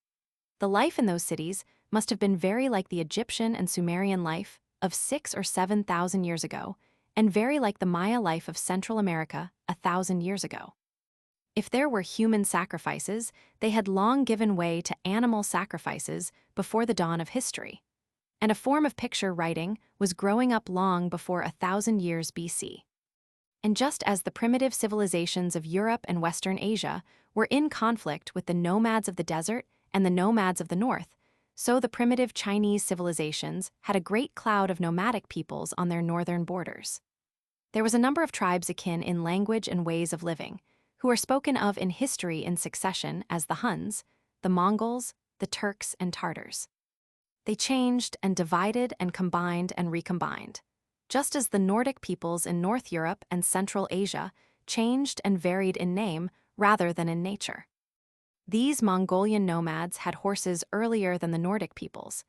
The life in those cities must have been very like the Egyptian and Sumerian life of 6,000 or 7,000 years ago, and very like the Maya life of Central America 1,000 years ago. If there were human sacrifices, they had long given way to animal sacrifices before the dawn of history. And a form of picture writing was growing up long before 1,000 years BC. And just as the primitive civilizations of Europe and Western Asia were in conflict with the nomads of the desert and the nomads of the north, so the primitive Chinese civilizations had a great cloud of nomadic peoples on their northern borders. There was a number of tribes akin in language and ways of living, who are spoken of in history in succession as the Huns, the Mongols, the Turks, and Tartars. They changed and divided and combined and recombined, just as the Nordic peoples in North Europe and Central Asia changed and varied in name rather than in nature. These Mongolian nomads had horses earlier than the Nordic peoples,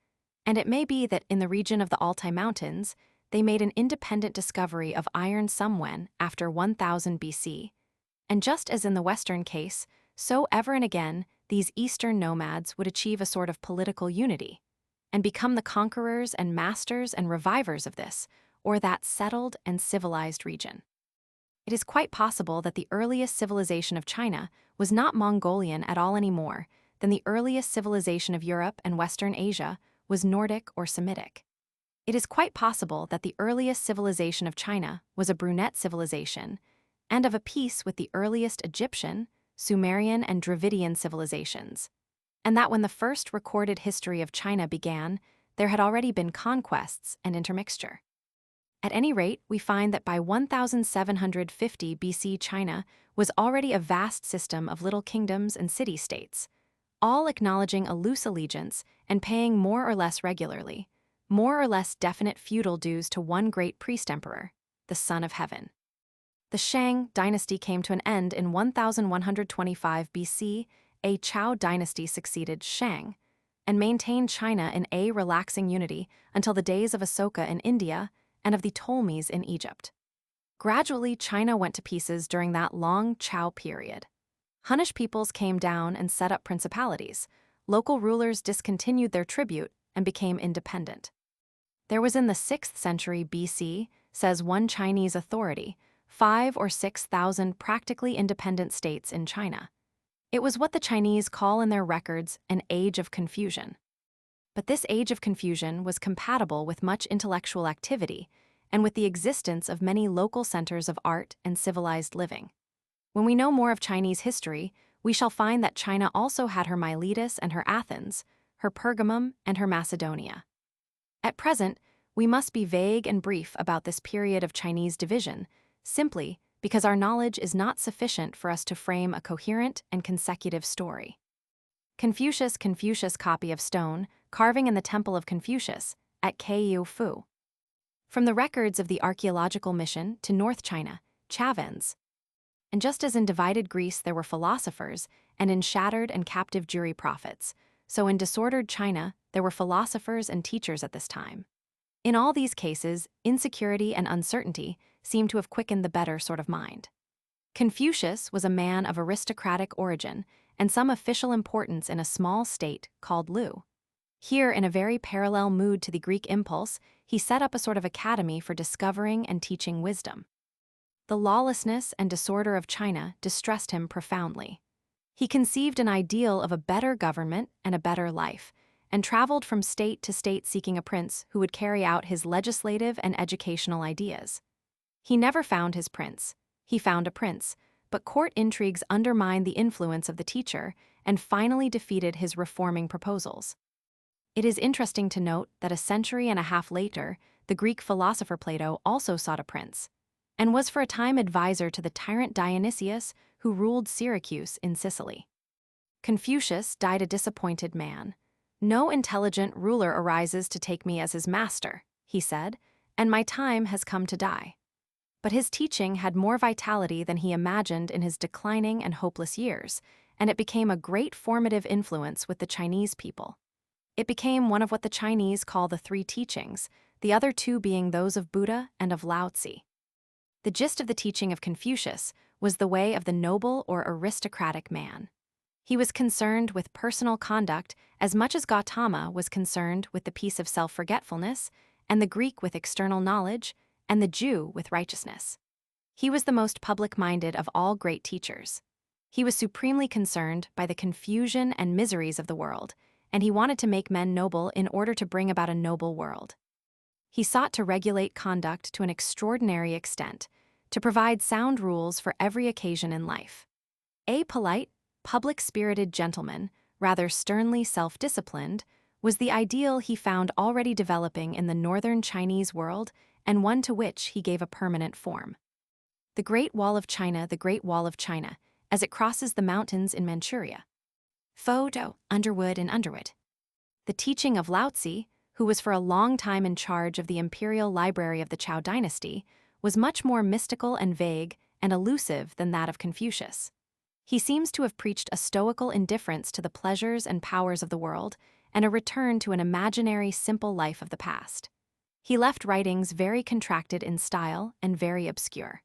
and it may be that in the region of the Altai Mountains, they made an independent discovery of iron somewhen after 1000 BC, and just as in the Western case, so ever and again these Eastern nomads would achieve a sort of political unity, and become the conquerors and masters and revivers of this, or that settled and civilized region. It is quite possible that the earliest civilization of China was not Mongolian at all any more than the earliest civilization of Europe and Western Asia was Nordic or Semitic. It is quite possible that the earliest civilization of China was a brunette civilization, and of a piece with the earliest Egyptian, Sumerian, and Dravidian civilizations, and that when the first recorded history of China began, there had already been conquests and intermixture. At any rate, we find that by 1750 BC China was already a vast system of little kingdoms and city-states, all acknowledging a loose allegiance and paying more or less regularly, more or less definite feudal dues to one great priest-emperor, the Son of Heaven. The Shang dynasty came to an end in 1125 BC. A Chao dynasty succeeded Shang, and maintained China in a relaxing unity until the days of Asoka in India and of the Ptolemies in Egypt. Gradually, China went to pieces during that long Chao period. Hunnish peoples came down and set up principalities. Local rulers discontinued their tribute and became independent. There was in the 6th century BC, says one Chinese authority, 5,000 or 6,000 practically independent states in China. It was what the Chinese call in their records an age of confusion. But this age of confusion was compatible with much intellectual activity and with the existence of many local centers of art and civilized living. When we know more of Chinese history, we shall find that China also had her Miletus and her Athens, her Pergamum and her Macedonia. At present, we must be vague and brief about this period of Chinese division, simply because our knowledge is not sufficient for us to frame a coherent and consecutive story. Confucius copy of stone, carving in the Temple of Confucius, at Fu. From the records of the archaeological mission to North China, Chavens. And just as in divided Greece there were philosophers, and in shattered and captive Jewry prophets, so in disordered China there were philosophers and teachers at this time. In all these cases, insecurity and uncertainty seem to have quickened the better sort of mind. Confucius was a man of aristocratic origin and some official importance in a small state called Lu. Here, in a very parallel mood to the Greek impulse, he set up a sort of academy for discovering and teaching wisdom. The lawlessness and disorder of China distressed him profoundly. He conceived an ideal of a better government and a better life, and traveled from state to state seeking a prince who would carry out his legislative and educational ideas. He never found his prince. He found a prince, but court intrigues undermined the influence of the teacher and finally defeated his reforming proposals. It is interesting to note that a century and a half later, the Greek philosopher Plato also sought a prince, and was for a time advisor to the tyrant Dionysius who ruled Syracuse in Sicily. Confucius died a disappointed man. "No intelligent ruler arises to take me as his master," he said, "and my time has come to die." But his teaching had more vitality than he imagined in his declining and hopeless years, and it became a great formative influence with the Chinese people. It became one of what the Chinese call the three teachings, the other two being those of Buddha and of Lao Tzu. The gist of the teaching of Confucius was the way of the noble or aristocratic man. He was concerned with personal conduct as much as Gautama was concerned with the peace of self-forgetfulness, and the Greek with external knowledge, and the Jew with righteousness. He was the most public-minded of all great teachers. He was supremely concerned by the confusion and miseries of the world, and he wanted to make men noble in order to bring about a noble world. He sought to regulate conduct to an extraordinary extent, to provide sound rules for every occasion in life. A polite, public-spirited gentleman, rather sternly self-disciplined, was the ideal he found already developing in the northern Chinese world and one to which he gave a permanent form. The Great Wall of China, the Great Wall of China, as it crosses the mountains in Manchuria. Photo, Underwood and Underwood. The teaching of Lao Tzu, who was for a long time in charge of the imperial library of the Zhou dynasty, was much more mystical and vague and elusive than that of Confucius. He seems to have preached a stoical indifference to the pleasures and powers of the world and a return to an imaginary, simple life of the past. He left writings very contracted in style and very obscure.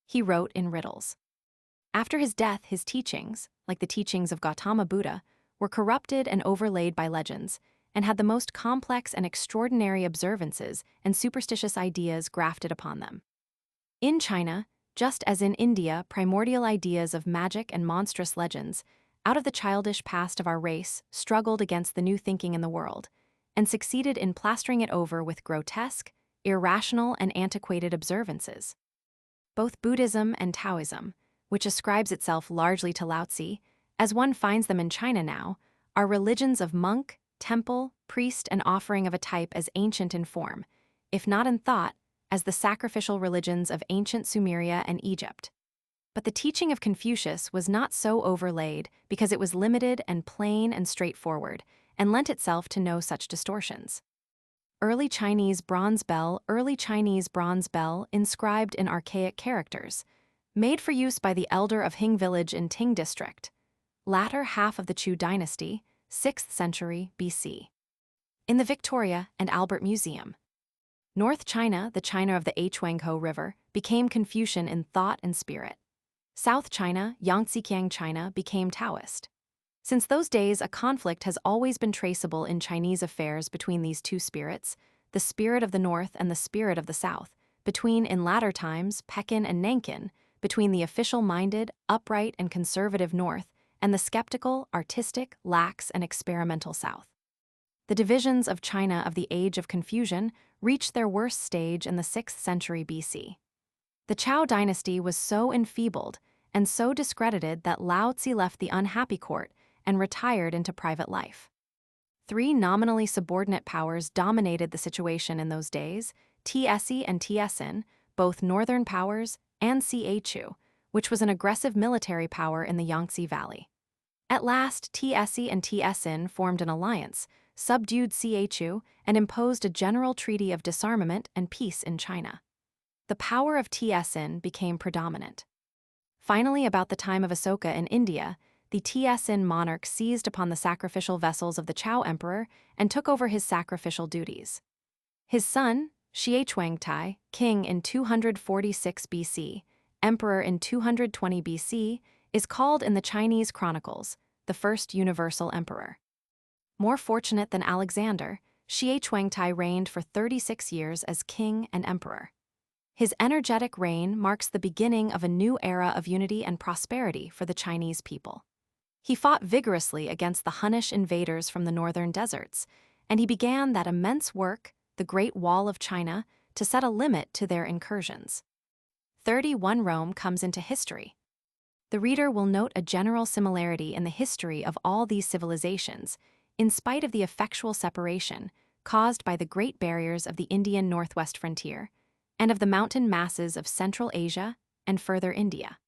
He wrote in riddles. After his death, his teachings, like the teachings of Gautama Buddha, were corrupted and overlaid by legends, and had the most complex and extraordinary observances and superstitious ideas grafted upon them. In China, just as in India, primordial ideas of magic and monstrous legends, out of the childish past of our race, struggled against the new thinking in the world, and succeeded in plastering it over with grotesque, irrational, and antiquated observances. Both Buddhism and Taoism, which ascribes itself largely to Lao Tzu, as one finds them in China now, are religions of monk, temple, priest, and offering of a type as ancient in form, if not in thought, as the sacrificial religions of ancient Sumeria and Egypt. But the teaching of Confucius was not so overlaid because it was limited and plain and straightforward, and lent itself to no such distortions. Early Chinese bronze bell inscribed in archaic characters, made for use by the elder of Hing village in Ting district, latter half of the Zhou dynasty, 6th century BC. In the Victoria and Albert Museum. North China, the China of the Huanghe River, became Confucian in thought and spirit. South China, Yangtze-Kiang China, became Taoist. Since those days, a conflict has always been traceable in Chinese affairs between these two spirits, the spirit of the North and the spirit of the South, between, in latter times, Pekin and Nankin, between the official-minded, upright, and conservative North, and the skeptical, artistic, lax, and experimental South. The divisions of China of the Age of Confusion reached their worst stage in the 6th century BC. The Zhou dynasty was so enfeebled and so discredited that Lao Tzu left the unhappy court and retired into private life. Three nominally subordinate powers dominated the situation in those days: Tse and Tsin, both northern powers, and Chu, which was an aggressive military power in the Yangtze Valley. At last, Tse and Tsin formed an alliance, subdued Chu, and imposed a general treaty of disarmament and peace in China. The power of Tsin became predominant. Finally, about the time of Asoka in India, the Tsin monarch seized upon the sacrificial vessels of the Zhou emperor and took over his sacrificial duties. His son, Xuechuangtai, king in 246 BC, emperor in 220 BC, is called in the Chinese chronicles the first universal emperor. More fortunate than Alexander, Xuechuangtai reigned for 36 years as king and emperor. His energetic reign marks the beginning of a new era of unity and prosperity for the Chinese people. He fought vigorously against the Hunnish invaders from the northern deserts, and he began that immense work, the Great Wall of China, to set a limit to their incursions. 31 Rome comes into history. The reader will note a general similarity in the history of all these civilizations, in spite of the effectual separation caused by the Great Barriers of the Indian northwest frontier and of the mountain masses of Central Asia and further India.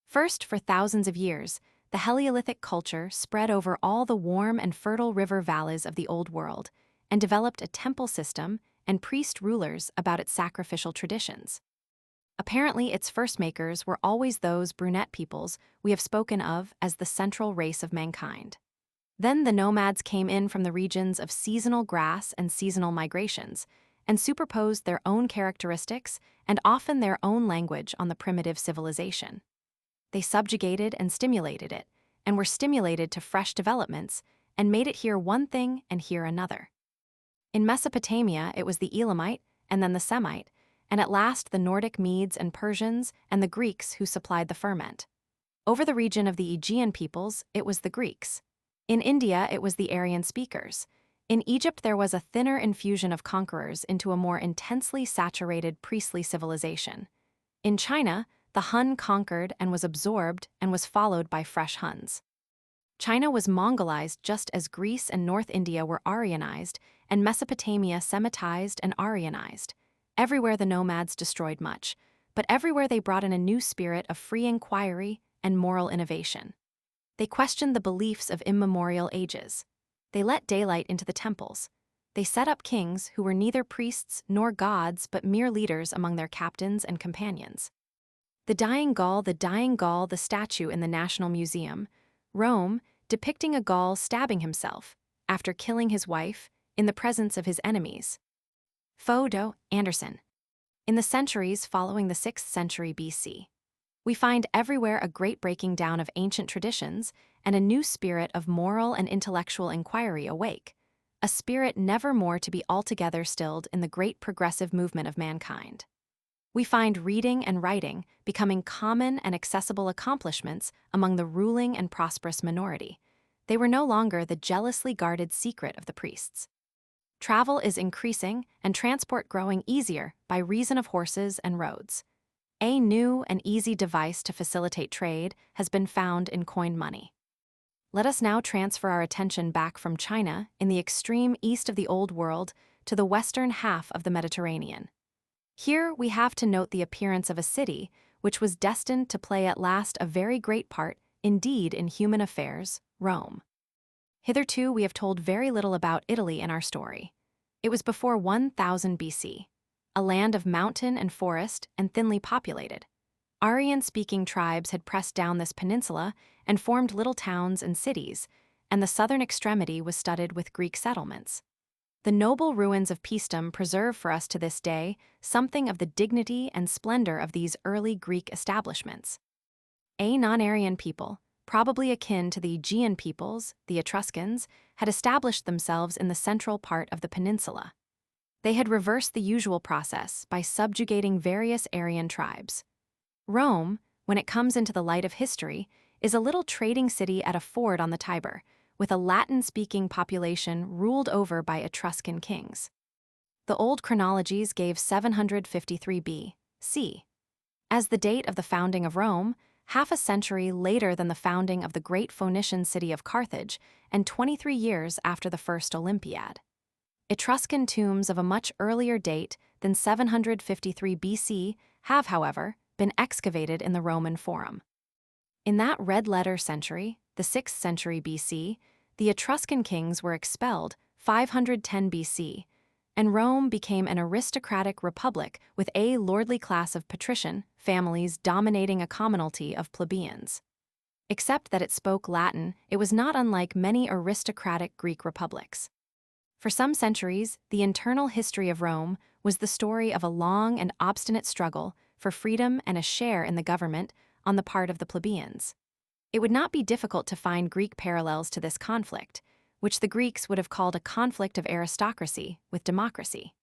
First, for thousands of years, the Heliolithic culture spread over all the warm and fertile river valleys of the Old World and developed a temple system and priest rulers about its sacrificial traditions. Apparently, its first makers were always those brunette peoples we have spoken of as the central race of mankind. Then the nomads came in from the regions of seasonal grass and seasonal migrations, and superposed their own characteristics and often their own language on the primitive civilization. They subjugated and stimulated it, and were stimulated to fresh developments, and made it here one thing and here another. In Mesopotamia, it was the Elamite, and then the Semite, and at last the Nordic Medes and Persians and the Greeks who supplied the ferment. Over the region of the Aegean peoples, it was the Greeks. In India, it was the Aryan speakers. In Egypt, there was a thinner infusion of conquerors into a more intensely saturated priestly civilization. In China, the Hun conquered and was absorbed and was followed by fresh Huns. China was Mongolized just as Greece and North India were Aryanized, and Mesopotamia Semitized and Aryanized. Everywhere the nomads destroyed much, but everywhere they brought in a new spirit of free inquiry and moral innovation. They questioned the beliefs of immemorial ages. They let daylight into the temples. They set up kings who were neither priests nor gods but mere leaders among their captains and companions. The dying Gaul, the statue in the National Museum, Rome, depicting a Gaul stabbing himself after killing his wife in the presence of his enemies. Photo, Anderson. In the centuries following the 6th century BC, we find everywhere a great breaking down of ancient traditions and a new spirit of moral and intellectual inquiry awake, a spirit never more to be altogether stilled in the great progressive movement of mankind. We find reading and writing becoming common and accessible accomplishments among the ruling and prosperous minority. They were no longer the jealously guarded secret of the priests. Travel is increasing and transport growing easier by reason of horses and roads. A new and easy device to facilitate trade has been found in coin money. Let us now transfer our attention back from China in the extreme east of the Old World to the western half of the Mediterranean. Here we have to note the appearance of a city which was destined to play at last a very great part, indeed, in human affairs, Rome. Hitherto we have told very little about Italy in our story. It was before 1000 BC, a land of mountain and forest and thinly populated. Aryan-speaking tribes had pressed down this peninsula and formed little towns and cities, and the southern extremity was studded with Greek settlements. The noble ruins of Paestum preserve for us to this day something of the dignity and splendor of these early Greek establishments. A non-Aryan people, probably akin to the Aegean peoples, the Etruscans, had established themselves in the central part of the peninsula. They had reversed the usual process by subjugating various Aryan tribes. Rome, when it comes into the light of history, is a little trading city at a ford on the Tiber, with a Latin-speaking population ruled over by Etruscan kings. The old chronologies gave 753 B.C. as the date of the founding of Rome, half a century later than the founding of the great Phoenician city of Carthage, and 23 years after the first Olympiad. Etruscan tombs of a much earlier date than 753 BC have, however, been excavated in the Roman Forum. In that red-letter century, the 6th century BC, the Etruscan kings were expelled 510 BC, and Rome became an aristocratic republic with a lordly class of patrician families dominating a commonalty of plebeians. Except that it spoke Latin, it was not unlike many aristocratic Greek republics. For some centuries, the internal history of Rome was the story of a long and obstinate struggle for freedom and a share in the government on the part of the plebeians. It would not be difficult to find Greek parallels to this conflict, which the Greeks would have called a conflict of aristocracy with democracy.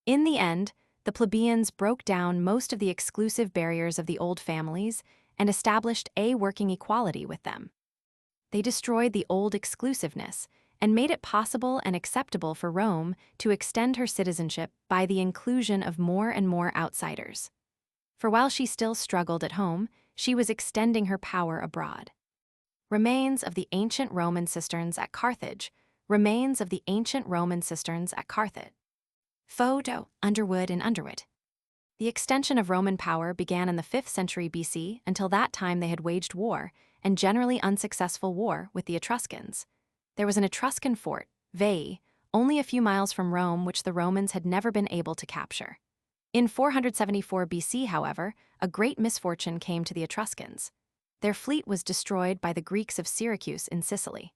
In the end, the plebeians broke down most of the exclusive barriers of the old families and established a working equality with them. They destroyed the old exclusiveness and made it possible and acceptable for Rome to extend her citizenship by the inclusion of more and more outsiders. For while she still struggled at home, she was extending her power abroad. Remains of the ancient Roman cisterns at Carthage. Remains of the ancient Roman cisterns at Carthage. Photo: Underwood and Underwood. The extension of Roman power began in the 5th century BC. Until that time they had waged war, and generally unsuccessful war, with the Etruscans. There was an Etruscan fort, Veii, only a few miles from Rome, which the Romans had never been able to capture. In 474 BC, however, a great misfortune came to the Etruscans. Their fleet was destroyed by the Greeks of Syracuse in Sicily.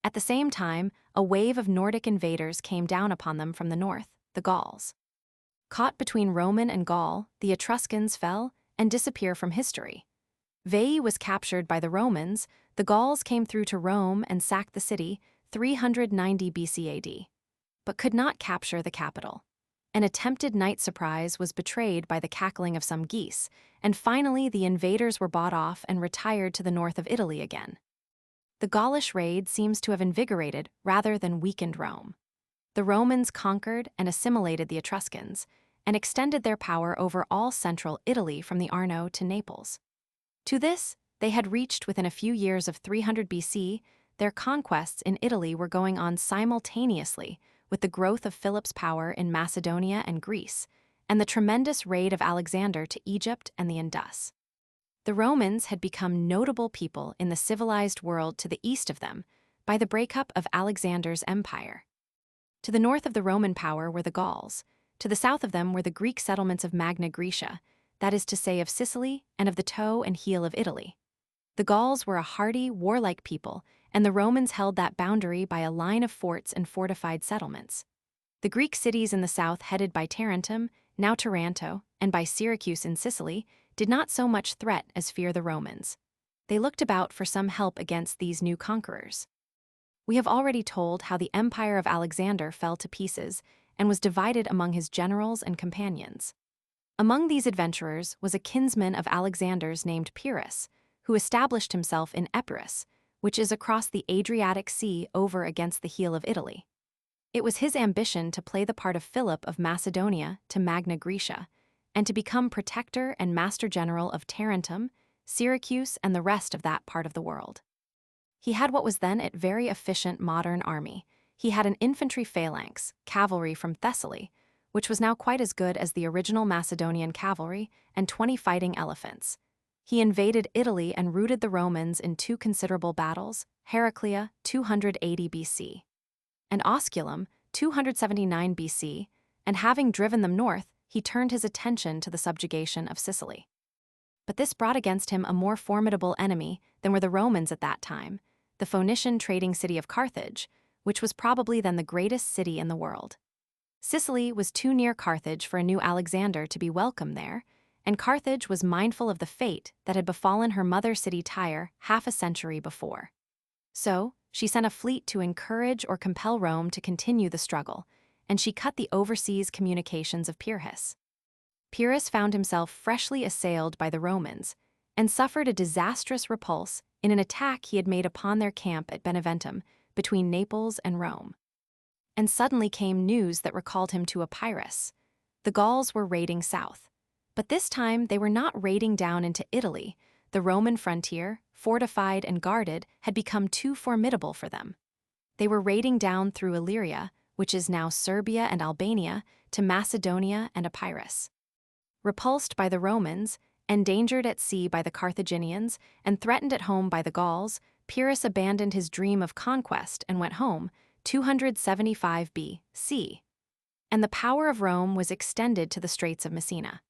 At the same time, a wave of Nordic invaders came down upon them from the north, the Gauls. Caught between Roman and Gaul, the Etruscans fell and disappear from history. Veii was captured by the Romans. The Gauls came through to Rome and sacked the city 390 BC AD, but could not capture the capital. An attempted night surprise was betrayed by the cackling of some geese, and finally the invaders were bought off and retired to the north of Italy again. The Gaulish raid seems to have invigorated rather than weakened Rome. The Romans conquered and assimilated the Etruscans and extended their power over all central Italy from the Arno to Naples. To this, they had reached within a few years of 300 BC. Their conquests in Italy were going on simultaneously with the growth of Philip's power in Macedonia and Greece, and the tremendous raid of Alexander to Egypt and the Indus. The Romans had become notable people in the civilized world to the east of them by the breakup of Alexander's empire. To the north of the Roman power were the Gauls. To the south of them were the Greek settlements of Magna Graecia, that is to say of Sicily and of the toe and heel of Italy. The Gauls were a hardy, warlike people, and the Romans held that boundary by a line of forts and fortified settlements. The Greek cities in the south, headed by Tarentum, now Taranto, and by Syracuse in Sicily, did not so much threat as fear the Romans. They looked about for some help against these new conquerors. We have already told how the empire of Alexander fell to pieces and was divided among his generals and companions. Among these adventurers was a kinsman of Alexander's named Pyrrhus, who established himself in Epirus, which is across the Adriatic Sea over against the heel of Italy. It was his ambition to play the part of Philip of Macedonia to Magna Graecia, and to become protector and master general of Tarentum, Syracuse, and the rest of that part of the world. He had what was then a very efficient modern army. He had an infantry phalanx, cavalry from Thessaly, which was now quite as good as the original Macedonian cavalry, and 20 fighting elephants. He invaded Italy and routed the Romans in 2 considerable battles, Heraclea, 280 BC, and Osculum, 279 BC, and having driven them north, he turned his attention to the subjugation of Sicily. But this brought against him a more formidable enemy than were the Romans at that time, the Phoenician trading city of Carthage, which was probably then the greatest city in the world. Sicily was too near Carthage for a new Alexander to be welcome there, and Carthage was mindful of the fate that had befallen her mother city Tyre half a century before. So, she sent a fleet to encourage or compel Rome to continue the struggle, and she cut the overseas communications of Pyrrhus. Pyrrhus found himself freshly assailed by the Romans, and suffered a disastrous repulse in an attack he had made upon their camp at Beneventum, between Naples and Rome. And suddenly came news that recalled him to Epirus. The Gauls were raiding south. But this time they were not raiding down into Italy. The Roman frontier, fortified and guarded, had become too formidable for them. They were raiding down through Illyria, which is now Serbia and Albania, to Macedonia and Epirus. Repulsed by the Romans, endangered at sea by the Carthaginians, and threatened at home by the Gauls, Pyrrhus abandoned his dream of conquest and went home, 275 BC. And the power of Rome was extended to the Straits of Messina.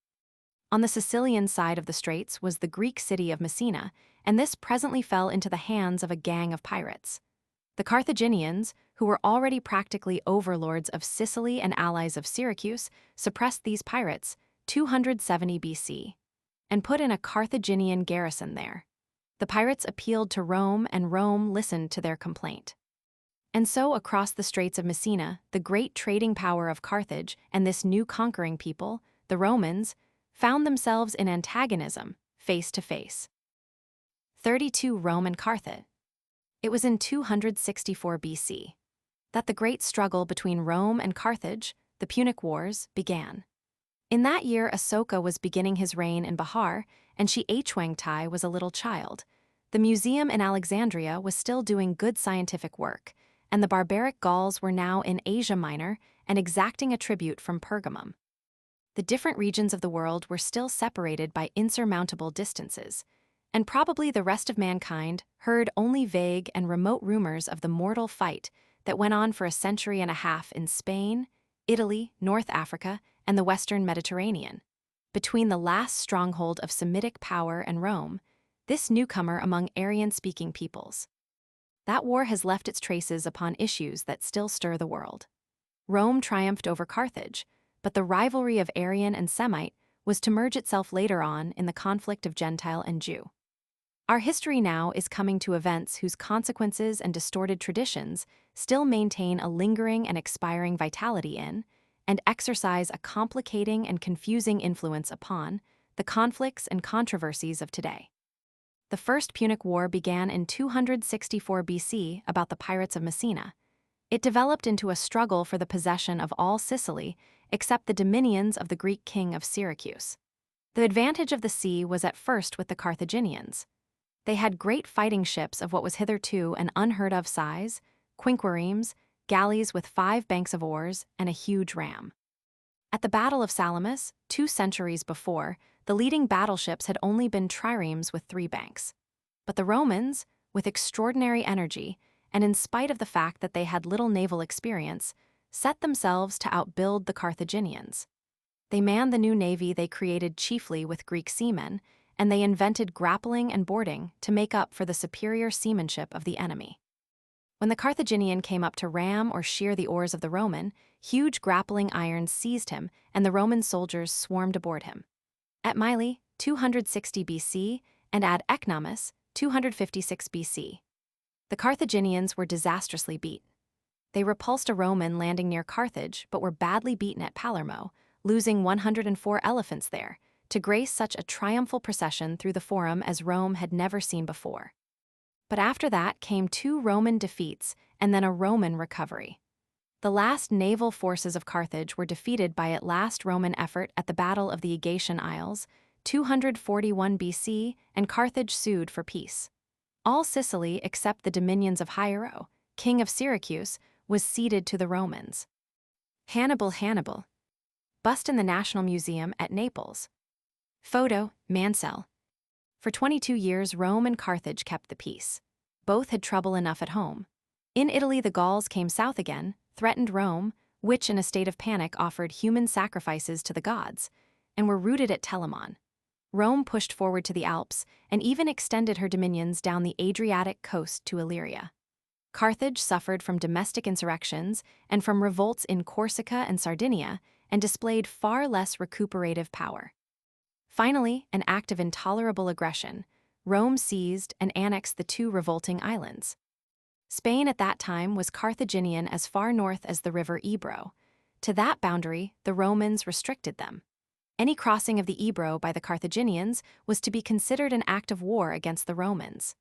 On the Sicilian side of the straits was the Greek city of Messina, and this presently fell into the hands of a gang of pirates. The Carthaginians, who were already practically overlords of Sicily and allies of Syracuse, suppressed these pirates, 270 BC, and put in a Carthaginian garrison there. The pirates appealed to Rome, and Rome listened to their complaint. And so across the Straits of Messina, the great trading power of Carthage and this new conquering people, the Romans, found themselves in antagonism, face to face. 32 Rome and Carthage. It was in 264 BC that the great struggle between Rome and Carthage, the Punic Wars, began. In that year, Asoka was beginning his reign in Bahar, and Shi Huangtai was a little child. The museum in Alexandria was still doing good scientific work, and the barbaric Gauls were now in Asia Minor and exacting a tribute from Pergamum. The different regions of the world were still separated by insurmountable distances, and probably the rest of mankind heard only vague and remote rumors of the mortal fight that went on for a century and a half in Spain, Italy, North Africa, and the Western Mediterranean. Between the last stronghold of Semitic power and Rome, this newcomer among Aryan-speaking peoples. That war has left its traces upon issues that still stir the world. Rome triumphed over Carthage, but the rivalry of Aryan and Semite was to merge itself later on in the conflict of Gentile and Jew. Our history now is coming to events whose consequences and distorted traditions still maintain a lingering and expiring vitality in, and exercise a complicating and confusing influence upon, the conflicts and controversies of today. The First Punic War began in 264 BC about the pirates of Messina. It developed into a struggle for the possession of all Sicily except the dominions of the Greek king of Syracuse. The advantage of the sea was at first with the Carthaginians. They had great fighting ships of what was hitherto an unheard-of size, quinquiremes, galleys with 5 banks of oars, and a huge ram. At the Battle of Salamis, 2 centuries before, the leading battleships had only been triremes with 3 banks. But the Romans, with extraordinary energy, and in spite of the fact that they had little naval experience, set themselves to outbuild the Carthaginians. They manned the new navy they created chiefly with Greek seamen, and they invented grappling and boarding to make up for the superior seamanship of the enemy. When the Carthaginian came up to ram or shear the oars of the Roman, huge grappling irons seized him, and the Roman soldiers swarmed aboard him. At Mylae, 260 BC, and at Ecnomus, 256 BC. The Carthaginians were disastrously beat. They repulsed a Roman landing near Carthage but were badly beaten at Palermo, losing 104 elephants there, to grace such a triumphal procession through the Forum as Rome had never seen before. But after that came 2 Roman defeats and then a Roman recovery. The last naval forces of Carthage were defeated by its last Roman effort at the Battle of the Aegaean Isles, 241 BC, and Carthage sued for peace. All Sicily except the dominions of Hiero, king of Syracuse, was ceded to the Romans. Hannibal. Bust in the National Museum at Naples. Photo, Mansell. For 22 years, Rome and Carthage kept the peace. Both had trouble enough at home. In Italy, the Gauls came south again, threatened Rome, which in a state of panic offered human sacrifices to the gods, and were routed at Telamon. Rome pushed forward to the Alps and even extended her dominions down the Adriatic coast to Illyria. Carthage suffered from domestic insurrections and from revolts in Corsica and Sardinia and displayed far less recuperative power. Finally, an act of intolerable aggression, Rome seized and annexed the 2 revolting islands. Spain at that time was Carthaginian as far north as the river Ebro. To that boundary, the Romans restricted them. Any crossing of the Ebro by the Carthaginians was to be considered an act of war against the Romans.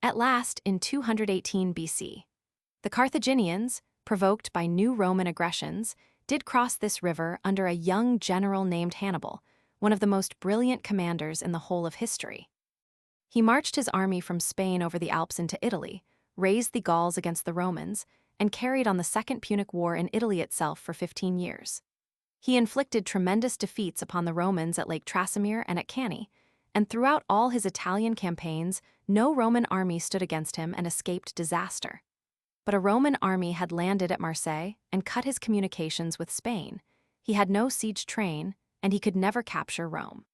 At last, in 218 BC, the Carthaginians, provoked by new Roman aggressions, did cross this river under a young general named Hannibal, one of the most brilliant commanders in the whole of history. He marched his army from Spain over the Alps into Italy, raised the Gauls against the Romans, and carried on the Second Punic War in Italy itself for 15 years. He inflicted tremendous defeats upon the Romans at Lake Trasimir and at Cannae, and throughout all his Italian campaigns, no Roman army stood against him and escaped disaster. But a Roman army had landed at Marseille and cut his communications with Spain. He had no siege train, and he could never capture Rome.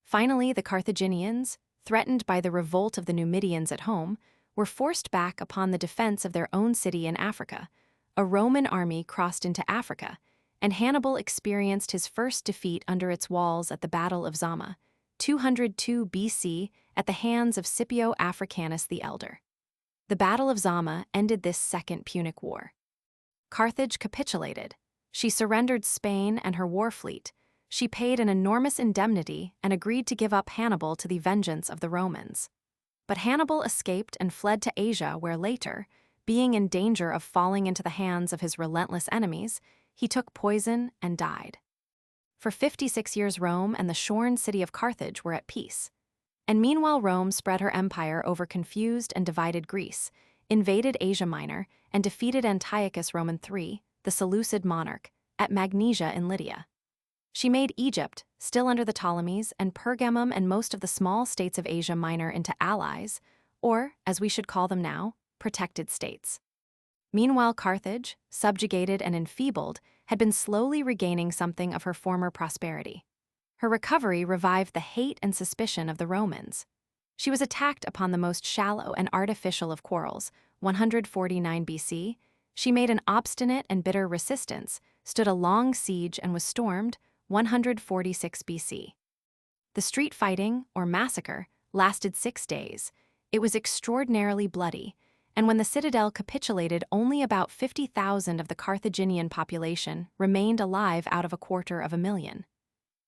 Finally, the Carthaginians, threatened by the revolt of the Numidians at home, were forced back upon the defense of their own city in Africa. A Roman army crossed into Africa, and Hannibal experienced his first defeat under its walls at the Battle of Zama, 202 BC, at the hands of Scipio Africanus the Elder. The Battle of Zama ended this Second Punic War. Carthage capitulated. She surrendered Spain and her war fleet. She paid an enormous indemnity and agreed to give up Hannibal to the vengeance of the Romans. But Hannibal escaped and fled to Asia, where later, being in danger of falling into the hands of his relentless enemies, he took poison and died. For 56 years, Rome and the shorn city of Carthage were at peace. And meanwhile, Rome spread her empire over confused and divided Greece, invaded Asia Minor, and defeated Antiochus Roman III, the Seleucid monarch, at Magnesia in Lydia. She made Egypt, still under the Ptolemies, and Pergamum and most of the small states of Asia Minor into allies, or, as we should call them now, protected states. Meanwhile, Carthage, subjugated and enfeebled, had been slowly regaining something of her former prosperity. Her recovery revived the hate and suspicion of the Romans. She was attacked upon the most shallow and artificial of quarrels, 149 BC. She made an obstinate and bitter resistance, stood a long siege, and was stormed, 146 BC. The street fighting, or massacre, lasted 6 days. It was extraordinarily bloody, and when the citadel capitulated, only about 50,000 of the Carthaginian population remained alive out of 250,000.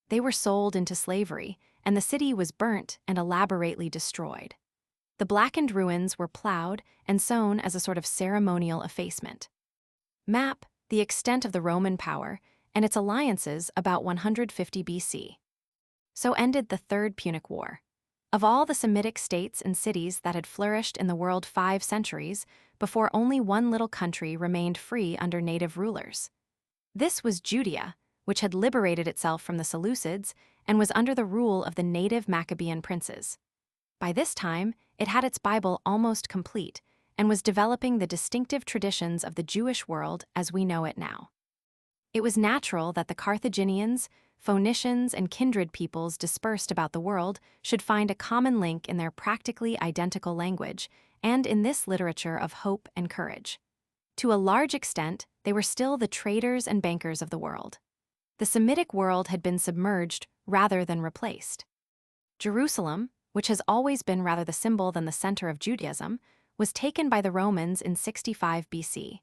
They were sold into slavery, and the city was burnt and elaborately destroyed. The blackened ruins were plowed and sown as a sort of ceremonial effacement. Map the extent of the Roman power and its alliances about 150 BC. So ended the Third Punic War. Of all the Semitic states and cities that had flourished in the world 5 centuries before, only one little country remained free under native rulers. This was Judea, which had liberated itself from the Seleucids and was under the rule of the native Maccabean princes. By this time, it had its Bible almost complete and was developing the distinctive traditions of the Jewish world as we know it now. It was natural that the Carthaginians, Phoenicians, and kindred peoples dispersed about the world should find a common link in their practically identical language and in this literature of hope and courage. To a large extent, they were still the traders and bankers of the world. The Semitic world had been submerged rather than replaced. Jerusalem, which has always been rather the symbol than the center of Judaism, was taken by the Romans in 65 BC,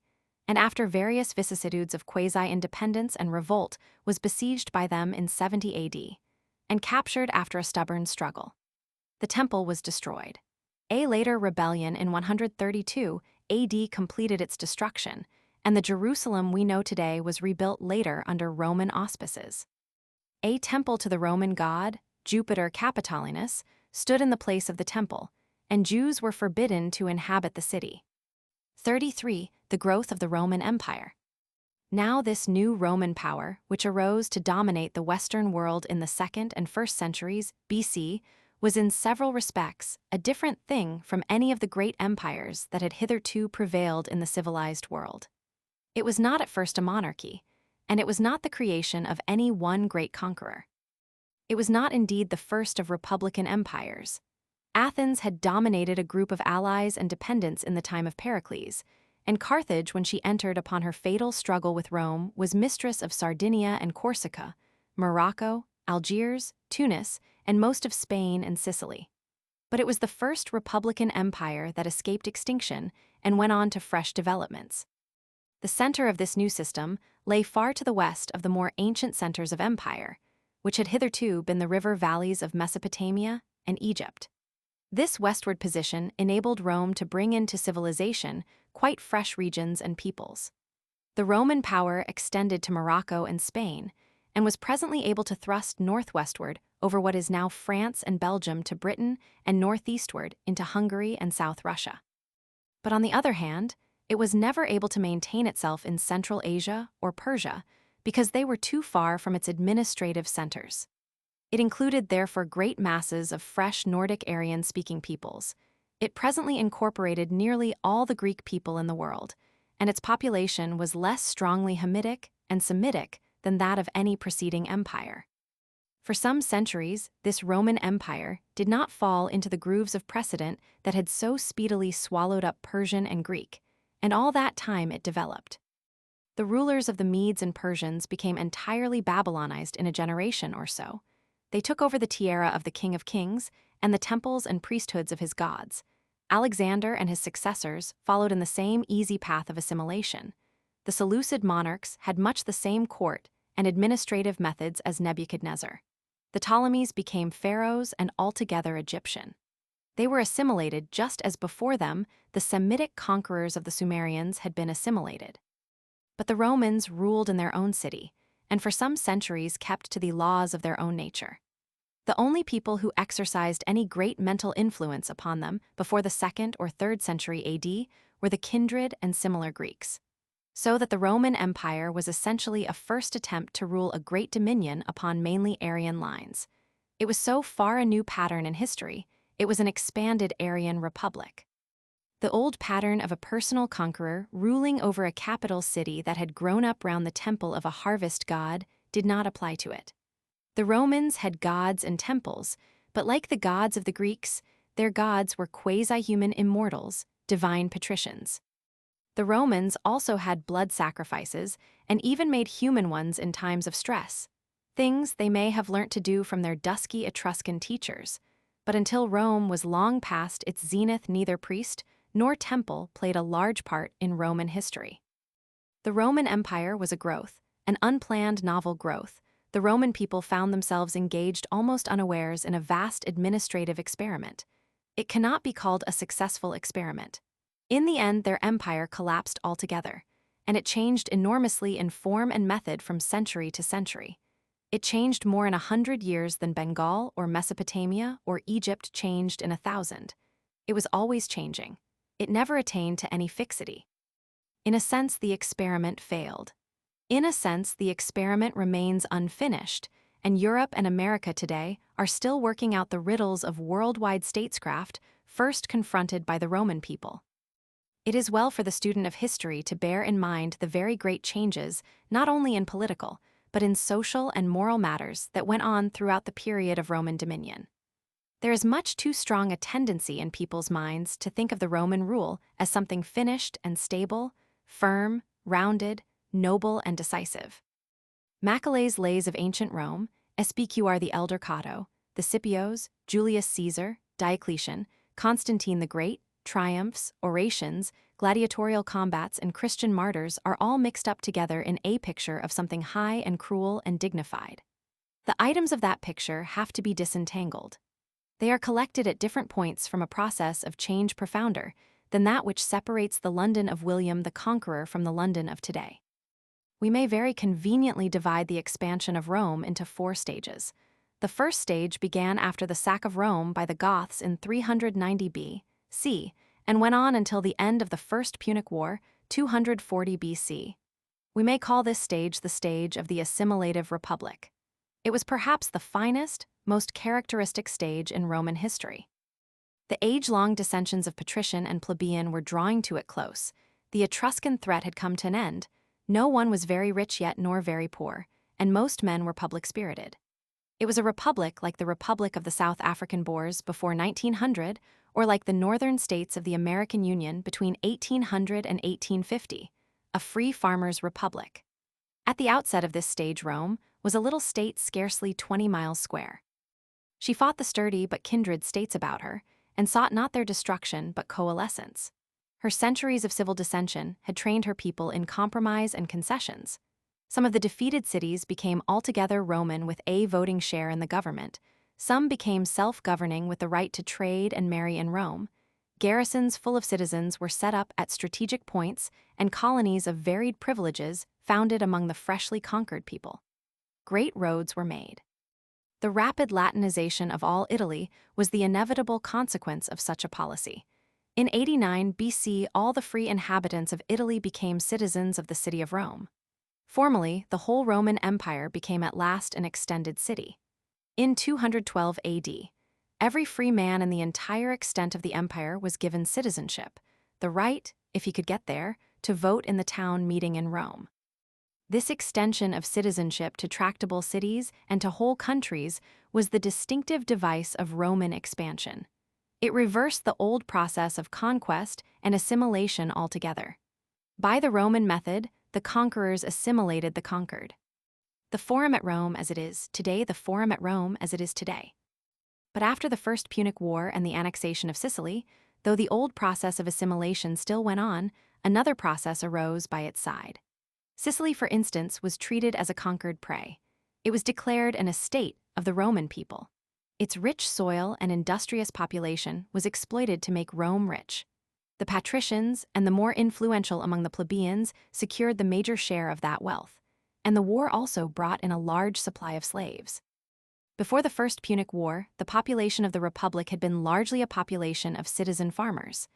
and after various vicissitudes of quasi-independence and revolt was besieged by them in 70 AD, and captured after a stubborn struggle. The temple was destroyed. A later rebellion in 132 AD completed its destruction, and the Jerusalem we know today was rebuilt later under Roman auspices. A temple to the Roman god, Jupiter Capitolinus, stood in the place of the temple, and Jews were forbidden to inhabit the city. 33. The growth of the Roman Empire. Now this new Roman power, which arose to dominate the Western world in the 2nd and 1st centuries BC, was in several respects a different thing from any of the great empires that had hitherto prevailed in the civilized world. It was not at first a monarchy, and it was not the creation of any one great conqueror. It was not indeed the first of republican empires. Athens had dominated a group of allies and dependents in the time of Pericles, and Carthage, when she entered upon her fatal struggle with Rome, was mistress of Sardinia and Corsica, Morocco, Algiers, Tunis, and most of Spain and Sicily. But it was the first republican empire that escaped extinction and went on to fresh developments. The center of this new system lay far to the west of the more ancient centers of empire, which had hitherto been the river valleys of Mesopotamia and Egypt. This westward position enabled Rome to bring into civilization quite fresh regions and peoples. The Roman power extended to Morocco and Spain, and was presently able to thrust northwestward over what is now France and Belgium to Britain, and northeastward into Hungary and South Russia. But on the other hand, it was never able to maintain itself in Central Asia or Persia because they were too far from its administrative centers. It included therefore great masses of fresh Nordic Aryan-speaking peoples. It presently incorporated nearly all the Greek people in the world, and its population was less strongly Hamitic and Semitic than that of any preceding empire. For some centuries, this Roman Empire did not fall into the grooves of precedent that had so speedily swallowed up Persian and Greek, and all that time it developed. The rulers of the Medes and Persians became entirely Babylonized in a generation or so. They took over the tiara of the King of Kings and the temples and priesthoods of his gods. Alexander and his successors followed in the same easy path of assimilation. The Seleucid monarchs had much the same court and administrative methods as Nebuchadnezzar. The Ptolemies became pharaohs and altogether Egyptian. They were assimilated just as before them, the Semitic conquerors of the Sumerians had been assimilated. But the Romans ruled in their own city, and for some centuries kept to the laws of their own nature. The only people who exercised any great mental influence upon them before the 2nd or 3rd century AD were the kindred and similar Greeks. So that the Roman Empire was essentially a first attempt to rule a great dominion upon mainly Aryan lines. It was so far a new pattern in history, it was an expanded Aryan republic. The old pattern of a personal conqueror ruling over a capital city that had grown up round the temple of a harvest god did not apply to it. The Romans had gods and temples, but like the gods of the Greeks, their gods were quasi-human immortals, divine patricians. The Romans also had blood sacrifices and even made human ones in times of stress, things they may have learnt to do from their dusky Etruscan teachers. But until Rome was long past its zenith, neither priest nor temple played a large part in Roman history. The Roman Empire was a growth, an unplanned novel growth. The Roman people found themselves engaged almost unawares in a vast administrative experiment. It cannot be called a successful experiment. In the end, their empire collapsed altogether, and it changed enormously in form and method from century to century. It changed more in 100 years than Bengal or Mesopotamia or Egypt changed in 1,000. It was always changing. It never attained to any fixity. In a sense, the experiment failed. In a sense, the experiment remains unfinished, and Europe and America today are still working out the riddles of worldwide statescraft first confronted by the Roman people. It is well for the student of history to bear in mind the very great changes, not only in political, but in social and moral matters that went on throughout the period of Roman dominion. There is much too strong a tendency in people's minds to think of the Roman rule as something finished and stable, firm, rounded, noble, and decisive. Macaulay's Lays of Ancient Rome, SPQR the Elder Cato, the Scipios, Julius Caesar, Diocletian, Constantine the Great, triumphs, orations, gladiatorial combats, and Christian martyrs are all mixed up together in a picture of something high and cruel and dignified. The items of that picture have to be disentangled. They are collected at different points from a process of change profounder than that which separates the London of William the Conqueror from the London of today. We may very conveniently divide the expansion of Rome into 4 stages. The first stage began after the sack of Rome by the Goths in 390 B.C. and went on until the end of the First Punic War, 240 B.C. We may call this stage the stage of the assimilative republic. It was perhaps the finest, most characteristic stage in Roman history. The age-long dissensions of patrician and plebeian were drawing to it close. The Etruscan threat had come to an end. No one was very rich yet nor very poor, and most men were public-spirited. It was a republic like the Republic of the South African Boers before 1900, or like the northern states of the American Union between 1800 and 1850, a free farmers' republic. At the outset of this stage, Rome was a little state scarcely 20 miles square. She fought the sturdy but kindred states about her, and sought not their destruction but coalescence. Her centuries of civil dissension had trained her people in compromise and concessions. Some of the defeated cities became altogether Roman with a voting share in the government. Some became self-governing with the right to trade and marry in Rome. Garrisons full of citizens were set up at strategic points, and colonies of varied privileges founded among the freshly conquered people. Great roads were made. The rapid Latinization of all Italy was the inevitable consequence of such a policy. In 89 BC, all the free inhabitants of Italy became citizens of the city of Rome. Formally, the whole Roman Empire became at last an extended city. In 212 AD, every free man in the entire extent of the empire was given citizenship, the right, if he could get there, to vote in the town meeting in Rome. This extension of citizenship to tractable cities and to whole countries was the distinctive device of Roman expansion. It reversed the old process of conquest and assimilation altogether. By the Roman method, the conquerors assimilated the conquered. The Forum at Rome as it is today, the Forum at Rome as it is today. But after the First Punic War and the annexation of Sicily, though the old process of assimilation still went on, another process arose by its side. Sicily, for instance, was treated as a conquered prey. It was declared an estate of the Roman people. Its rich soil and industrious population was exploited to make Rome rich. The patricians and the more influential among the plebeians secured the major share of that wealth, and the war also brought in a large supply of slaves. Before the First Punic War, the population of the Republic had been largely a population of citizen farmers.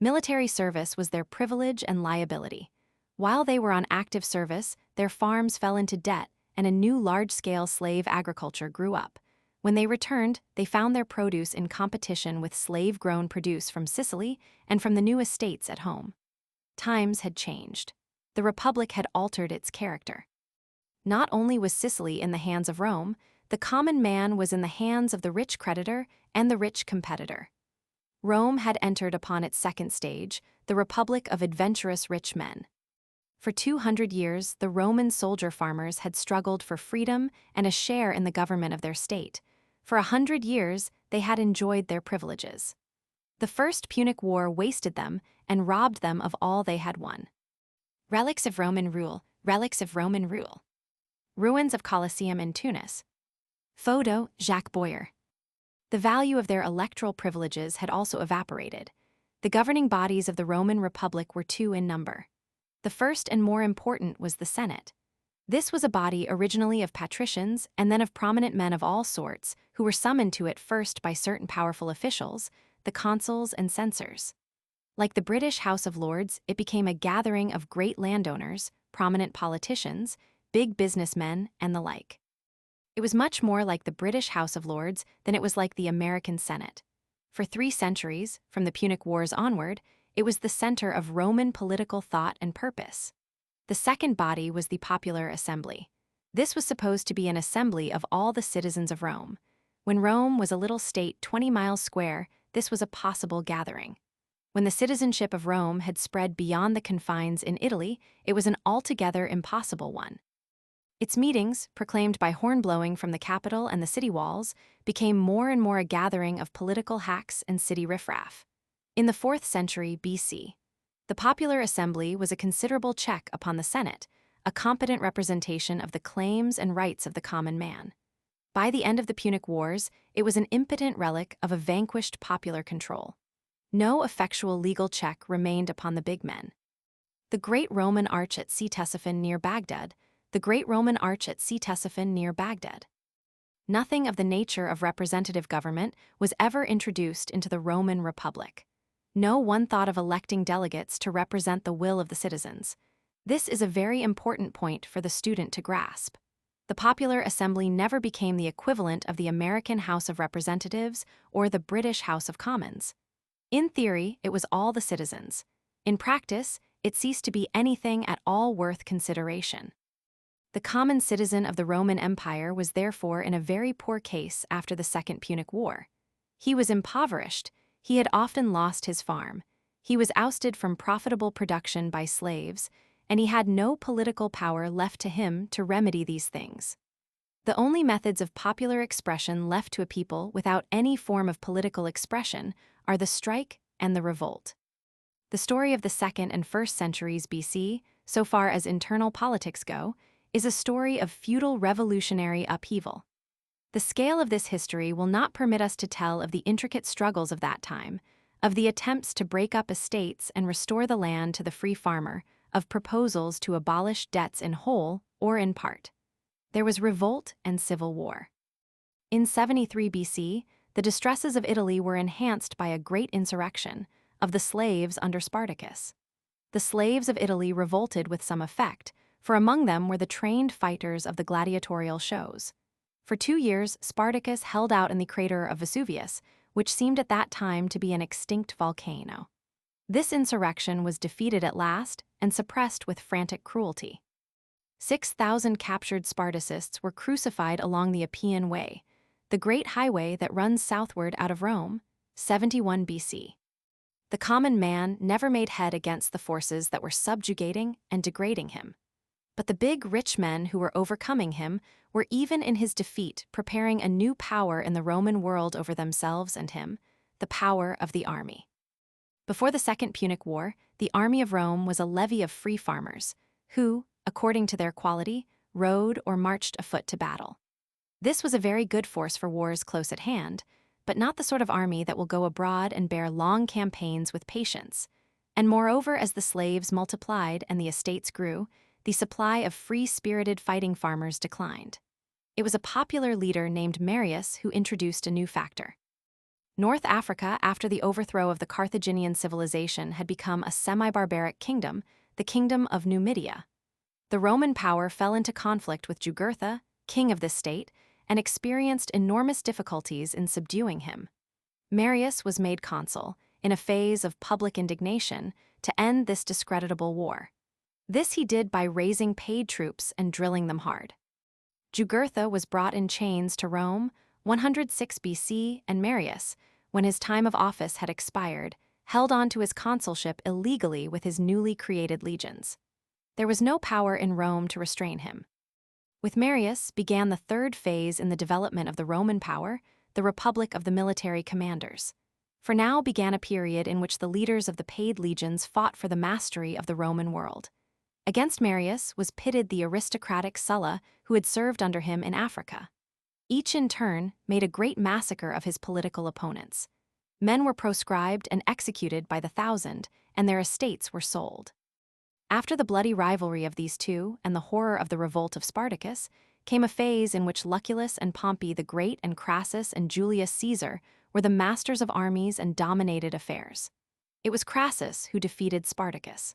Military service was their privilege and liability. While they were on active service, their farms fell into debt, and a new large-scale slave agriculture grew up. When they returned, they found their produce in competition with slave-grown produce from Sicily and from the new estates at home. Times had changed. The Republic had altered its character. Not only was Sicily in the hands of Rome, the common man was in the hands of the rich creditor and the rich competitor. Rome had entered upon its second stage, the Republic of adventurous rich men. For 200 years, the Roman soldier farmers had struggled for freedom and a share in the government of their state. For 100 years, they had enjoyed their privileges. The First Punic War wasted them and robbed them of all they had won. Relics of Roman rule, relics of Roman rule. Ruins of Colosseum in Tunis. Photo, Jacques Boyer. The value of their electoral privileges had also evaporated. The governing bodies of the Roman Republic were two in number. The first and more important was the Senate. This was a body originally of patricians and then of prominent men of all sorts who were summoned to it first by certain powerful officials, the consuls and censors. Like the British House of Lords, it became a gathering of great landowners, prominent politicians, big businessmen, and the like. It was much more like the British House of Lords than it was like the American Senate. For 3 centuries, from the Punic Wars onward, it was the center of Roman political thought and purpose. The second body was the Popular Assembly. This was supposed to be an assembly of all the citizens of Rome. When Rome was a little state 20 miles square, this was a possible gathering. When the citizenship of Rome had spread beyond the confines in Italy, it was an altogether impossible one. Its meetings, proclaimed by horn-blowing from the Capitol and the city walls, became more and more a gathering of political hacks and city riffraff. In the 4th century BC, the Popular Assembly was a considerable check upon the Senate, a competent representation of the claims and rights of the common man. By the end of the Punic Wars, it was an impotent relic of a vanquished popular control. No effectual legal check remained upon the big men. The Great Roman Arch at Ctesiphon near Baghdad, Nothing of the nature of representative government was ever introduced into the Roman Republic. No one thought of electing delegates to represent the will of the citizens. This is a very important point for the student to grasp. The Popular Assembly never became the equivalent of the American House of Representatives or the British House of Commons. In theory, it was all the citizens. In practice, it ceased to be anything at all worth consideration. The common citizen of the Roman Empire was therefore in a very poor case after the Second Punic War. He was impoverished, he had often lost his farm, he was ousted from profitable production by slaves, and he had no political power left to him to remedy these things. The only methods of popular expression left to a people without any form of political expression are the strike and the revolt. The story of the 2nd and 1st centuries BC, so far as internal politics go, is a story of feudal revolutionary upheaval. The scale of this history will not permit us to tell of the intricate struggles of that time, of the attempts to break up estates and restore the land to the free farmer, of proposals to abolish debts in whole or in part. There was revolt and civil war. In 73 BC, the distresses of Italy were enhanced by a great insurrection of the slaves under Spartacus. The slaves of Italy revolted with some effect, for among them were the trained fighters of the gladiatorial shows. For 2 years, Spartacus held out in the crater of Vesuvius, which seemed at that time to be an extinct volcano. This insurrection was defeated at last and suppressed with frantic cruelty. 6,000 captured Spartacists were crucified along the Appian Way, the great highway that runs southward out of Rome, 71 BC. The common man never made head against the forces that were subjugating and degrading him. But the big rich men who were overcoming him were even in his defeat preparing a new power in the Roman world over themselves and him, the power of the army. Before the Second Punic War, the army of Rome was a levy of free farmers, who, according to their quality, rode or marched afoot to battle. This was a very good force for wars close at hand, but not the sort of army that will go abroad and bear long campaigns with patience. And moreover, as the slaves multiplied and the estates grew, the supply of free-spirited fighting farmers declined. It was a popular leader named Marius who introduced a new factor. North Africa, after the overthrow of the Carthaginian civilization, had become a semi-barbaric kingdom, the kingdom of Numidia. The Roman power fell into conflict with Jugurtha, king of this state, and experienced enormous difficulties in subduing him. Marius was made consul, in a phase of public indignation, to end this discreditable war. This he did by raising paid troops and drilling them hard. Jugurtha was brought in chains to Rome, 106 BC, and Marius, when his time of office had expired, held on to his consulship illegally with his newly created legions. There was no power in Rome to restrain him. With Marius began the third phase in the development of the Roman power, the Republic of the military commanders. For now began a period in which the leaders of the paid legions fought for the mastery of the Roman world. Against Marius was pitted the aristocratic Sulla who had served under him in Africa. Each in turn made a great massacre of his political opponents. Men were proscribed and executed by the thousand, and their estates were sold. After the bloody rivalry of these two and the horror of the revolt of Spartacus, came a phase in which Lucullus and Pompey the Great and Crassus and Julius Caesar were the masters of armies and dominated affairs. It was Crassus who defeated Spartacus.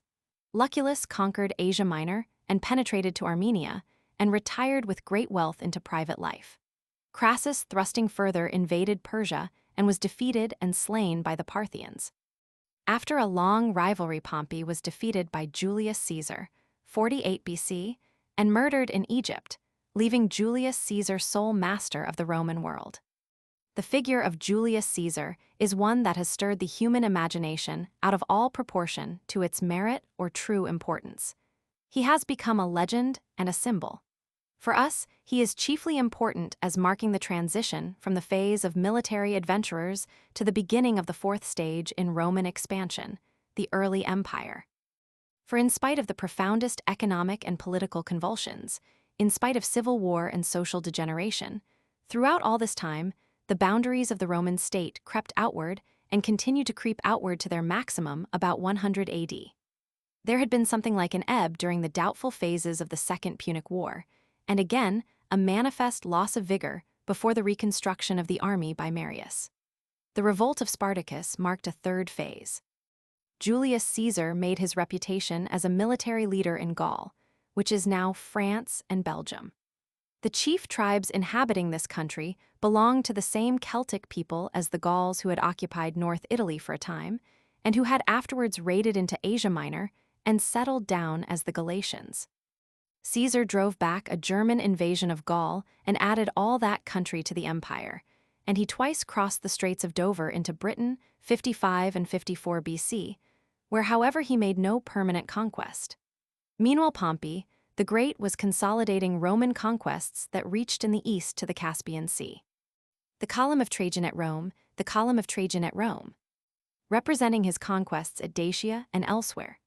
Lucullus conquered Asia Minor and penetrated to Armenia, and retired with great wealth into private life. Crassus, thrusting further, invaded Persia and was defeated and slain by the Parthians. After a long rivalry, Pompey was defeated by Julius Caesar, 48 BC, and murdered in Egypt, leaving Julius Caesar sole master of the Roman world. The figure of Julius Caesar is one that has stirred the human imagination out of all proportion to its merit or true importance. He has become a legend and a symbol. For us, he is chiefly important as marking the transition from the phase of military adventurers to the beginning of the fourth stage in Roman expansion, the early empire. For in spite of the profoundest economic and political convulsions, in spite of civil war and social degeneration, throughout all this time, the boundaries of the Roman state crept outward and continued to creep outward to their maximum about 100 AD. There had been something like an ebb during the doubtful phases of the Second Punic War, and again, a manifest loss of vigor before the reconstruction of the army by Marius. The revolt of Spartacus marked a third phase. Julius Caesar made his reputation as a military leader in Gaul, which is now France and Belgium. The chief tribes inhabiting this country belonged to the same Celtic people as the Gauls who had occupied North Italy for a time, and who had afterwards raided into Asia Minor and settled down as the Galatians. Caesar drove back a German invasion of Gaul and added all that country to the empire, and he twice crossed the Straits of Dover into Britain, 55 and 54 BC, where however he made no permanent conquest. Meanwhile, Pompey the Great was consolidating Roman conquests that reached in the east to the Caspian Sea. The column of Trajan at Rome, the column of Trajan at Rome, representing his conquests at Dacia and elsewhere.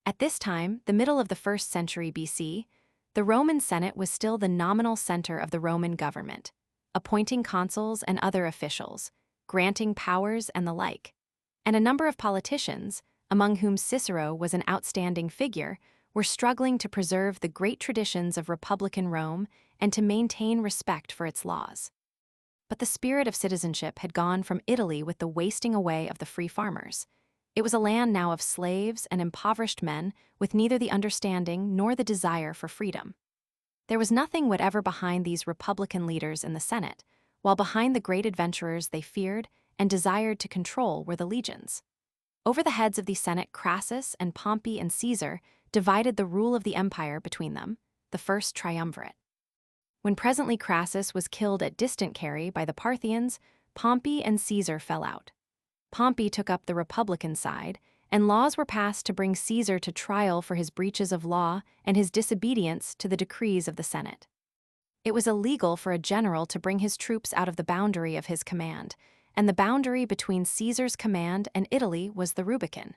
At this time, the middle of the 1st century BC, the Roman Senate was still the nominal center of the Roman government, appointing consuls and other officials, granting powers and the like. And a number of politicians, among whom Cicero was an outstanding figure, were struggling to preserve the great traditions of Republican Rome and to maintain respect for its laws. But the spirit of citizenship had gone from Italy with the wasting away of the free farmers. It was a land now of slaves and impoverished men with neither the understanding nor the desire for freedom. There was nothing whatever behind these Republican leaders in the Senate, while behind the great adventurers they feared and desired to control were the legions. Over the heads of the Senate, Crassus and Pompey and Caesar divided the rule of the empire between them, the first triumvirate. When presently Crassus was killed at Distant Carry by the Parthians, Pompey and Caesar fell out. Pompey took up the Republican side, and laws were passed to bring Caesar to trial for his breaches of law and his disobedience to the decrees of the Senate. It was illegal for a general to bring his troops out of the boundary of his command, and the boundary between Caesar's command and Italy was the Rubicon.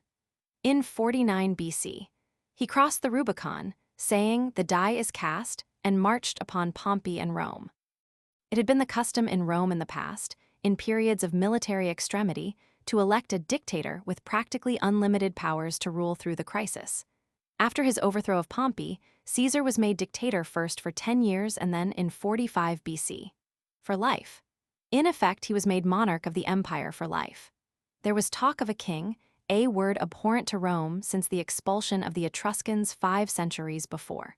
In 49 BC, he crossed the Rubicon, saying, "The die is cast," and marched upon Pompey and Rome. It had been the custom in Rome in the past, in periods of military extremity, to elect a dictator with practically unlimited powers to rule through the crisis. After his overthrow of Pompey, Caesar was made dictator first for 10 years and then in 45 BC. For life. In effect, he was made monarch of the empire for life. There was talk of a king, a word abhorrent to Rome since the expulsion of the Etruscans 5 centuries before.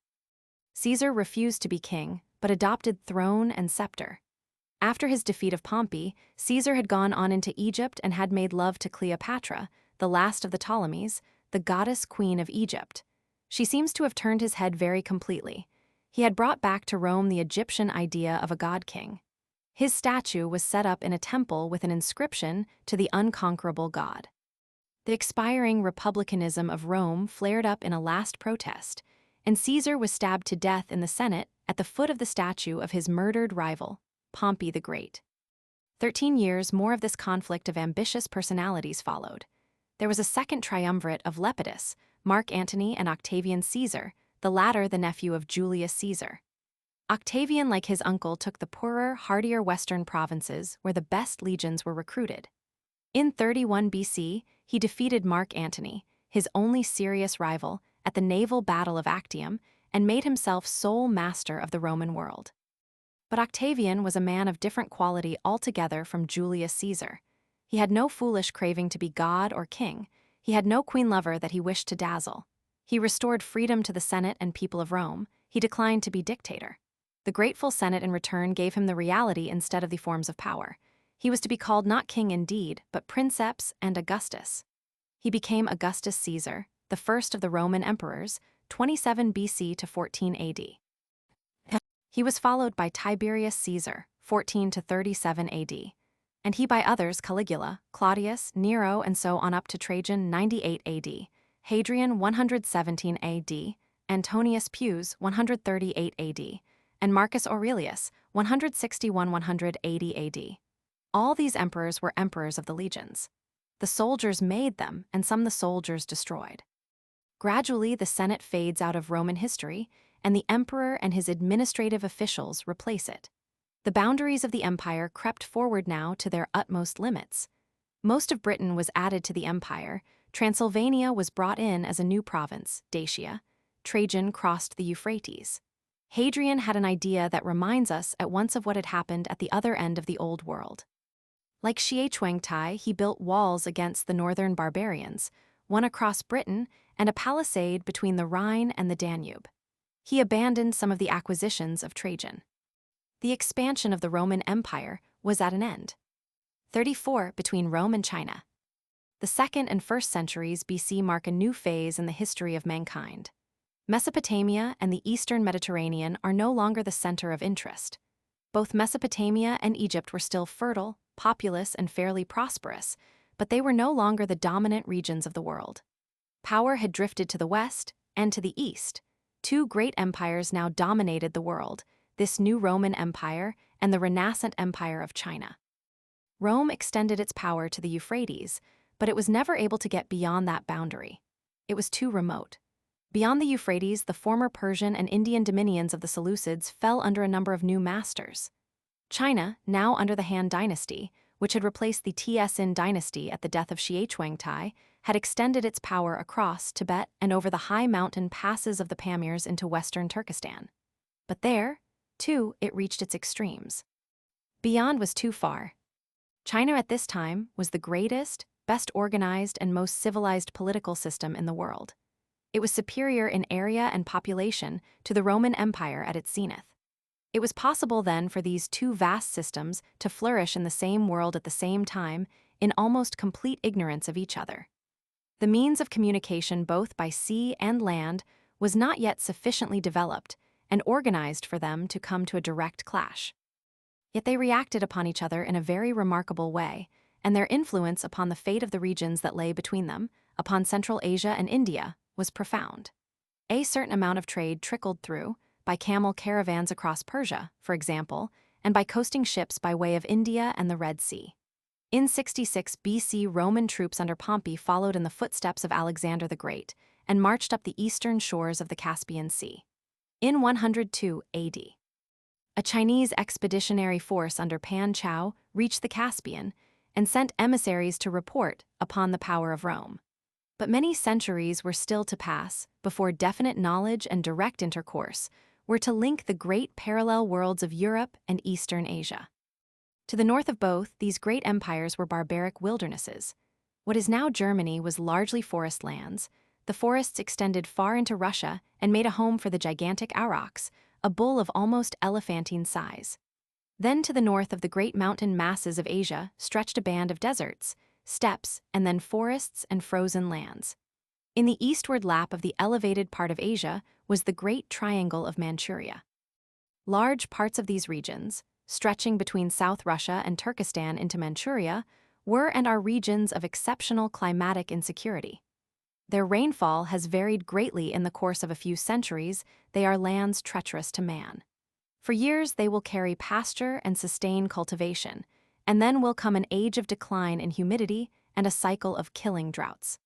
Caesar refused to be king, but adopted throne and scepter. After his defeat of Pompey, Caesar had gone on into Egypt and had made love to Cleopatra, the last of the Ptolemies, the goddess queen of Egypt. She seems to have turned his head very completely. He had brought back to Rome the Egyptian idea of a god-king. His statue was set up in a temple with an inscription to the unconquerable god. The expiring republicanism of Rome flared up in a last protest, and Caesar was stabbed to death in the Senate at the foot of the statue of his murdered rival, Pompey the Great. 13 years more of this conflict of ambitious personalities followed. There was a second triumvirate of Lepidus, Mark Antony and Octavian Caesar, the latter the nephew of Julius Caesar. Octavian, like his uncle, took the poorer, hardier western provinces where the best legions were recruited. In 31 BC, he defeated Mark Antony, his only serious rival, at the naval battle of Actium and made himself sole master of the Roman world. But Octavian was a man of different quality altogether from Julius Caesar. He had no foolish craving to be god or king. He had no queen lover that he wished to dazzle. He restored freedom to the Senate and people of Rome. He declined to be dictator. The grateful Senate in return gave him the reality instead of the forms of power. He was to be called not king indeed, but princeps and Augustus. He became Augustus Caesar, the first of the Roman emperors, 27 BC to 14 AD. He was followed by Tiberius Caesar, 14 to 37 AD, and he by others Caligula, Claudius, Nero, and so on up to Trajan, 98 AD, Hadrian, 117 AD, Antonius Pius, 138 AD, and Marcus Aurelius, 161–180 AD. All these emperors were emperors of the legions. The soldiers made them, and some the soldiers destroyed. Gradually, the Senate fades out of Roman history, and the emperor and his administrative officials replace it. The boundaries of the empire crept forward now to their utmost limits. Most of Britain was added to the empire. Transylvania was brought in as a new province, Dacia. Trajan crossed the Euphrates. Hadrian had an idea that reminds us at once of what had happened at the other end of the Old World. Like Xianquangtai, he built walls against the northern barbarians, one across Britain and a palisade between the Rhine and the Danube. He abandoned some of the acquisitions of Trajan. The expansion of the Roman Empire was at an end. 34 between Rome and China. The 2nd and 1st centuries BC mark a new phase in the history of mankind. Mesopotamia and the eastern Mediterranean are no longer the center of interest. Both Mesopotamia and Egypt were still fertile, populous, and fairly prosperous, but they were no longer the dominant regions of the world. Power had drifted to the west and to the east. 2 great empires now dominated the world, this new Roman Empire and the renascent Empire of China. Rome extended its power to the Euphrates, but it was never able to get beyond that boundary. It was too remote. Beyond the Euphrates, the former Persian and Indian dominions of the Seleucids fell under a number of new masters. China, now under the Han dynasty, which had replaced the Tsin dynasty at the death of Xianquangtai, had extended its power across Tibet and over the high mountain passes of the Pamirs into western Turkestan. But there, too, it reached its extremes. Beyond was too far. China at this time was the greatest, best organized, and most civilized political system in the world. It was superior in area and population to the Roman Empire at its zenith. It was possible then for these 2 vast systems to flourish in the same world at the same time, in almost complete ignorance of each other. The means of communication both by sea and land was not yet sufficiently developed and organized for them to come to a direct clash. Yet they reacted upon each other in a very remarkable way, and their influence upon the fate of the regions that lay between them, upon Central Asia and India, was profound. A certain amount of trade trickled through, by camel caravans across Persia, for example, and by coasting ships by way of India and the Red Sea. In 66 BC, Roman troops under Pompey followed in the footsteps of Alexander the Great and marched up the eastern shores of the Caspian Sea. In 102 AD, A Chinese expeditionary force under Pan Chao reached the Caspian and sent emissaries to report upon the power of Rome. But many centuries were still to pass before definite knowledge and direct intercourse were to link the great parallel worlds of Europe and Eastern Asia. To the north of both, these great empires were barbaric wildernesses. What is now Germany was largely forest lands. The forests extended far into Russia and made a home for the gigantic aurochs, a bull of almost elephantine size. Then to the north of the great mountain masses of Asia stretched a band of deserts, steppes, and then forests and frozen lands. In the eastward lap of the elevated part of Asia was the Great Triangle of Manchuria. Large parts of these regions, stretching between South Russia and Turkestan into Manchuria, were and are regions of exceptional climatic insecurity. Their rainfall has varied greatly in the course of a few centuries. They are lands treacherous to man. For years they will carry pasture and sustain cultivation, and then will come an age of decline in humidity and a cycle of killing droughts.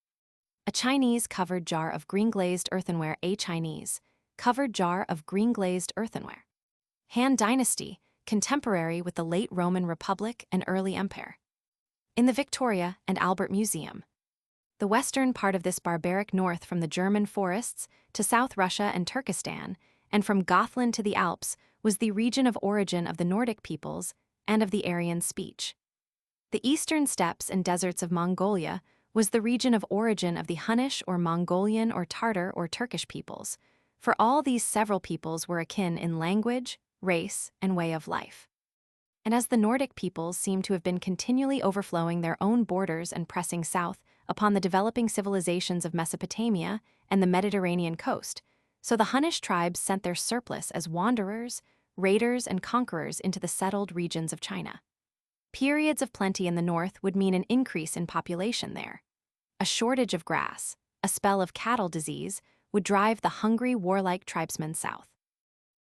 A Chinese covered jar of green-glazed earthenware. A Chinese covered jar of green-glazed earthenware. Han Dynasty, contemporary with the late Roman Republic and early Empire. In the Victoria and Albert Museum. The western part of this barbaric north from the German forests to South Russia and Turkestan, and from Gothland to the Alps, was the region of origin of the Nordic peoples and of the Aryan speech. The eastern steppes and deserts of Mongolia was the region of origin of the Hunnish or Mongolian or Tartar or Turkish peoples, for all these several peoples were akin in language, race, and way of life. And as the Nordic peoples seem to have been continually overflowing their own borders and pressing south upon the developing civilizations of Mesopotamia and the Mediterranean coast, so the Hunnish tribes sent their surplus as wanderers, raiders, and conquerors into the settled regions of China. Periods of plenty in the north would mean an increase in population there. A shortage of grass, a spell of cattle disease, would drive the hungry, warlike tribesmen south.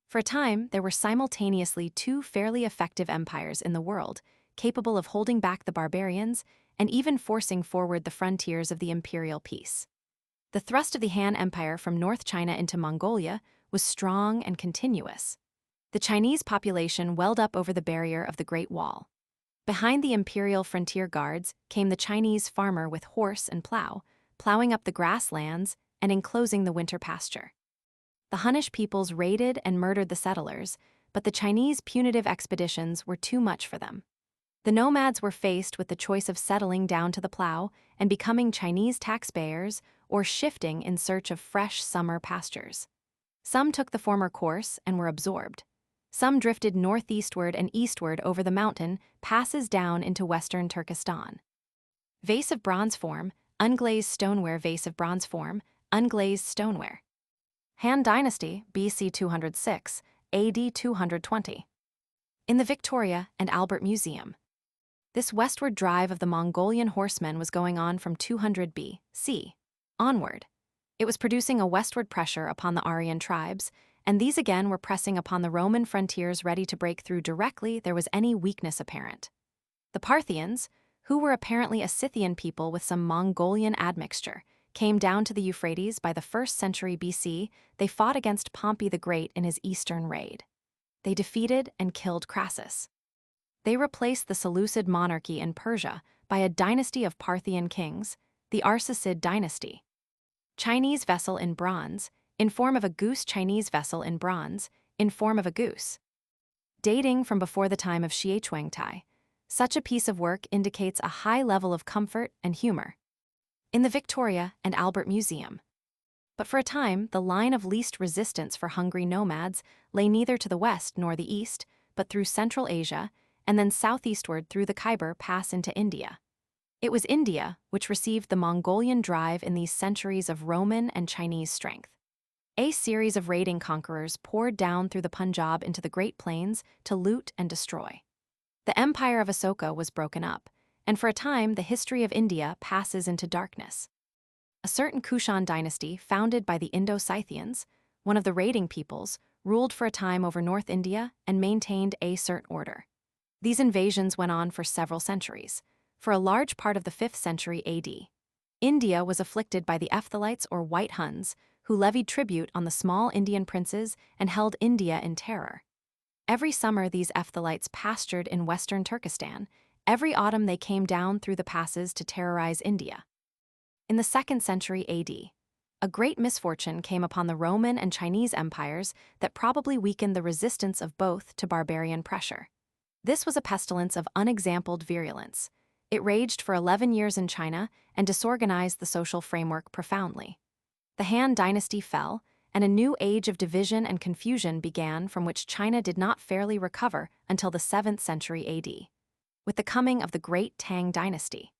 For a time, there were simultaneously two fairly effective empires in the world, capable of holding back the barbarians and even forcing forward the frontiers of the imperial peace. The thrust of the Han Empire from North China into Mongolia was strong and continuous. The Chinese population welled up over the barrier of the Great Wall. Behind the imperial frontier guards came the Chinese farmer with horse and plow, plowing up the grasslands and enclosing the winter pasture. The Hunnish peoples raided and murdered the settlers, but the Chinese punitive expeditions were too much for them. The nomads were faced with the choice of settling down to the plow and becoming Chinese taxpayers or shifting in search of fresh summer pastures. Some took the former course and were absorbed. Some drifted northeastward and eastward over the mountain passes down into western Turkestan. Vase of bronze form, unglazed stoneware. Vase of bronze form, unglazed stoneware. Han Dynasty, BC 206, AD 220. In the Victoria and Albert Museum. This westward drive of the Mongolian horsemen was going on from 200 B.C. onward. It was producing a westward pressure upon the Aryan tribes, and these again were pressing upon the Roman frontiers, ready to break through directly there was any weakness apparent. The Parthians, who were apparently a Scythian people with some Mongolian admixture, came down to the Euphrates by the 1st century BC. They fought against Pompey the Great in his eastern raid. They defeated and killed Crassus. They replaced the Seleucid monarchy in Persia by a dynasty of Parthian kings, the Arsacid dynasty. Chinese vessel in bronze, in form of a goose. Chinese vessel in bronze, in form of a goose. Dating from before the time of Xie. Such a piece of work indicates a high level of comfort and humor. In the Victoria and Albert Museum. But for a time, the line of least resistance for hungry nomads lay neither to the west nor the east, but through Central Asia, and then southeastward through the Khyber Pass into India. It was India which received the Mongolian drive in these centuries of Roman and Chinese strength. A series of raiding conquerors poured down through the Punjab into the Great Plains to loot and destroy. The empire of Asoka was broken up, and for a time the history of India passes into darkness. A certain Kushan dynasty, founded by the Indo-Scythians, one of the raiding peoples, ruled for a time over North India and maintained a certain order. These invasions went on for several centuries. For a large part of the 5th century AD, India was afflicted by the Ephthalites or White Huns, who levied tribute on the small Indian princes and held India in terror. Every summer, these Ephthalites pastured in western Turkestan. Every autumn, they came down through the passes to terrorize India. In the 2nd century AD, a great misfortune came upon the Roman and Chinese empires that probably weakened the resistance of both to barbarian pressure. This was a pestilence of unexampled virulence. It raged for 11 years in China and disorganized the social framework profoundly. The Han dynasty fell, and a new age of division and confusion began from which China did not fairly recover until the 7th century AD, with the coming of the Great Tang dynasty.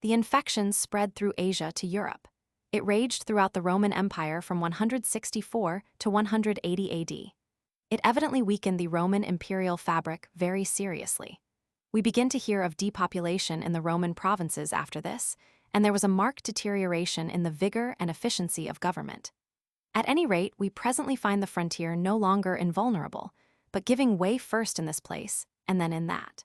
The infection spread through Asia to Europe. It raged throughout the Roman Empire from 164 to 180 AD. It evidently weakened the Roman imperial fabric very seriously. We begin to hear of depopulation in the Roman provinces after this, and there was a marked deterioration in the vigor and efficiency of government. At any rate, we presently find the frontier no longer invulnerable, but giving way first in this place, and then in that.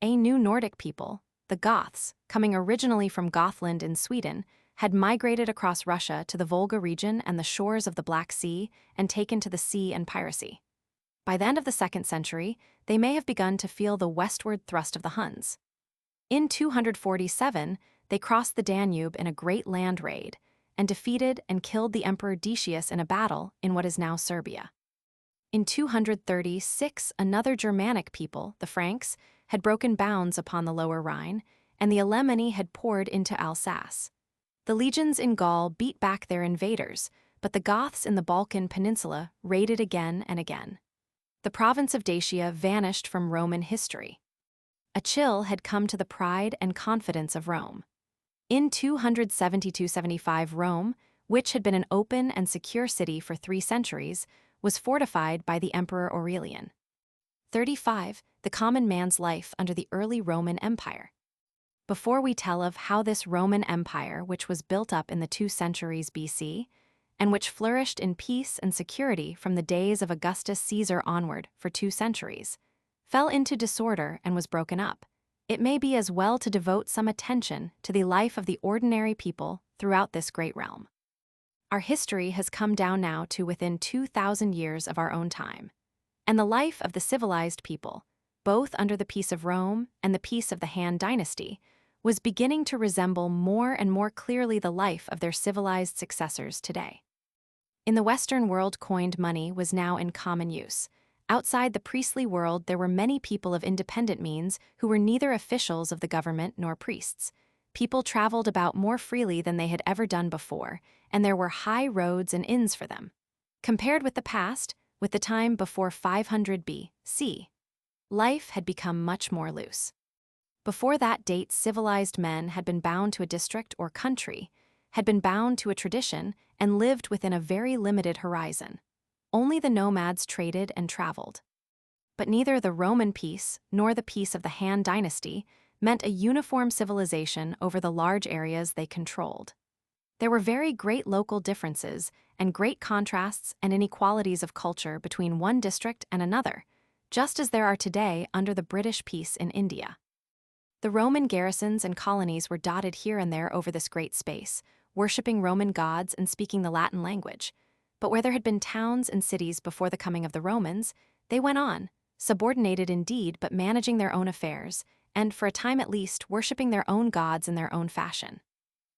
A new Nordic people, the Goths, coming originally from Gothland in Sweden, had migrated across Russia to the Volga region and the shores of the Black Sea and taken to the sea and piracy. By the end of the 2nd century, they may have begun to feel the westward thrust of the Huns. In 247, they crossed the Danube in a great land raid and defeated and killed the Emperor Decius in a battle in what is now Serbia. In 236, another Germanic people, the Franks, had broken bounds upon the Lower Rhine, and the Alemanni had poured into Alsace. The legions in Gaul beat back their invaders, but the Goths in the Balkan Peninsula raided again and again. The province of Dacia vanished from Roman history. A chill had come to the pride and confidence of Rome. In 272-75, Rome, which had been an open and secure city for 3 centuries, was fortified by the Emperor Aurelian. 35. The common man's life under the early Roman Empire. Before we tell of how this Roman Empire, which was built up in the 2 centuries BC, and which flourished in peace and security from the days of Augustus Caesar onward for 2 centuries, fell into disorder and was broken up, it may be as well to devote some attention to the life of the ordinary people throughout this great realm. Our history has come down now to within 2,000 years of our own time, and the life of the civilized people, both under the peace of Rome and the peace of the Han dynasty, was beginning to resemble more and more clearly the life of their civilized successors today. In the Western world, coined money was now in common use. Outside the priestly world, there were many people of independent means who were neither officials of the government nor priests. People traveled about more freely than they had ever done before, and there were high roads and inns for them. Compared with the past, with the time before 500 B.C., life had become much more loose. Before that date, civilized men had been bound to a district or country, had been bound to a tradition, and lived within a very limited horizon. Only the nomads traded and traveled. But neither the Roman peace nor the peace of the Han dynasty meant a uniform civilization over the large areas they controlled. There were very great local differences and great contrasts and inequalities of culture between one district and another, just as there are today under the British peace in India. The Roman garrisons and colonies were dotted here and there over this great space, worshipping Roman gods and speaking the Latin language. But where there had been towns and cities before the coming of the Romans, they went on, subordinated indeed, but managing their own affairs, and, for a time at least, worshipping their own gods in their own fashion.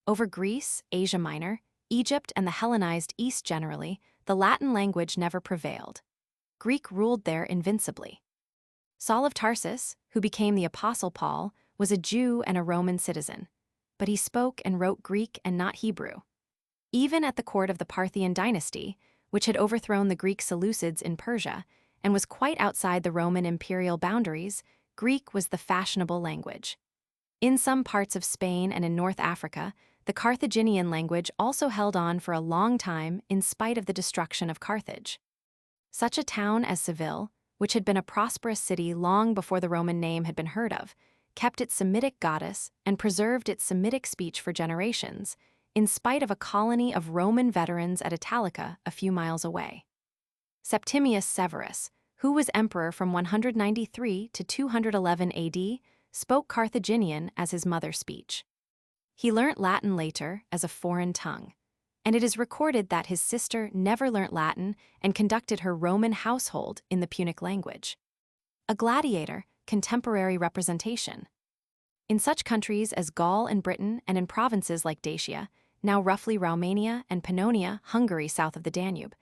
Over Greece, Asia Minor, Egypt, and the Hellenized East generally, the Latin language never prevailed. Greek ruled there invincibly. Saul of Tarsus, who became the Apostle Paul, was a Jew and a Roman citizen, but he spoke and wrote Greek and not Hebrew. Even at the court of the Parthian dynasty, which had overthrown the Greek Seleucids in Persia and was quite outside the Roman imperial boundaries, Greek was the fashionable language. In some parts of Spain and in North Africa, the Carthaginian language also held on for a long time in spite of the destruction of Carthage. Such a town as Seville, which had been a prosperous city long before the Roman name had been heard of, kept its Semitic goddess and preserved its Semitic speech for generations, in spite of a colony of Roman veterans at Italica a few miles away. Septimius Severus, who was emperor from 193 to 211 AD, spoke Carthaginian as his mother speech. He learnt Latin later as a foreign tongue. and it is recorded that his sister never learnt Latin and conducted her Roman household in the Punic language. A gladiator, contemporary representation. In such countries as Gaul and Britain, and in provinces like Dacia, now roughly Romania and Pannonia, Hungary south of the Danube,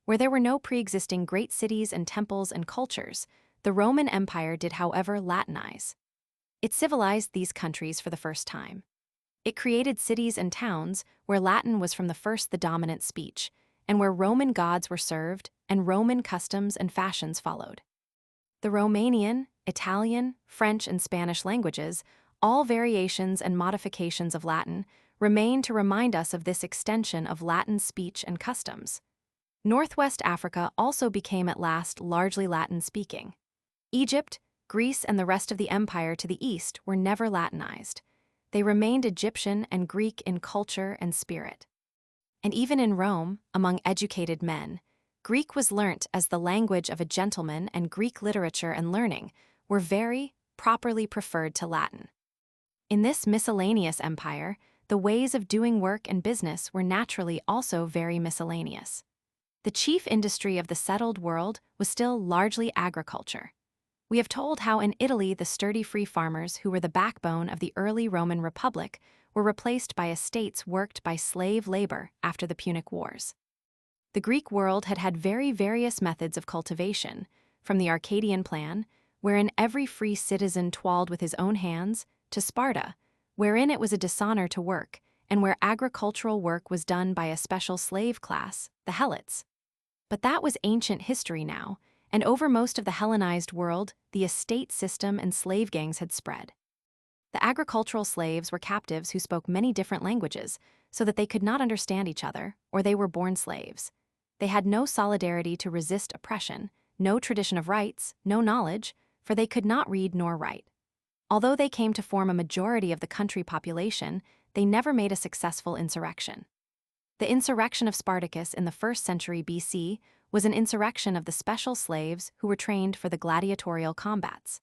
where there were no pre-existing great cities and temples and cultures, the Roman Empire did, however, Latinize. It civilized these countries for the first time. It created cities and towns where Latin was from the first the dominant speech, and where Roman gods were served and Roman customs and fashions followed. The Romanian, Italian, French, and Spanish languages, all variations and modifications of Latin, remain to remind us of this extension of Latin speech and customs. Northwest Africa also became at last largely Latin-speaking. Egypt, Greece, and the rest of the empire to the east were never Latinized. They remained Egyptian and Greek in culture and spirit. And even in Rome, among educated men, Greek was learnt as the language of a gentleman, and Greek literature and learning were very properly preferred to Latin. In this miscellaneous empire, the ways of doing work and business were naturally also very miscellaneous. The chief industry of the settled world was still largely agriculture. We have told how in Italy the sturdy free farmers who were the backbone of the early Roman Republic were replaced by estates worked by slave labor after the Punic Wars. The Greek world had had very various methods of cultivation, from the Arcadian plan, wherein every free citizen toiled with his own hands, to Sparta, wherein it was a dishonor to work, and where agricultural work was done by a special slave class, the Helots. But that was ancient history now, and over most of the Hellenized world, the estate system and slave gangs had spread. The agricultural slaves were captives who spoke many different languages, so that they could not understand each other, or they were born slaves. They had no solidarity to resist oppression, no tradition of rights, no knowledge, for they could not read nor write. Although they came to form a majority of the country population, they never made a successful insurrection. The insurrection of Spartacus in the 1st century BC was an insurrection of the special slaves who were trained for the gladiatorial combats.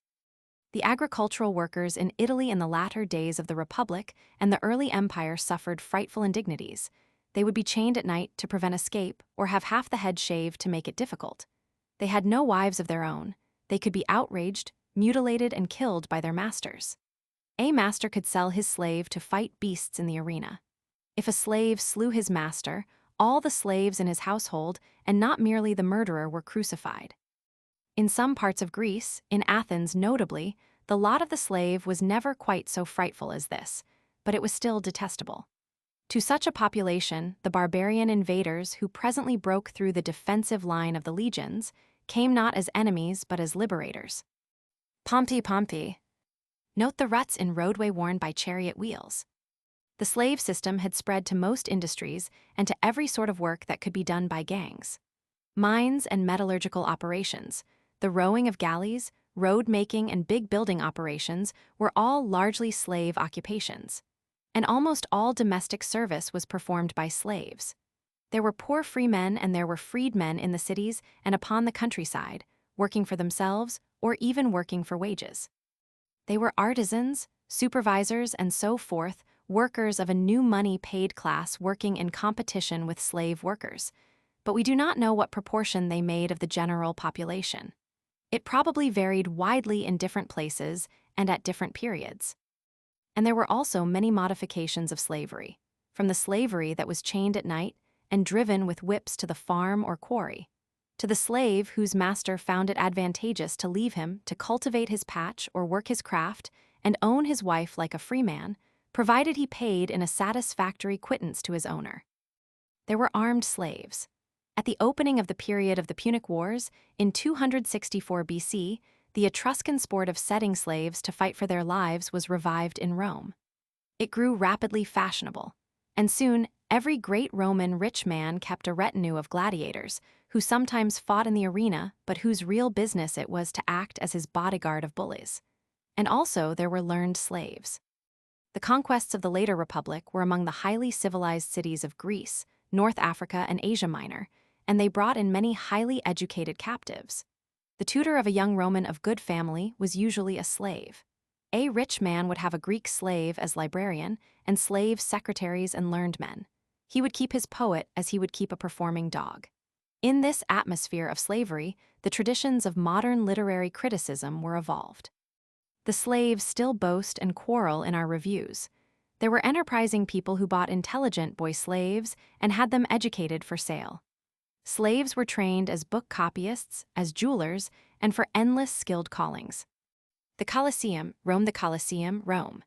The agricultural workers in Italy in the latter days of the Republic and the early empire suffered frightful indignities. They would be chained at night to prevent escape, or have half the head shaved to make it difficult. They had no wives of their own. They could be outraged, mutilated, and killed by their masters. A master could sell his slave to fight beasts in the arena. If a slave slew his master, all the slaves in his household, and not merely the murderer, were crucified. In some parts of Greece, in Athens notably, the lot of the slave was never quite so frightful as this, but it was still detestable. To such a population, the barbarian invaders who presently broke through the defensive line of the legions came not as enemies but as liberators. Pompey. Note the ruts in roadway worn by chariot wheels. The slave system had spread to most industries and to every sort of work that could be done by gangs. Mines and metallurgical operations, the rowing of galleys, road-making, and big building operations were all largely slave occupations. And almost all domestic service was performed by slaves. There were poor free men and there were freedmen in the cities and upon the countryside, working for themselves or even working for wages. They were artisans, supervisors, and so forth, workers of a new money-paid class working in competition with slave workers, but we do not know what proportion they made of the general population. It probably varied widely in different places and at different periods. And there were also many modifications of slavery, from the slavery that was chained at night and driven with whips to the farm or quarry, to the slave whose master found it advantageous to leave him to cultivate his patch or work his craft and own his wife like a free man, provided he paid in a satisfactory quittance to his owner. There were armed slaves. At the opening of the period of the Punic Wars, in 264 BC, the Etruscan sport of setting slaves to fight for their lives was revived in Rome. It grew rapidly fashionable, and soon every great Roman rich man kept a retinue of gladiators, who sometimes fought in the arena but whose real business it was to act as his bodyguard of bullies. And also there were learned slaves. The conquests of the later Republic were among the highly civilized cities of Greece, North Africa, and Asia Minor, and they brought in many highly educated captives. The tutor of a young Roman of good family was usually a slave. A rich man would have a Greek slave as librarian, and slave secretaries and learned men. He would keep his poet as he would keep a performing dog. In this atmosphere of slavery, the traditions of modern literary criticism were evolved. The slaves still boast and quarrel in our reviews. There were enterprising people who bought intelligent boy slaves and had them educated for sale. Slaves were trained as book copyists, as jewelers, and for endless skilled callings. The Colosseum, Rome.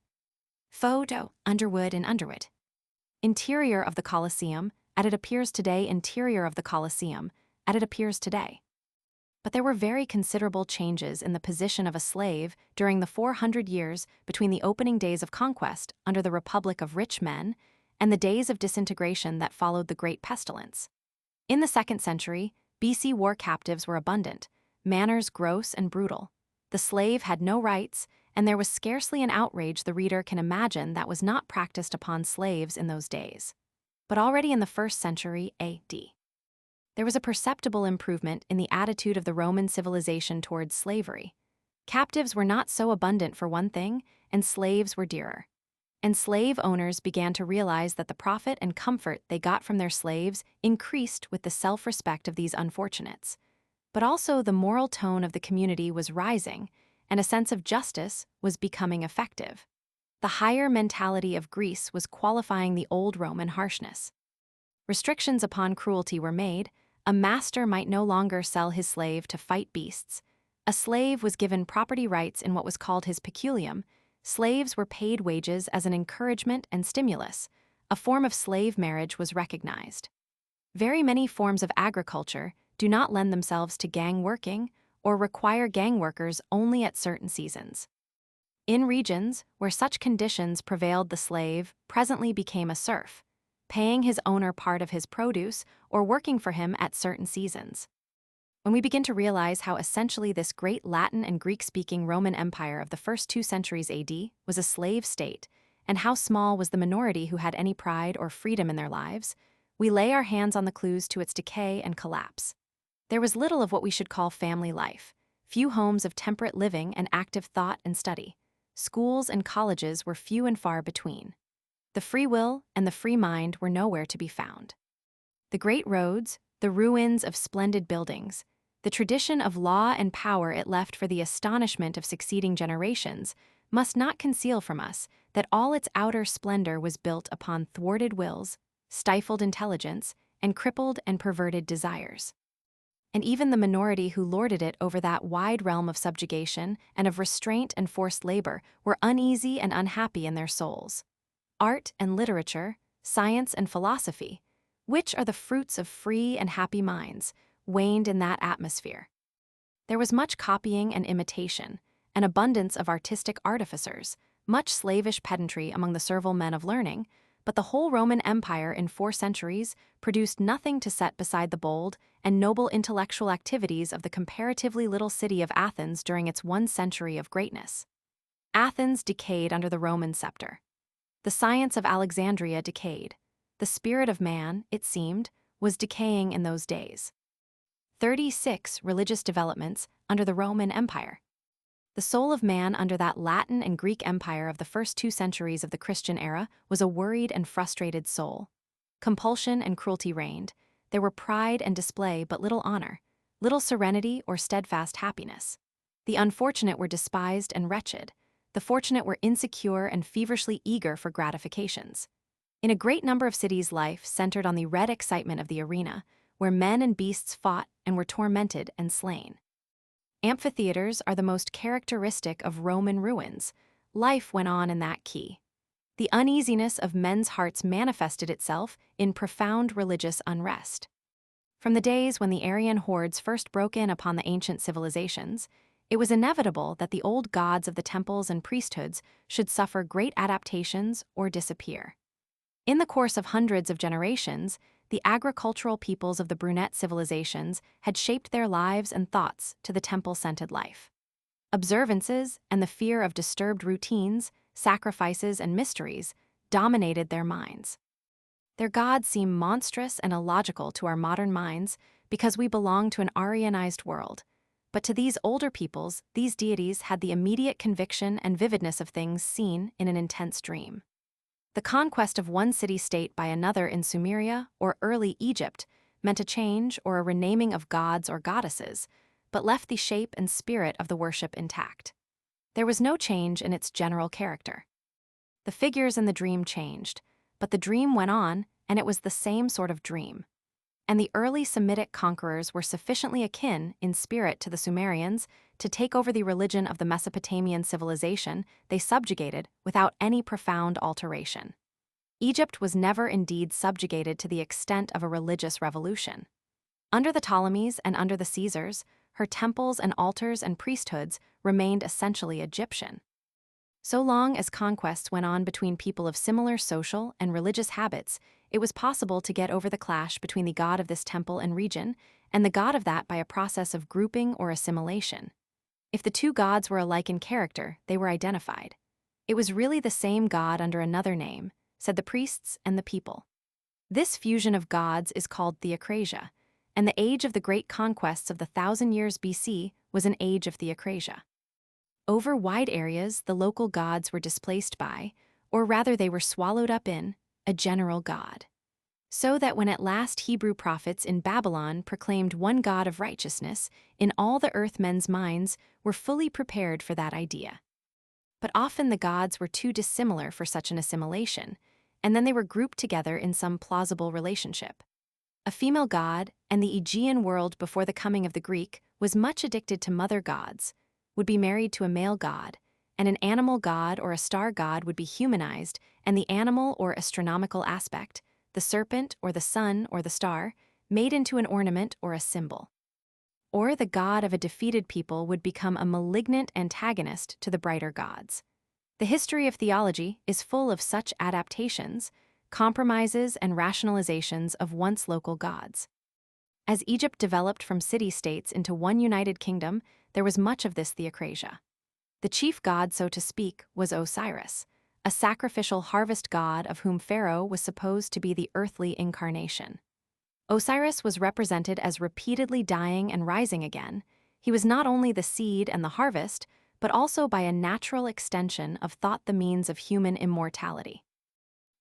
Photo, Underwood and Underwood. Interior of the Colosseum, as it appears today. Interior of the Colosseum, as it appears today. But there were very considerable changes in the position of a slave during the 400 years between the opening days of conquest under the Republic of Rich Men and the days of disintegration that followed the Great Pestilence. In the 2nd century, BC, war captives were abundant, manners gross and brutal. The slave had no rights, and there was scarcely an outrage the reader can imagine that was not practiced upon slaves in those days. But already in the 1st century A.D., there was a perceptible improvement in the attitude of the Roman civilization towards slavery. Captives were not so abundant for one thing, and slaves were dearer. And slave owners began to realize that the profit and comfort they got from their slaves increased with the self-respect of these unfortunates. But also the moral tone of the community was rising, and a sense of justice was becoming effective. The higher mentality of Greece was qualifying the old Roman harshness. Restrictions upon cruelty were made. A master might no longer sell his slave to fight beasts. A slave was given property rights in what was called his peculium. Slaves were paid wages as an encouragement and stimulus. A form of slave marriage was recognized. Very many forms of agriculture do not lend themselves to gang working or require gang workers only at certain seasons. In regions where such conditions prevailed, the slave presently became a serf, paying his owner part of his produce or working for him at certain seasons. When we begin to realize how essentially this great Latin and Greek-speaking Roman Empire of the first 2 centuries AD was a slave state, and how small was the minority who had any pride or freedom in their lives, we lay our hands on the clues to its decay and collapse. There was little of what we should call family life, few homes of temperate living and active thought and study. Schools and colleges were few and far between. The free will and the free mind were nowhere to be found. The great roads, the ruins of splendid buildings, the tradition of law and power it left for the astonishment of succeeding generations, must not conceal from us that all its outer splendor was built upon thwarted wills, stifled intelligence, and crippled and perverted desires. And even the minority who lorded it over that wide realm of subjugation and of restraint and forced labor were uneasy and unhappy in their souls. Art and literature, science and philosophy, which are the fruits of free and happy minds, waned in that atmosphere. There was much copying and imitation, an abundance of artistic artificers, much slavish pedantry among the servile men of learning, but the whole Roman Empire in 4 centuries produced nothing to set beside the bold and noble intellectual activities of the comparatively little city of Athens during its 1 century of greatness. Athens decayed under the Roman scepter. The science of Alexandria decayed. The spirit of man, it seemed, was decaying in those days. 36 religious developments under the Roman Empire. The soul of man under that Latin and Greek empire of the first 2 centuries of the Christian era was a worried and frustrated soul. Compulsion and cruelty reigned. There were pride and display but little honor, little serenity or steadfast happiness. The unfortunate were despised and wretched. The fortunate were insecure and feverishly eager for gratifications. In a great number of cities, life centered on the red excitement of the arena, where men and beasts fought and were tormented and slain. Amphitheaters are the most characteristic of Roman ruins. Life went on in that key. The uneasiness of men's hearts manifested itself in profound religious unrest. From the days when the Aryan hordes first broke in upon the ancient civilizations, it was inevitable that the old gods of the temples and priesthoods should suffer great adaptations or disappear. In the course of hundreds of generations, the agricultural peoples of the brunette civilizations had shaped their lives and thoughts to the temple-scented life. Observances and the fear of disturbed routines, sacrifices, and mysteries dominated their minds. Their gods seem monstrous and illogical to our modern minds because we belong to an Aryanized world, but to these older peoples, these deities had the immediate conviction and vividness of things seen in an intense dream. The conquest of one city-state by another in Sumeria or early Egypt meant a change or a renaming of gods or goddesses, but left the shape and spirit of the worship intact. There was no change in its general character. The figures in the dream changed, but the dream went on, and it was the same sort of dream. And the early Semitic conquerors were sufficiently akin in spirit to the Sumerians to take over the religion of the Mesopotamian civilization they subjugated without any profound alteration. Egypt was never indeed subjugated to the extent of a religious revolution. Under the Ptolemies and under the Caesars, her temples and altars and priesthoods remained essentially Egyptian. So long as conquests went on between people of similar social and religious habits, it was possible to get over the clash between the god of this temple and region and the god of that by a process of grouping or assimilation. If the two gods were alike in character, they were identified. It was really the same god under another name, said the priests and the people. This fusion of gods is called theocrasia, and the age of the great conquests of the 1,000 years BC was an age of theocrasia. Over wide areas, the local gods were displaced by, or rather they were swallowed up in, a general god. So that when at last Hebrew prophets in Babylon proclaimed one God of righteousness, in all the earth men's minds were fully prepared for that idea. But often the gods were too dissimilar for such an assimilation, and then they were grouped together in some plausible relationship. A female god, and the Aegean world before the coming of the Greek was much addicted to mother gods, would be married to a male god, and an animal god or a star god would be humanized, and the animal or astronomical aspect, the serpent or the sun or the star, made into an ornament or a symbol. Or the god of a defeated people would become a malignant antagonist to the brighter gods. The history of theology is full of such adaptations, compromises, and rationalizations of once local gods. As Egypt developed from city-states into one united kingdom, there was much of this theocrasia. The chief god, so to speak, was Osiris, a sacrificial harvest god of whom Pharaoh was supposed to be the earthly incarnation. Osiris was represented as repeatedly dying and rising again. He was not only the seed and the harvest, but also by a natural extension of thought the means of human immortality.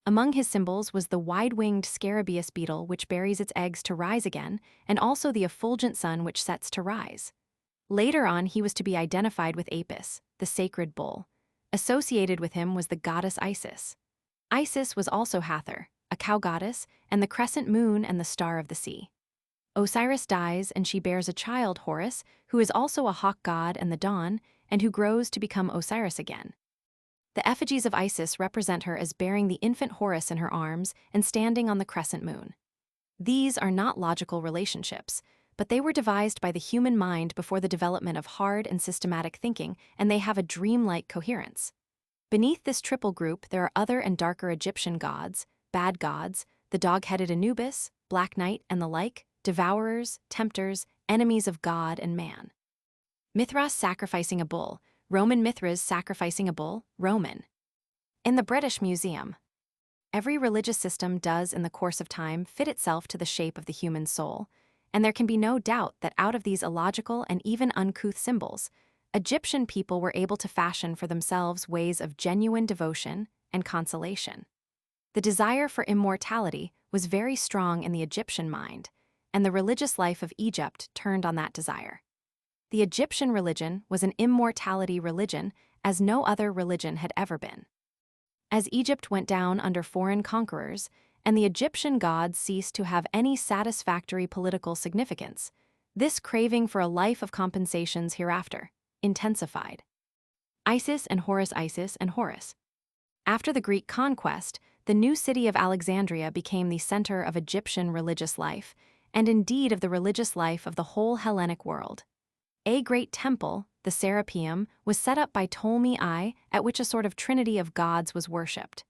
Among his symbols was the wide-winged scarabaeus beetle which buries its eggs to rise again, and also the effulgent sun which sets to rise. Later on he was to be identified with Apis, the sacred bull. Associated with him was the goddess Isis. Isis was also Hathor, a cow goddess, and the crescent moon and the star of the sea. Osiris dies and she bears a child, Horus, who is also a hawk god and the dawn, and who grows to become Osiris again. The effigies of Isis represent her as bearing the infant Horus in her arms and standing on the crescent moon. These are not logical relationships, but they were devised by the human mind before the development of hard and systematic thinking, and they have a dreamlike coherence. Beneath this triple group there are other and darker Egyptian gods, bad gods, the dog-headed Anubis, Black Knight, and the like, devourers, tempters, enemies of God and man. Mithras sacrificing a bull, Roman Mithras sacrificing a bull, Roman. In the British Museum. Every religious system does in the course of time fit itself to the shape of the human soul, and there can be no doubt that out of these illogical and even uncouth symbols, Egyptian people were able to fashion for themselves ways of genuine devotion and consolation. The desire for immortality was very strong in the Egyptian mind, and the religious life of Egypt turned on that desire. The Egyptian religion was an immortality religion as no other religion had ever been. As Egypt went down under foreign conquerors, and the Egyptian gods ceased to have any satisfactory political significance, this craving for a life of compensations hereafter intensified. Isis and Horus. After the Greek conquest, the new city of Alexandria became the center of Egyptian religious life, and indeed of the religious life of the whole Hellenic world. A great temple, the Serapeum, was set up by Ptolemy I, at which a sort of trinity of gods was worshipped.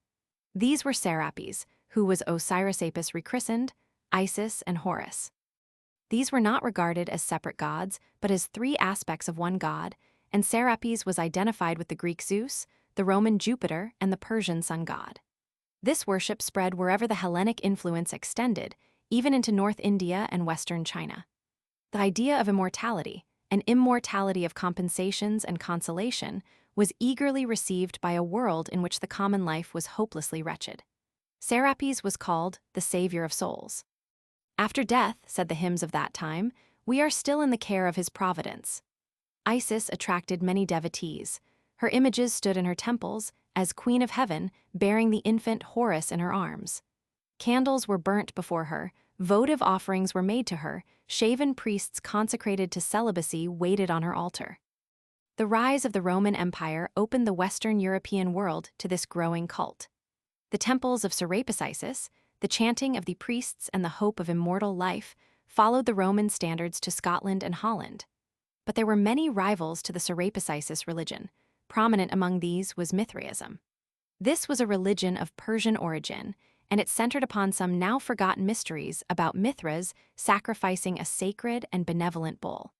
These were Serapis, who was Osiris Apis rechristened, Isis, and Horus. These were not regarded as separate gods, but as three aspects of one god, and Serapis was identified with the Greek Zeus, the Roman Jupiter, and the Persian sun god. This worship spread wherever the Hellenic influence extended, even into North India and Western China. The idea of immortality, an immortality of compensations and consolation, was eagerly received by a world in which the common life was hopelessly wretched. Serapis was called the savior of souls. After death, said the hymns of that time, we are still in the care of his providence. Isis attracted many devotees. Her images stood in her temples, as Queen of Heaven, bearing the infant Horus in her arms. Candles were burnt before her, votive offerings were made to her, shaven priests consecrated to celibacy waited on her altar. The rise of the Roman Empire opened the Western European world to this growing cult. The temples of Serapis Isis, the chanting of the priests and the hope of immortal life, followed the Roman standards to Scotland and Holland. But there were many rivals to the Serapis Isis religion. Prominent among these was Mithraism. This was a religion of Persian origin, and it centered upon some now forgotten mysteries about Mithras sacrificing a sacred and benevolent bull.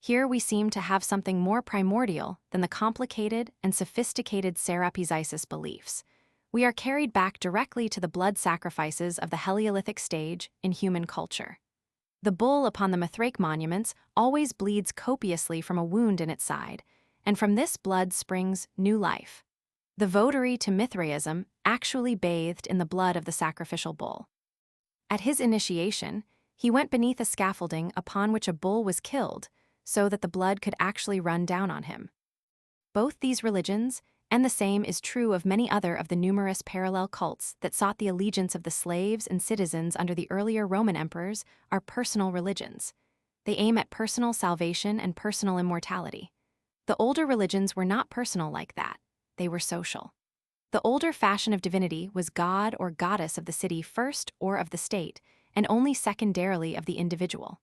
Here we seem to have something more primordial than the complicated and sophisticated Serapis Isis beliefs. We are carried back directly to the blood sacrifices of the Heliolithic stage in human culture. The bull upon the Mithraic monuments always bleeds copiously from a wound in its side, and from this blood springs new life. The votary to Mithraism actually bathed in the blood of the sacrificial bull. At his initiation, he went beneath a scaffolding upon which a bull was killed, so that the blood could actually run down on him. Both these religions, and the same is true of many other of the numerous parallel cults that sought the allegiance of the slaves and citizens under the earlier Roman emperors, are personal religions. They aim at personal salvation and personal immortality. The older religions were not personal like that. They were social. The older fashion of divinity was god or goddess of the city first or of the state, and only secondarily of the individual.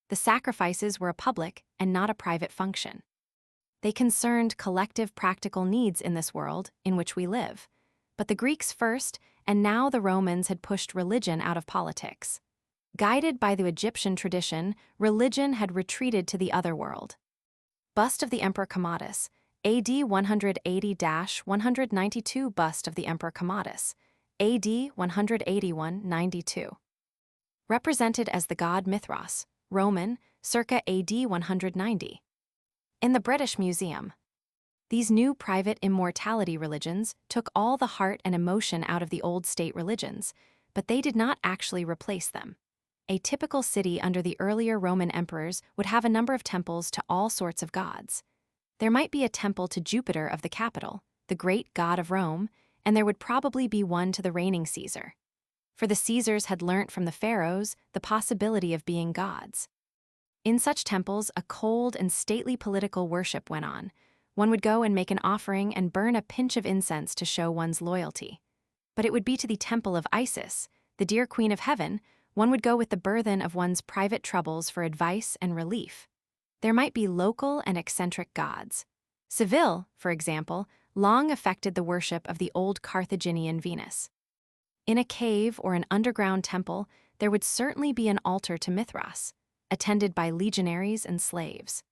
The sacrifices were a public and not a private function. They concerned collective practical needs in this world in which we live. But the Greeks first, and now the Romans had pushed religion out of politics. Guided by the Egyptian tradition, religion had retreated to the other world. Bust of the Emperor Commodus, AD 180-192. Bust of the Emperor Commodus, AD 181-92. Represented as the god Mithras, Roman, circa AD 190. In the British Museum. These new private immortality religions took all the heart and emotion out of the old state religions, but they did not actually replace them. A typical city under the earlier Roman emperors would have a number of temples to all sorts of gods. There might be a temple to Jupiter of the capital, the great god of Rome, and there would probably be one to the reigning Caesar. For the Caesars had learnt from the pharaohs the possibility of being gods. In such temples, a cold and stately political worship went on. One would go and make an offering and burn a pinch of incense to show one's loyalty. But it would be to the temple of Isis, the dear Queen of Heaven, one would go with the burthen of one's private troubles for advice and relief. There might be local and eccentric gods. Seville, for example, long affected the worship of the old Carthaginian Venus. In a cave or an underground temple, there would certainly be an altar to Mithras, attended by legionaries and slaves.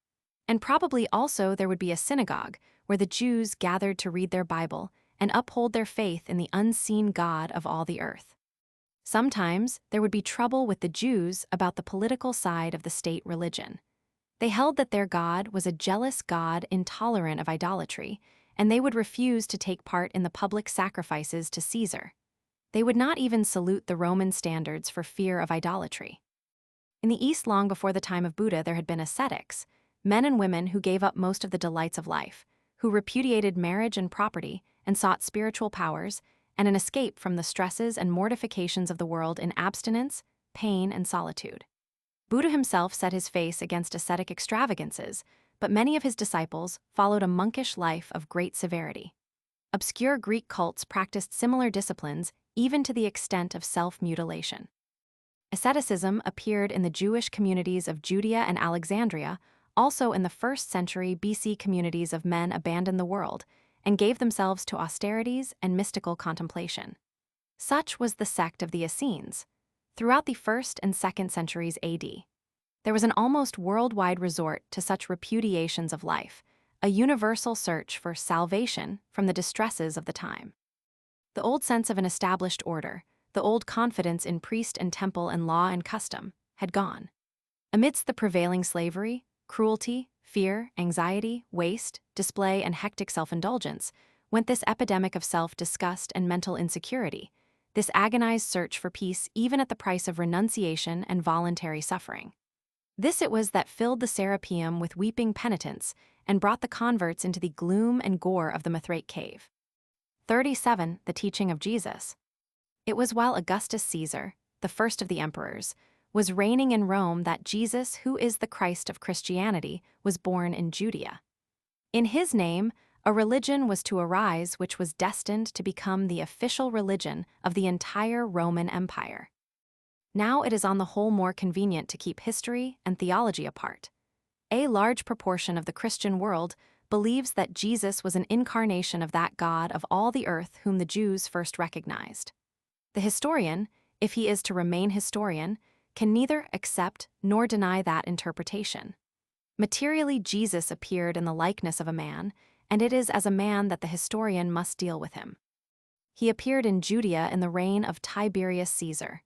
And probably also there would be a synagogue where the Jews gathered to read their Bible and uphold their faith in the unseen God of all the earth. Sometimes there would be trouble with the Jews about the political side of the state religion. They held that their God was a jealous God intolerant of idolatry, and they would refuse to take part in the public sacrifices to Caesar. They would not even salute the Roman standards for fear of idolatry. In the East, long before the time of Buddha, there had been ascetics, men and women who gave up most of the delights of life, who repudiated marriage and property and sought spiritual powers and an escape from the stresses and mortifications of the world in abstinence, pain, and solitude. Buddha himself set his face against ascetic extravagances, but many of his disciples followed a monkish life of great severity. Obscure Greek cults practiced similar disciplines even to the extent of self-mutilation. Asceticism appeared in the Jewish communities of Judea and Alexandria. Also in the 1st century BC, communities of men abandoned the world and gave themselves to austerities and mystical contemplation. Such was the sect of the Essenes. Throughout the 1st and 2nd centuries AD, there was an almost worldwide resort to such repudiations of life, a universal search for salvation from the distresses of the time. The old sense of an established order, the old confidence in priest and temple and law and custom, had gone. Amidst the prevailing slavery, Cruelty, fear, anxiety, waste, display, and hectic self-indulgence went this epidemic of self-disgust and mental insecurity, this agonized search for peace even at the price of renunciation and voluntary suffering. This it was that filled the Serapeum with weeping penitence and brought the converts into the gloom and gore of the Mithrate cave. 37. The teaching of Jesus. It was while Augustus Caesar, the first of the emperors, was reigning in Rome that Jesus, who is the Christ of Christianity, was born in Judea. In his name, a religion was to arise which was destined to become the official religion of the entire Roman Empire. Now it is on the whole more convenient to keep history and theology apart. A large proportion of the Christian world believes that Jesus was an incarnation of that God of all the earth whom the Jews first recognized. The historian, if he is to remain historian, can neither accept nor deny that interpretation. Materially, Jesus appeared in the likeness of a man, and it is as a man that the historian must deal with him. He appeared in Judea in the reign of Tiberius Caesar.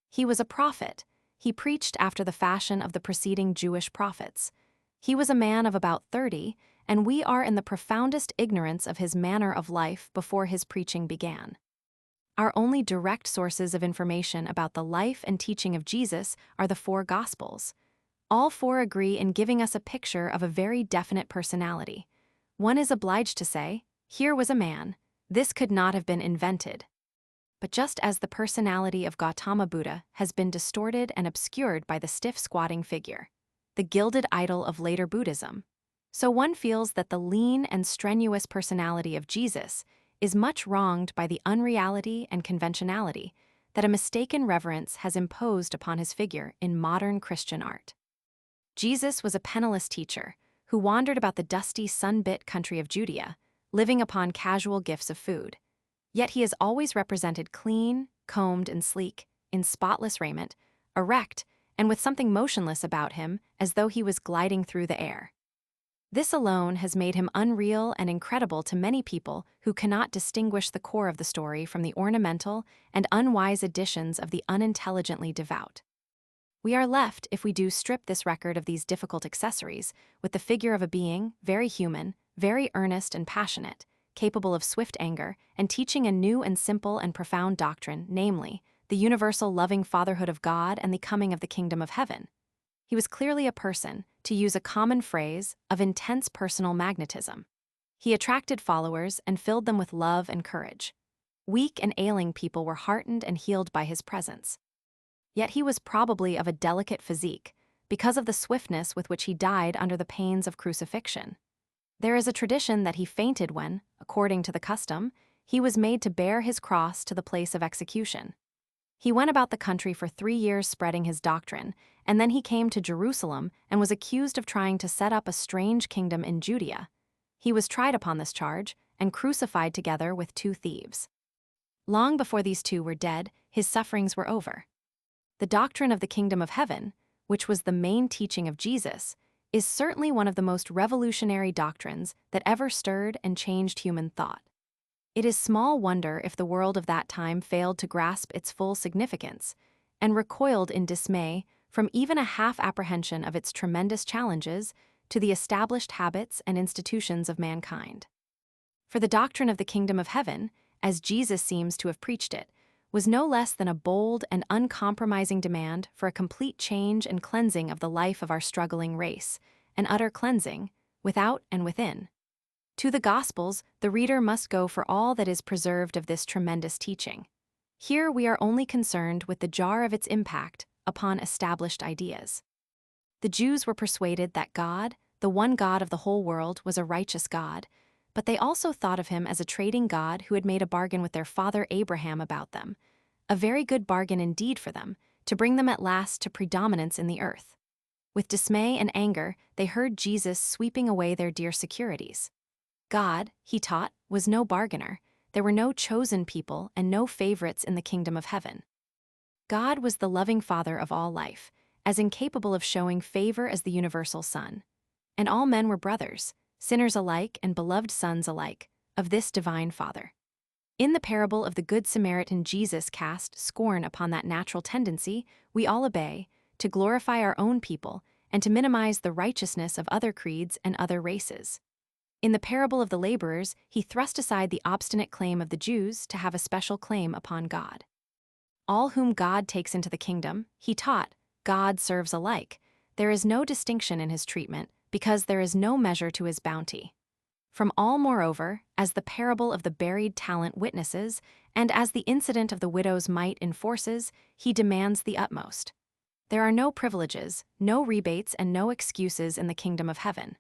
He was a prophet. He preached after the fashion of the preceding Jewish prophets. He was a man of about 30, and we are in the profoundest ignorance of his manner of life before his preaching began. Our only direct sources of information about the life and teaching of Jesus are the four Gospels. All four agree in giving us a picture of a very definite personality. One is obliged to say, here was a man, this could not have been invented. But just as the personality of Gautama Buddha has been distorted and obscured by the stiff squatting figure, the gilded idol of later Buddhism, so one feels that the lean and strenuous personality of Jesus is much wronged by the unreality and conventionality that a mistaken reverence has imposed upon his figure in modern Christian art. Jesus was a penniless teacher who wandered about the dusty, sun-bit country of Judea, living upon casual gifts of food. Yet he is always represented clean, combed, and sleek, in spotless raiment, erect, and with something motionless about him as though he was gliding through the air. This alone has made him unreal and incredible to many people who cannot distinguish the core of the story from the ornamental and unwise additions of the unintelligently devout. We are left, if we do strip this record of these difficult accessories, with the figure of a being, very human, very earnest and passionate, capable of swift anger, and teaching a new and simple and profound doctrine, namely, the universal loving fatherhood of God and the coming of the kingdom of heaven. He was clearly a person, to use a common phrase, of intense personal magnetism. He attracted followers and filled them with love and courage. Weak and ailing people were heartened and healed by his presence. Yet he was probably of a delicate physique, because of the swiftness with which he died under the pains of crucifixion. There is a tradition that he fainted when, according to the custom, he was made to bear his cross to the place of execution. He went about the country for 3 years spreading his doctrine, and then he came to Jerusalem and was accused of trying to set up a strange kingdom in Judea. He was tried upon this charge and crucified together with 2 thieves. Long before these 2 were dead, his sufferings were over. The doctrine of the kingdom of heaven, which was the main teaching of Jesus, is certainly one of the most revolutionary doctrines that ever stirred and changed human thought. It is small wonder if the world of that time failed to grasp its full significance and recoiled in dismay from even a half-apprehension of its tremendous challenges to the established habits and institutions of mankind. For the doctrine of the kingdom of heaven, as Jesus seems to have preached it, was no less than a bold and uncompromising demand for a complete change and cleansing of the life of our struggling race, an utter cleansing, without and within. To the Gospels, the reader must go for all that is preserved of this tremendous teaching. Here we are only concerned with the jar of its impact upon established ideas. The Jews were persuaded that God, the one God of the whole world, was a righteous God, but they also thought of him as a trading God who had made a bargain with their father Abraham about them, a very good bargain indeed for them, to bring them at last to predominance in the earth. With dismay and anger, they heard Jesus sweeping away their dear securities. God, he taught, was no bargainer. There were no chosen people and no favorites in the kingdom of heaven. God was the loving Father of all life, as incapable of showing favor as the universal Son. And all men were brothers, sinners alike and beloved sons alike, of this divine Father. In the parable of the Good Samaritan, Jesus cast scorn upon that natural tendency we all obey, to glorify our own people and to minimize the righteousness of other creeds and other races. In the parable of the laborers, he thrust aside the obstinate claim of the Jews to have a special claim upon God. All whom God takes into the kingdom, he taught, God serves alike. There is no distinction in his treatment, because there is no measure to his bounty. From all, moreover, as the parable of the buried talent witnesses, and as the incident of the widow's mite enforces, he demands the utmost. There are no privileges, no rebates, and no excuses in the kingdom of heaven.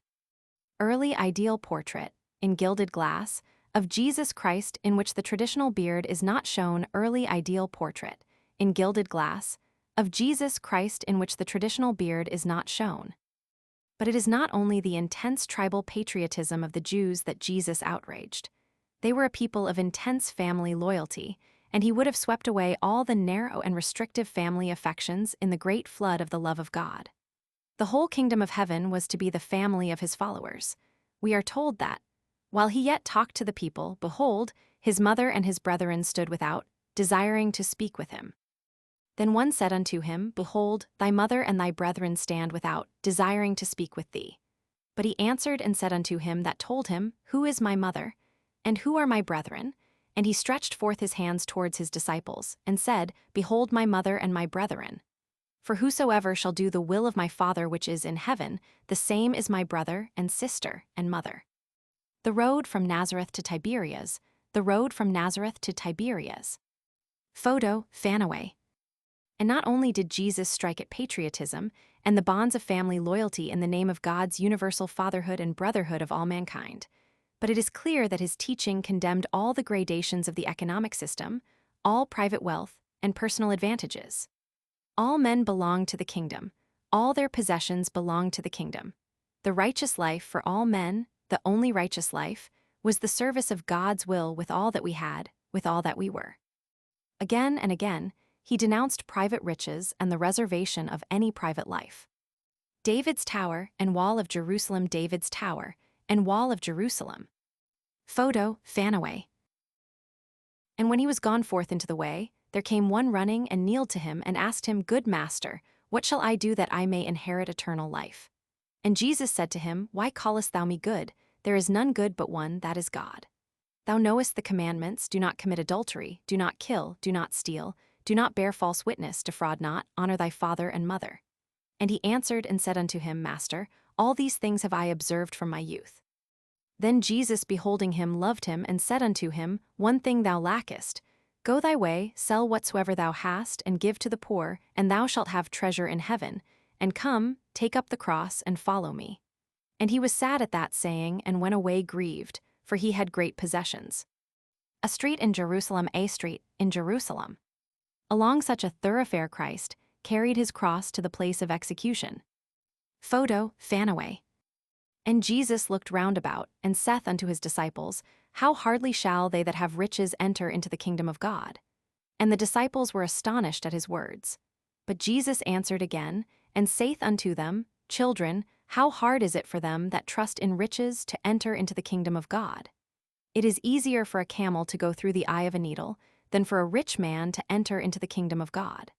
Early ideal portrait, in gilded glass, of Jesus Christ in which the traditional beard is not shown. Early ideal portrait, in gilded glass, of Jesus Christ in which the traditional beard is not shown. But it is not only the intense tribal patriotism of the Jews that Jesus outraged. They were a people of intense family loyalty, and he would have swept away all the narrow and restrictive family affections in the great flood of the love of God. The whole kingdom of heaven was to be the family of his followers. We are told that, while he yet talked to the people, behold, his mother and his brethren stood without, desiring to speak with him. Then one said unto him, Behold, thy mother and thy brethren stand without, desiring to speak with thee. But he answered and said unto him that told him, Who is my mother? And who are my brethren? And he stretched forth his hands towards his disciples, and said, Behold my mother and my brethren. For whosoever shall do the will of my Father which is in heaven, the same is my brother and sister and mother. The road from Nazareth to Tiberias, the road from Nazareth to Tiberias. Photo, Fanaway. And not only did Jesus strike at patriotism and the bonds of family loyalty in the name of God's universal fatherhood and brotherhood of all mankind, but it is clear that his teaching condemned all the gradations of the economic system, all private wealth, and personal advantages. All men belong to the kingdom. All their possessions belong to the kingdom. The righteous life for all men, the only righteous life, was the service of God's will with all that we had, with all that we were. Again and again, he denounced private riches and the reservation of any private life. David's tower and wall of Jerusalem, David's tower and wall of Jerusalem. Photo, Fanaway. And when he was gone forth into the way, there came one running and kneeled to him and asked him, Good master, what shall I do that I may inherit eternal life? And Jesus said to him, Why callest thou me good? There is none good but one, that is God. Thou knowest the commandments, do not commit adultery, do not kill, do not steal, do not bear false witness, defraud not, honor thy father and mother. And he answered and said unto him, Master, all these things have I observed from my youth. Then Jesus, beholding him, loved him, and said unto him, One thing thou lackest. Go thy way, sell whatsoever thou hast, and give to the poor, and thou shalt have treasure in heaven. And come, take up the cross, and follow me. And he was sad at that saying, and went away grieved, for he had great possessions. A street in Jerusalem, a street in Jerusalem. Along such a thoroughfare Christ carried his cross to the place of execution. Photo, Fanaway. And Jesus looked round about, and saith unto his disciples, How hardly shall they that have riches enter into the kingdom of God? And the disciples were astonished at his words. But Jesus answered again, and saith unto them, Children, how hard is it for them that trust in riches to enter into the kingdom of God? It is easier for a camel to go through the eye of a needle than for a rich man to enter into the kingdom of God.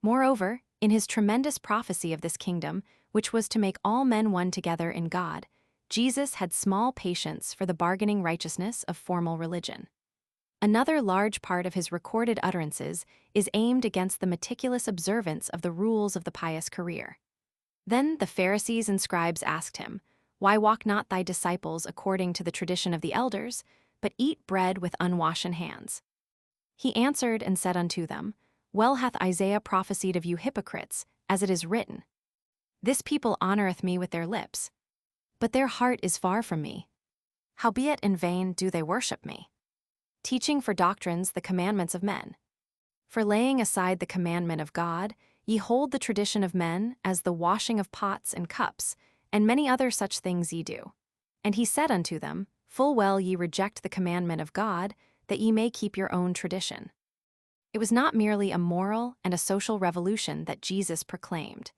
Moreover, in his tremendous prophecy of this kingdom, which was to make all men one together in God, Jesus had small patience for the bargaining righteousness of formal religion. Another large part of his recorded utterances is aimed against the meticulous observance of the rules of the pious career. Then the Pharisees and scribes asked him, Why walk not thy disciples according to the tradition of the elders, but eat bread with unwashen hands? He answered and said unto them, Well hath Isaiah prophesied of you hypocrites, as it is written, This people honoreth me with their lips, but their heart is far from me. Howbeit in vain do they worship me, teaching for doctrines the commandments of men. For laying aside the commandment of God, ye hold the tradition of men as the washing of pots and cups, and many other such things ye do. And he said unto them, Full well ye reject the commandment of God, that ye may keep your own tradition. It was not merely a moral and a social revolution that Jesus proclaimed.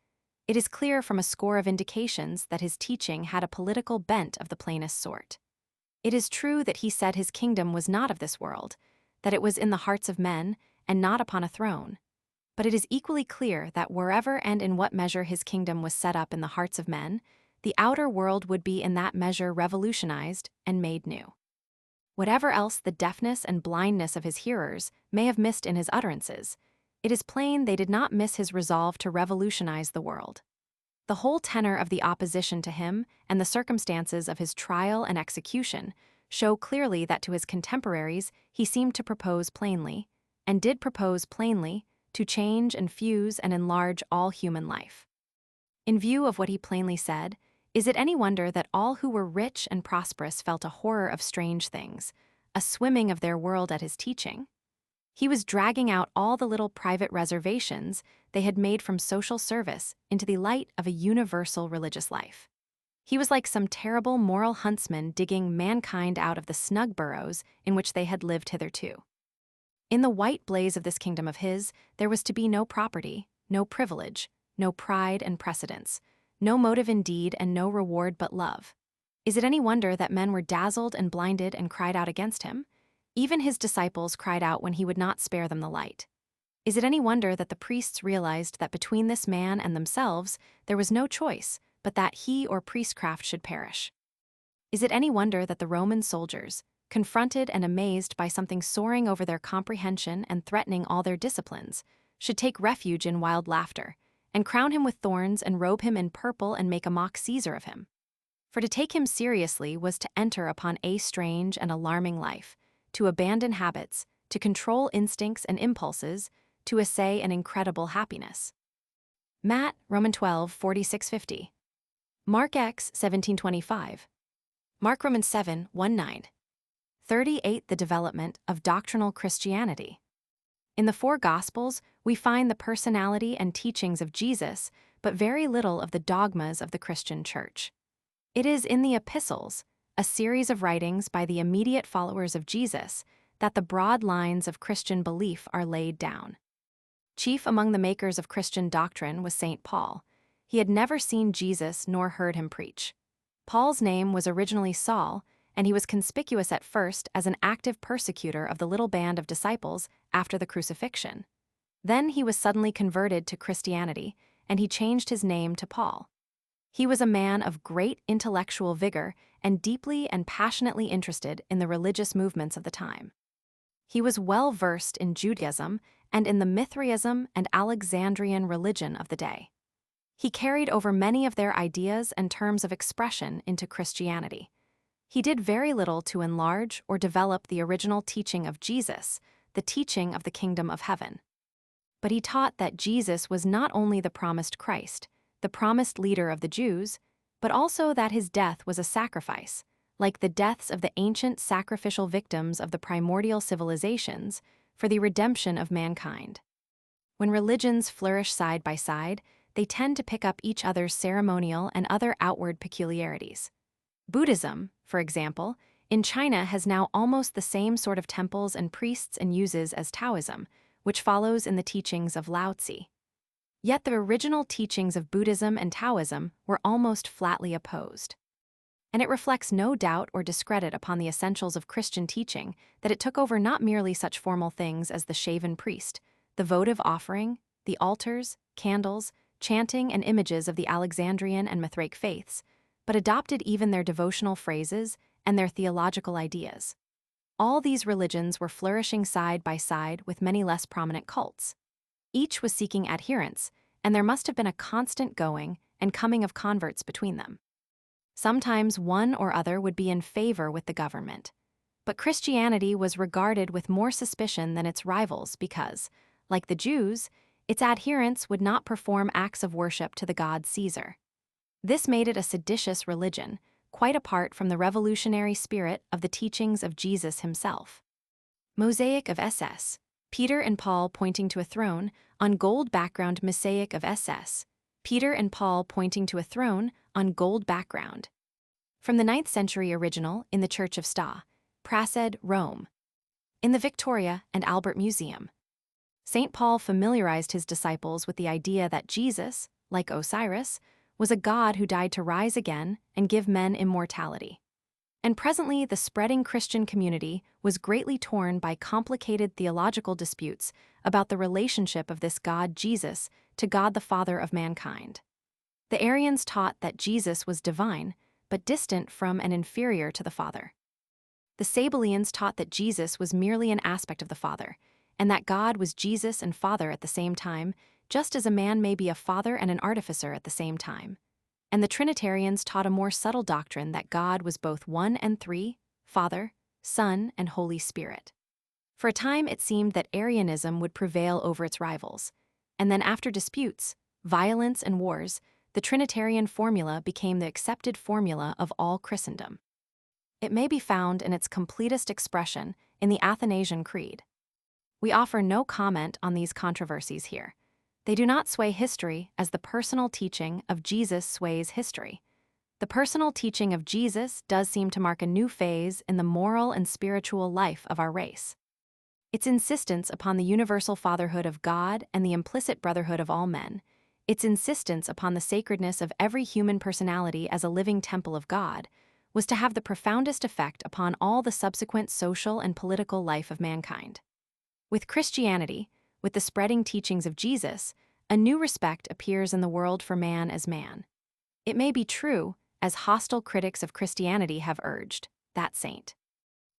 It is clear from a score of indications that his teaching had a political bent of the plainest sort. It is true that he said his kingdom was not of this world, that it was in the hearts of men, and not upon a throne. but it is equally clear that wherever and in what measure his kingdom was set up in the hearts of men, the outer world would be in that measure revolutionized and made new. Whatever else the deafness and blindness of his hearers may have missed in his utterances, it is plain they did not miss his resolve to revolutionize the world. The whole tenor of the opposition to him and the circumstances of his trial and execution show clearly that to his contemporaries he seemed to propose plainly, and did propose plainly, to change and fuse and enlarge all human life. In view of what he plainly said, is it any wonder that all who were rich and prosperous felt a horror of strange things, a swimming of their world at his teaching? He was dragging out all the little private reservations they had made from social service into the light of a universal religious life. He was like some terrible moral huntsman digging mankind out of the snug burrows in which they had lived hitherto. In the white blaze of this kingdom of his, there was to be no property, no privilege, no pride and precedence, no motive indeed and no reward but love. Is it any wonder that men were dazzled and blinded and cried out against him? Even his disciples cried out when he would not spare them the light. Is it any wonder that the priests realized that between this man and themselves there was no choice but that he or priestcraft should perish? Is it any wonder that the Roman soldiers, confronted and amazed by something soaring over their comprehension and threatening all their disciplines, should take refuge in wild laughter, and crown him with thorns and robe him in purple and make a mock Caesar of him? For to take him seriously was to enter upon a strange and alarming life, to abandon habits, to control instincts and impulses, to essay an incredible happiness. Matt, Roman 12, 46-50. Mark X, 1725. Mark Roman 7, 1-9. 38. The development of doctrinal Christianity. In the four Gospels, we find the personality and teachings of Jesus, but very little of the dogmas of the Christian Church. It is in the epistles, a series of writings by the immediate followers of Jesus, that the broad lines of Christian belief are laid down. Chief among the makers of Christian doctrine was St. Paul. He had never seen Jesus nor heard him preach. Paul's name was originally Saul, and he was conspicuous at first as an active persecutor of the little band of disciples after the crucifixion. Then he was suddenly converted to Christianity, and he changed his name to Paul. He was a man of great intellectual vigor and deeply and passionately interested in the religious movements of the time. He was well versed in Judaism and in the Mithraism and Alexandrian religion of the day. He carried over many of their ideas and terms of expression into Christianity. He did very little to enlarge or develop the original teaching of Jesus, the teaching of the kingdom of heaven. But he taught that Jesus was not only the promised Christ, the promised leader of the Jews, but also that his death was a sacrifice, like the deaths of the ancient sacrificial victims of the primordial civilizations, for the redemption of mankind. When religions flourish side by side, they tend to pick up each other's ceremonial and other outward peculiarities. Buddhism, for example, in China has now almost the same sort of temples and priests and uses as Taoism, which follows in the teachings of Lao Tzu. Yet the original teachings of Buddhism and Taoism were almost flatly opposed. And it reflects no doubt or discredit upon the essentials of Christian teaching that it took over not merely such formal things as the shaven priest, the votive offering, the altars, candles, chanting, and images of the Alexandrian and Mithraic faiths, but adopted even their devotional phrases and their theological ideas. All these religions were flourishing side by side with many less prominent cults. Each was seeking adherents, and there must have been a constant going and coming of converts between them. Sometimes one or other would be in favor with the government, but Christianity was regarded with more suspicion than its rivals because, like the Jews, its adherents would not perform acts of worship to the god Caesar. This made it a seditious religion, quite apart from the revolutionary spirit of the teachings of Jesus himself. Mosaic of SS. Peter and Paul pointing to a throne, on gold background. Mosaic of SS. Peter and Paul pointing to a throne, on gold background. From the 9th century original in the Church of Sta, Prassed, Rome. In the Victoria and Albert Museum. St. Paul familiarized his disciples with the idea that Jesus, like Osiris, was a god who died to rise again and give men immortality. And presently the spreading Christian community was greatly torn by complicated theological disputes about the relationship of this God Jesus to God the Father of mankind. The Arians taught that Jesus was divine, but distant from and inferior to the Father. The Sabellians taught that Jesus was merely an aspect of the Father, and that God was Jesus and Father at the same time, just as a man may be a father and an artificer at the same time. And the Trinitarians taught a more subtle doctrine that God was both one and three, Father, Son, and Holy Spirit. For a time it seemed that Arianism would prevail over its rivals, and then after disputes, violence, and wars, the Trinitarian formula became the accepted formula of all Christendom. It may be found in its completest expression in the Athanasian Creed. We offer no comment on these controversies here. They do not sway history as the personal teaching of Jesus sways history. The personal teaching of Jesus does seem to mark a new phase in the moral and spiritual life of our race. Its insistence upon the universal fatherhood of God and the implicit brotherhood of all men, its insistence upon the sacredness of every human personality as a living temple of God, was to have the profoundest effect upon all the subsequent social and political life of mankind. With Christianity, with the spreading teachings of Jesus, a new respect appears in the world for man as man. It may be true, as hostile critics of Christianity have urged, that St.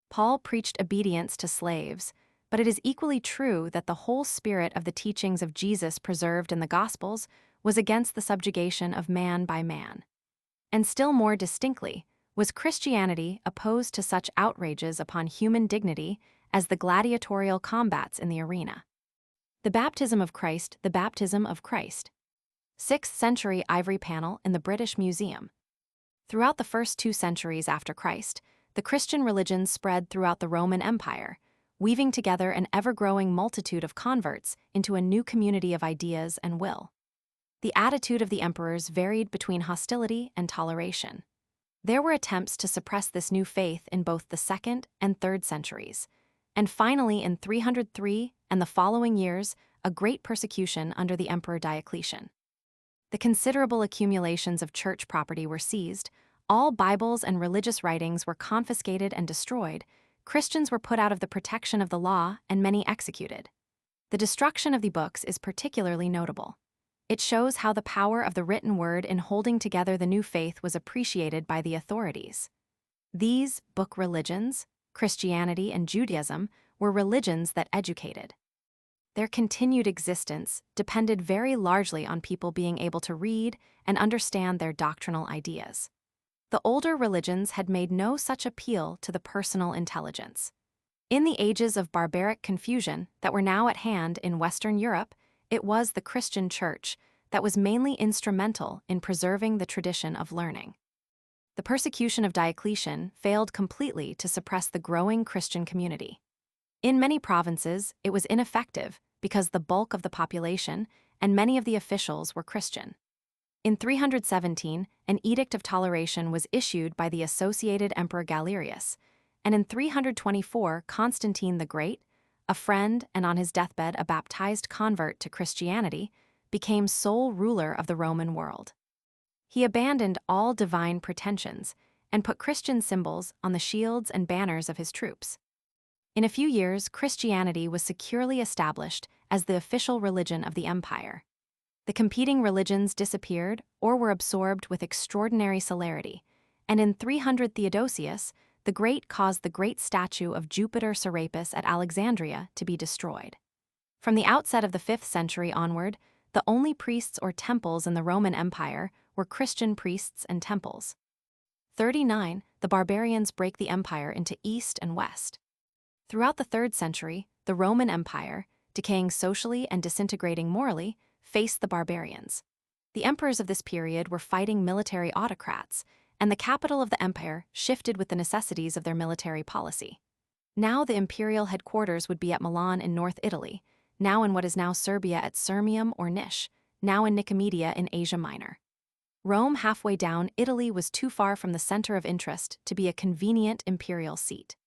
Paul preached obedience to slaves, but it is equally true that the whole spirit of the teachings of Jesus preserved in the Gospels was against the subjugation of man by man. And still more distinctly, was Christianity opposed to such outrages upon human dignity as the gladiatorial combats in the arena. The baptism of Christ, the baptism of Christ. 6th century ivory panel in the British Museum. Throughout the first 2 centuries after Christ, the Christian religion spread throughout the Roman Empire, weaving together an ever-growing multitude of converts into a new community of ideas and will. The attitude of the emperors varied between hostility and toleration. There were attempts to suppress this new faith in both the 2nd and 3rd centuries, and finally in 303 and the following years, a great persecution under the Emperor Diocletian. The considerable accumulations of church property were seized, all Bibles and religious writings were confiscated and destroyed, Christians were put out of the protection of the law and many executed. The destruction of the books is particularly notable. It shows how the power of the written word in holding together the new faith was appreciated by the authorities. These book religions, Christianity and Judaism, were religions that educated. Their continued existence depended very largely on people being able to read and understand their doctrinal ideas. The older religions had made no such appeal to the personal intelligence. In the ages of barbaric confusion that were now at hand in Western Europe, it was the Christian Church that was mainly instrumental in preserving the tradition of learning. The persecution of Diocletian failed completely to suppress the growing Christian community. In many provinces, it was ineffective because the bulk of the population and many of the officials were Christian. In 317, an edict of toleration was issued by the associated Emperor Galerius, and in 324, Constantine the Great, a friend and on his deathbed a baptized convert to Christianity, became sole ruler of the Roman world. He abandoned all divine pretensions and put Christian symbols on the shields and banners of his troops. In a few years, Christianity was securely established as the official religion of the empire. The competing religions disappeared or were absorbed with extraordinary celerity, and in 300 Theodosius, the Great caused the great statue of Jupiter Serapis at Alexandria to be destroyed. From the outset of the 5th century onward, the only priests or temples in the Roman Empire were Christian priests and temples. 39. The barbarians break the empire into East and West. Throughout the 3rd century, the Roman Empire, decaying socially and disintegrating morally, faced the barbarians. The emperors of this period were fighting military autocrats, and the capital of the empire shifted with the necessities of their military policy. Now the imperial headquarters would be at Milan in North Italy, now in what is now Serbia at Sirmium or Nish, now in Nicomedia in Asia Minor. Rome, halfway down Italy, was too far from the center of interest to be a convenient imperial seat.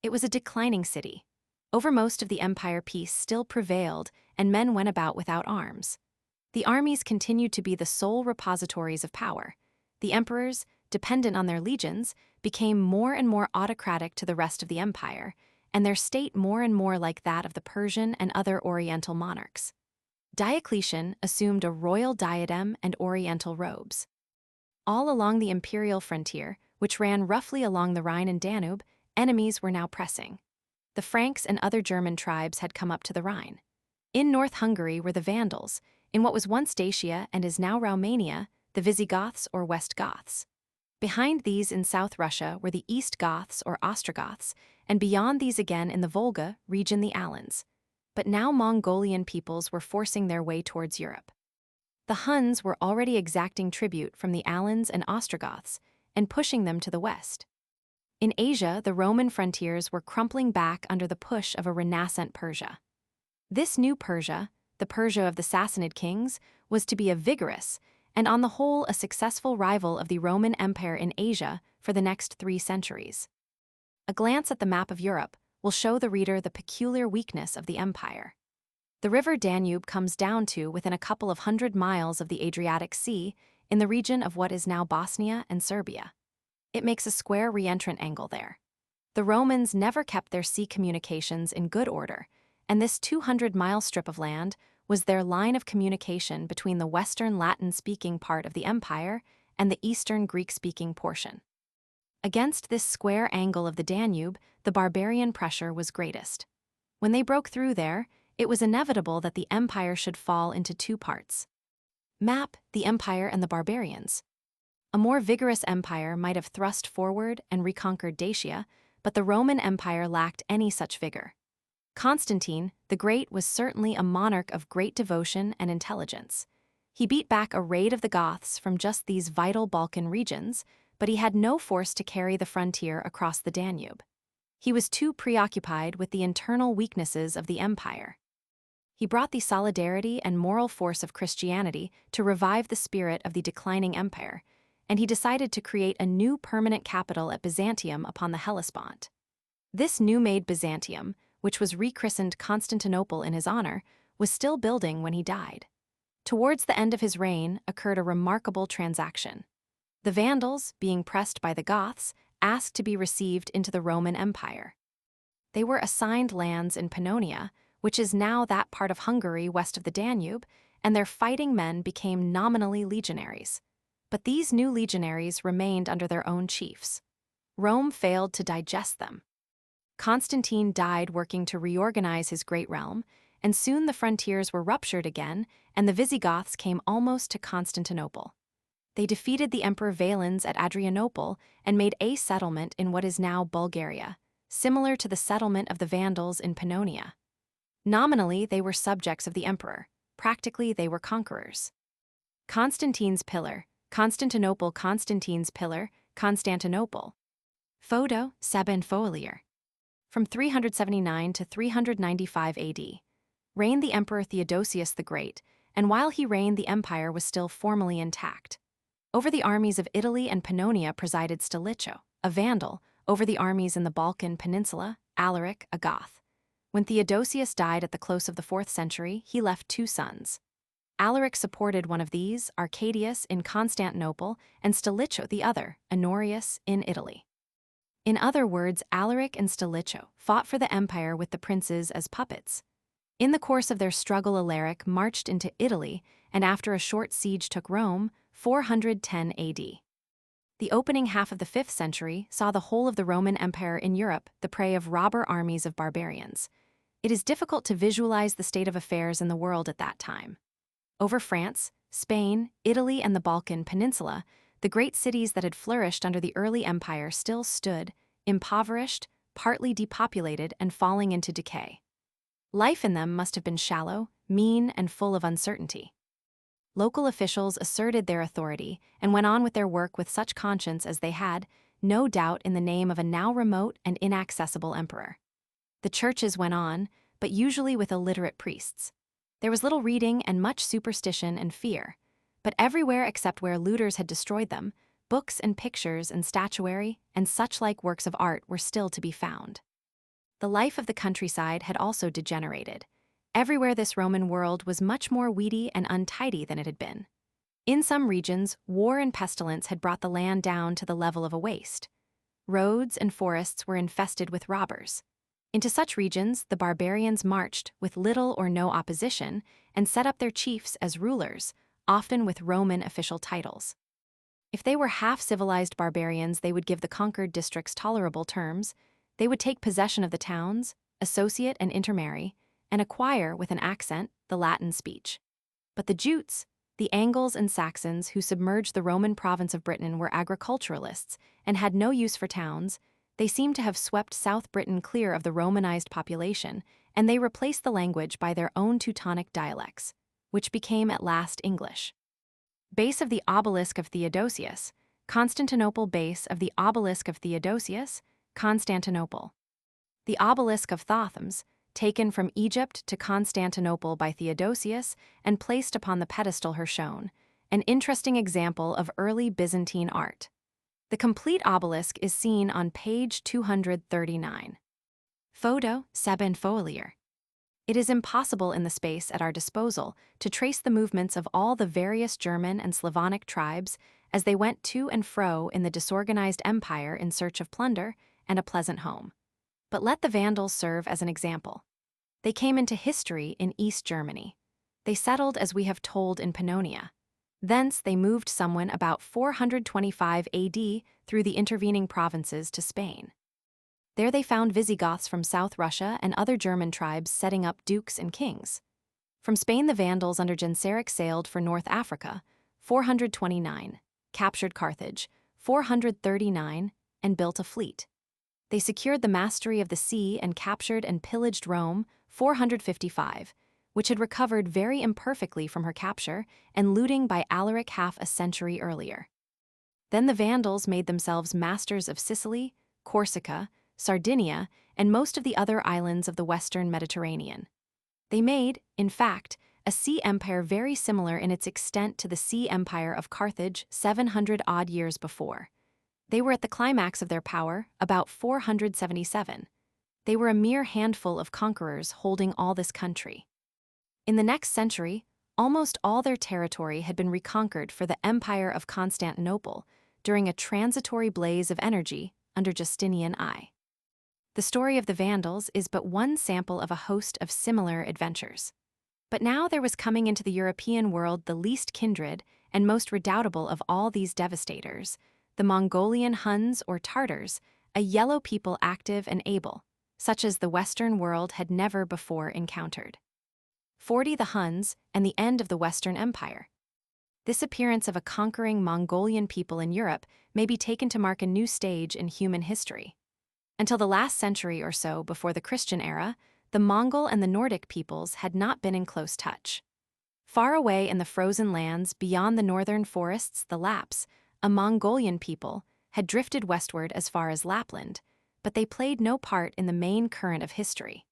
It was a declining city. Over most of the empire peace still prevailed, and men went about without arms. The armies continued to be the sole repositories of power. The emperors, dependent on their legions, became more and more autocratic to the rest of the empire, and their state more and more like that of the Persian and other Oriental monarchs. Diocletian assumed a royal diadem and Oriental robes. All along the imperial frontier, which ran roughly along the Rhine and Danube, enemies were now pressing. The Franks and other German tribes had come up to the Rhine. In North Hungary were the Vandals, in what was once Dacia and is now Romania, the Visigoths or West Goths. Behind these in South Russia were the East Goths or Ostrogoths, and beyond these again in the Volga region the Alans. But now Mongolian peoples were forcing their way towards Europe. The Huns were already exacting tribute from the Alans and Ostrogoths and pushing them to the west. In Asia, the Roman frontiers were crumpling back under the push of a renascent Persia. This new Persia, the Persia of the Sassanid kings, was to be a vigorous, and on the whole a successful rival of the Roman Empire in Asia for the next 3 centuries. A glance at the map of Europe will show the reader the peculiar weakness of the empire. The river Danube comes down to within a couple of 100 miles of the Adriatic Sea in the region of what is now Bosnia and Serbia. It makes a square reentrant angle there. The Romans never kept their sea communications in good order, and this 200-mile strip of land was their line of communication between the western Latin-speaking part of the empire and the eastern Greek-speaking portion. Against this square angle of the Danube, the barbarian pressure was greatest. When they broke through there, it was inevitable that the empire should fall into 2 parts. Map, the empire and the barbarians. A more vigorous empire might have thrust forward and reconquered Dacia, but the Roman Empire lacked any such vigor. Constantine, the Great, was certainly a monarch of great devotion and intelligence. He beat back a raid of the Goths from just these vital Balkan regions, but he had no force to carry the frontier across the Danube. He was too preoccupied with the internal weaknesses of the empire. He brought the solidarity and moral force of Christianity to revive the spirit of the declining empire, and he decided to create a new permanent capital at Byzantium upon the Hellespont. This new-made Byzantium, which was rechristened Constantinople in his honor, was still building when he died. Towards the end of his reign occurred a remarkable transaction. The Vandals, being pressed by the Goths, asked to be received into the Roman Empire. They were assigned lands in Pannonia, which is now that part of Hungary west of the Danube, and their fighting men became nominally legionaries. But these new legionaries remained under their own chiefs. Rome failed to digest them. Constantine died working to reorganize his great realm, and soon the frontiers were ruptured again, and the Visigoths came almost to Constantinople. They defeated the Emperor Valens at Adrianople and made a settlement in what is now Bulgaria, similar to the settlement of the Vandals in Pannonia. Nominally, they were subjects of the emperor. Practically, they were conquerors. Constantine's pillar, Constantinople. Constantine's pillar, Constantinople. Photo, Sabin Folier. From 379 to 395 AD. Reigned the Emperor Theodosius the Great, and while he reigned the empire was still formally intact. Over the armies of Italy and Pannonia presided Stilicho, a Vandal, over the armies in the Balkan Peninsula, Alaric, a Goth. When Theodosius died at the close of the 4th century, he left 2 sons. Alaric supported one of these, Arcadius, in Constantinople, and Stilicho the other, Honorius, in Italy. In other words, Alaric and Stilicho fought for the empire with the princes as puppets. In the course of their struggle, Alaric marched into Italy, and after a short siege took Rome, 410 AD. The opening half of the 5th century saw the whole of the Roman Empire in Europe the prey of robber armies of barbarians. It is difficult to visualize the state of affairs in the world at that time. Over France, Spain, Italy, and the Balkan Peninsula, the great cities that had flourished under the early empire still stood, impoverished, partly depopulated, and falling into decay. Life in them must have been shallow, mean, and full of uncertainty. Local officials asserted their authority and went on with their work with such conscience as they had, no doubt, in the name of a now remote and inaccessible emperor. The churches went on, but usually with illiterate priests. There was little reading and much superstition and fear, but everywhere except where looters had destroyed them, books and pictures and statuary and such-like works of art were still to be found. The life of the countryside had also degenerated. Everywhere this Roman world was much more weedy and untidy than it had been. In some regions, war and pestilence had brought the land down to the level of a waste. Roads and forests were infested with robbers. Into such regions, the barbarians marched with little or no opposition and set up their chiefs as rulers, often with Roman official titles. If they were half-civilized barbarians, they would give the conquered districts tolerable terms. They would take possession of the towns, associate and intermarry, and acquire, with an accent, the Latin speech. But the Jutes, the Angles and Saxons who submerged the Roman province of Britain, were agriculturalists and had no use for towns. They seem to have swept South Britain clear of the Romanized population, and they replaced the language by their own Teutonic dialects, which became at last English. Base of the Obelisk of Theodosius, Constantinople. Base of the Obelisk of Theodosius, Constantinople. The Obelisk of Thothmes, taken from Egypt to Constantinople by Theodosius and placed upon the pedestal here shown, an interesting example of early Byzantine art. The complete obelisk is seen on page 239. Photo 7 foliar. It is impossible in the space at our disposal to trace the movements of all the various German and Slavonic tribes as they went to and fro in the disorganized empire in search of plunder and a pleasant home. But let the Vandals serve as an example. They came into history in East Germany. They settled, as we have told, in Pannonia. Thence they moved somewhen about 425 AD through the intervening provinces to Spain. There they found Visigoths from South Russia and other German tribes setting up dukes and kings. From Spain the Vandals under Genseric sailed for North Africa, 429, captured Carthage, 439, and built a fleet. They secured the mastery of the sea and captured and pillaged Rome, 455, which had recovered very imperfectly from her capture and looting by Alaric half a century earlier. Then the Vandals made themselves masters of Sicily, Corsica, Sardinia, and most of the other islands of the western Mediterranean. They made, in fact, a sea empire very similar in its extent to the sea empire of Carthage 700-odd years before. They were at the climax of their power, about 477. They were a mere handful of conquerors holding all this country. In the next century, almost all their territory had been reconquered for the Empire of Constantinople during a transitory blaze of energy under Justinian I. The story of the Vandals is but one sample of a host of similar adventures. But now there was coming into the European world the least kindred and most redoubtable of all these devastators, the Mongolian Huns or Tartars, a yellow people active and able, such as the Western world had never before encountered. 40 the Huns, and the end of the Western Empire. This appearance of a conquering Mongolian people in Europe may be taken to mark a new stage in human history. Until the last century or so before the Christian era, the Mongol and the Nordic peoples had not been in close touch. Far away in the frozen lands beyond the northern forests, the Lapps, a Mongolian people, had drifted westward as far as Lapland, but they played no part in the main current of history.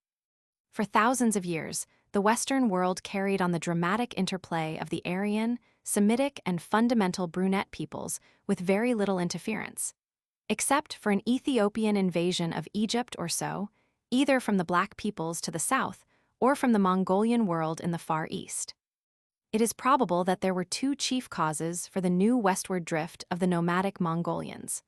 For thousands of years, the Western world carried on the dramatic interplay of the Aryan, Semitic, and fundamental brunette peoples with very little interference. Except for an Ethiopian invasion of Egypt or so, either from the Black peoples to the south or from the Mongolian world in the Far East. It is probable that there were two chief causes for the new westward drift of the nomadic Mongolians.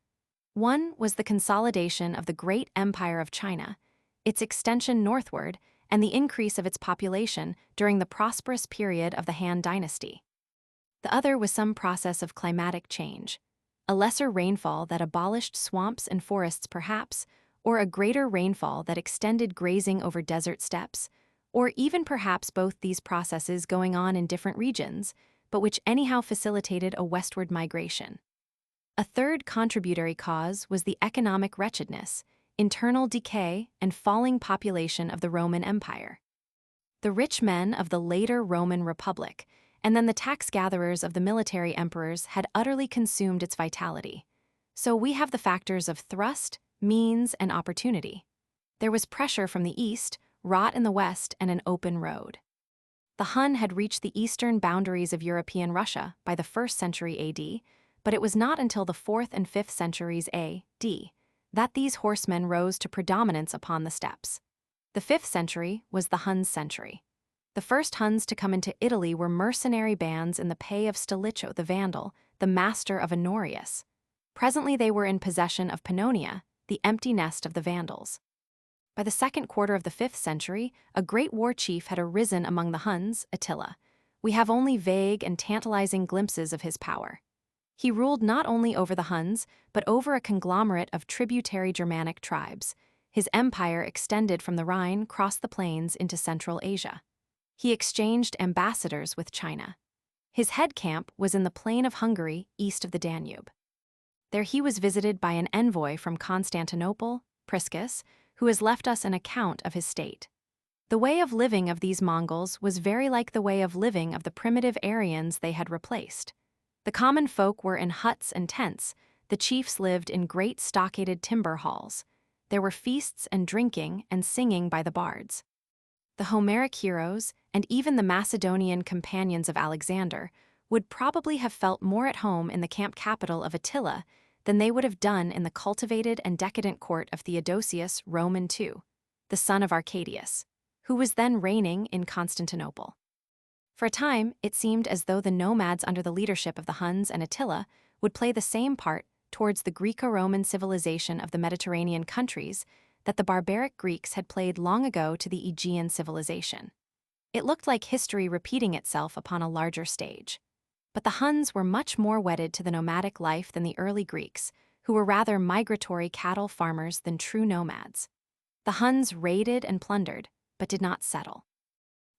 One was the consolidation of the great empire of China, its extension northward, and the increase of its population during the prosperous period of the Han Dynasty. The other was some process of climatic change, a lesser rainfall that abolished swamps and forests perhaps, or a greater rainfall that extended grazing over desert steppes, or even perhaps both these processes going on in different regions, but which anyhow facilitated a westward migration. A third contributory cause was the economic wretchedness, internal decay, and falling population of the Roman Empire. The rich men of the later Roman Republic, and then the tax-gatherers of the military emperors had utterly consumed its vitality. So we have the factors of thrust, means, and opportunity. There was pressure from the east, rot in the west, and an open road. The Hun had reached the eastern boundaries of European Russia by the 1st century AD, but it was not until the 4th and 5th centuries AD that these horsemen rose to predominance upon the steppes. The 5th century was the Huns' century. The first Huns to come into Italy were mercenary bands in the pay of Stilicho the Vandal, the master of Honorius. Presently they were in possession of Pannonia, the empty nest of the Vandals. By the second quarter of the 5th century, a great war chief had arisen among the Huns, Attila. We have only vague and tantalizing glimpses of his power. He ruled not only over the Huns, but over a conglomerate of tributary Germanic tribes. His empire extended from the Rhine across the plains into Central Asia. He exchanged ambassadors with China. His head camp was in the plain of Hungary, east of the Danube. There he was visited by an envoy from Constantinople, Priscus, who has left us an account of his state. The way of living of these Mongols was very like the way of living of the primitive Aryans they had replaced. The common folk were in huts and tents. The chiefs lived in great stockaded timber halls. There were feasts and drinking and singing by the bards. The Homeric heroes, and even the Macedonian companions of Alexander, would probably have felt more at home in the camp capital of Attila than they would have done in the cultivated and decadent court of Theodosius Roman II, the son of Arcadius, who was then reigning in Constantinople. For a time, it seemed as though the nomads under the leadership of the Huns and Attila would play the same part towards the Greco-Roman civilization of the Mediterranean countries that the barbaric Greeks had played long ago to the Aegean civilization. It looked like history repeating itself upon a larger stage. But the Huns were much more wedded to the nomadic life than the early Greeks, who were rather migratory cattle farmers than true nomads. The Huns raided and plundered, but did not settle.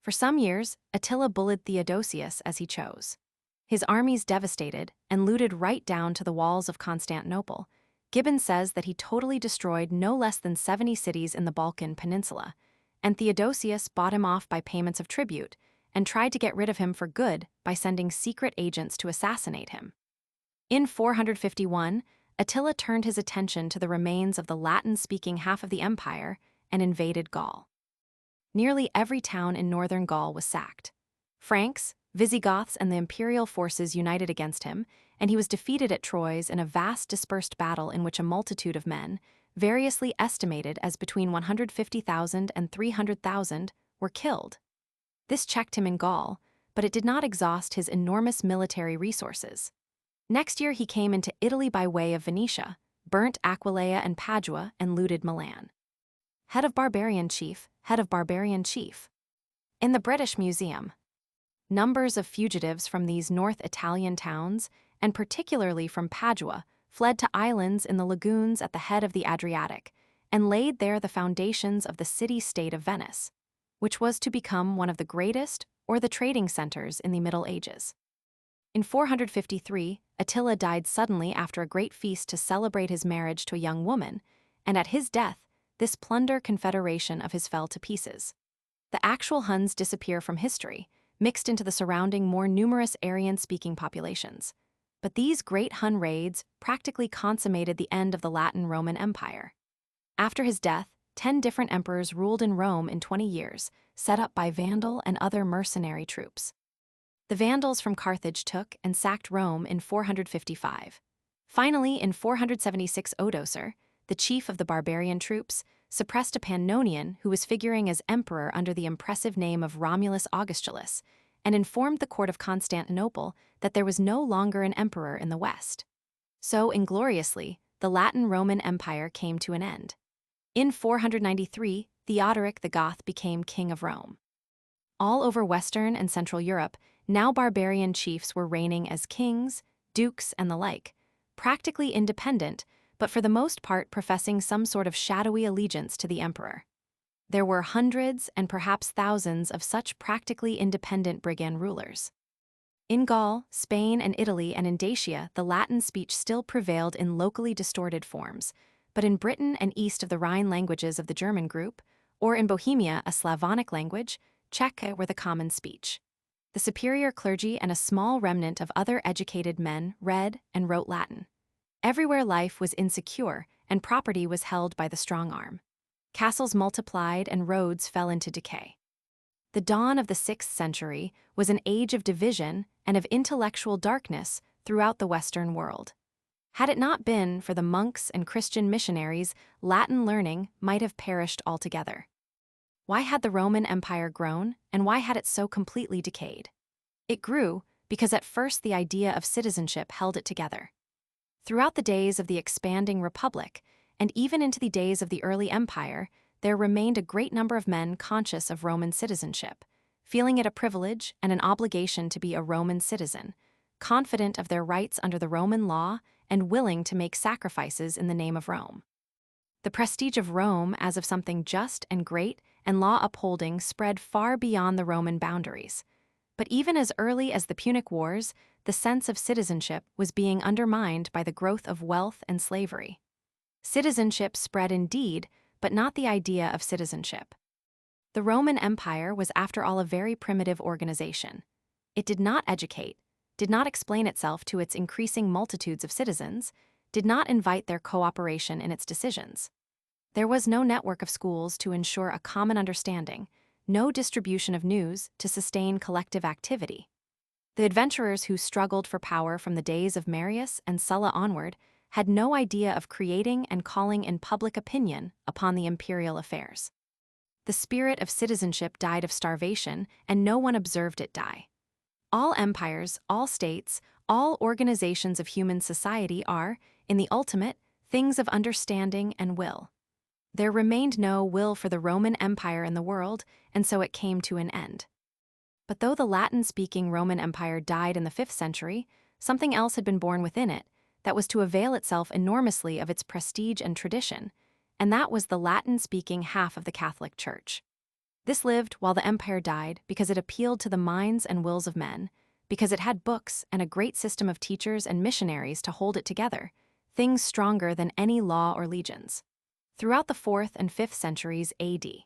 For some years, Attila bullied Theodosius as he chose. His armies devastated and looted right down to the walls of Constantinople. Gibbon says that he totally destroyed no less than 70 cities in the Balkan Peninsula, and Theodosius bought him off by payments of tribute and tried to get rid of him for good by sending secret agents to assassinate him. In 451, Attila turned his attention to the remains of the Latin-speaking half of the empire and invaded Gaul. Nearly every town in northern Gaul was sacked. Franks, Visigoths, and the imperial forces united against him, and he was defeated at Troyes in a vast dispersed battle in which a multitude of men, variously estimated as between 150,000 and 300,000, were killed. This checked him in Gaul, but it did not exhaust his enormous military resources. Next year he came into Italy by way of Venetia, burnt Aquileia and Padua, and looted Milan. Head of barbarian chief, head of barbarian chief. In the British Museum, numbers of fugitives from these North Italian towns, and particularly from Padua, fled to islands in the lagoons at the head of the Adriatic, and laid there the foundations of the city-state of Venice, which was to become one of the greatest or the trading centers in the Middle Ages. In 453, Attila died suddenly after a great feast to celebrate his marriage to a young woman, and at his death, this plunder confederation of his fell to pieces. The actual Huns disappear from history, mixed into the surrounding more numerous Aryan-speaking populations. But these great Hun raids practically consummated the end of the Latin Roman Empire. After his death, 10 different emperors ruled in Rome in 20 years, set up by Vandal and other mercenary troops. The Vandals from Carthage took and sacked Rome in 455. Finally, in 476, Odoacer, the chief of the barbarian troops, suppressed a Pannonian who was figuring as emperor under the impressive name of Romulus Augustulus, and informed the court of Constantinople that there was no longer an emperor in the West. So, ingloriously, the Latin Roman Empire came to an end. In 493, Theodoric the Goth became king of Rome. All over Western and Central Europe, now barbarian chiefs were reigning as kings, dukes, and the like, practically independent, but for the most part professing some sort of shadowy allegiance to the emperor. There were hundreds and perhaps thousands of such practically independent brigand rulers. In Gaul, Spain, and Italy, and in Dacia, the Latin speech still prevailed in locally distorted forms, but in Britain and east of the Rhine languages of the German group, or in Bohemia a Slavonic language, Czech were the common speech. The superior clergy and a small remnant of other educated men read and wrote Latin. Everywhere life was insecure, and property was held by the strong arm. Castles multiplied and roads fell into decay. The dawn of the 6th century was an age of division and of intellectual darkness throughout the Western world. Had it not been for the monks and Christian missionaries, Latin learning might have perished altogether. Why had the Roman Empire grown, and why had it so completely decayed? It grew because at first the idea of citizenship held it together. Throughout the days of the expanding republic, and even into the days of the early empire, there remained a great number of men conscious of Roman citizenship, feeling it a privilege and an obligation to be a Roman citizen, confident of their rights under the Roman law and willing to make sacrifices in the name of Rome. The prestige of Rome as of something just and great and law-upholding spread far beyond the Roman boundaries. But even as early as the Punic Wars, the sense of citizenship was being undermined by the growth of wealth and slavery. Citizenship spread indeed, but not the idea of citizenship. The Roman Empire was after all a very primitive organization. It did not educate, did not explain itself to its increasing multitudes of citizens, did not invite their cooperation in its decisions. There was no network of schools to ensure a common understanding, no distribution of news to sustain collective activity. The adventurers who struggled for power from the days of Marius and Sulla onward had no idea of creating and calling in public opinion upon the imperial affairs. The spirit of citizenship died of starvation, and no one observed it die. All empires, all states, all organizations of human society are, in the ultimate, things of understanding and will. There remained no will for the Roman Empire in the world, and so it came to an end. But though the Latin-speaking Roman Empire died in the 5th century, something else had been born within it that was to avail itself enormously of its prestige and tradition, and that was the Latin-speaking half of the Catholic Church. This lived while the empire died because it appealed to the minds and wills of men, because it had books and a great system of teachers and missionaries to hold it together, things stronger than any law or legions. Throughout the 4th and 5th centuries A.D.,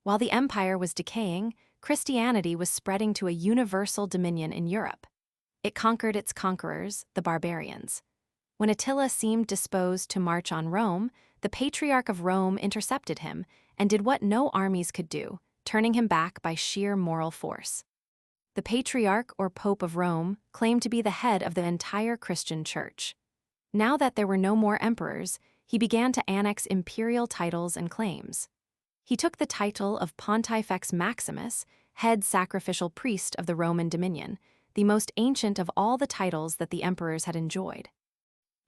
while the empire was decaying, Christianity was spreading to a universal dominion in Europe. It conquered its conquerors, the barbarians. When Attila seemed disposed to march on Rome, the Patriarch of Rome intercepted him and did what no armies could do, turning him back by sheer moral force. The Patriarch or Pope of Rome claimed to be the head of the entire Christian Church. Now that there were no more emperors, he began to annex imperial titles and claims. He took the title of Pontifex Maximus, head sacrificial priest of the Roman dominion, the most ancient of all the titles that the emperors had enjoyed.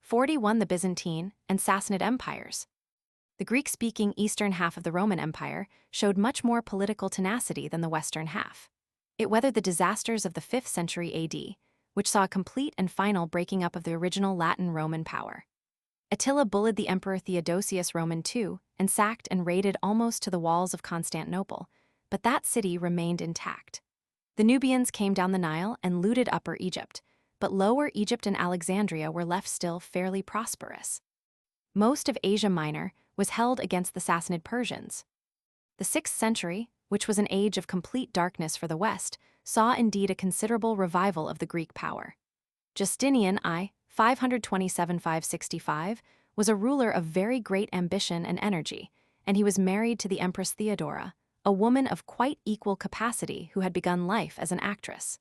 41 the Byzantine and Sassanid empires. The Greek-speaking eastern half of the Roman Empire showed much more political tenacity than the western half. It weathered the disasters of the 5th century AD, which saw a complete and final breaking up of the original Latin-Roman power. Attila bullied the Emperor Theodosius Roman II and sacked and raided almost to the walls of Constantinople, but that city remained intact. The Nubians came down the Nile and looted Upper Egypt, but Lower Egypt and Alexandria were left still fairly prosperous. Most of Asia Minor was held against the Sassanid Persians. The 6th century, which was an age of complete darkness for the West, saw indeed a considerable revival of the Greek power. Justinian I, 527–565, was a ruler of very great ambition and energy, and he was married to the Empress Theodora, a woman of quite equal capacity who had begun life as an actress.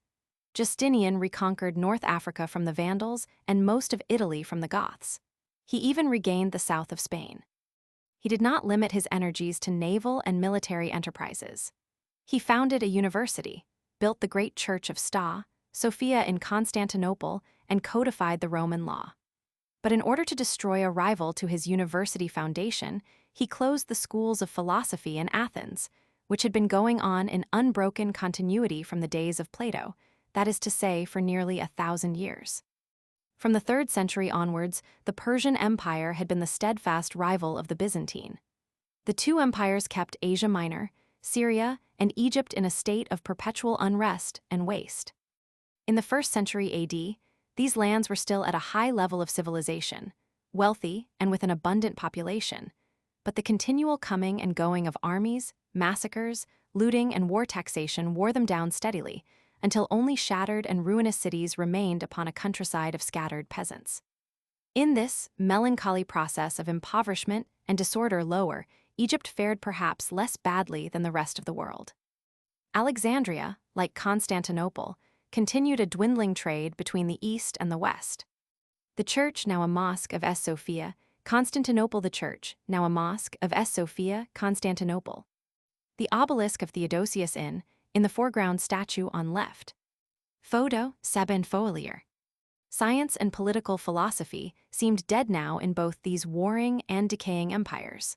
Justinian reconquered North Africa from the Vandals and most of Italy from the Goths. He even regained the south of Spain. He did not limit his energies to naval and military enterprises. He founded a university, built the great church of Sta, Sophia in Constantinople, and codified the Roman law. But in order to destroy a rival to his university foundation, he closed the schools of philosophy in Athens, which had been going on in unbroken continuity from the days of Plato, that is to say, for nearly 1,000 years. From the 3rd century onwards, the Persian Empire had been the steadfast rival of the Byzantine. The two empires kept Asia Minor, Syria, and Egypt in a state of perpetual unrest and waste. In the 1st century AD, these lands were still at a high level of civilization, wealthy and with an abundant population, but the continual coming and going of armies, massacres, looting, and war taxation wore them down steadily, until only shattered and ruinous cities remained upon a countryside of scattered peasants. In this melancholy process of impoverishment and disorder lower, Egypt fared perhaps less badly than the rest of the world. Alexandria, like Constantinople, continued a dwindling trade between the East and the West. The church, now a mosque of S. Sophia, Constantinople the church, now a mosque of S. Sophia, Constantinople. The obelisk of Theodosius in the foreground statue on left. Photo 7 foliar. Science and political philosophy seemed dead now in both these warring and decaying empires.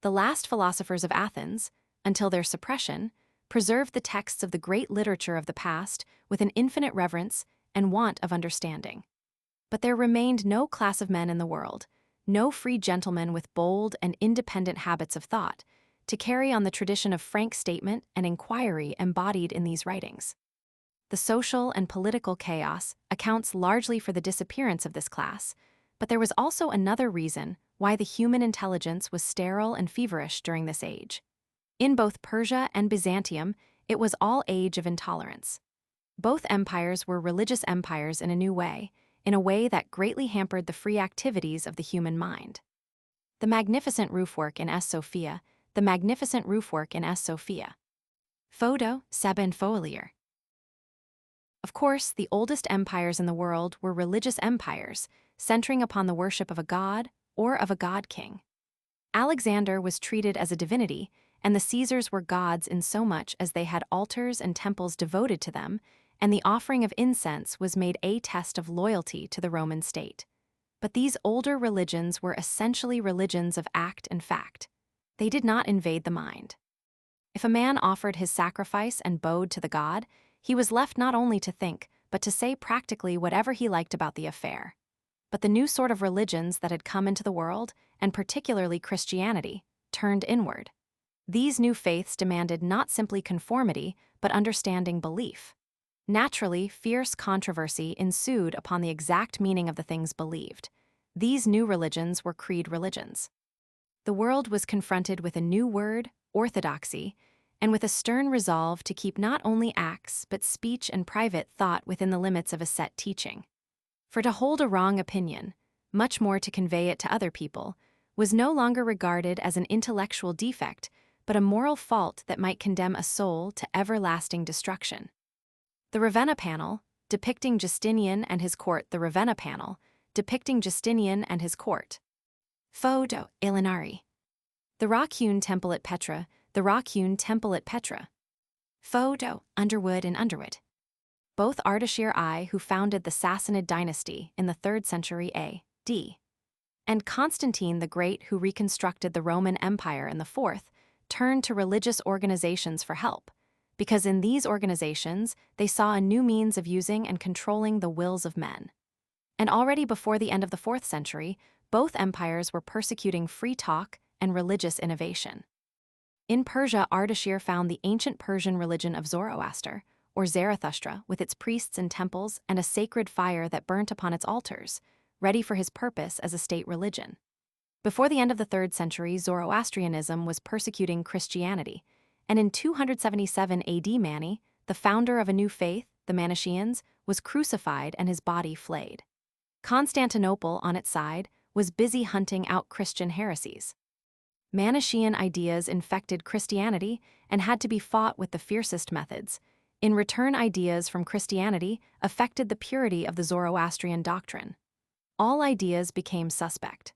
The last philosophers of Athens, until their suppression, preserved the texts of the great literature of the past with an infinite reverence and want of understanding. But there remained no class of men in the world, no free gentlemen with bold and independent habits of thought, to carry on the tradition of frank statement and inquiry embodied in these writings. The social and political chaos accounts largely for the disappearance of this class, but there was also another reason why the human intelligence was sterile and feverish during this age. In both Persia and Byzantium, it was all age of intolerance. Both empires were religious empires in a way that greatly hampered the free activities of the human mind. The magnificent roofwork in S. Sophia, the magnificent roofwork in S. Sophia. Photo 7 foliar. Of course, the oldest empires in the world were religious empires, centering upon the worship of a god or of a god-king. Alexander was treated as a divinity, and the Caesars were gods in so much as they had altars and temples devoted to them, and the offering of incense was made a test of loyalty to the Roman state. But these older religions were essentially religions of act and fact. They did not invade the mind. If a man offered his sacrifice and bowed to the god, he was left not only to think, but to say practically whatever he liked about the affair. But the new sort of religions that had come into the world, and particularly Christianity, turned inward. These new faiths demanded not simply conformity, but understanding belief. Naturally, fierce controversy ensued upon the exact meaning of the things believed. These new religions were creed religions. The world was confronted with a new word, orthodoxy, and with a stern resolve to keep not only acts but speech and private thought within the limits of a set teaching. For to hold a wrong opinion, much more to convey it to other people, was no longer regarded as an intellectual defect, but a moral fault that might condemn a soul to everlasting destruction. The Ravenna panel, depicting Justinian and his court. The Ravenna panel, depicting Justinian and his court. Photo Ilinari. The rock-hewn temple at Petra. The rock-hewn temple at Petra. Photo Underwood and Underwood. Both Ardashir I, who founded the Sassanid dynasty in the 3rd century A.D., and Constantine the Great, who reconstructed the Roman Empire in the 4th, turned to religious organizations for help, because in these organizations they saw a new means of using and controlling the wills of men. And already before the end of the 4th century, both empires were persecuting free talk and religious innovation. In Persia, Ardashir found the ancient Persian religion of Zoroaster, or Zarathustra, with its priests and temples and a sacred fire that burnt upon its altars, ready for his purpose as a state religion. Before the end of the 3rd century, Zoroastrianism was persecuting Christianity, and in 277 AD Mani, the founder of a new faith, the Manichaeans, was crucified and his body flayed. Constantinople, on its side, was busy hunting out Christian heresies. Manichaean ideas infected Christianity and had to be fought with the fiercest methods. In return, ideas from Christianity affected the purity of the Zoroastrian doctrine. All ideas became suspect.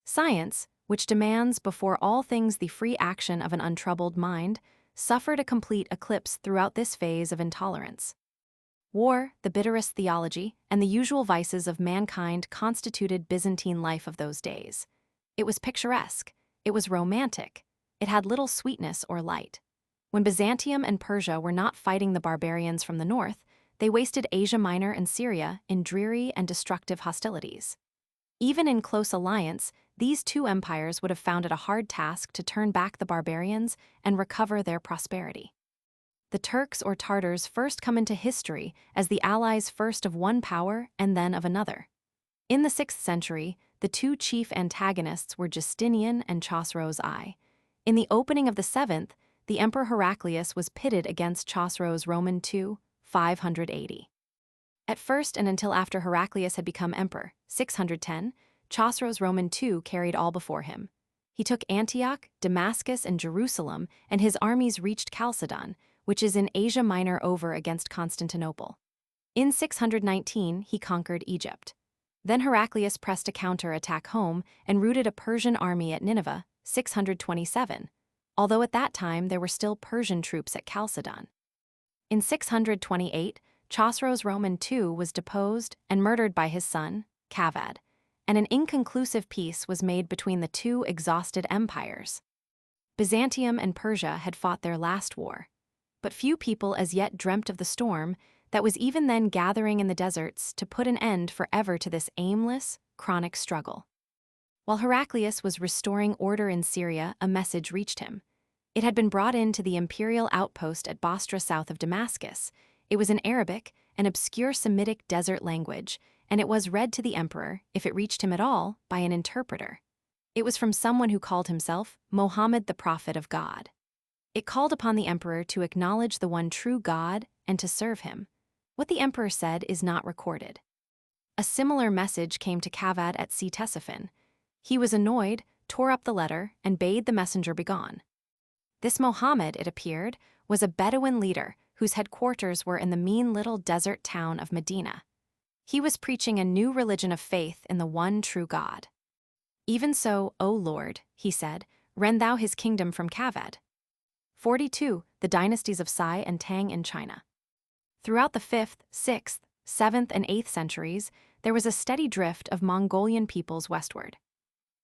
Science, which demands before all things the free action of an untroubled mind, suffered a complete eclipse throughout this phase of intolerance. War, the bitterest theology, and the usual vices of mankind constituted Byzantine life of those days. It was picturesque, it was romantic, it had little sweetness or light. When Byzantium and Persia were not fighting the barbarians from the north, they wasted Asia Minor and Syria in dreary and destructive hostilities. Even in close alliance, these two empires would have found it a hard task to turn back the barbarians and recover their prosperity. The Turks or Tartars first come into history as the allies first of one power and then of another. In the 6th century, the two chief antagonists were Justinian and Chosroes I. In the opening of the 7th, the Emperor Heraclius was pitted against Chosroes Roman II, 580. At first and until after Heraclius had become emperor, 610, Chosroes Roman II carried all before him. He took Antioch, Damascus, and Jerusalem, and his armies reached Chalcedon, which is in Asia Minor, over against Constantinople. In 619, he conquered Egypt. Then Heraclius pressed a counter-attack home and routed a Persian army at Nineveh, 627. although at that time there were still Persian troops at Chalcedon. In 628, Chosroes Roman II was deposed and murdered by his son, Cavad, and an inconclusive peace was made between the two exhausted empires. Byzantium and Persia had fought their last war, but few people as yet dreamt of the storm that was even then gathering in the deserts to put an end forever to this aimless, chronic struggle. While Heraclius was restoring order in Syria, a message reached him. It had been brought into the imperial outpost at Bostra south of Damascus. It was in Arabic, an obscure Semitic desert language, and it was read to the emperor, if it reached him at all, by an interpreter. It was from someone who called himself Mohammed, the prophet of God. It called upon the emperor to acknowledge the one true God and to serve him. What the emperor said is not recorded. A similar message came to Cavad at Ctesiphon. He was annoyed, tore up the letter, and bade the messenger begone. This Mohammed, it appeared, was a Bedouin leader whose headquarters were in the mean little desert town of Medina. He was preaching a new religion of faith in the one true God. "Even so, O Lord," he said, "rend thou his kingdom from Cavad." 42. The dynasties of Sai and Tang in China. Throughout the 5th, 6th, 7th, and 8th centuries, there was a steady drift of Mongolian peoples westward.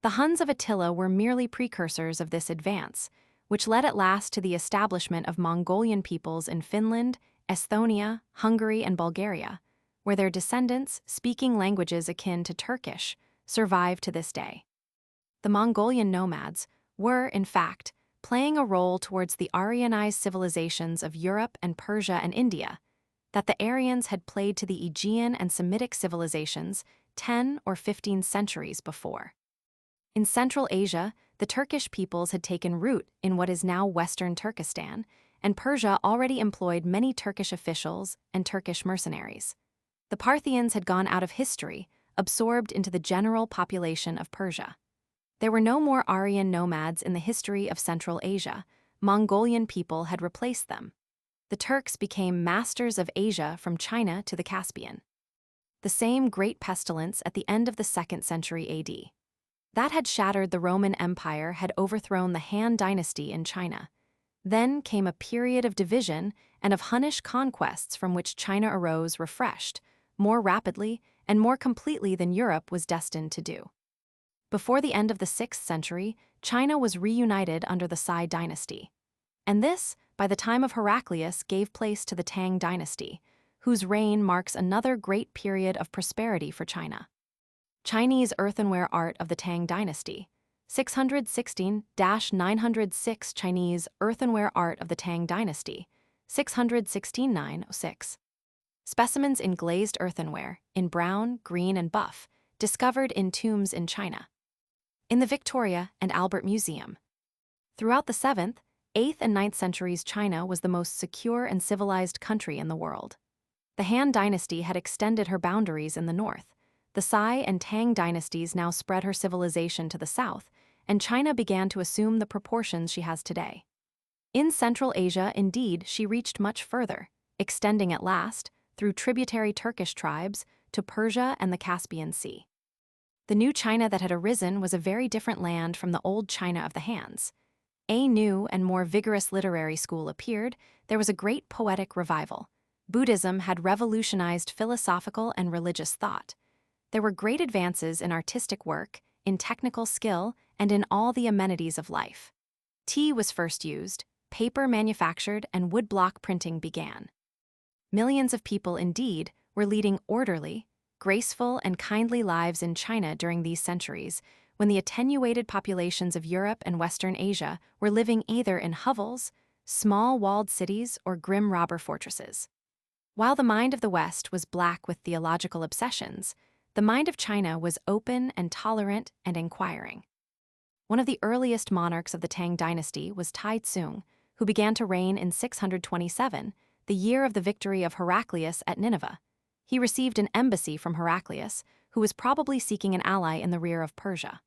The Huns of Attila were merely precursors of this advance, which led at last to the establishment of Mongolian peoples in Finland, Estonia, Hungary, and Bulgaria, where their descendants, speaking languages akin to Turkish, survive to this day. The Mongolian nomads were, in fact, playing a role towards the Aryanized civilizations of Europe and Persia and India that the Aryans had played to the Aegean and Semitic civilizations 10 or 15 centuries before. In Central Asia, the Turkish peoples had taken root in what is now Western Turkestan, and Persia already employed many Turkish officials and Turkish mercenaries. The Parthians had gone out of history, absorbed into the general population of Persia. There were no more Aryan nomads in the history of Central Asia. Mongolian people had replaced them. The Turks became masters of Asia from China to the Caspian. The same great pestilence at the end of the 2nd century AD. That had shattered the Roman Empire had overthrown the Han dynasty in China. Then came a period of division and of Hunnish conquests from which China arose refreshed, more rapidly and more completely than Europe was destined to do. Before the end of the 6th century, China was reunited under the Sai dynasty. And this, by the time of Heraclius, gave place to the Tang dynasty, whose reign marks another great period of prosperity for China. Chinese earthenware art of the Tang dynasty. 616-906 Chinese earthenware art of the Tang dynasty. 616-906. Specimens in glazed earthenware, in brown, green, and buff, discovered in tombs in China. In the Victoria and Albert Museum. Throughout the 7th, 8th, and 9th centuries, China was the most secure and civilized country in the world. The Han dynasty had extended her boundaries in the north. The Sai and Tang dynasties now spread her civilization to the south, and China began to assume the proportions she has today. In Central Asia, indeed, she reached much further, extending at last, through tributary Turkish tribes, to Persia and the Caspian Sea. The new China that had arisen was a very different land from the old China of the Hans. A new and more vigorous literary school appeared. There was a great poetic revival. Buddhism had revolutionized philosophical and religious thought. There were great advances in artistic work, in technical skill, and in all the amenities of life. Tea was first used, paper manufactured, and woodblock printing began. Millions of people, indeed, were leading orderly, graceful, and kindly lives in China during these centuries, when the attenuated populations of Europe and Western Asia were living either in hovels, small walled cities, or grim robber fortresses. While the mind of the West was black with theological obsessions, the mind of China was open and tolerant and inquiring. One of the earliest monarchs of the Tang dynasty was Tai Tsung, who began to reign in 627, the year of the victory of Heraclius at Nineveh. He received an embassy from Heraclius, who was probably seeking an ally in the rear of Persia.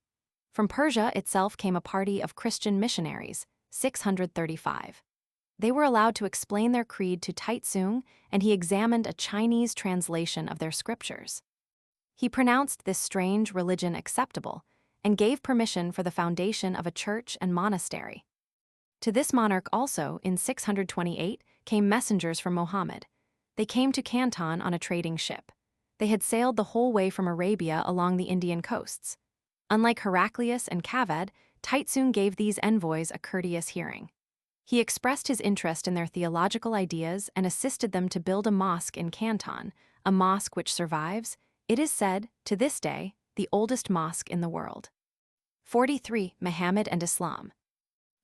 From Persia itself came a party of Christian missionaries, 635. They were allowed to explain their creed to Tai Tsung, and he examined a Chinese translation of their scriptures. He pronounced this strange religion acceptable and gave permission for the foundation of a church and monastery. To this monarch also, in 628, came messengers from Mohammed. They came to Canton on a trading ship. They had sailed the whole way from Arabia along the Indian coasts. Unlike Heraclius and Kaved, Taitsung gave these envoys a courteous hearing. He expressed his interest in their theological ideas and assisted them to build a mosque in Canton, a mosque which survives, it is said, to this day, the oldest mosque in the world. 43. Muhammad and Islam.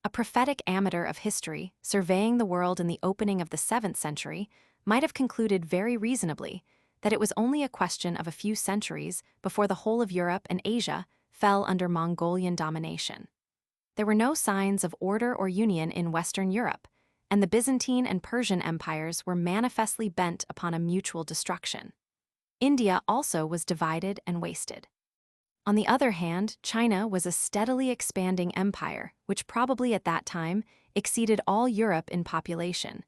A prophetic amateur of history, surveying the world in the opening of the 7th century, might have concluded very reasonably that it was only a question of a few centuries before the whole of Europe and Asia fell under Mongolian domination. There were no signs of order or union in Western Europe, and the Byzantine and Persian empires were manifestly bent upon a mutual destruction. India also was divided and wasted. On the other hand, China was a steadily expanding empire, which probably at that time exceeded all Europe in population,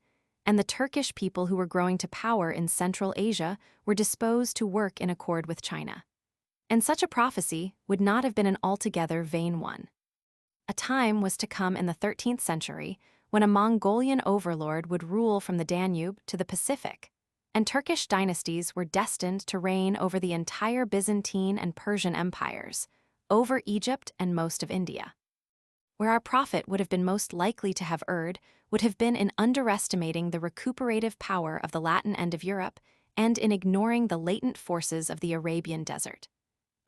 and the Turkish people who were growing to power in Central Asia were disposed to work in accord with China. And such a prophecy would not have been an altogether vain one. A time was to come in the 13th century when a Mongolian overlord would rule from the Danube to the Pacific, and Turkish dynasties were destined to reign over the entire Byzantine and Persian empires, over Egypt and most of India. Where our prophet would have been most likely to have erred would have been in underestimating the recuperative power of the Latin end of Europe and in ignoring the latent forces of the Arabian desert.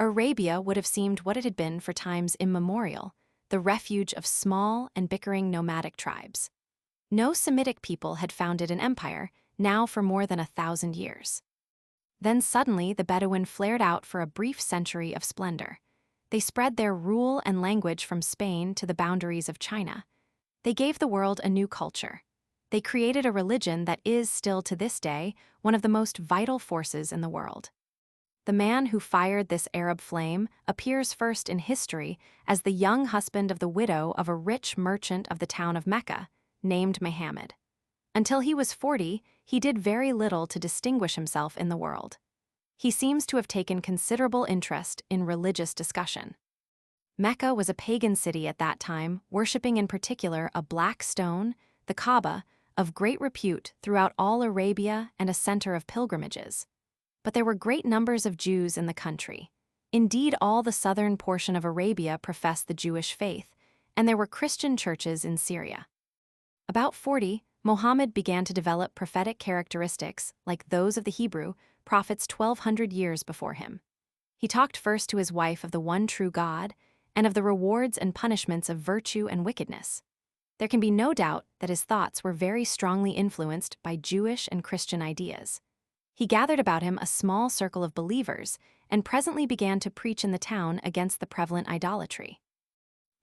Arabia would have seemed what it had been for times immemorial, the refuge of small and bickering nomadic tribes. No Semitic people had founded an empire, now for more than 1,000 years. Then suddenly the Bedouin flared out for a brief century of splendor. They spread their rule and language from Spain to the boundaries of China. They gave the world a new culture. They created a religion that is still to this day one of the most vital forces in the world. The man who fired this Arab flame appears first in history as the young husband of the widow of a rich merchant of the town of Mecca, named Muhammad. Until he was 40, he did very little to distinguish himself in the world. He seems to have taken considerable interest in religious discussion. Mecca was a pagan city at that time, worshipping in particular a black stone, the Kaaba, of great repute throughout all Arabia and a center of pilgrimages. But there were great numbers of Jews in the country. Indeed, all the southern portion of Arabia professed the Jewish faith, and there were Christian churches in Syria. About 40, Muhammad began to develop prophetic characteristics like those of the Hebrew prophets 1,200 years before him. He talked first to his wife of the one true God and of the rewards and punishments of virtue and wickedness. There can be no doubt that his thoughts were very strongly influenced by Jewish and Christian ideas. He gathered about him a small circle of believers and presently began to preach in the town against the prevalent idolatry.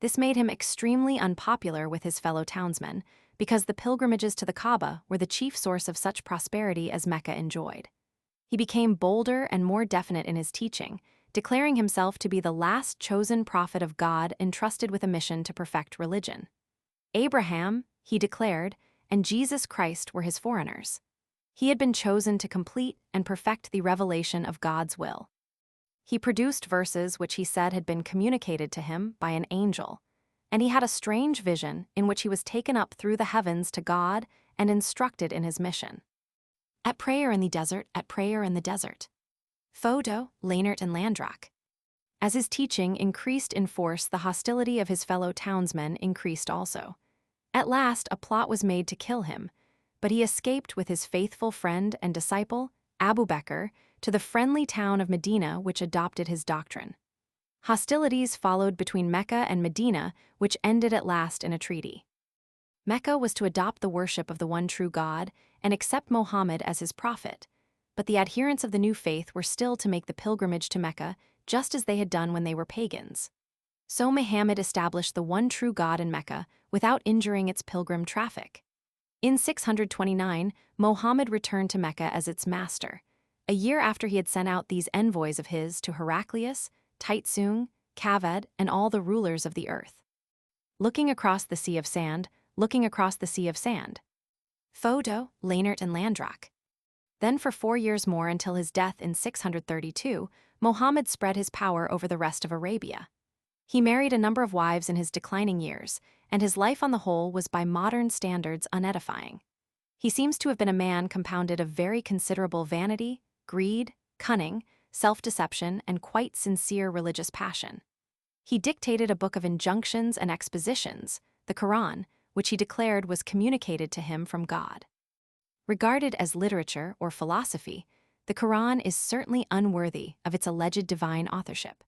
This made him extremely unpopular with his fellow townsmen because the pilgrimages to the Kaaba were the chief source of such prosperity as Mecca enjoyed. He became bolder and more definite in his teaching, declaring himself to be the last chosen prophet of God entrusted with a mission to perfect religion. Abraham, he declared, and Jesus Christ were his foreigners. He had been chosen to complete and perfect the revelation of God's will. He produced verses which he said had been communicated to him by an angel, and he had a strange vision in which he was taken up through the heavens to God and instructed in his mission. At prayer in the desert, at prayer in the desert. Photo, Leonard and Landrak. As his teaching increased in force, the hostility of his fellow townsmen increased also. At last, a plot was made to kill him, but he escaped with his faithful friend and disciple, Abu Bakr, to the friendly town of Medina, which adopted his doctrine. Hostilities followed between Mecca and Medina, which ended at last in a treaty. Mecca was to adopt the worship of the one true God and accept Mohammed as his prophet, but the adherents of the new faith were still to make the pilgrimage to Mecca just as they had done when they were pagans. So Muhammad established the one true God in Mecca without injuring its pilgrim traffic. In 629, Mohammed returned to Mecca as its master, a year after he had sent out these envoys of his to Heraclius, Taitsung, Kaved, and all the rulers of the earth. Looking across the sea of sand, looking across the sea of sand. Photo, Leonard and Landrak. Then for 4 years more until his death in 632, Mohammed spread his power over the rest of Arabia. He married a number of wives in his declining years, and his life on the whole was by modern standards unedifying. He seems to have been a man compounded of very considerable vanity, greed, cunning, self-deception, and quite sincere religious passion. He dictated a book of injunctions and expositions, the Quran, which he declared was communicated to him from God. Regarded as literature or philosophy, the Quran is certainly unworthy of its alleged divine authorship.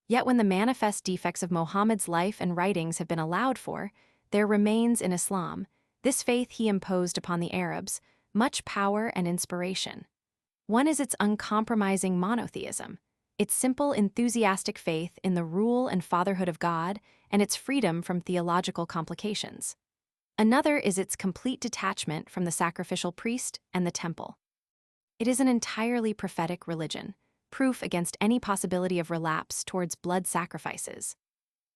Yet when the manifest defects of Muhammad's life and writings have been allowed for, there remains in Islam, this faith he imposed upon the Arabs, much power and inspiration. One is its uncompromising monotheism, its simple enthusiastic faith in the rule and fatherhood of God, and its freedom from theological complications. Another is its complete detachment from the sacrificial priest and the temple. It is an entirely prophetic religion, proof against any possibility of relapse towards blood sacrifices.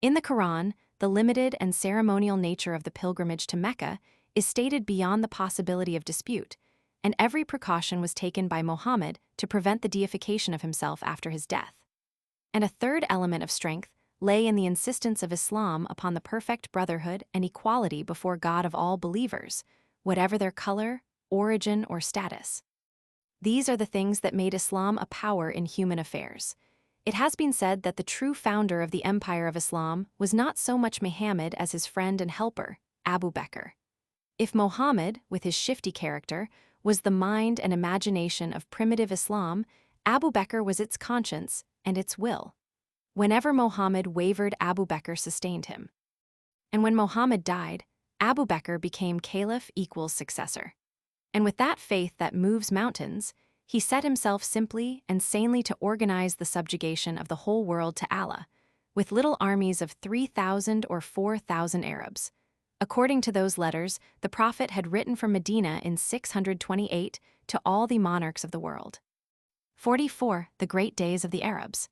In the Quran, the limited and ceremonial nature of the pilgrimage to Mecca is stated beyond the possibility of dispute, and every precaution was taken by Muhammad to prevent the deification of himself after his death. And a third element of strength lay in the insistence of Islam upon the perfect brotherhood and equality before God of all believers, whatever their color, origin, or status. These are the things that made Islam a power in human affairs. It has been said that the true founder of the empire of Islam was not so much Muhammad as his friend and helper, Abu Bakr. If Muhammad, with his shifty character, was the mind and imagination of primitive Islam, Abu Bakr was its conscience and its will. Whenever Muhammad wavered, Abu Bakr sustained him. And when Muhammad died, Abu Bakr became caliph equals successor. And with that faith that moves mountains, he set himself simply and sanely to organize the subjugation of the whole world to Allah, with little armies of 3,000 or 4,000 Arabs. According to those letters, the Prophet had written from Medina in 628 to all the monarchs of the world. 44. The Great Days of the Arabs.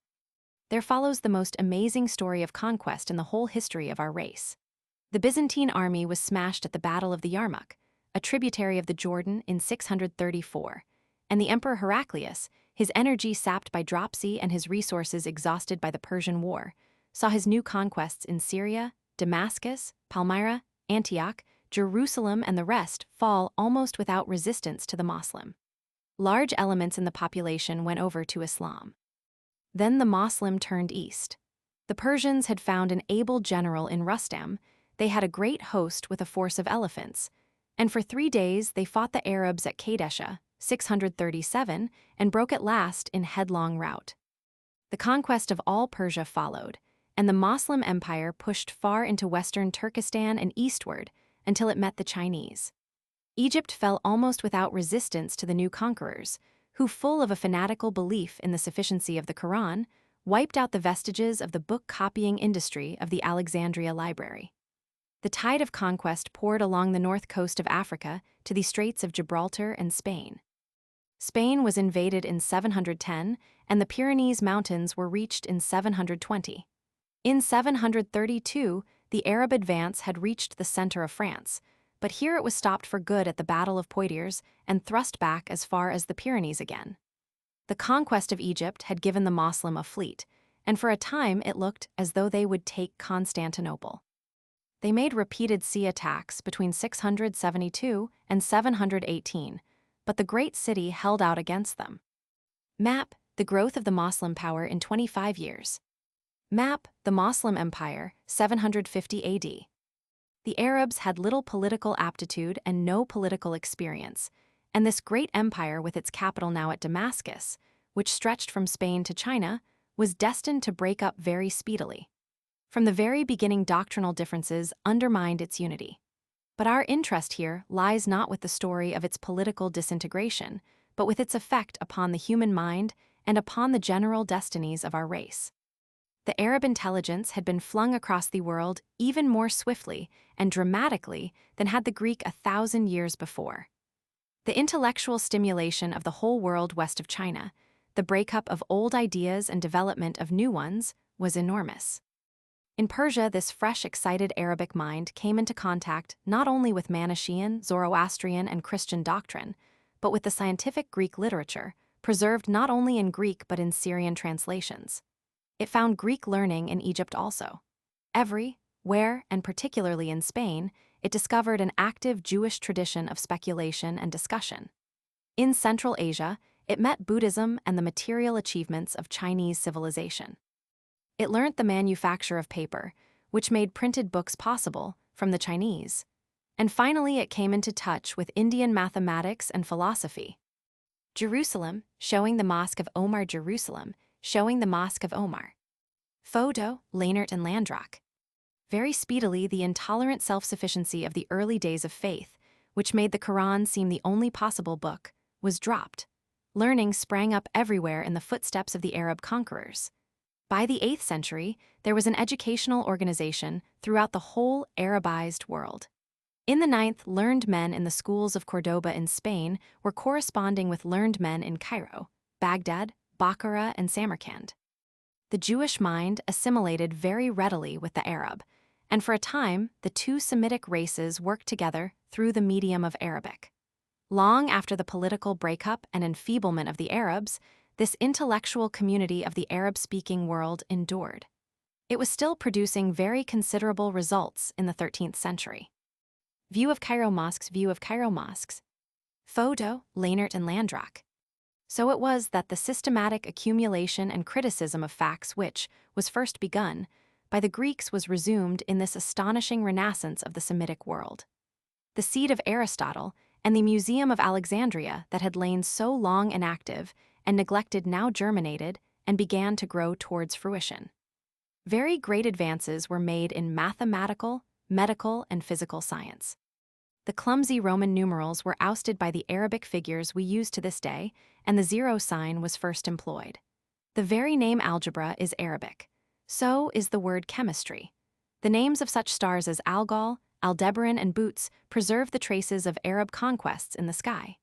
There follows the most amazing story of conquest in the whole history of our race. The Byzantine army was smashed at the Battle of the Yarmouk, a tributary of the Jordan, in 634, and the Emperor Heraclius, his energy sapped by dropsy and his resources exhausted by the Persian War, saw his new conquests in Syria, Damascus, Palmyra, Antioch, Jerusalem, and the rest fall almost without resistance to the Moslem. Large elements in the population went over to Islam. Then the Moslem turned east. The Persians had found an able general in Rustam. They had a great host with a force of elephants, and for 3 days they fought the Arabs at Kadesha, 637, and broke at last in headlong rout. The conquest of all Persia followed, and the Moslem Empire pushed far into western Turkestan and eastward until it met the Chinese. Egypt fell almost without resistance to the new conquerors, who, full of a fanatical belief in the sufficiency of the Quran, wiped out the vestiges of the book-copying industry of the Alexandria Library. The tide of conquest poured along the north coast of Africa to the Straits of Gibraltar and Spain. Spain was invaded in 710, and the Pyrenees Mountains were reached in 720. In 732, the Arab advance had reached the center of France, but here it was stopped for good at the Battle of Poitiers and thrust back as far as the Pyrenees again. The conquest of Egypt had given the Moslem a fleet, and for a time it looked as though they would take Constantinople. They made repeated sea attacks between 672 and 718, but the great city held out against them. Map: the growth of the Moslem power in 25 years. Map: the Moslem Empire, 750 AD. The Arabs had little political aptitude and no political experience, and this great empire with its capital now at Damascus, which stretched from Spain to China, was destined to break up very speedily. From the very beginning, doctrinal differences undermined its unity. But our interest here lies not with the story of its political disintegration, but with its effect upon the human mind and upon the general destinies of our race. The Arab intelligence had been flung across the world even more swiftly and dramatically than had the Greek 1,000 years before. The intellectual stimulation of the whole world west of China, the breakup of old ideas and development of new ones, was enormous. In Persia, this fresh, excited Arabic mind came into contact not only with Manichaean, Zoroastrian, and Christian doctrine, but with the scientific Greek literature, preserved not only in Greek but in Syrian translations. It found Greek learning in Egypt also. Every, where, and particularly in Spain, it discovered an active Jewish tradition of speculation and discussion. In Central Asia, it met Buddhism and the material achievements of Chinese civilization. It learnt the manufacture of paper, which made printed books possible, from the Chinese. And finally, it came into touch with Indian mathematics and philosophy. Jerusalem, showing the Mosque of Omar. Jerusalem, showing the Mosque of Omar. Photo, Lehnert and Landrak. Very speedily, the intolerant self-sufficiency of the early days of faith, which made the Quran seem the only possible book, was dropped. Learning sprang up everywhere in the footsteps of the Arab conquerors. By the 8th century, there was an educational organization throughout the whole Arabized world. In the 9th, learned men in the schools of Cordoba in Spain were corresponding with learned men in Cairo, Baghdad, Bokhara, and Samarkand. The Jewish mind assimilated very readily with the Arab, and for a time, the two Semitic races worked together through the medium of Arabic. Long after the political breakup and enfeeblement of the Arabs, this intellectual community of the Arab-speaking world endured. It was still producing very considerable results in the 13th century. View of Cairo mosques. View of Cairo mosques. Photo, Lehnert and Landrak. So it was that the systematic accumulation and criticism of facts which was first begun by the Greeks was resumed in this astonishing renaissance of the Semitic world. The seed of Aristotle and the Museum of Alexandria that had lain so long inactive and neglected now germinated and began to grow towards fruition. Very great advances were made in mathematical, medical, and physical science. The clumsy Roman numerals were ousted by the Arabic figures we use to this day, and the zero sign was first employed. The very name algebra is Arabic. So is the word chemistry. The names of such stars as Algol, Aldebaran, and Bootes preserve the traces of Arab conquests in the sky.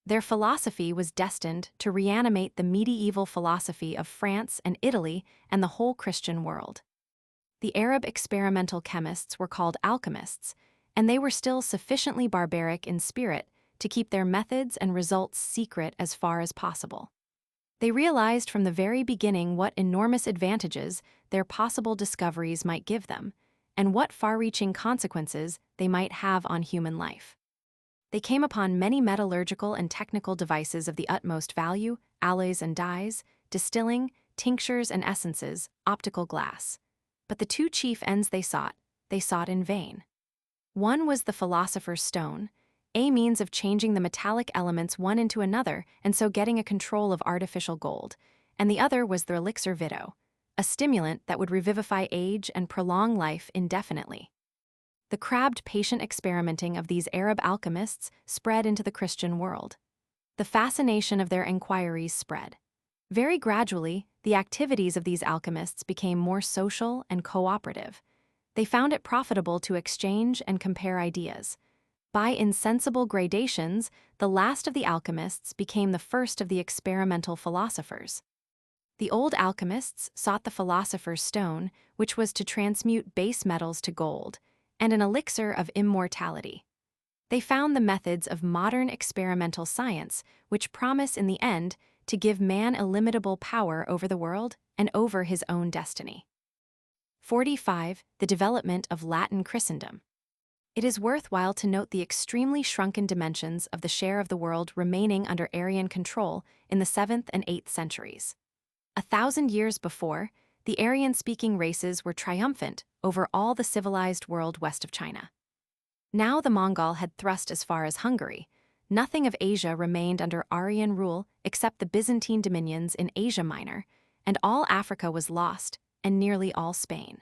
Their philosophy was destined to reanimate the medieval philosophy of France and Italy and the whole Christian world. The Arab experimental chemists were called alchemists, and they were still sufficiently barbaric in spirit to keep their methods and results secret as far as possible. They realized from the very beginning what enormous advantages their possible discoveries might give them, and what far-reaching consequences they might have on human life. They came upon many metallurgical and technical devices of the utmost value, alloys and dyes, distilling, tinctures and essences, optical glass. But the two chief ends they sought in vain. One was the philosopher's stone, a means of changing the metallic elements one into another and so getting a control of artificial gold, and the other was the elixir vitae, a stimulant that would revivify age and prolong life indefinitely. The crabbed patient experimenting of these Arab alchemists spread into the Christian world. The fascination of their inquiries spread. Very gradually, the activities of these alchemists became more social and cooperative. They found it profitable to exchange and compare ideas. By insensible gradations, the last of the alchemists became the first of the experimental philosophers. The old alchemists sought the philosopher's stone, which was to transmute base metals to gold, and an elixir of immortality. They found the methods of modern experimental science, which promise in the end to give man illimitable power over the world and over his own destiny. 45. The development of Latin Christendom. It is worthwhile to note the extremely shrunken dimensions of the share of the world remaining under Aryan control in the 7th and 8th centuries. 1,000 years before, the Aryan-speaking races were triumphant over all the civilized world west of China. Now the Mongol had thrust as far as Hungary. Nothing of Asia remained under Aryan rule except the Byzantine dominions in Asia Minor, and all Africa was lost, and nearly all Spain.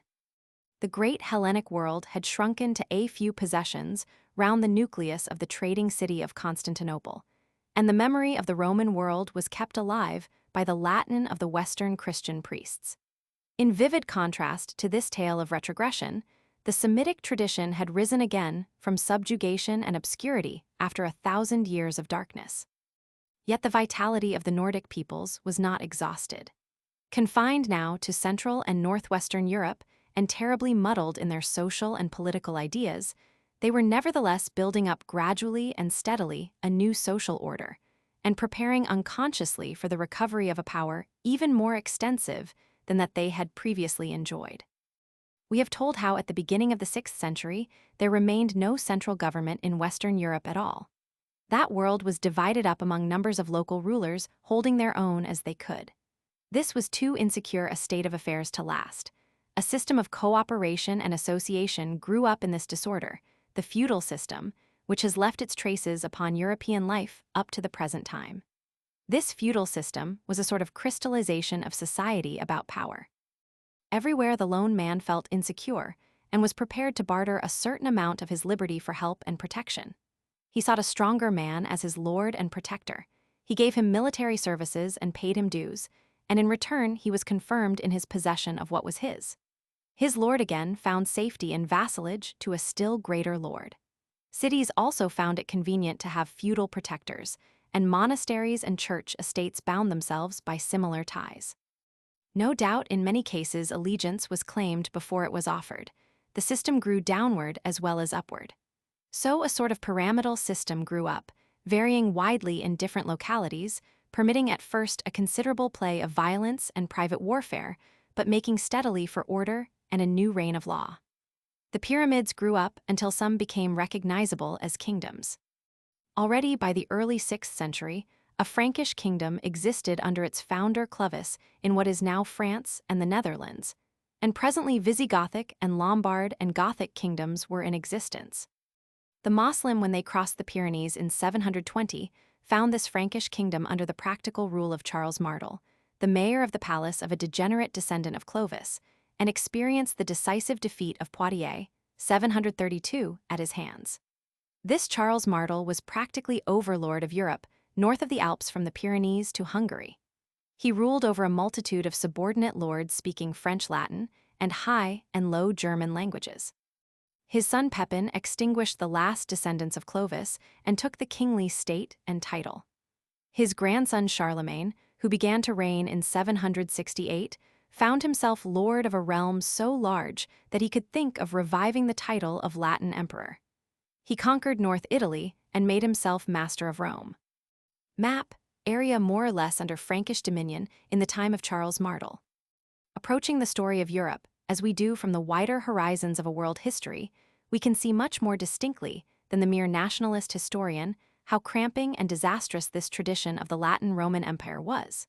The great Hellenic world had shrunken to a few possessions round the nucleus of the trading city of Constantinople, and the memory of the Roman world was kept alive by the Latin of the Western Christian priests. In vivid contrast to this tale of retrogression, the Semitic tradition had risen again from subjugation and obscurity after 1,000 years of darkness. Yet the vitality of the Nordic peoples was not exhausted. Confined now to Central and Northwestern Europe and terribly muddled in their social and political ideas, they were nevertheless building up gradually and steadily a new social order, and preparing unconsciously for the recovery of a power even more extensive than that they had previously enjoyed. We have told how at the beginning of the 6th century, there remained no central government in Western Europe at all. That world was divided up among numbers of local rulers holding their own as they could. This was too insecure a state of affairs to last. A system of cooperation and association grew up in this disorder, the feudal system, which has left its traces upon European life up to the present time. This feudal system was a sort of crystallization of society about power. Everywhere the lone man felt insecure and was prepared to barter a certain amount of his liberty for help and protection. He sought a stronger man as his lord and protector. He gave him military services and paid him dues, and in return he was confirmed in his possession of what was his. His lord again found safety in vassalage to a still greater lord. Cities also found it convenient to have feudal protectors, and monasteries and church estates bound themselves by similar ties. No doubt in many cases allegiance was claimed before it was offered. The system grew downward as well as upward. So a sort of pyramidal system grew up, varying widely in different localities, permitting at first a considerable play of violence and private warfare, but making steadily for order and a new reign of law. The pyramids grew up until some became recognizable as kingdoms. Already by the early 6th century, a Frankish kingdom existed under its founder Clovis in what is now France and the Netherlands, and presently Visigothic and Lombard and Gothic kingdoms were in existence. The Moslem, when they crossed the Pyrenees in 720, found this Frankish kingdom under the practical rule of Charles Martel, the mayor of the palace of a degenerate descendant of Clovis, and experienced the decisive defeat of Poitiers, 732, at his hands. This Charles Martel was practically overlord of Europe, north of the Alps from the Pyrenees to Hungary. He ruled over a multitude of subordinate lords speaking French, Latin, and High and Low German languages. His son Pepin extinguished the last descendants of Clovis and took the kingly state and title. His grandson Charlemagne, who began to reign in 768, found himself lord of a realm so large that he could think of reviving the title of Latin emperor. He conquered North Italy and made himself master of Rome. Map: area more or less under Frankish dominion in the time of Charles Martel. Approaching the story of Europe, as we do from the wider horizons of a world history, we can see much more distinctly than the mere nationalist historian how cramping and disastrous this tradition of the Latin Roman Empire was.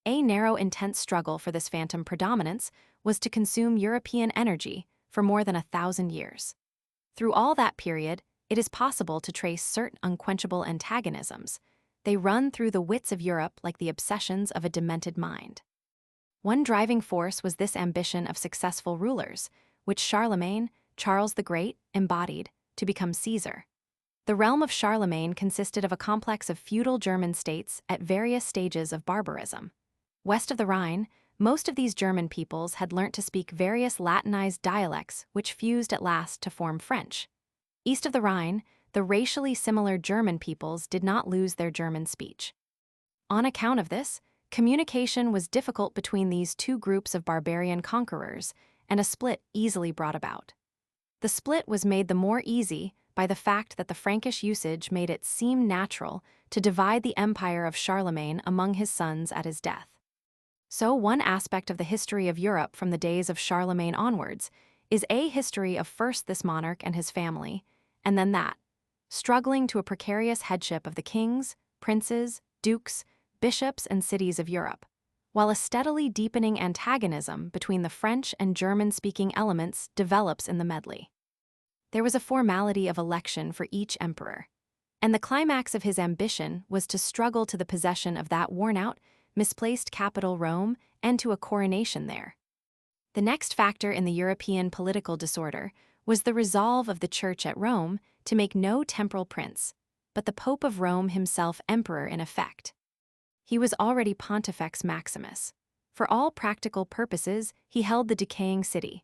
A narrow, intense struggle for this phantom predominance was to consume European energy for more than 1,000 years. Through all that period, it is possible to trace certain unquenchable antagonisms. They run through the wits of Europe like the obsessions of a demented mind. One driving force was this ambition of successful rulers, which Charlemagne, Charles the Great, embodied, to become Caesar. The realm of Charlemagne consisted of a complex of feudal German states at various stages of barbarism. West of the Rhine, most of these German peoples had learnt to speak various Latinized dialects which fused at last to form French. East of the Rhine, the racially similar German peoples did not lose their German speech. On account of this, communication was difficult between these two groups of barbarian conquerors, and a split easily brought about. The split was made the more easy by the fact that the Frankish usage made it seem natural to divide the empire of Charlemagne among his sons at his death. So one aspect of the history of Europe from the days of Charlemagne onwards is a history of first this monarch and his family, and then that, struggling to a precarious headship of the kings, princes, dukes, bishops, and cities of Europe, while a steadily deepening antagonism between the French and German-speaking elements develops in the medley. There was a formality of election for each emperor, and the climax of his ambition was to struggle to the possession of that worn-out, misplaced capital Rome and to a coronation there. The next factor in the European political disorder was the resolve of the Church at Rome to make no temporal prince, but the Pope of Rome himself emperor in effect. He was already Pontifex Maximus. For all practical purposes, he held the decaying city.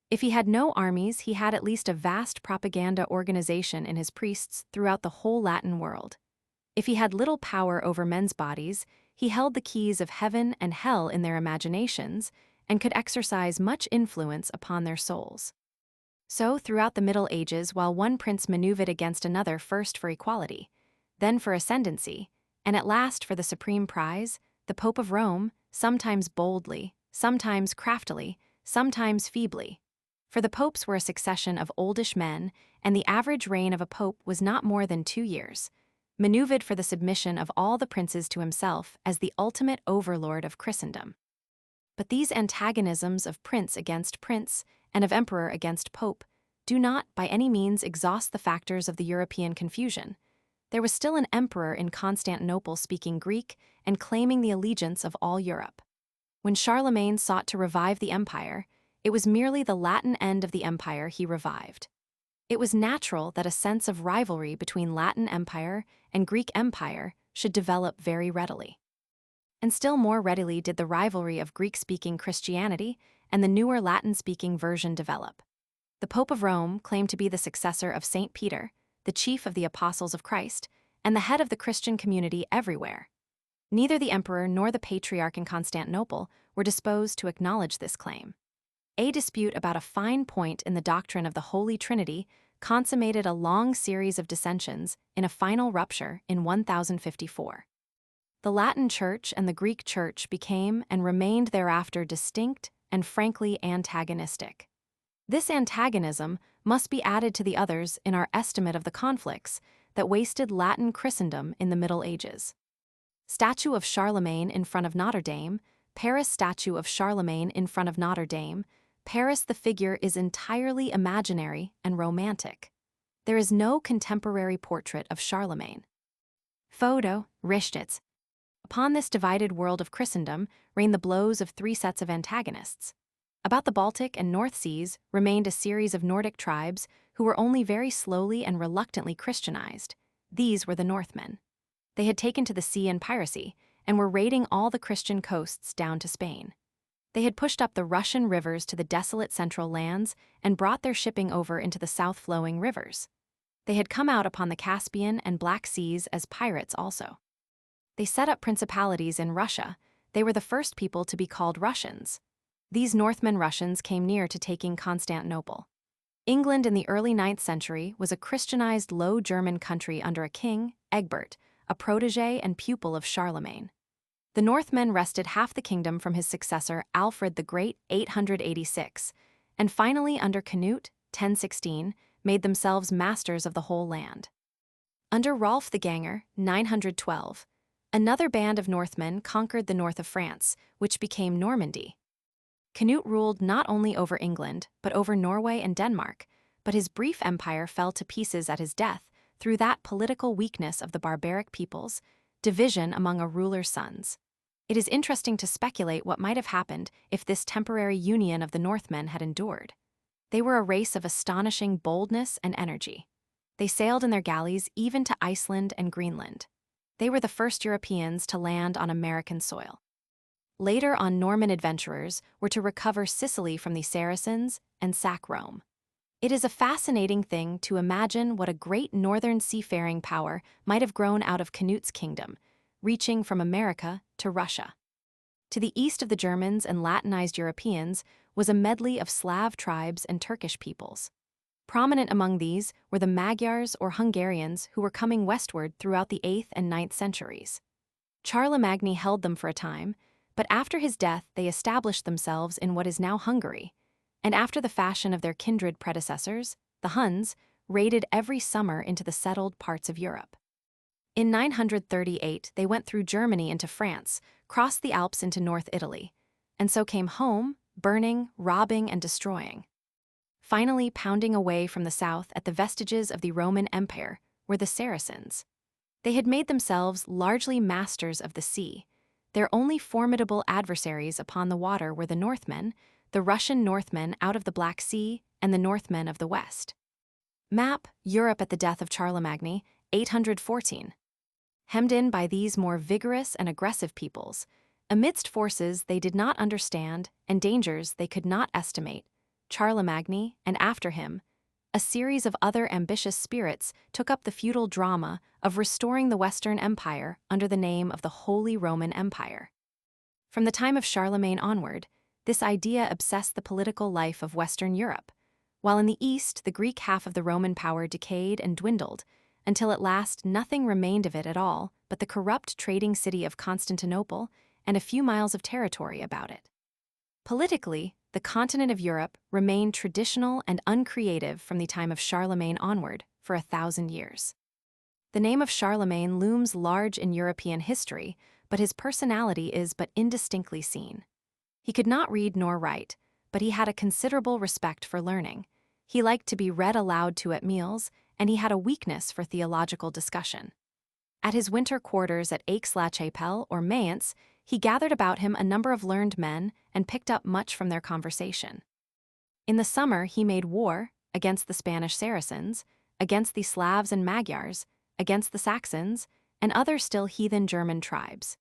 If he had no armies, he had at least a vast propaganda organization in his priests throughout the whole Latin world. If he had little power over men's bodies, he held the keys of heaven and hell in their imaginations and could exercise much influence upon their souls. So, throughout the Middle Ages, while one prince maneuvered against another first for equality, then for ascendancy, and at last for the supreme prize, the Pope of Rome, sometimes boldly, sometimes craftily, sometimes feebly, For the popes were a succession of oldish men, and the average reign of a pope was not more than 2 years, maneuvered for the submission of all the princes to himself as the ultimate overlord of Christendom. But these antagonisms of prince against prince and of emperor against pope do not by any means exhaust the factors of the European confusion. There was still an emperor in Constantinople speaking Greek and claiming the allegiance of all Europe. When Charlemagne sought to revive the empire, it was merely the Latin end of the empire he revived. It was natural that a sense of rivalry between Latin Empire and Greek Empire should develop very readily. And still more readily did the rivalry of Greek-speaking Christianity and the newer Latin-speaking version develop. The Pope of Rome claimed to be the successor of St. Peter, the chief of the Apostles of Christ, and the head of the Christian community everywhere. Neither the emperor nor the patriarch in Constantinople were disposed to acknowledge this claim. A dispute about a fine point in the doctrine of the Holy Trinity consummated a long series of dissensions in a final rupture in 1054. The Latin Church and the Greek Church became and remained thereafter distinct and frankly antagonistic. This antagonism must be added to the others in our estimate of the conflicts that wasted Latin Christendom in the Middle Ages. Statue of Charlemagne in front of Notre Dame, Paris statue of Charlemagne in front of Notre Dame, Paris the figure is entirely imaginary and romantic. There is no contemporary portrait of Charlemagne. Photo, Richtitz. Upon this divided world of Christendom reigned the blows of 3 sets of antagonists. About the Baltic and North Seas remained a series of Nordic tribes who were only very slowly and reluctantly Christianized. These were the Northmen. They had taken to the sea and piracy and were raiding all the Christian coasts down to Spain. They had pushed up the Russian rivers to the desolate central lands and brought their shipping over into the south-flowing rivers. They had come out upon the Caspian and Black Seas as pirates also. They set up principalities in Russia. They were the first people to be called Russians. These Northmen Russians came near to taking Constantinople. England in the early 9th century was a Christianized Low German country under a king, Egbert, a protege and pupil of Charlemagne. The Northmen wrested half the kingdom from his successor Alfred the Great 886, and finally under Canute 1016 made themselves masters of the whole land. Under Rolf the Ganger 912, another band of Northmen conquered the north of France, which became Normandy. Canute ruled not only over England, but over Norway and Denmark, but his brief empire fell to pieces at his death through that political weakness of the barbaric peoples, division among a ruler's sons. It is interesting to speculate what might have happened if this temporary union of the Northmen had endured. They were a race of astonishing boldness and energy. They sailed in their galleys even to Iceland and Greenland. They were the first Europeans to land on American soil. Later on, Norman adventurers were to recover Sicily from the Saracens and sack Rome. It is a fascinating thing to imagine what a great northern seafaring power might have grown out of Canute's kingdom, reaching from America to Russia. To the east of the Germans and Latinized Europeans was a medley of Slav tribes and Turkish peoples. Prominent among these were the Magyars or Hungarians who were coming westward throughout the 8th and 9th centuries. Charlemagne held them for a time, but after his death they established themselves in what is now Hungary, and after the fashion of their kindred predecessors, the Huns raided every summer into the settled parts of Europe. In 938 they went through Germany into France, crossed the Alps into North Italy, and so came home, burning, robbing, and destroying. Finally, pounding away from the south at the vestiges of the Roman Empire were the Saracens. They had made themselves largely masters of the sea. Their only formidable adversaries upon the water were the Northmen, the Russian Northmen out of the Black Sea, and the Northmen of the West. Map: Europe at the death of Charlemagne, 814. Hemmed in by these more vigorous and aggressive peoples, amidst forces they did not understand and dangers they could not estimate, Charlemagne, and after him, a series of other ambitious spirits took up the feudal drama of restoring the Western Empire under the name of the Holy Roman Empire. From the time of Charlemagne onward, this idea obsessed the political life of Western Europe, while in the East the Greek half of the Roman power decayed and dwindled, until at last nothing remained of it at all but the corrupt trading city of Constantinople and a few miles of territory about it. Politically, the continent of Europe remained traditional and uncreative from the time of Charlemagne onward for 1,000 years. The name of Charlemagne looms large in European history, but his personality is but indistinctly seen. He could not read nor write, but he had a considerable respect for learning. He liked to be read aloud to at meals, and he had a weakness for theological discussion. At his winter quarters at Aix-la-Chapelle or Mayence, he gathered about him a number of learned men and picked up much from their conversation. In the summer he made war against the Spanish Saracens, against the Slavs and Magyars, against the Saxons, and other still heathen German tribes.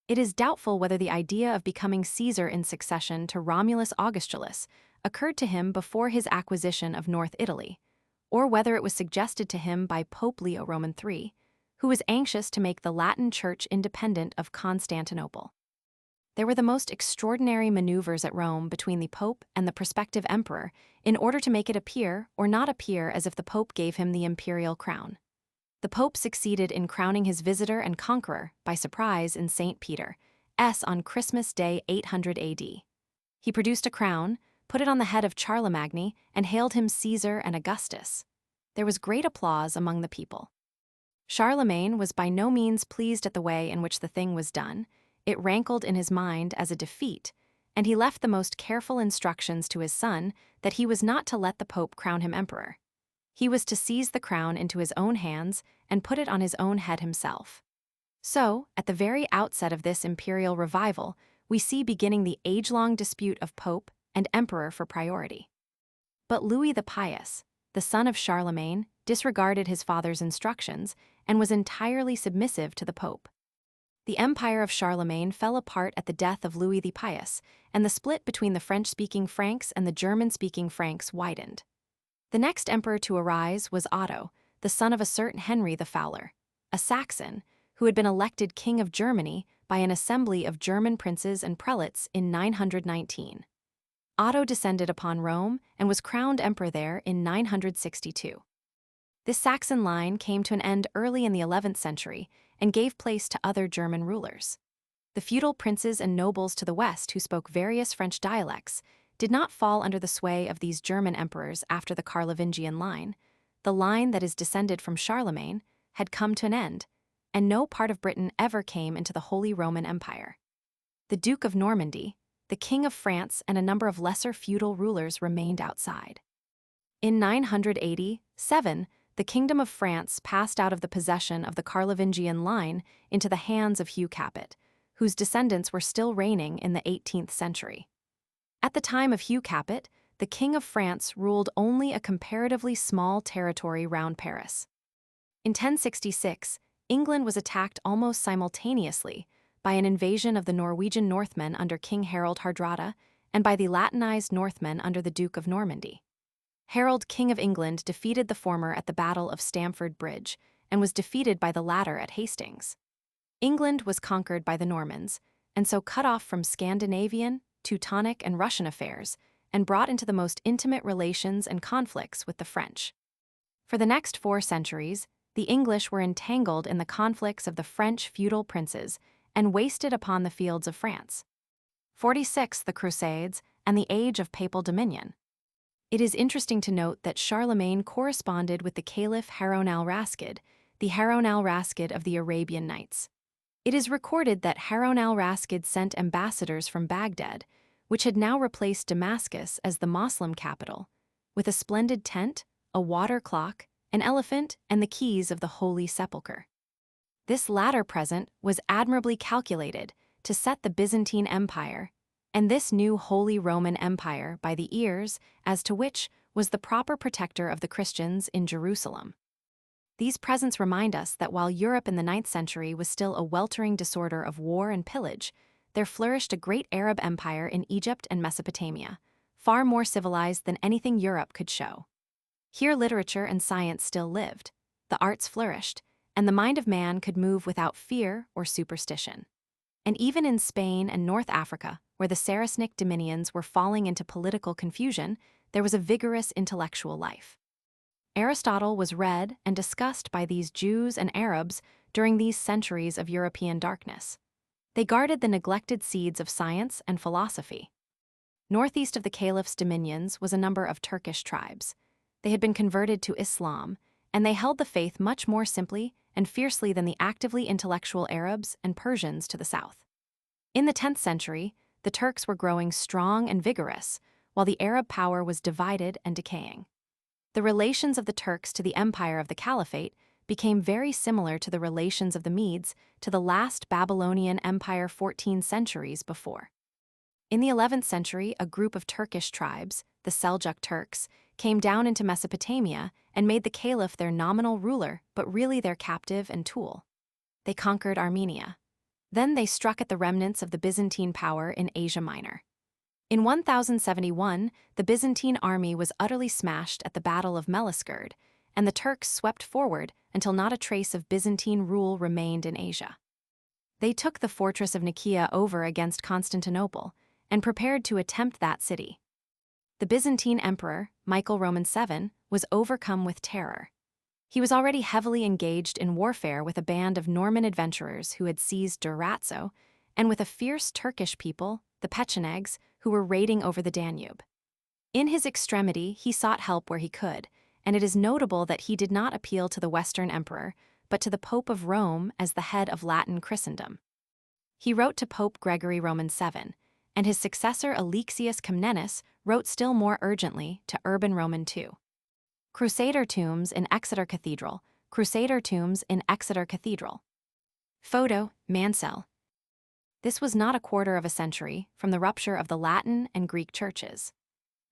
It is doubtful whether the idea of becoming Caesar in succession to Romulus Augustulus occurred to him before his acquisition of North Italy, or whether it was suggested to him by Pope Leo Roman III, who was anxious to make the Latin Church independent of Constantinople. There were the most extraordinary maneuvers at Rome between the Pope and the prospective emperor in order to make it appear or not appear as if the Pope gave him the imperial crown. The Pope succeeded in crowning his visitor and conqueror by surprise in St. Peter's on Christmas Day 800 AD. He produced a crown, put it on the head of Charlemagne, and hailed him Caesar and Augustus. There was great applause among the people. Charlemagne was by no means pleased at the way in which the thing was done. It rankled in his mind as a defeat, and he left the most careful instructions to his son that he was not to let the Pope crown him emperor. He was to seize the crown into his own hands and put it on his own head himself. So, at the very outset of this imperial revival, we see beginning the age-long dispute of Pope and emperor for priority. But Louis the Pious, the son of Charlemagne, disregarded his father's instructions and was entirely submissive to the Pope. The empire of Charlemagne fell apart at the death of Louis the Pious, and the split between the French-speaking Franks and the German-speaking Franks widened. The next emperor to arise was Otto, the son of a certain Henry the Fowler, a Saxon, who had been elected king of Germany by an assembly of German princes and prelates in 919. Otto descended upon Rome and was crowned emperor there in 962. This Saxon line came to an end early in the 11th century and gave place to other German rulers. The feudal princes and nobles to the west who spoke various French dialects did not fall under the sway of these German emperors after the Carlovingian line. The line that is descended from Charlemagne had come to an end, and no part of Britain ever came into the Holy Roman Empire. The Duke of Normandy, the King of France, and a number of lesser feudal rulers remained outside. In 987, the Kingdom of France passed out of the possession of the Carlovingian line into the hands of Hugh Capet, whose descendants were still reigning in the 18th century. At the time of Hugh Capet, the King of France ruled only a comparatively small territory round Paris. In 1066, England was attacked almost simultaneously by an invasion of the Norwegian Northmen under King Harold Hardrada and by the Latinized Northmen under the Duke of Normandy. Harold, King of England, defeated the former at the Battle of Stamford Bridge and was defeated by the latter at Hastings. England was conquered by the Normans, and so cut off from Scandinavian, Teutonic, and Russian affairs, and brought into the most intimate relations and conflicts with the French. For the next 4 centuries, the English were entangled in the conflicts of the French feudal princes and wasted upon the fields of France. 46. The Crusades and the Age of Papal Dominion. It is interesting to note that Charlemagne corresponded with the Caliph Harun al-Rashid, the Harun al-Rashid of the Arabian Nights. It is recorded that Harun al-Rashid sent ambassadors from Baghdad, which had now replaced Damascus as the Moslem capital, with a splendid tent, a water clock, an elephant, and the keys of the Holy Sepulchre. This latter present was admirably calculated to set the Byzantine Empire and this new Holy Roman Empire by the ears as to which was the proper protector of the Christians in Jerusalem. These presents remind us that while Europe in the 9th century was still a weltering disorder of war and pillage, there flourished a great Arab empire in Egypt and Mesopotamia, far more civilized than anything Europe could show. Here literature and science still lived, the arts flourished, and the mind of man could move without fear or superstition. And even in Spain and North Africa, where the Saracenic dominions were falling into political confusion, there was a vigorous intellectual life. Aristotle was read and discussed by these Jews and Arabs during these centuries of European darkness. They guarded the neglected seeds of science and philosophy. Northeast of the Caliph's dominions was a number of Turkish tribes. They had been converted to Islam, and they held the faith much more simply and fiercely than the actively intellectual Arabs and Persians to the south. In the 10th century, the Turks were growing strong and vigorous, while the Arab power was divided and decaying. The relations of the Turks to the empire of the Caliphate became very similar to the relations of the Medes to the last Babylonian Empire 14 centuries before. In the 11th century, a group of Turkish tribes, the Seljuk Turks, came down into Mesopotamia and made the Caliph their nominal ruler, but really their captive and tool. They conquered Armenia. Then they struck at the remnants of the Byzantine power in Asia Minor. In 1071, the Byzantine army was utterly smashed at the Battle of Melisgerd, and the Turks swept forward until not a trace of Byzantine rule remained in Asia. They took the fortress of Nicaea over against Constantinople and prepared to attempt that city. The Byzantine emperor, Michael Roman VII, was overcome with terror. He was already heavily engaged in warfare with a band of Norman adventurers who had seized Durazzo, and with a fierce Turkish people, the Pechenegs, who were raiding over the Danube. In his extremity, he sought help where he could, and it is notable that he did not appeal to the Western emperor, but to the Pope of Rome as the head of Latin Christendom. He wrote to Pope Gregory Roman VII, and his successor Alexius Comnenus wrote still more urgently to Urban Roman II. Crusader tombs in Exeter Cathedral. Crusader tombs in Exeter Cathedral. Photo, Mansell. This was not a quarter of a century from the rupture of the Latin and Greek churches.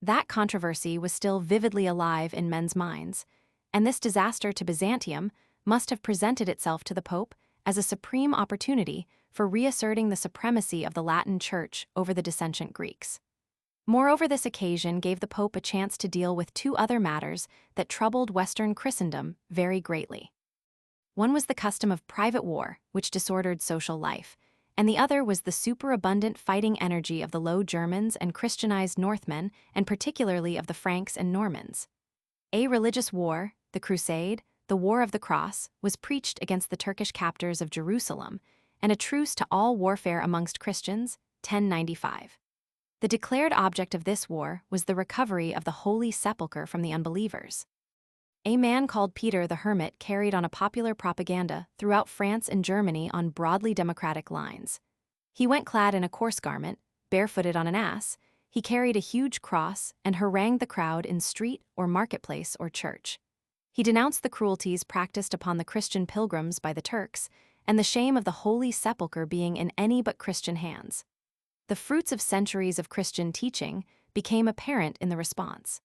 That controversy was still vividly alive in men's minds, and this disaster to Byzantium must have presented itself to the Pope as a supreme opportunity for reasserting the supremacy of the Latin Church over the dissentient Greeks. Moreover, this occasion gave the Pope a chance to deal with two other matters that troubled Western Christendom very greatly. One was the custom of private war, which disordered social life, and the other was the superabundant fighting energy of the Low Germans and Christianized Northmen, and particularly of the Franks and Normans. A religious war, the Crusade, the War of the Cross, was preached against the Turkish captors of Jerusalem, and a truce to all warfare amongst Christians, 1095. The declared object of this war was the recovery of the Holy Sepulchre from the unbelievers. A man called Peter the Hermit carried on a popular propaganda throughout France and Germany on broadly democratic lines. He went clad in a coarse garment, barefooted on an ass, he carried a huge cross and harangued the crowd in street or marketplace or church. He denounced the cruelties practiced upon the Christian pilgrims by the Turks, and the shame of the Holy Sepulchre being in any but Christian hands. The fruits of centuries of Christian teaching became apparent in the response.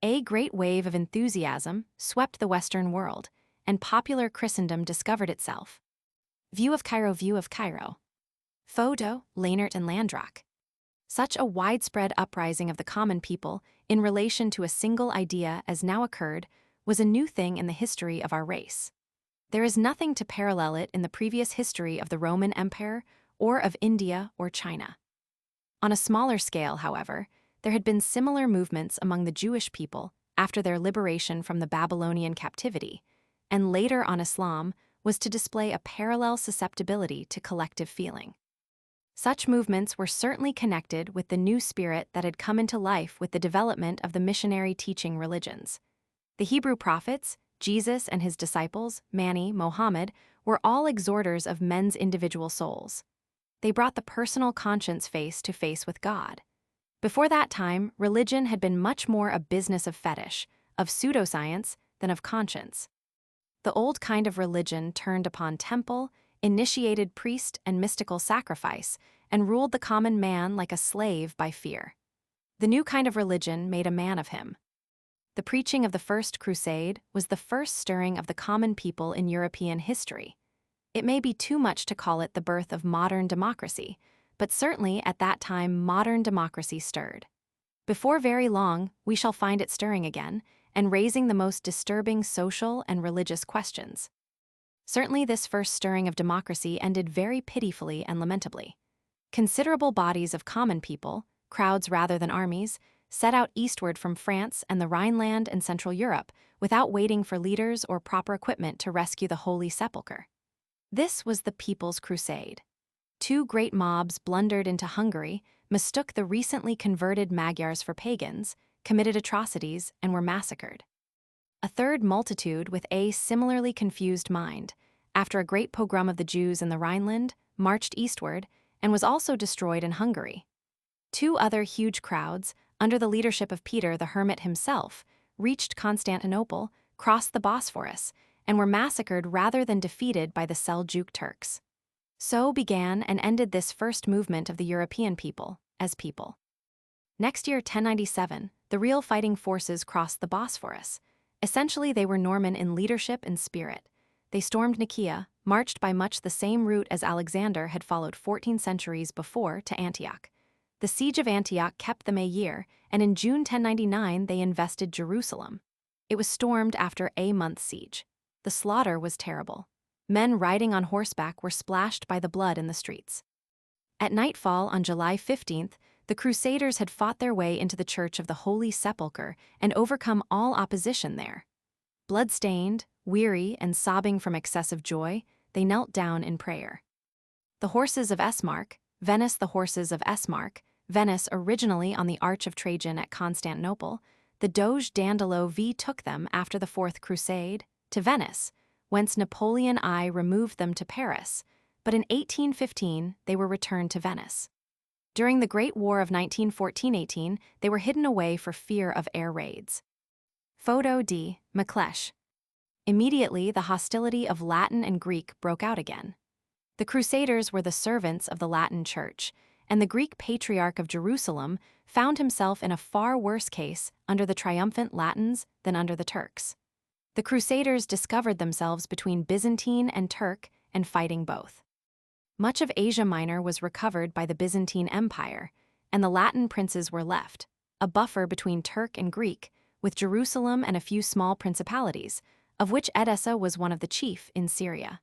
A great wave of enthusiasm swept the Western world, and popular Christendom discovered itself. View of Cairo. View of Cairo. Photo, Lehnert and Landrock. Such a widespread uprising of the common people in relation to a single idea as now occurred was a new thing in the history of our race. There is nothing to parallel it in the previous history of the Roman Empire or of India or China. On a smaller scale, however, there had been similar movements among the Jewish people after their liberation from the Babylonian captivity, and later on Islam was to display a parallel susceptibility to collective feeling. Such movements were certainly connected with the new spirit that had come into life with the development of the missionary teaching religions. The Hebrew prophets, Jesus and his disciples, Mani, Mohammed, were all exhorters of men's individual souls. They brought the personal conscience face to face with God. Before that time, religion had been much more a business of fetish, of pseudoscience, than of conscience. The old kind of religion turned upon temple, initiated priest and mystical sacrifice, and ruled the common man like a slave by fear. The new kind of religion made a man of him. The preaching of the First Crusade was the first stirring of the common people in European history. It may be too much to call it the birth of modern democracy, but certainly at that time modern democracy stirred. Before very long, we shall find it stirring again, and raising the most disturbing social and religious questions. Certainly this first stirring of democracy ended very pitifully and lamentably. Considerable bodies of common people, crowds rather than armies, set out eastward from France and the Rhineland and Central Europe without waiting for leaders or proper equipment to rescue the Holy Sepulchre. This was the People's Crusade. Two great mobs blundered into Hungary, mistook the recently converted Magyars for pagans, committed atrocities, and were massacred. A third multitude with a similarly confused mind, after a great pogrom of the Jews in the Rhineland, marched eastward and was also destroyed in Hungary. Two other huge crowds, under the leadership of Peter the Hermit himself, reached Constantinople, crossed the Bosphorus, and were massacred rather than defeated by the Seljuk Turks. So began and ended this first movement of the European people, as people. Next year, 1097, the real fighting forces crossed the Bosphorus. Essentially, they were Norman in leadership and spirit. They stormed Nicaea, marched by much the same route as Alexander had followed 14 centuries before to Antioch. The siege of Antioch kept them a year, and in June 1099 they invested Jerusalem. It was stormed after a month's siege. The slaughter was terrible. Men riding on horseback were splashed by the blood in the streets. At nightfall on July 15th, the Crusaders had fought their way into the Church of the Holy Sepulchre and overcome all opposition there. Blood-stained, weary, and sobbing from excessive joy, they knelt down in prayer. The horses of Esmark, Venice the horses of Esmark, Venice originally on the Arch of Trajan at Constantinople, the Doge Dandolo V took them after the Fourth Crusade, to Venice, whence Napoleon I removed them to Paris, but in 1815 they were returned to Venice. During the Great War of 1914-18, they were hidden away for fear of air raids. Photo D. McLeish. Immediately, the hostility of Latin and Greek broke out again. The Crusaders were the servants of the Latin Church, and the Greek Patriarch of Jerusalem found himself in a far worse case under the triumphant Latins than under the Turks. The Crusaders discovered themselves between Byzantine and Turk and fighting both. Much of Asia Minor was recovered by the Byzantine Empire, and the Latin princes were left, a buffer between Turk and Greek, with Jerusalem and a few small principalities, of which Edessa was one of the chief in Syria.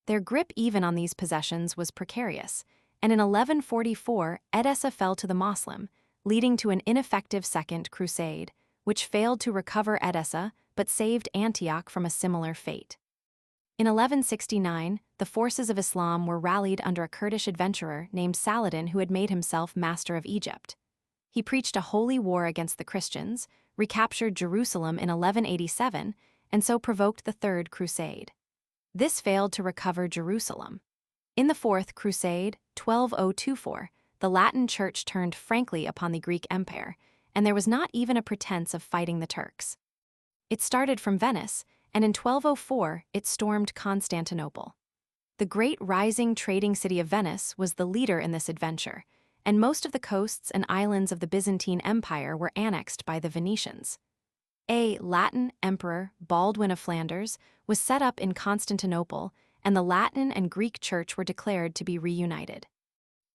Their grip even on these possessions was precarious, and in 1144 Edessa fell to the Moslem, leading to an ineffective Second Crusade, which failed to recover Edessa but saved Antioch from a similar fate. In 1169, the forces of Islam were rallied under a Kurdish adventurer named Saladin who had made himself master of Egypt. He preached a holy war against the Christians, recaptured Jerusalem in 1187, and so provoked the Third Crusade. This failed to recover Jerusalem. In the Fourth Crusade, 12024, the Latin Church turned frankly upon the Greek Empire, and there was not even a pretense of fighting the Turks. It started from Venice, and in 1204 it stormed Constantinople. The great rising trading city of Venice was the leader in this adventure, and most of the coasts and islands of the Byzantine Empire were annexed by the Venetians. A Latin emperor, Baldwin of Flanders, was set up in Constantinople, and the Latin and Greek Church were declared to be reunited.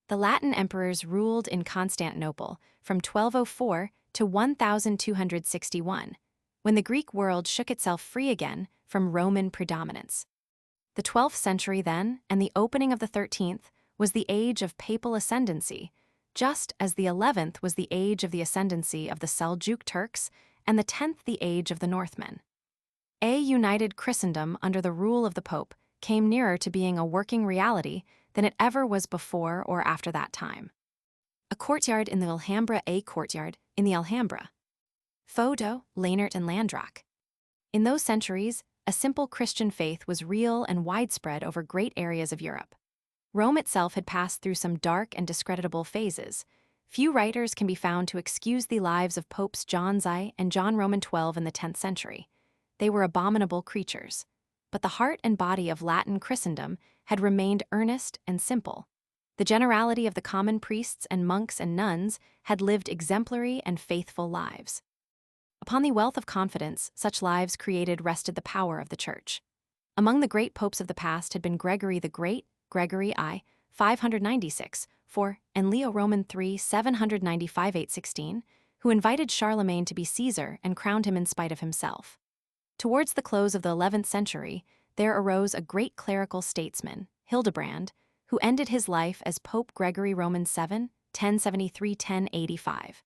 The Latin emperors ruled in Constantinople from 1204 to 1261, when the Greek world shook itself free again from Roman predominance. The 12th century then, and the opening of the 13th, was the age of papal ascendancy, just as the 11th was the age of the ascendancy of the Seljuk Turks and the 10th the age of the Northmen. A united Christendom under the rule of the Pope came nearer to being a working reality than it ever was before or after that time. A courtyard in the Alhambra. A courtyard in the Alhambra. Photo, Lehnert and Landrak. In those centuries, a simple Christian faith was real and widespread over great areas of Europe. Rome itself had passed through some dark and discreditable phases. Few writers can be found to excuse the lives of Popes John XI and John Roman XII in the 10th century. They were abominable creatures. But the heart and body of Latin Christendom had remained earnest and simple. The generality of the common priests and monks and nuns had lived exemplary and faithful lives. Upon the wealth of confidence such lives created rested the power of the Church. Among the great popes of the past had been Gregory the Great, Gregory I, 596-4, and Leo Roman III, 795-816, who invited Charlemagne to be Caesar and crowned him in spite of himself. Towards the close of the 11th century, there arose a great clerical statesman, Hildebrand, who ended his life as Pope Gregory Roman VII, 1073-1085.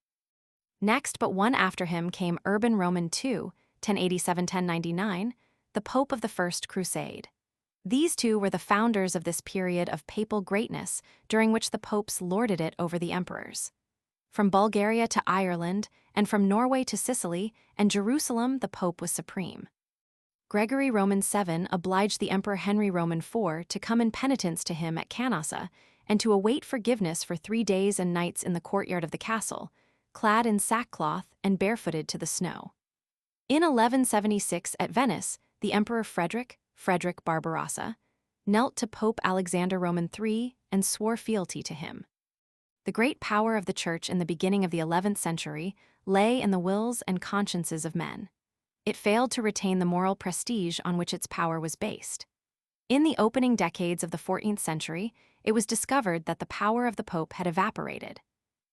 Next but one after him came Urban Roman II, 1087-1099, the Pope of the First Crusade. These two were the founders of this period of papal greatness during which the popes lorded it over the emperors. From Bulgaria to Ireland, and from Norway to Sicily and Jerusalem, the pope was supreme. Gregory Roman VII obliged the Emperor Henry Roman IV to come in penitence to him at Canossa and to await forgiveness for 3 days and nights in the courtyard of the castle, clad in sackcloth and barefooted to the snow. In 1176 at Venice, the Emperor Frederick Barbarossa, knelt to Pope Alexander Roman III and swore fealty to him. The great power of the Church in the beginning of the 11th century lay in the wills and consciences of men. It failed to retain the moral prestige on which its power was based. In the opening decades of the 14th century, it was discovered that the power of the Pope had evaporated.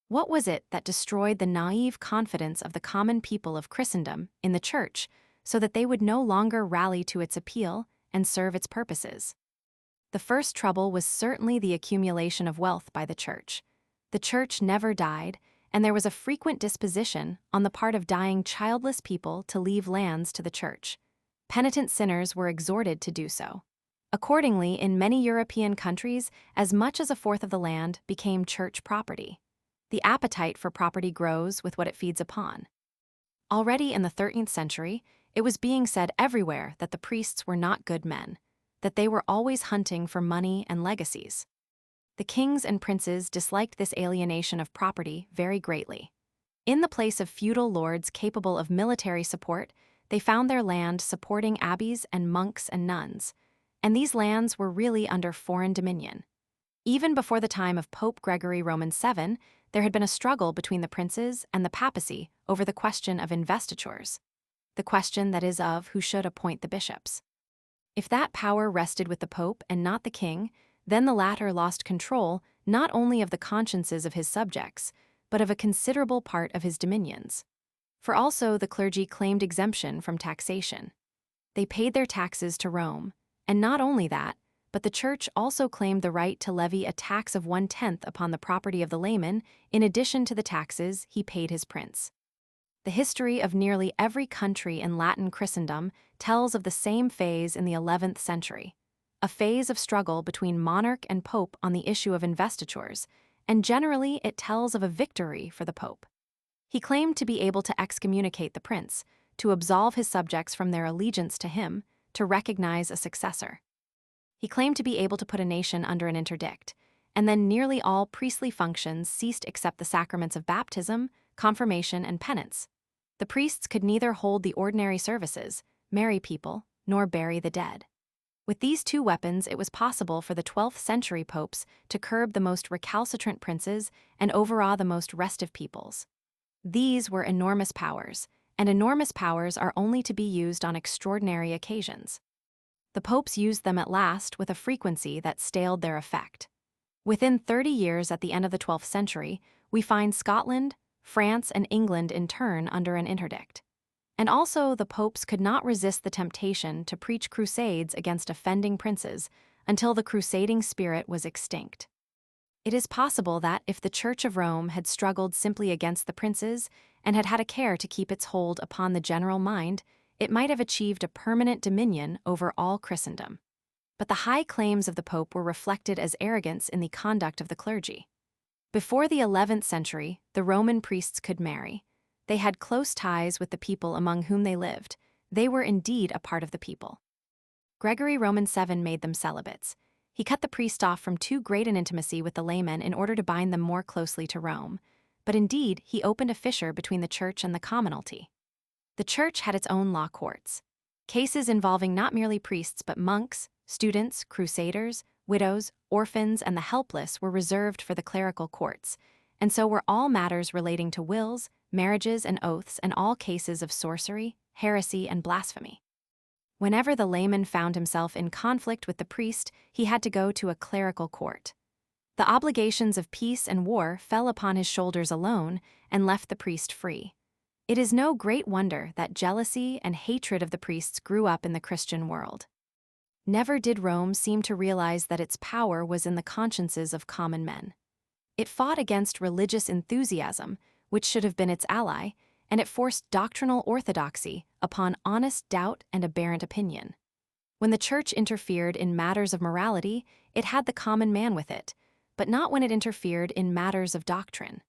What was it that destroyed the naive confidence of the common people of Christendom in the Church so that they would no longer rally to its appeal and serve its purposes? The first trouble was certainly the accumulation of wealth by the Church. The Church never died, and there was a frequent disposition on the part of dying childless people to leave lands to the Church. Penitent sinners were exhorted to do so. Accordingly, in many European countries, as much as a fourth of the land became Church property. The appetite for property grows with what it feeds upon. Already in the 13th century, it was being said everywhere that the priests were not good men, that they were always hunting for money and legacies. The kings and princes disliked this alienation of property very greatly. In the place of feudal lords capable of military support, they found their land supporting abbeys and monks and nuns, and these lands were really under foreign dominion. Even before the time of Pope Gregory Roman VII, there had been a struggle between the princes and the papacy over the question of investitures, the question that is of who should appoint the bishops. If that power rested with the Pope and not the king, then the latter lost control not only of the consciences of his subjects, but of a considerable part of his dominions. For also the clergy claimed exemption from taxation. They paid their taxes to Rome, and not only that, but the Church also claimed the right to levy a tax of 1/10 upon the property of the layman in addition to the taxes he paid his prince. The history of nearly every country in Latin Christendom tells of the same phase in the 11th century. A phase of struggle between monarch and pope on the issue of investitures, and generally it tells of a victory for the pope. He claimed to be able to excommunicate the prince, to absolve his subjects from their allegiance to him, to recognize a successor. He claimed to be able to put a nation under an interdict, and then nearly all priestly functions ceased except the sacraments of baptism, confirmation, and penance. The priests could neither hold the ordinary services, marry people, nor bury the dead. With these two weapons, it was possible for the 12th century popes to curb the most recalcitrant princes and overawe the most restive peoples. These were enormous powers, and enormous powers are only to be used on extraordinary occasions. The popes used them at last with a frequency that staled their effect. Within 30 years at the end of the 12th century, we find Scotland, France, and England in turn under an interdict. And also the popes could not resist the temptation to preach crusades against offending princes until the crusading spirit was extinct. It is possible that if the Church of Rome had struggled simply against the princes and had had a care to keep its hold upon the general mind, it might have achieved a permanent dominion over all Christendom. But the high claims of the Pope were reflected as arrogance in the conduct of the clergy. Before the 11th century, the Roman priests could marry. They had close ties with the people among whom they lived. They were indeed a part of the people. Gregory Roman VII made them celibates. He cut the priest off from too great an intimacy with the laymen in order to bind them more closely to Rome. But indeed, he opened a fissure between the Church and the commonalty. The Church had its own law courts. Cases involving not merely priests but monks, students, crusaders, widows, orphans, and the helpless were reserved for the clerical courts, and so were all matters relating to wills, marriages, and oaths, and all cases of sorcery, heresy, and blasphemy. Whenever the layman found himself in conflict with the priest, he had to go to a clerical court. The obligations of peace and war fell upon his shoulders alone and left the priest free. It is no great wonder that jealousy and hatred of the priests grew up in the Christian world. Never did Rome seem to realize that its power was in the consciences of common men. It fought against religious enthusiasm, which should have been its ally, and it forced doctrinal orthodoxy upon honest doubt and aberrant opinion. When the church interfered in matters of morality, it had the common man with it, but not when it interfered in matters of doctrine.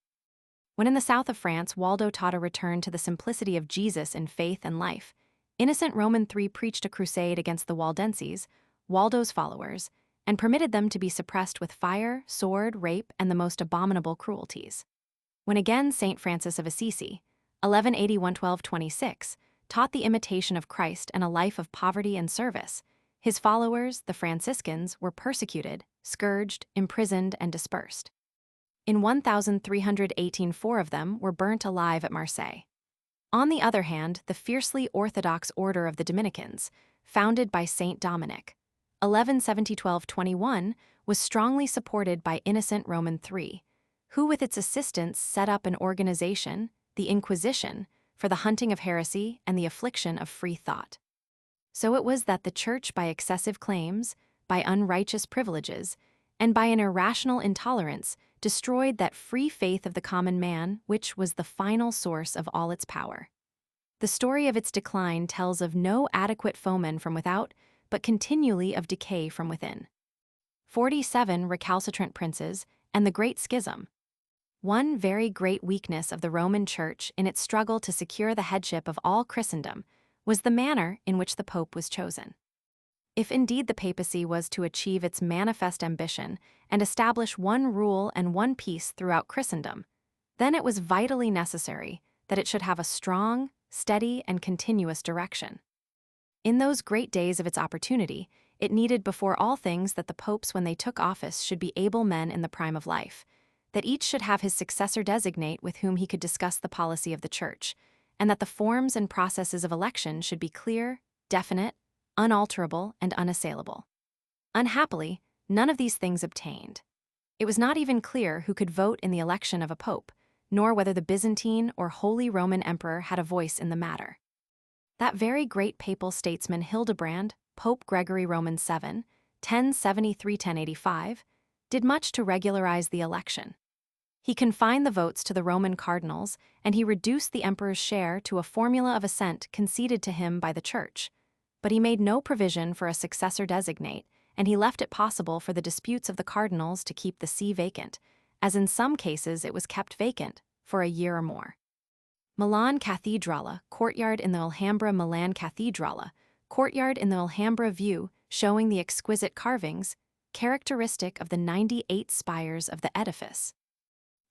When in the south of France, Waldo taught a return to the simplicity of Jesus in faith and life, Innocent Roman III preached a crusade against the Waldenses, Waldo's followers, and permitted them to be suppressed with fire, sword, rape, and the most abominable cruelties. When again St. Francis of Assisi, 1181–1226, taught the imitation of Christ and a life of poverty and service, his followers, the Franciscans, were persecuted, scourged, imprisoned, and dispersed. In 1318, 4 of them were burnt alive at Marseille. On the other hand, the fiercely orthodox order of the Dominicans, founded by Saint Dominic, 1170–1221, was strongly supported by Innocent Roman III, who with its assistance set up an organization, the Inquisition, for the hunting of heresy and the affliction of free thought. So it was that the Church, by excessive claims, by unrighteous privileges, and by an irrational intolerance, destroyed that free faith of the common man, which was the final source of all its power. The story of its decline tells of no adequate foeman from without, but continually of decay from within. 47 recalcitrant princes, and the Great Schism. One very great weakness of the Roman Church in its struggle to secure the headship of all Christendom was the manner in which the Pope was chosen. If indeed the papacy was to achieve its manifest ambition and establish one rule and one peace throughout Christendom, then it was vitally necessary that it should have a strong, steady, and continuous direction. In those great days of its opportunity, it needed before all things that the popes, when they took office, should be able men in the prime of life, that each should have his successor designate with whom he could discuss the policy of the Church, and that the forms and processes of election should be clear, definite, unalterable, and unassailable. Unhappily, none of these things obtained. It was not even clear who could vote in the election of a pope, nor whether the Byzantine or Holy Roman Emperor had a voice in the matter. That very great papal statesman Hildebrand, Pope Gregory Roman VII, 1073–1085, did much to regularize the election. He confined the votes to the Roman cardinals, and he reduced the emperor's share to a formula of assent conceded to him by the Church. But he made no provision for a successor designate, and he left it possible for the disputes of the cardinals to keep the see vacant, as in some cases it was kept vacant for a year or more. Milan Cathedrale, courtyard in the Alhambra. Milan Cathedrale, courtyard in the Alhambra. View showing the exquisite carvings, characteristic of the 98 spires of the edifice.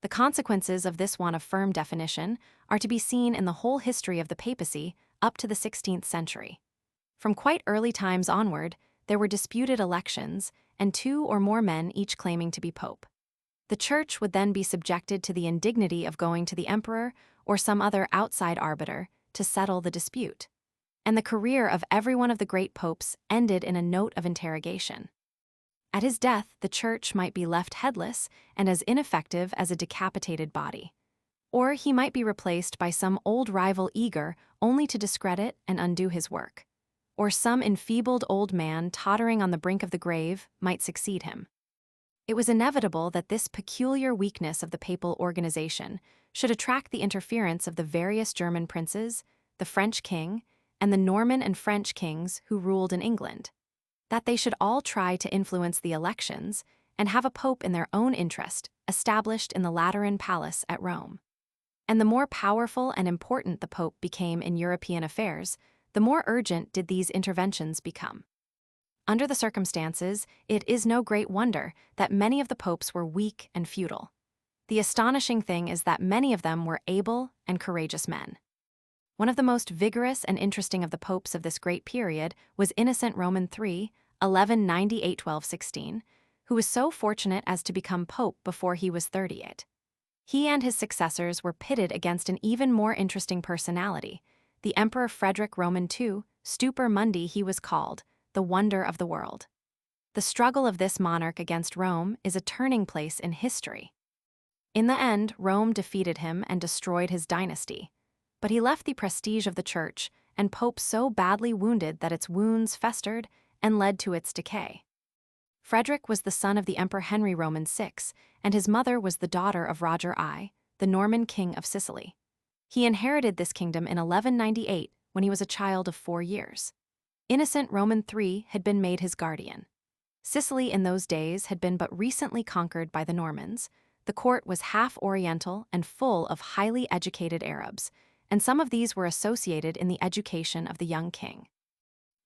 The consequences of this want of firm definition are to be seen in the whole history of the papacy up to the 16th century. From quite early times onward, there were disputed elections, and 2 or more men each claiming to be pope. The Church would then be subjected to the indignity of going to the emperor or some other outside arbiter to settle the dispute. And the career of every one of the great popes ended in a note of interrogation. At his death, the Church might be left headless and as ineffective as a decapitated body. Or he might be replaced by some old rival eager only to discredit and undo his work. Or some enfeebled old man tottering on the brink of the grave might succeed him. It was inevitable that this peculiar weakness of the papal organization should attract the interference of the various German princes, the French king, and the Norman and French kings who ruled in England, that they should all try to influence the elections and have a pope in their own interest established in the Lateran Palace at Rome. And the more powerful and important the pope became in European affairs, the more urgent did these interventions become. Under the circumstances, it is no great wonder that many of the popes were weak and futile. The astonishing thing is that many of them were able and courageous men. One of the most vigorous and interesting of the popes of this great period was Innocent Roman III, 1198–1216, who was so fortunate as to become pope before he was 38. He and his successors were pitted against an even more interesting personality, the Emperor Frederick Roman II, Stupor Mundi he was called, the wonder of the world. The struggle of this monarch against Rome is a turning place in history. In the end, Rome defeated him and destroyed his dynasty, but he left the prestige of the Church and Pope so badly wounded that its wounds festered and led to its decay. Frederick was the son of the Emperor Henry Roman VI, and his mother was the daughter of Roger I, the Norman king of Sicily. He inherited this kingdom in 1198 when he was a child of 4 years. Innocent Roman III had been made his guardian. Sicily in those days had been but recently conquered by the Normans. The court was half Oriental and full of highly educated Arabs, and some of these were associated in the education of the young king.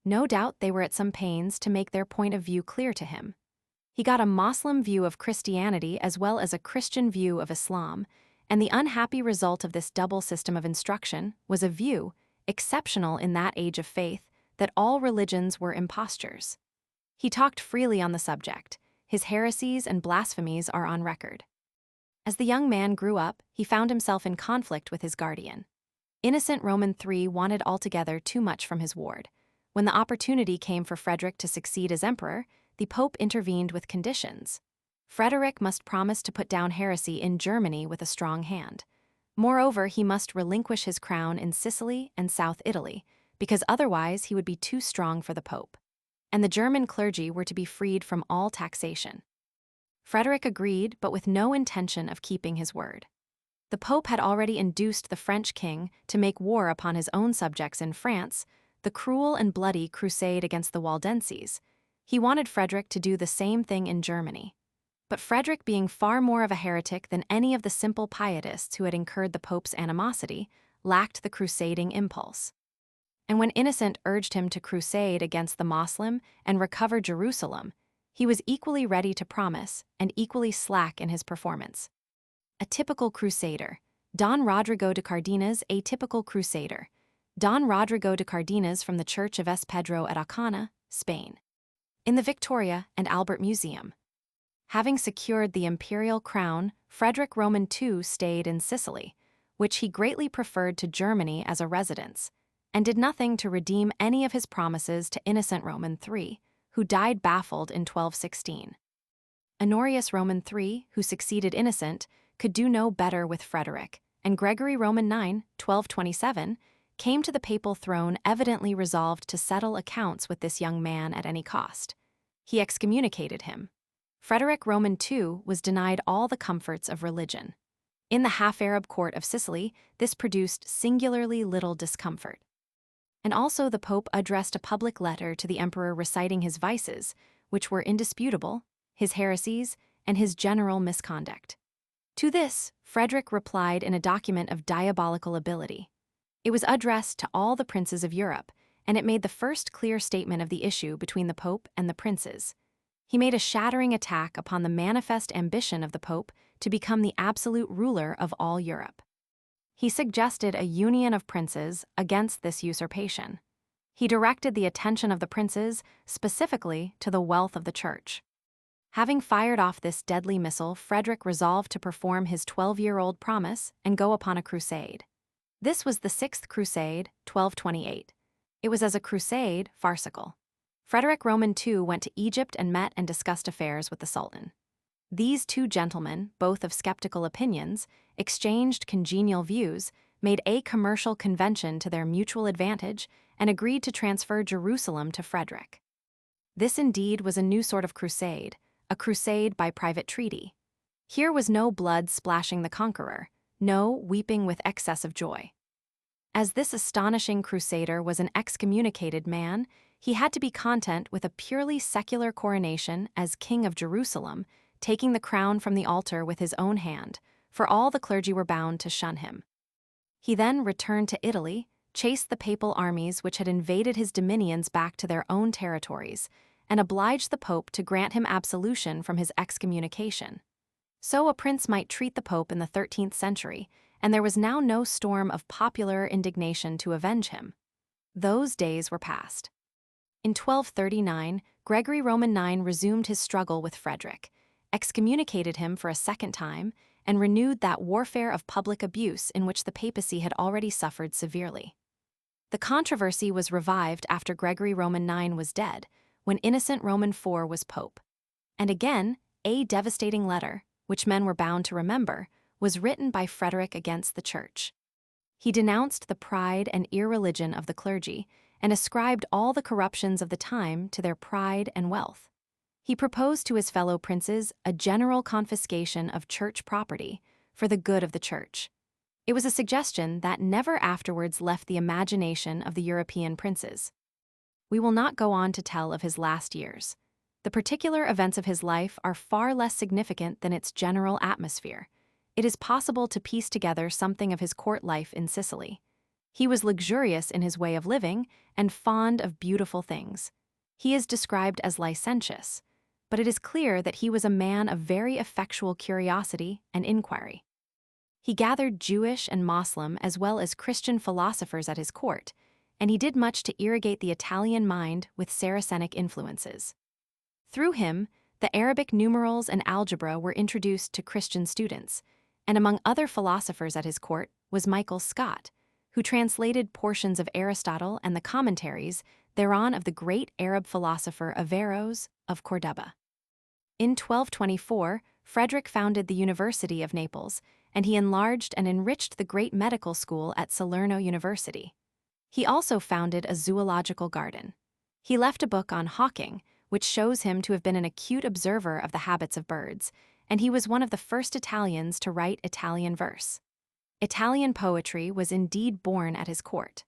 No doubt they were at some pains to make their point of view clear to him. He got a Moslem view of Christianity as well as a Christian view of Islam, and the unhappy result of this double system of instruction was a view, exceptional in that age of faith, that all religions were impostures. He talked freely on the subject. His heresies and blasphemies are on record. As the young man grew up, he found himself in conflict with his guardian. Innocent Roman III wanted altogether too much from his ward. When the opportunity came for Frederick to succeed as emperor, the Pope intervened with conditions. Frederick must promise to put down heresy in Germany with a strong hand. Moreover, he must relinquish his crown in Sicily and South Italy, because otherwise he would be too strong for the Pope. And the German clergy were to be freed from all taxation. Frederick agreed, but with no intention of keeping his word. The Pope had already induced the French king to make war upon his own subjects in France, the cruel and bloody crusade against the Waldenses. He wanted Frederick to do the same thing in Germany. But Frederick, being far more of a heretic than any of the simple pietists who had incurred the Pope's animosity, lacked the crusading impulse. And when Innocent urged him to crusade against the Moslem and recover Jerusalem, he was equally ready to promise and equally slack in his performance. A typical crusader. Don Rodrigo de Cardenas, a typical crusader. Don Rodrigo de Cardenas from the Church of S. Pedro at Alcana, Spain. In the Victoria and Albert Museum. Having secured the imperial crown, Frederick Roman II stayed in Sicily, which he greatly preferred to Germany as a residence, and did nothing to redeem any of his promises to Innocent Roman III, who died baffled in 1216. Honorius Roman III, who succeeded Innocent, could do no better with Frederick, and Gregory Roman IX, 1227, came to the papal throne evidently resolved to settle accounts with this young man at any cost. He excommunicated him. Frederick Roman II was denied all the comforts of religion. In the half-Arab court of Sicily, this produced singularly little discomfort. And also the Pope addressed a public letter to the emperor reciting his vices, which were indisputable, his heresies, and his general misconduct. To this, Frederick replied in a document of diabolical ability. It was addressed to all the princes of Europe, and it made the first clear statement of the issue between the Pope and the princes. He made a shattering attack upon the manifest ambition of the Pope to become the absolute ruler of all Europe. He suggested a union of princes against this usurpation. He directed the attention of the princes specifically to the wealth of the Church. Having fired off this deadly missile, Frederick resolved to perform his 12-year-old promise and go upon a crusade. This was the Sixth Crusade, 1228. It was as a crusade farcical. Frederick Roman II went to Egypt and met and discussed affairs with the Sultan. These two gentlemen, both of skeptical opinions, exchanged congenial views, made a commercial convention to their mutual advantage, and agreed to transfer Jerusalem to Frederick. This indeed was a new sort of crusade, a crusade by private treaty. Here was no blood splashing the conqueror, no weeping with excess of joy. As this astonishing crusader was an excommunicated man, he had to be content with a purely secular coronation as King of Jerusalem, taking the crown from the altar with his own hand, for all the clergy were bound to shun him. He then returned to Italy, chased the papal armies which had invaded his dominions back to their own territories, and obliged the Pope to grant him absolution from his excommunication. So a prince might treat the Pope in the 13th century, and there was now no storm of popular indignation to avenge him. Those days were past. In 1239, Gregory Roman IX resumed his struggle with Frederick, excommunicated him for a second time, and renewed that warfare of public abuse in which the papacy had already suffered severely. The controversy was revived after Gregory Roman IX was dead, when Innocent Roman IV was pope. And again, a devastating letter, which men were bound to remember, was written by Frederick against the Church. He denounced the pride and irreligion of the clergy, and ascribed all the corruptions of the time to their pride and wealth. He proposed to his fellow princes a general confiscation of church property for the good of the Church. It was a suggestion that never afterwards left the imagination of the European princes. We will not go on to tell of his last years. The particular events of his life are far less significant than its general atmosphere. It is possible to piece together something of his court life in Sicily. He was luxurious in his way of living and fond of beautiful things. He is described as licentious, but it is clear that he was a man of very effectual curiosity and inquiry. He gathered Jewish and Moslem as well as Christian philosophers at his court, and he did much to irrigate the Italian mind with Saracenic influences. Through him, the Arabic numerals and algebra were introduced to Christian students, and among other philosophers at his court was Michael Scott, who translated portions of Aristotle and the commentaries thereon of the great Arab philosopher Averroes of Cordoba. In 1224, Frederick founded the University of Naples, and he enlarged and enriched the great medical school at Salerno University. He also founded a zoological garden. He left a book on hawking, which shows him to have been an acute observer of the habits of birds, and he was one of the first Italians to write Italian verse. Italian poetry was indeed born at his court.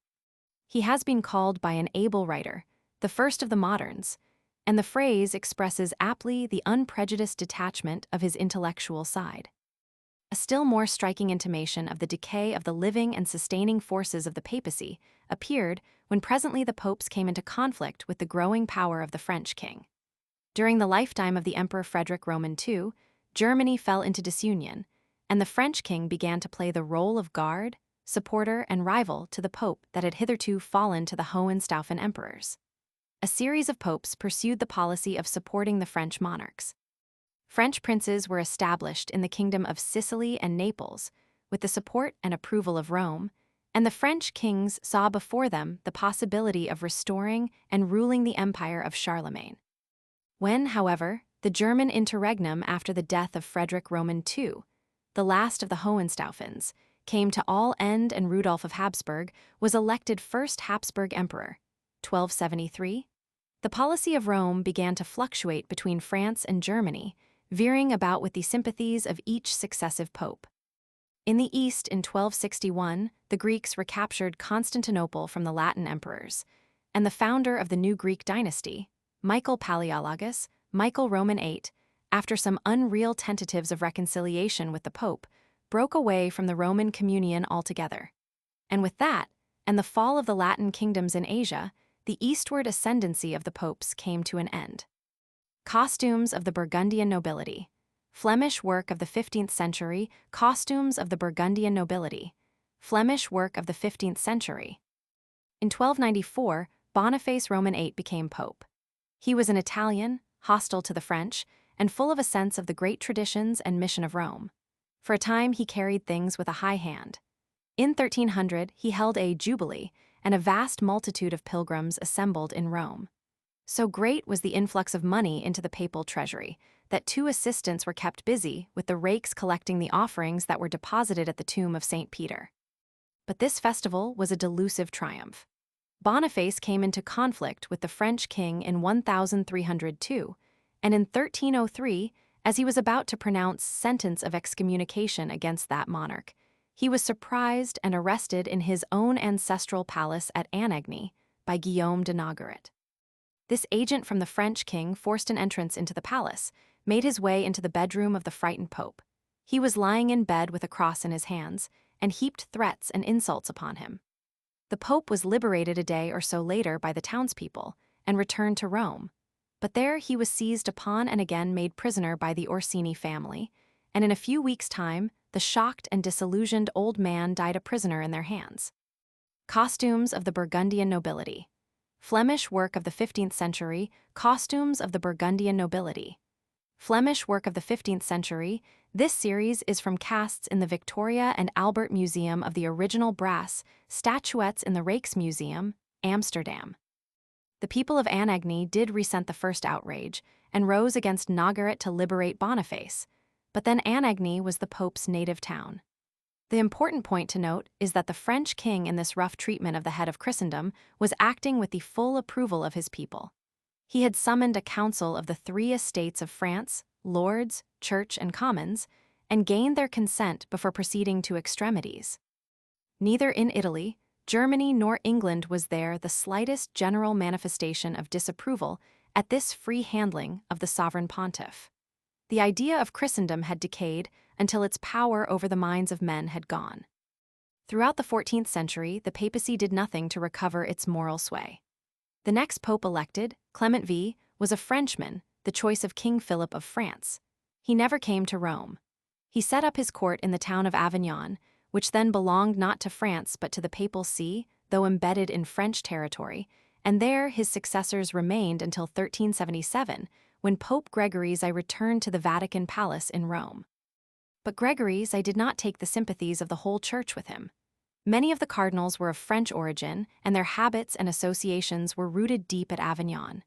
He has been called by an able writer the first of the moderns, and the phrase expresses aptly the unprejudiced detachment of his intellectual side. A still more striking intimation of the decay of the living and sustaining forces of the papacy appeared when presently the popes came into conflict with the growing power of the French king. During the lifetime of the Emperor Frederick Roman II, Germany fell into disunion, and the French king began to play the role of guard, supporter, and rival to the pope that had hitherto fallen to the Hohenstaufen emperors. A series of popes pursued the policy of supporting the French monarchs. French princes were established in the kingdom of Sicily and Naples, with the support and approval of Rome, and the French kings saw before them the possibility of restoring and ruling the empire of Charlemagne. When, however, the German interregnum after the death of Frederick Roman II, the last of the Hohenstaufens, came to all end and Rudolf of Habsburg was elected first Habsburg emperor, 1273, the policy of Rome began to fluctuate between France and Germany, veering about with the sympathies of each successive pope. In the East in 1261, the Greeks recaptured Constantinople from the Latin emperors, and the founder of the new Greek dynasty, Michael Palaeologus, Michael Roman VIII, after some unreal tentatives of reconciliation with the pope, broke away from the Roman communion altogether. And with that, and the fall of the Latin kingdoms in Asia, the eastward ascendancy of the popes came to an end. Costumes of the Burgundian nobility. Flemish work of the 15th century, costumes of the Burgundian nobility. Flemish work of the 15th century. In 1294, Boniface Roman VIII became pope. He was an Italian, hostile to the French, and full of a sense of the great traditions and mission of Rome. For a time he carried things with a high hand. In 1300, he held a jubilee, and a vast multitude of pilgrims assembled in Rome. So great was the influx of money into the papal treasury that 2 assistants were kept busy with the rakes collecting the offerings that were deposited at the tomb of St. Peter. But this festival was a delusive triumph. Boniface came into conflict with the French king in 1302, and in 1303, as he was about to pronounce sentence of excommunication against that monarch, he was surprised and arrested in his own ancestral palace at Anagni by Guillaume de Nogaret. This agent from the French king forced an entrance into the palace, made his way into the bedroom of the frightened pope. He was lying in bed with a cross in his hands, and heaped threats and insults upon him. The pope was liberated a day or so later by the townspeople, and returned to Rome. But there he was seized upon and again made prisoner by the Orsini family, and in a few weeks' time, the shocked and disillusioned old man died a prisoner in their hands. Costumes of the Burgundian nobility. Flemish work of the 15th century, costumes of the Burgundian nobility. Flemish work of the 15th century, this series is from casts in the Victoria and Albert Museum of the original brass statuettes in the Rijksmuseum, Amsterdam. The people of Anagni did resent the first outrage, and rose against Nogaret to liberate Boniface, but then Anagni was the Pope's native town. The important point to note is that the French king in this rough treatment of the head of Christendom was acting with the full approval of his people. He had summoned a council of the 3 estates of France, Lords, Church, and Commons, and gained their consent before proceeding to extremities. Neither in Italy, Germany nor England was there the slightest general manifestation of disapproval at this free handling of the sovereign pontiff. The idea of Christendom had decayed until its power over the minds of men had gone. Throughout the 14th century, the papacy did nothing to recover its moral sway. The next pope elected, Clement V, was a Frenchman, the choice of King Philip of France. He never came to Rome. He set up his court in the town of Avignon, which then belonged not to France but to the Papal See, though embedded in French territory, and there his successors remained until 1377, when Pope Gregory XI returned to the Vatican Palace in Rome. But Gregory XI did not take the sympathies of the whole church with him. Many of the cardinals were of French origin, and their habits and associations were rooted deep at Avignon.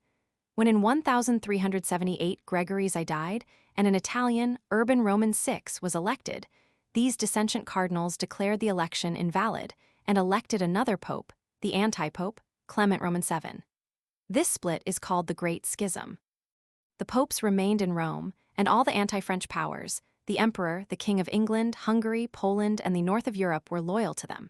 When in 1378 Gregory XI died, and an Italian, Urban Roman VI, was elected, these dissentient cardinals declared the election invalid and elected another pope, the anti-pope, Clement Roman VII. This split is called the Great Schism. The popes remained in Rome, and all the anti-French powers, the emperor, the king of England, Hungary, Poland, and the north of Europe, were loyal to them.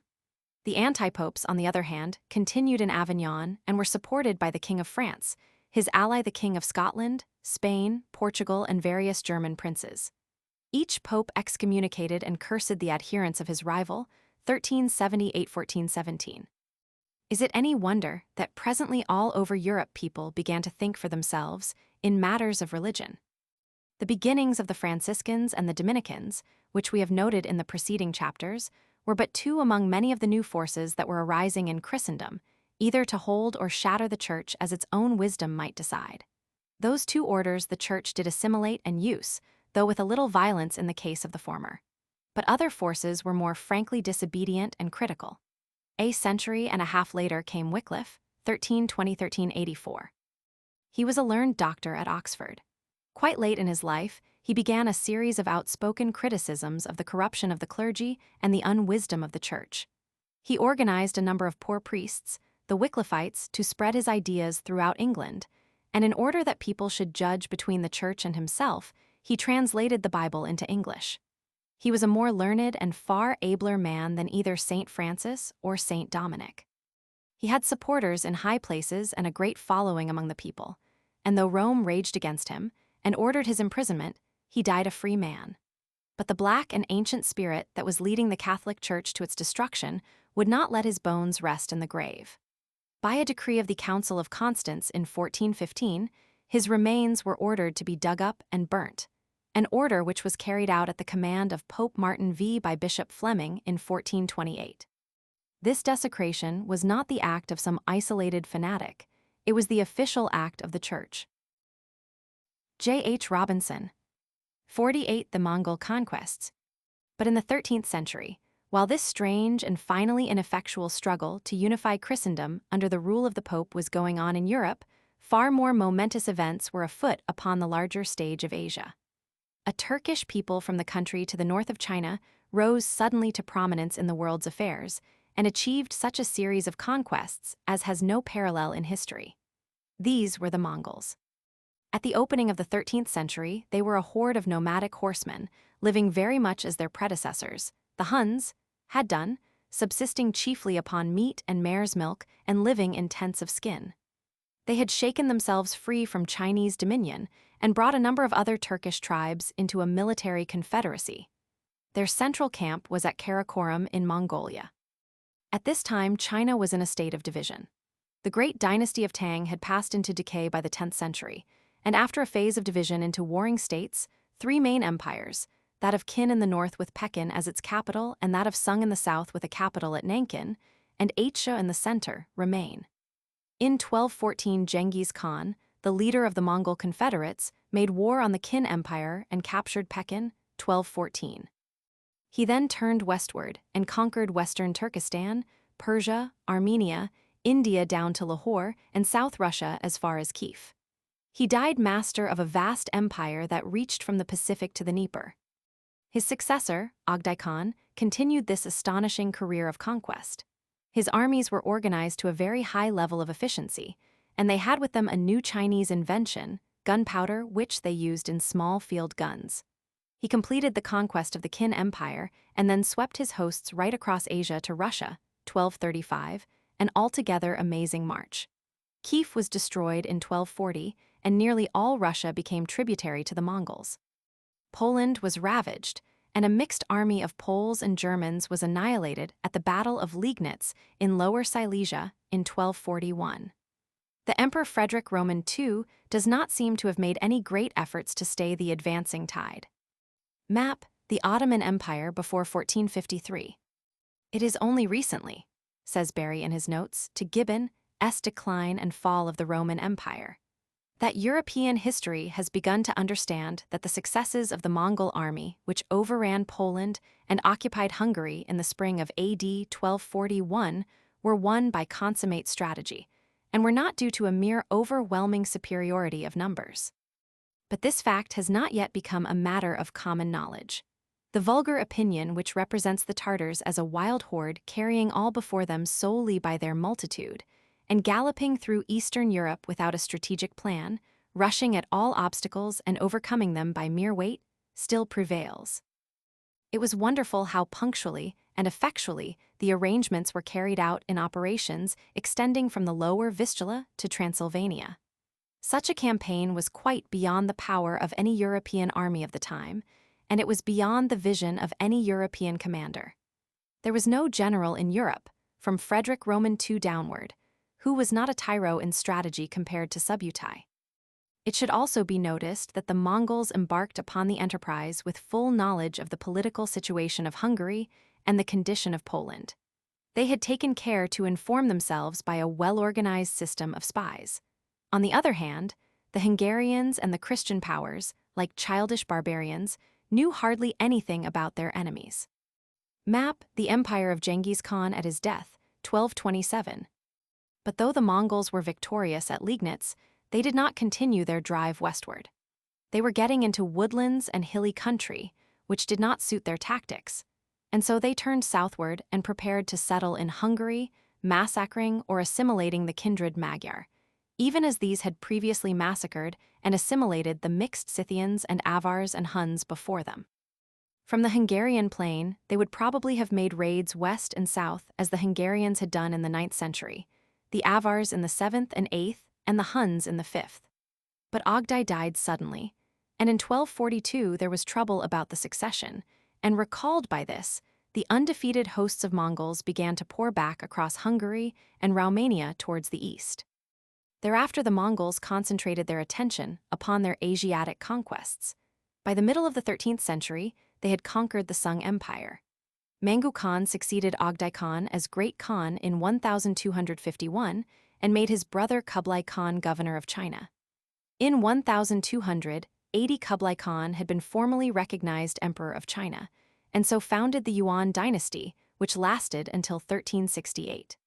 The anti-popes, on the other hand, continued in Avignon and were supported by the king of France, his ally the king of Scotland, Spain, Portugal, and various German princes. Each pope excommunicated and cursed the adherents of his rival, 1378–1417. Is it any wonder that presently all over Europe people began to think for themselves in matters of religion? The beginnings of the Franciscans and the Dominicans, which we have noted in the preceding chapters, were but two among many of the new forces that were arising in Christendom, either to hold or shatter the Church as its own wisdom might decide. Those two orders the Church did assimilate and use, though with a little violence in the case of the former. But other forces were more frankly disobedient and critical. A century and a half later came Wycliffe, 1320–1384. He was a learned doctor at Oxford. Quite late in his life, he began a series of outspoken criticisms of the corruption of the clergy and the unwisdom of the Church. He organized a number of poor priests, the Wycliffites, to spread his ideas throughout England, and in order that people should judge between the Church and himself, he translated the Bible into English. He was a more learned and far abler man than either Saint Francis or Saint Dominic. He had supporters in high places and a great following among the people, and though Rome raged against him and ordered his imprisonment, he died a free man. But the black and ancient spirit that was leading the Catholic Church to its destruction would not let his bones rest in the grave. By a decree of the Council of Constance in 1415, his remains were ordered to be dug up and burnt, an order which was carried out at the command of Pope Martin V by Bishop Fleming in 1428. This desecration was not the act of some isolated fanatic, it was the official act of the Church. J. H. Robinson. 48. The Mongol conquests. But in the 13th century, while this strange and finally ineffectual struggle to unify Christendom under the rule of the Pope was going on in Europe, far more momentous events were afoot upon the larger stage of Asia. A Turkish people from the country to the north of China rose suddenly to prominence in the world's affairs and achieved such a series of conquests as has no parallel in history. These were the Mongols. At the opening of the 13th century, they were a horde of nomadic horsemen, living very much as their predecessors, the Huns, had done, subsisting chiefly upon meat and mare's milk and living in tents of skin. They had shaken themselves free from Chinese dominion and brought a number of other Turkish tribes into a military confederacy. Their central camp was at Karakorum in Mongolia. At this time, China was in a state of division. The great dynasty of Tang had passed into decay by the 10th century, and after a phase of division into warring states, three main empires, that of Qin in the north with Pekin as its capital and that of Sung in the south with a capital at Nankin, and Aitsha in the center, remain. In 1214, Genghis Khan, the leader of the Mongol confederates, made war on the Qin Empire and captured Pekin, 1214. He then turned westward and conquered western Turkestan, Persia, Armenia, India down to Lahore, and South Russia as far as Kiev. He died master of a vast empire that reached from the Pacific to the Dnieper. His successor, Ogdai Khan, continued this astonishing career of conquest. His armies were organized to a very high level of efficiency, and they had with them a new Chinese invention, gunpowder, which they used in small field guns. He completed the conquest of the Qin Empire and then swept his hosts right across Asia to Russia, 1235, an altogether amazing march. Kiev was destroyed in 1240, and nearly all Russia became tributary to the Mongols. Poland was ravaged, and a mixed army of Poles and Germans was annihilated at the Battle of Liegnitz in Lower Silesia in 1241. The Emperor Frederick Roman II does not seem to have made any great efforts to stay the advancing tide. Map: the Ottoman Empire before 1453. It is only recently, says Barry in his notes, to Gibbon, S. Decline and Fall of the Roman Empire, that European history has begun to understand that the successes of the Mongol army, which overran Poland and occupied Hungary in the spring of AD 1241, were won by consummate strategy, and were not due to a mere overwhelming superiority of numbers. But this fact has not yet become a matter of common knowledge. The vulgar opinion which represents the Tartars as a wild horde carrying all before them solely by their multitude, and galloping through Eastern Europe without a strategic plan, rushing at all obstacles and overcoming them by mere weight, still prevails. It was wonderful how punctually and effectually the arrangements were carried out in operations extending from the lower Vistula to Transylvania. Such a campaign was quite beyond the power of any European army of the time, and it was beyond the vision of any European commander. There was no general in Europe, from Frederick Roman II downward, who was not a tyro in strategy compared to Subutai. It should also be noticed that the Mongols embarked upon the enterprise with full knowledge of the political situation of Hungary and the condition of Poland. They had taken care to inform themselves by a well-organized system of spies. On the other hand, the Hungarians and the Christian powers, like childish barbarians, knew hardly anything about their enemies. Map: the empire of Genghis Khan at his death, 1227. But though the Mongols were victorious at Liegnitz, they did not continue their drive westward. They were getting into woodlands and hilly country, which did not suit their tactics, and so they turned southward and prepared to settle in Hungary, massacring or assimilating the kindred Magyar, even as these had previously massacred and assimilated the mixed Scythians and Avars and Huns before them. From the Hungarian plain, they would probably have made raids west and south as the Hungarians had done in the 9th century, the Avars in the 7th and 8th, and the Huns in the 5th. But Ogdai died suddenly, and in 1242 there was trouble about the succession, and recalled by this, the undefeated hosts of Mongols began to pour back across Hungary and Romania towards the east. Thereafter the Mongols concentrated their attention upon their Asiatic conquests. By the middle of the 13th century, they had conquered the Sung Empire. Mangu Khan succeeded Ogdai Khan as Great Khan in 1251 and made his brother Kublai Khan governor of China. In 1280, Kublai Khan had been formally recognized emperor of China, and so founded the Yuan dynasty, which lasted until 1368.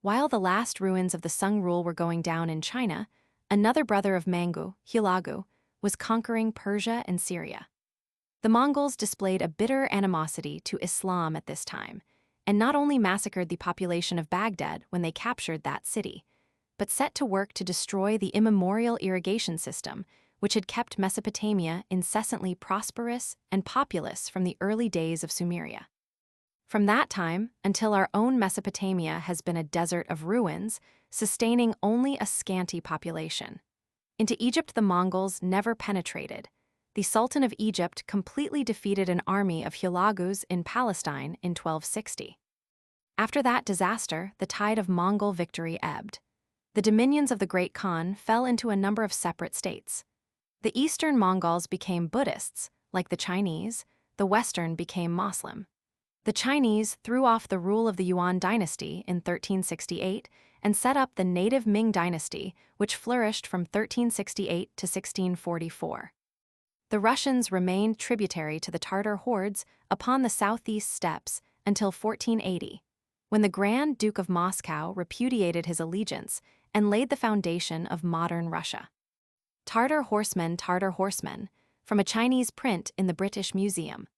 While the last ruins of the Sung rule were going down in China, another brother of Mangu, Hulagu, was conquering Persia and Syria. The Mongols displayed a bitter animosity to Islam at this time, and not only massacred the population of Baghdad when they captured that city, but set to work to destroy the immemorial irrigation system which had kept Mesopotamia incessantly prosperous and populous from the early days of Sumeria. From that time until our own Mesopotamia has been a desert of ruins, sustaining only a scanty population. Into Egypt the Mongols never penetrated. The Sultan of Egypt completely defeated an army of Hulagus in Palestine in 1260. After that disaster, the tide of Mongol victory ebbed. The dominions of the Great Khan fell into a number of separate states. The Eastern Mongols became Buddhists, like the Chinese. The Western became Muslim. The Chinese threw off the rule of the Yuan dynasty in 1368 and set up the native Ming dynasty, which flourished from 1368 to 1644. The Russians remained tributary to the Tartar hordes upon the southeast steppes until 1480, when the Grand Duke of Moscow repudiated his allegiance and laid the foundation of modern Russia. Tartar horsemen, from a Chinese print in the British Museum.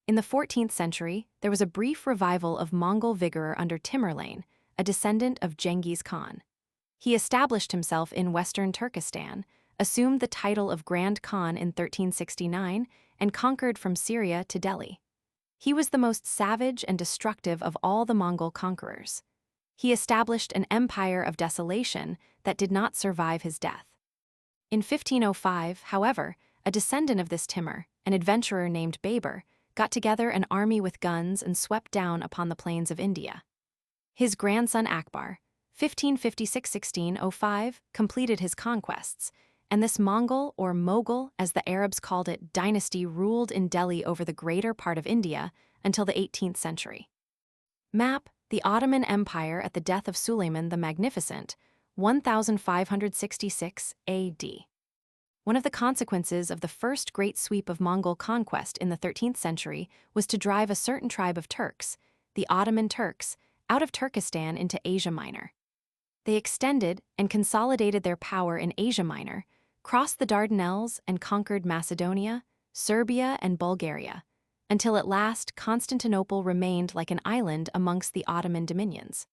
In the 14th century, there was a brief revival of Mongol vigor under Tamerlane, a descendant of Genghis Khan. He established himself in western Turkestan, assumed the title of Grand Khan in 1369, and conquered from Syria to Delhi. He was the most savage and destructive of all the Mongol conquerors. He established an empire of desolation that did not survive his death. In 1505, however, a descendant of this Timur, an adventurer named Baber, got together an army with guns and swept down upon the plains of India. His grandson Akbar, 1556–1605, completed his conquests, and this Mongol, or Mughal as the Arabs called it, dynasty ruled in Delhi over the greater part of India until the 18th century. Map: the Ottoman Empire at the death of Suleiman the Magnificent, 1566 AD. One of the consequences of the first great sweep of Mongol conquest in the 13th century was to drive a certain tribe of Turks, the Ottoman Turks, out of Turkestan into Asia Minor. They extended and consolidated their power in Asia Minor, crossed the Dardanelles and conquered Macedonia, Serbia, and Bulgaria, until at last Constantinople remained like an island amongst the Ottoman dominions.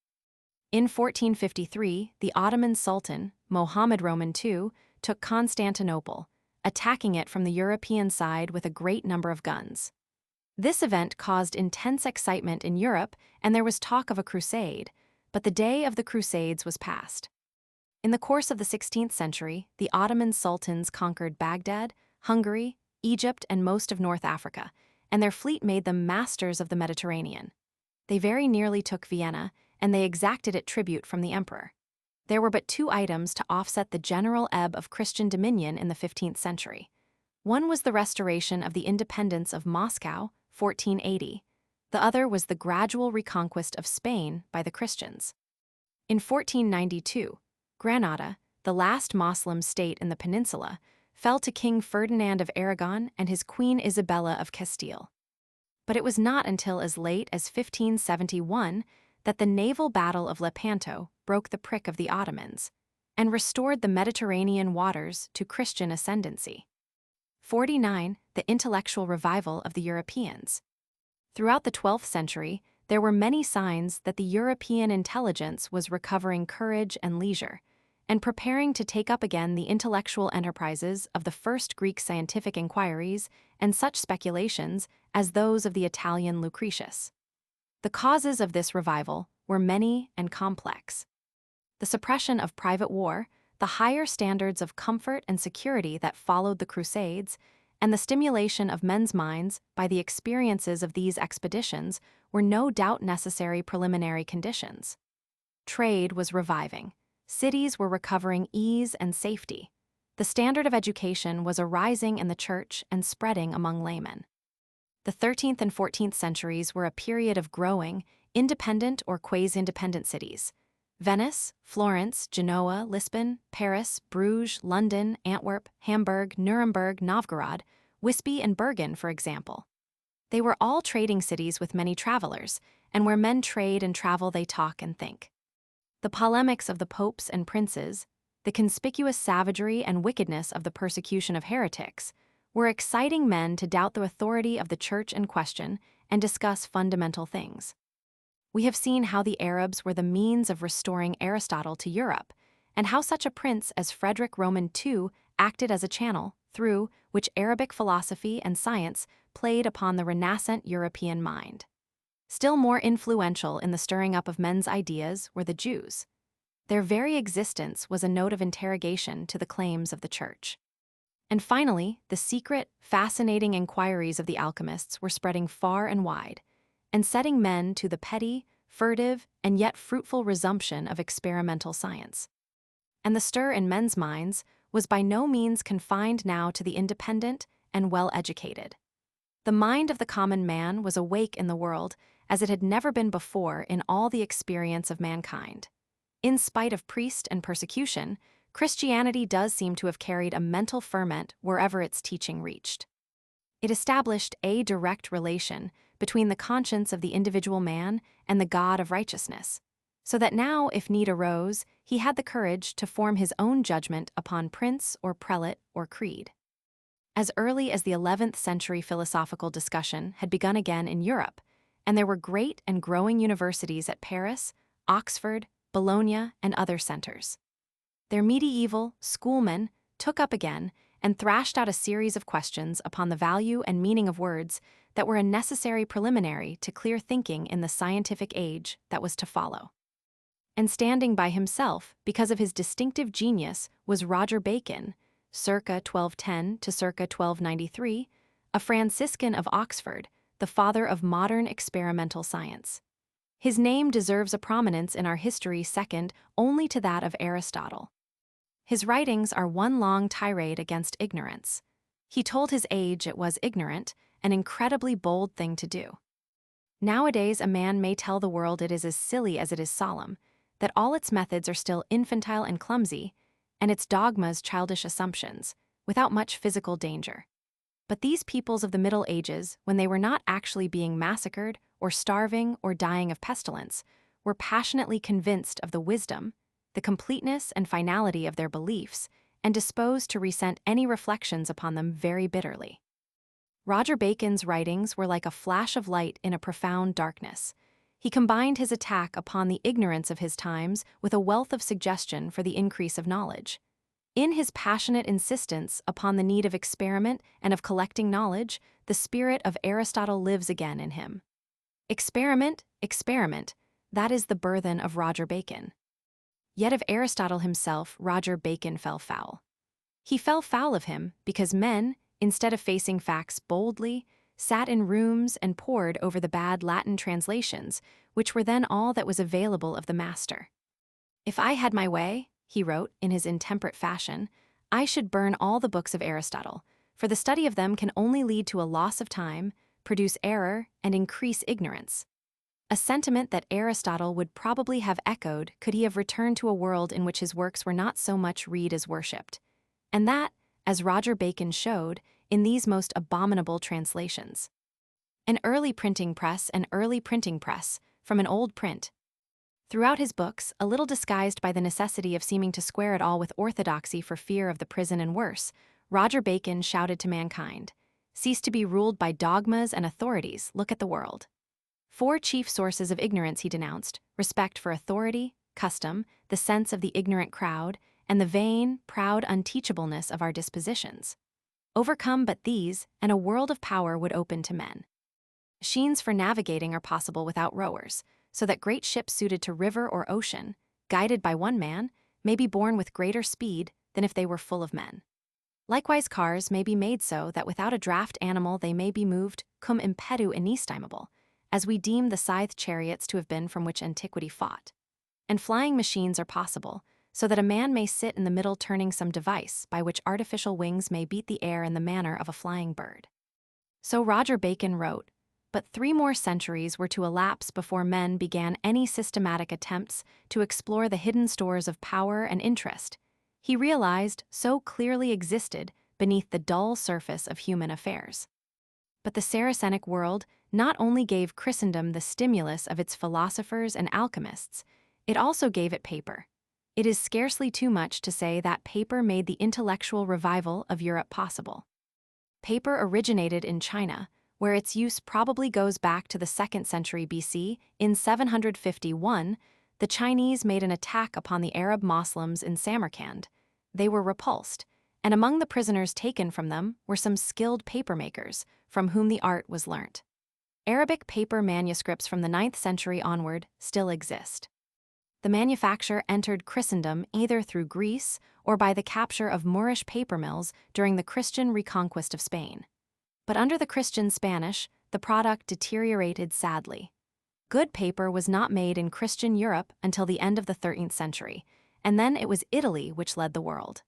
In 1453, the Ottoman Sultan, Mohammed Roman II, took Constantinople, attacking it from the European side with a great number of guns. This event caused intense excitement in Europe, and there was talk of a crusade, but the day of the Crusades was past. In the course of the 16th century, the Ottoman sultans conquered Baghdad, Hungary, Egypt, and most of North Africa, and their fleet made them masters of the Mediterranean. They very nearly took Vienna, and they exacted it tribute from the emperor. There were but two items to offset the general ebb of Christian dominion in the 15th century. One was the restoration of the independence of Moscow, 1480. The other was the gradual reconquest of Spain by the Christians. In 1492, Granada, the last Moslem state in the peninsula, fell to King Ferdinand of Aragon and his Queen Isabella of Castile. But it was not until as late as 1571 that the naval battle of Lepanto broke the prick of the Ottomans and restored the Mediterranean waters to Christian ascendancy. 49. The intellectual revival of the Europeans. Throughout the 12th century, there were many signs that the European intelligence was recovering courage and leisure, and preparing to take up again the intellectual enterprises of the first Greek scientific inquiries and such speculations as those of the Italian Lucretius. The causes of this revival were many and complex. The suppression of private war, the higher standards of comfort and security that followed the Crusades, and the stimulation of men's minds by the experiences of these expeditions were no doubt necessary preliminary conditions. Trade was reviving. Cities were recovering ease and safety. The standard of education was arising in the church and spreading among laymen. The 13th and 14th centuries were a period of growing, independent or quasi-independent cities. Venice, Florence, Genoa, Lisbon, Paris, Bruges, London, Antwerp, Hamburg, Nuremberg, Novgorod, Whitby, and Bergen, for example. They were all trading cities with many travelers, and where men trade and travel they talk and think. The polemics of the popes and princes, the conspicuous savagery and wickedness of the persecution of heretics, were exciting men to doubt the authority of the church in question and discuss fundamental things. We have seen how the Arabs were the means of restoring Aristotle to Europe, and how such a prince as Frederick Roman II acted as a channel through which Arabic philosophy and science played upon the renascent European mind. Still more influential in the stirring up of men's ideas were the Jews. Their very existence was a note of interrogation to the claims of the church. And finally, the secret, fascinating inquiries of the alchemists were spreading far and wide, and setting men to the petty, furtive, and yet fruitful resumption of experimental science. And the stir in men's minds was by no means confined now to the independent and well-educated. The mind of the common man was awake in the world as it had never been before in all the experience of mankind. In spite of priest and persecution, Christianity does seem to have carried a mental ferment wherever its teaching reached. It established a direct relation between the conscience of the individual man and the God of righteousness, so that now, if need arose, he had the courage to form his own judgment upon prince or prelate or creed. As early as the 11th century, philosophical discussion had begun again in Europe, and there were great and growing universities at Paris, Oxford, Bologna, and other centers. Their medieval schoolmen took up again and thrashed out a series of questions upon the value and meaning of words that were a necessary preliminary to clear thinking in the scientific age that was to follow. And standing by himself, because of his distinctive genius, was Roger Bacon, circa 1210 to circa 1293, a Franciscan of Oxford, the father of modern experimental science. His name deserves a prominence in our history second only to that of Aristotle. His writings are one long tirade against ignorance. He told his age it was ignorant, an incredibly bold thing to do. Nowadays, a man may tell the world it is as silly as it is solemn, that all its methods are still infantile and clumsy, and its dogmas childish assumptions, without much physical danger. But these peoples of the Middle Ages, when they were not actually being massacred, or starving, or dying of pestilence, were passionately convinced of the wisdom, the completeness and finality of their beliefs, and disposed to resent any reflections upon them very bitterly. Roger Bacon's writings were like a flash of light in a profound darkness. He combined his attack upon the ignorance of his times with a wealth of suggestion for the increase of knowledge. In his passionate insistence upon the need of experiment and of collecting knowledge, the spirit of Aristotle lives again in him. Experiment, experiment, that is the burthen of Roger Bacon. Yet of Aristotle himself, Roger Bacon fell foul. He fell foul of him because men, instead of facing facts boldly, sat in rooms and pored over the bad Latin translations, which were then all that was available of the master. "If I had my way," he wrote in his intemperate fashion, "I should burn all the books of Aristotle, for the study of them can only lead to a loss of time, produce error, and increase ignorance." A sentiment that Aristotle would probably have echoed could he have returned to a world in which his works were not so much read as worshipped, and that, as Roger Bacon showed, in these most abominable translations. An early printing press from an old print. Throughout his books, a little disguised by the necessity of seeming to square it all with orthodoxy for fear of the prison and worse, Roger Bacon shouted to mankind, "Cease to be ruled by dogmas and authorities, look at the world." 4 chief sources of ignorance he denounced: respect for authority, custom, the sense of the ignorant crowd, and the vain, proud unteachableness of our dispositions. Overcome but these, and a world of power would open to men. Machines for navigating are possible without rowers, so that great ships suited to river or ocean, guided by one man, may be borne with greater speed than if they were full of men. Likewise, cars may be made so that without a draft animal they may be moved cum impetu inestimable, as we deem the scythed chariots to have been from which antiquity fought. And flying machines are possible, so that a man may sit in the middle turning some device by which artificial wings may beat the air in the manner of a flying bird. So Roger Bacon wrote, but 3 more centuries were to elapse before men began any systematic attempts to explore the hidden stores of power and interest he realized so clearly existed beneath the dull surface of human affairs. But the Saracenic world not only gave Christendom the stimulus of its philosophers and alchemists, it also gave it paper. It is scarcely too much to say that paper made the intellectual revival of Europe possible. Paper originated in China, where its use probably goes back to the 2nd century BC. In 751, the Chinese made an attack upon the Arab Moslems in Samarkand. They were repulsed, and among the prisoners taken from them were some skilled papermakers, from whom the art was learnt. Arabic paper manuscripts from the 9th century onward still exist. The manufacture entered Christendom either through Greece or by the capture of Moorish paper mills during the Christian reconquest of Spain. But under the Christian Spanish, the product deteriorated sadly. Good paper was not made in Christian Europe until the end of the 13th century, and then it was Italy which led the world.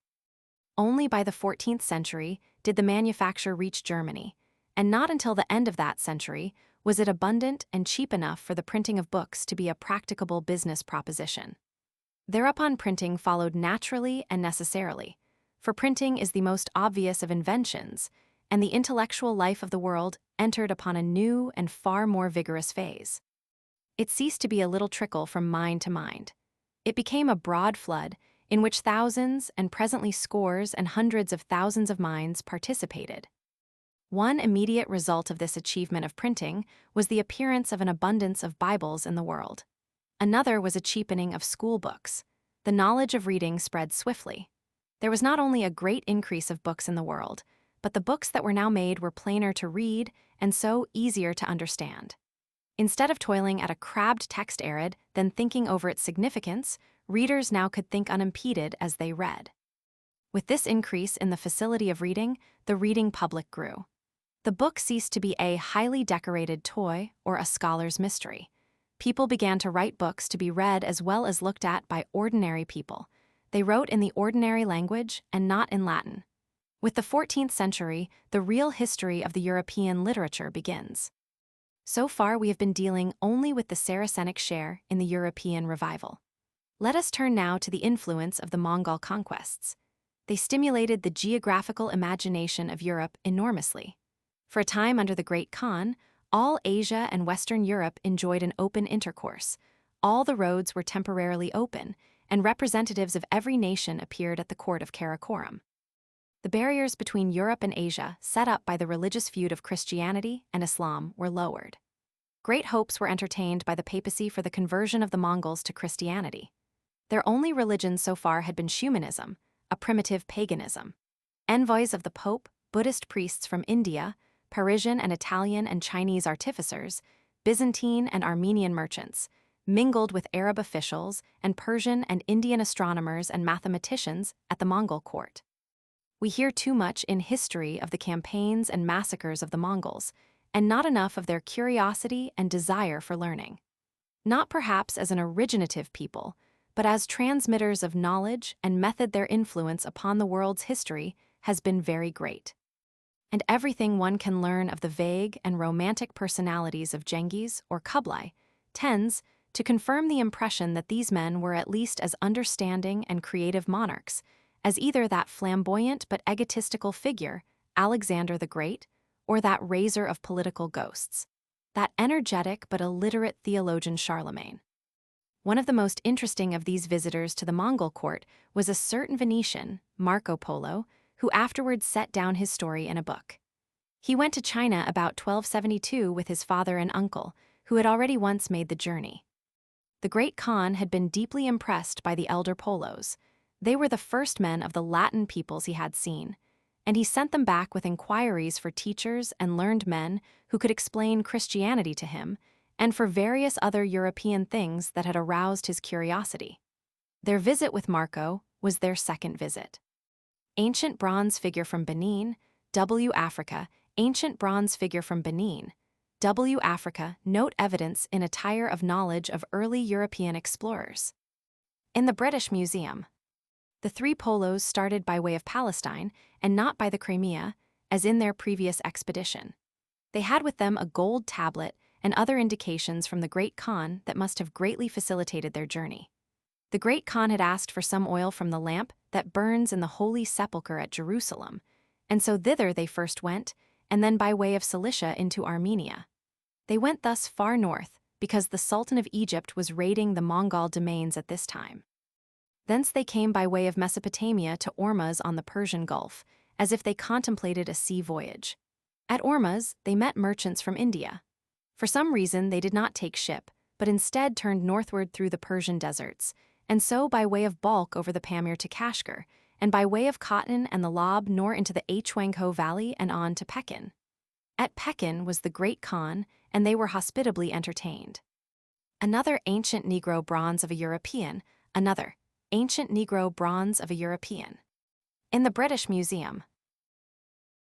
Only by the 14th century did the manufacture reach Germany, and not until the end of that century was it abundant and cheap enough for the printing of books to be a practicable business proposition. Thereupon printing followed naturally and necessarily, for printing is the most obvious of inventions, and the intellectual life of the world entered upon a new and far more vigorous phase. It ceased to be a little trickle from mind to mind. It became a broad flood in which thousands and presently scores and hundreds of thousands of minds participated. One immediate result of this achievement of printing was the appearance of an abundance of Bibles in the world. Another was a cheapening of school books. The knowledge of reading spread swiftly. There was not only a great increase of books in the world, but the books that were now made were plainer to read and so easier to understand. Instead of toiling at a crabbed text arid, then thinking over its significance, readers now could think unimpeded as they read. With this increase in the facility of reading, the reading public grew. The book ceased to be a highly decorated toy or a scholar's mystery. People began to write books to be read as well as looked at by ordinary people. They wrote in the ordinary language and not in Latin. With the 14th century, the real history of the European literature begins. So far, we have been dealing only with the Saracenic share in the European revival. Let us turn now to the influence of the Mongol conquests. They stimulated the geographical imagination of Europe enormously. For a time under the Great Khan, all Asia and Western Europe enjoyed an open intercourse. All the roads were temporarily open, and representatives of every nation appeared at the court of Karakorum. The barriers between Europe and Asia, set up by the religious feud of Christianity and Islam, were lowered. Great hopes were entertained by the papacy for the conversion of the Mongols to Christianity. Their only religion so far had been Shumanism, a primitive paganism. Envoys of the Pope, Buddhist priests from India, Parisian and Italian and Chinese artificers, Byzantine and Armenian merchants, mingled with Arab officials and Persian and Indian astronomers and mathematicians at the Mongol court. We hear too much in history of the campaigns and massacres of the Mongols, and not enough of their curiosity and desire for learning. Not perhaps as an originative people, but as transmitters of knowledge and method, their influence upon the world's history has been very great. And everything one can learn of the vague and romantic personalities of Genghis or Kublai tends to confirm the impression that these men were at least as understanding and creative monarchs as either that flamboyant but egotistical figure, Alexander the Great, or that raiser of political ghosts, that energetic but illiterate theologian Charlemagne. One of the most interesting of these visitors to the Mongol court was a certain Venetian, Marco Polo, who afterwards set down his story in a book. He went to China about 1272 with his father and uncle, who had already once made the journey. The Great Khan had been deeply impressed by the elder Polos. They were the first men of the Latin peoples he had seen, and he sent them back with inquiries for teachers and learned men who could explain Christianity to him, and for various other European things that had aroused his curiosity. Their visit with Marco was their second visit. Ancient bronze figure from Benin, W. Africa, ancient bronze figure from Benin, W. Africa, note evidence in attire of knowledge of early European explorers. In the British Museum, the three Polos started by way of Palestine and not by the Crimea, as in their previous expedition. They had with them a gold tablet and other indications from the Great Khan that must have greatly facilitated their journey. The Great Khan had asked for some oil from the lamp that burns in the Holy Sepulchre at Jerusalem, and so thither they first went, and then by way of Cilicia into Armenia. They went thus far north because the Sultan of Egypt was raiding the Mongol domains at this time. Thence they came by way of Mesopotamia to Ormuz on the Persian Gulf, as if they contemplated a sea voyage. At Ormuz, they met merchants from India. For some reason, they did not take ship, but instead turned northward through the Persian deserts, and so by way of Balkh over the Pamir to Kashgar, and by way of Khotyn and the Lab nor into the Huanghe Valley and on to Pekin. At Pekin was the Great Khan, and they were hospitably entertained. Another ancient Negro bronze of a European, another ancient Negro bronze of a European. In the British Museum,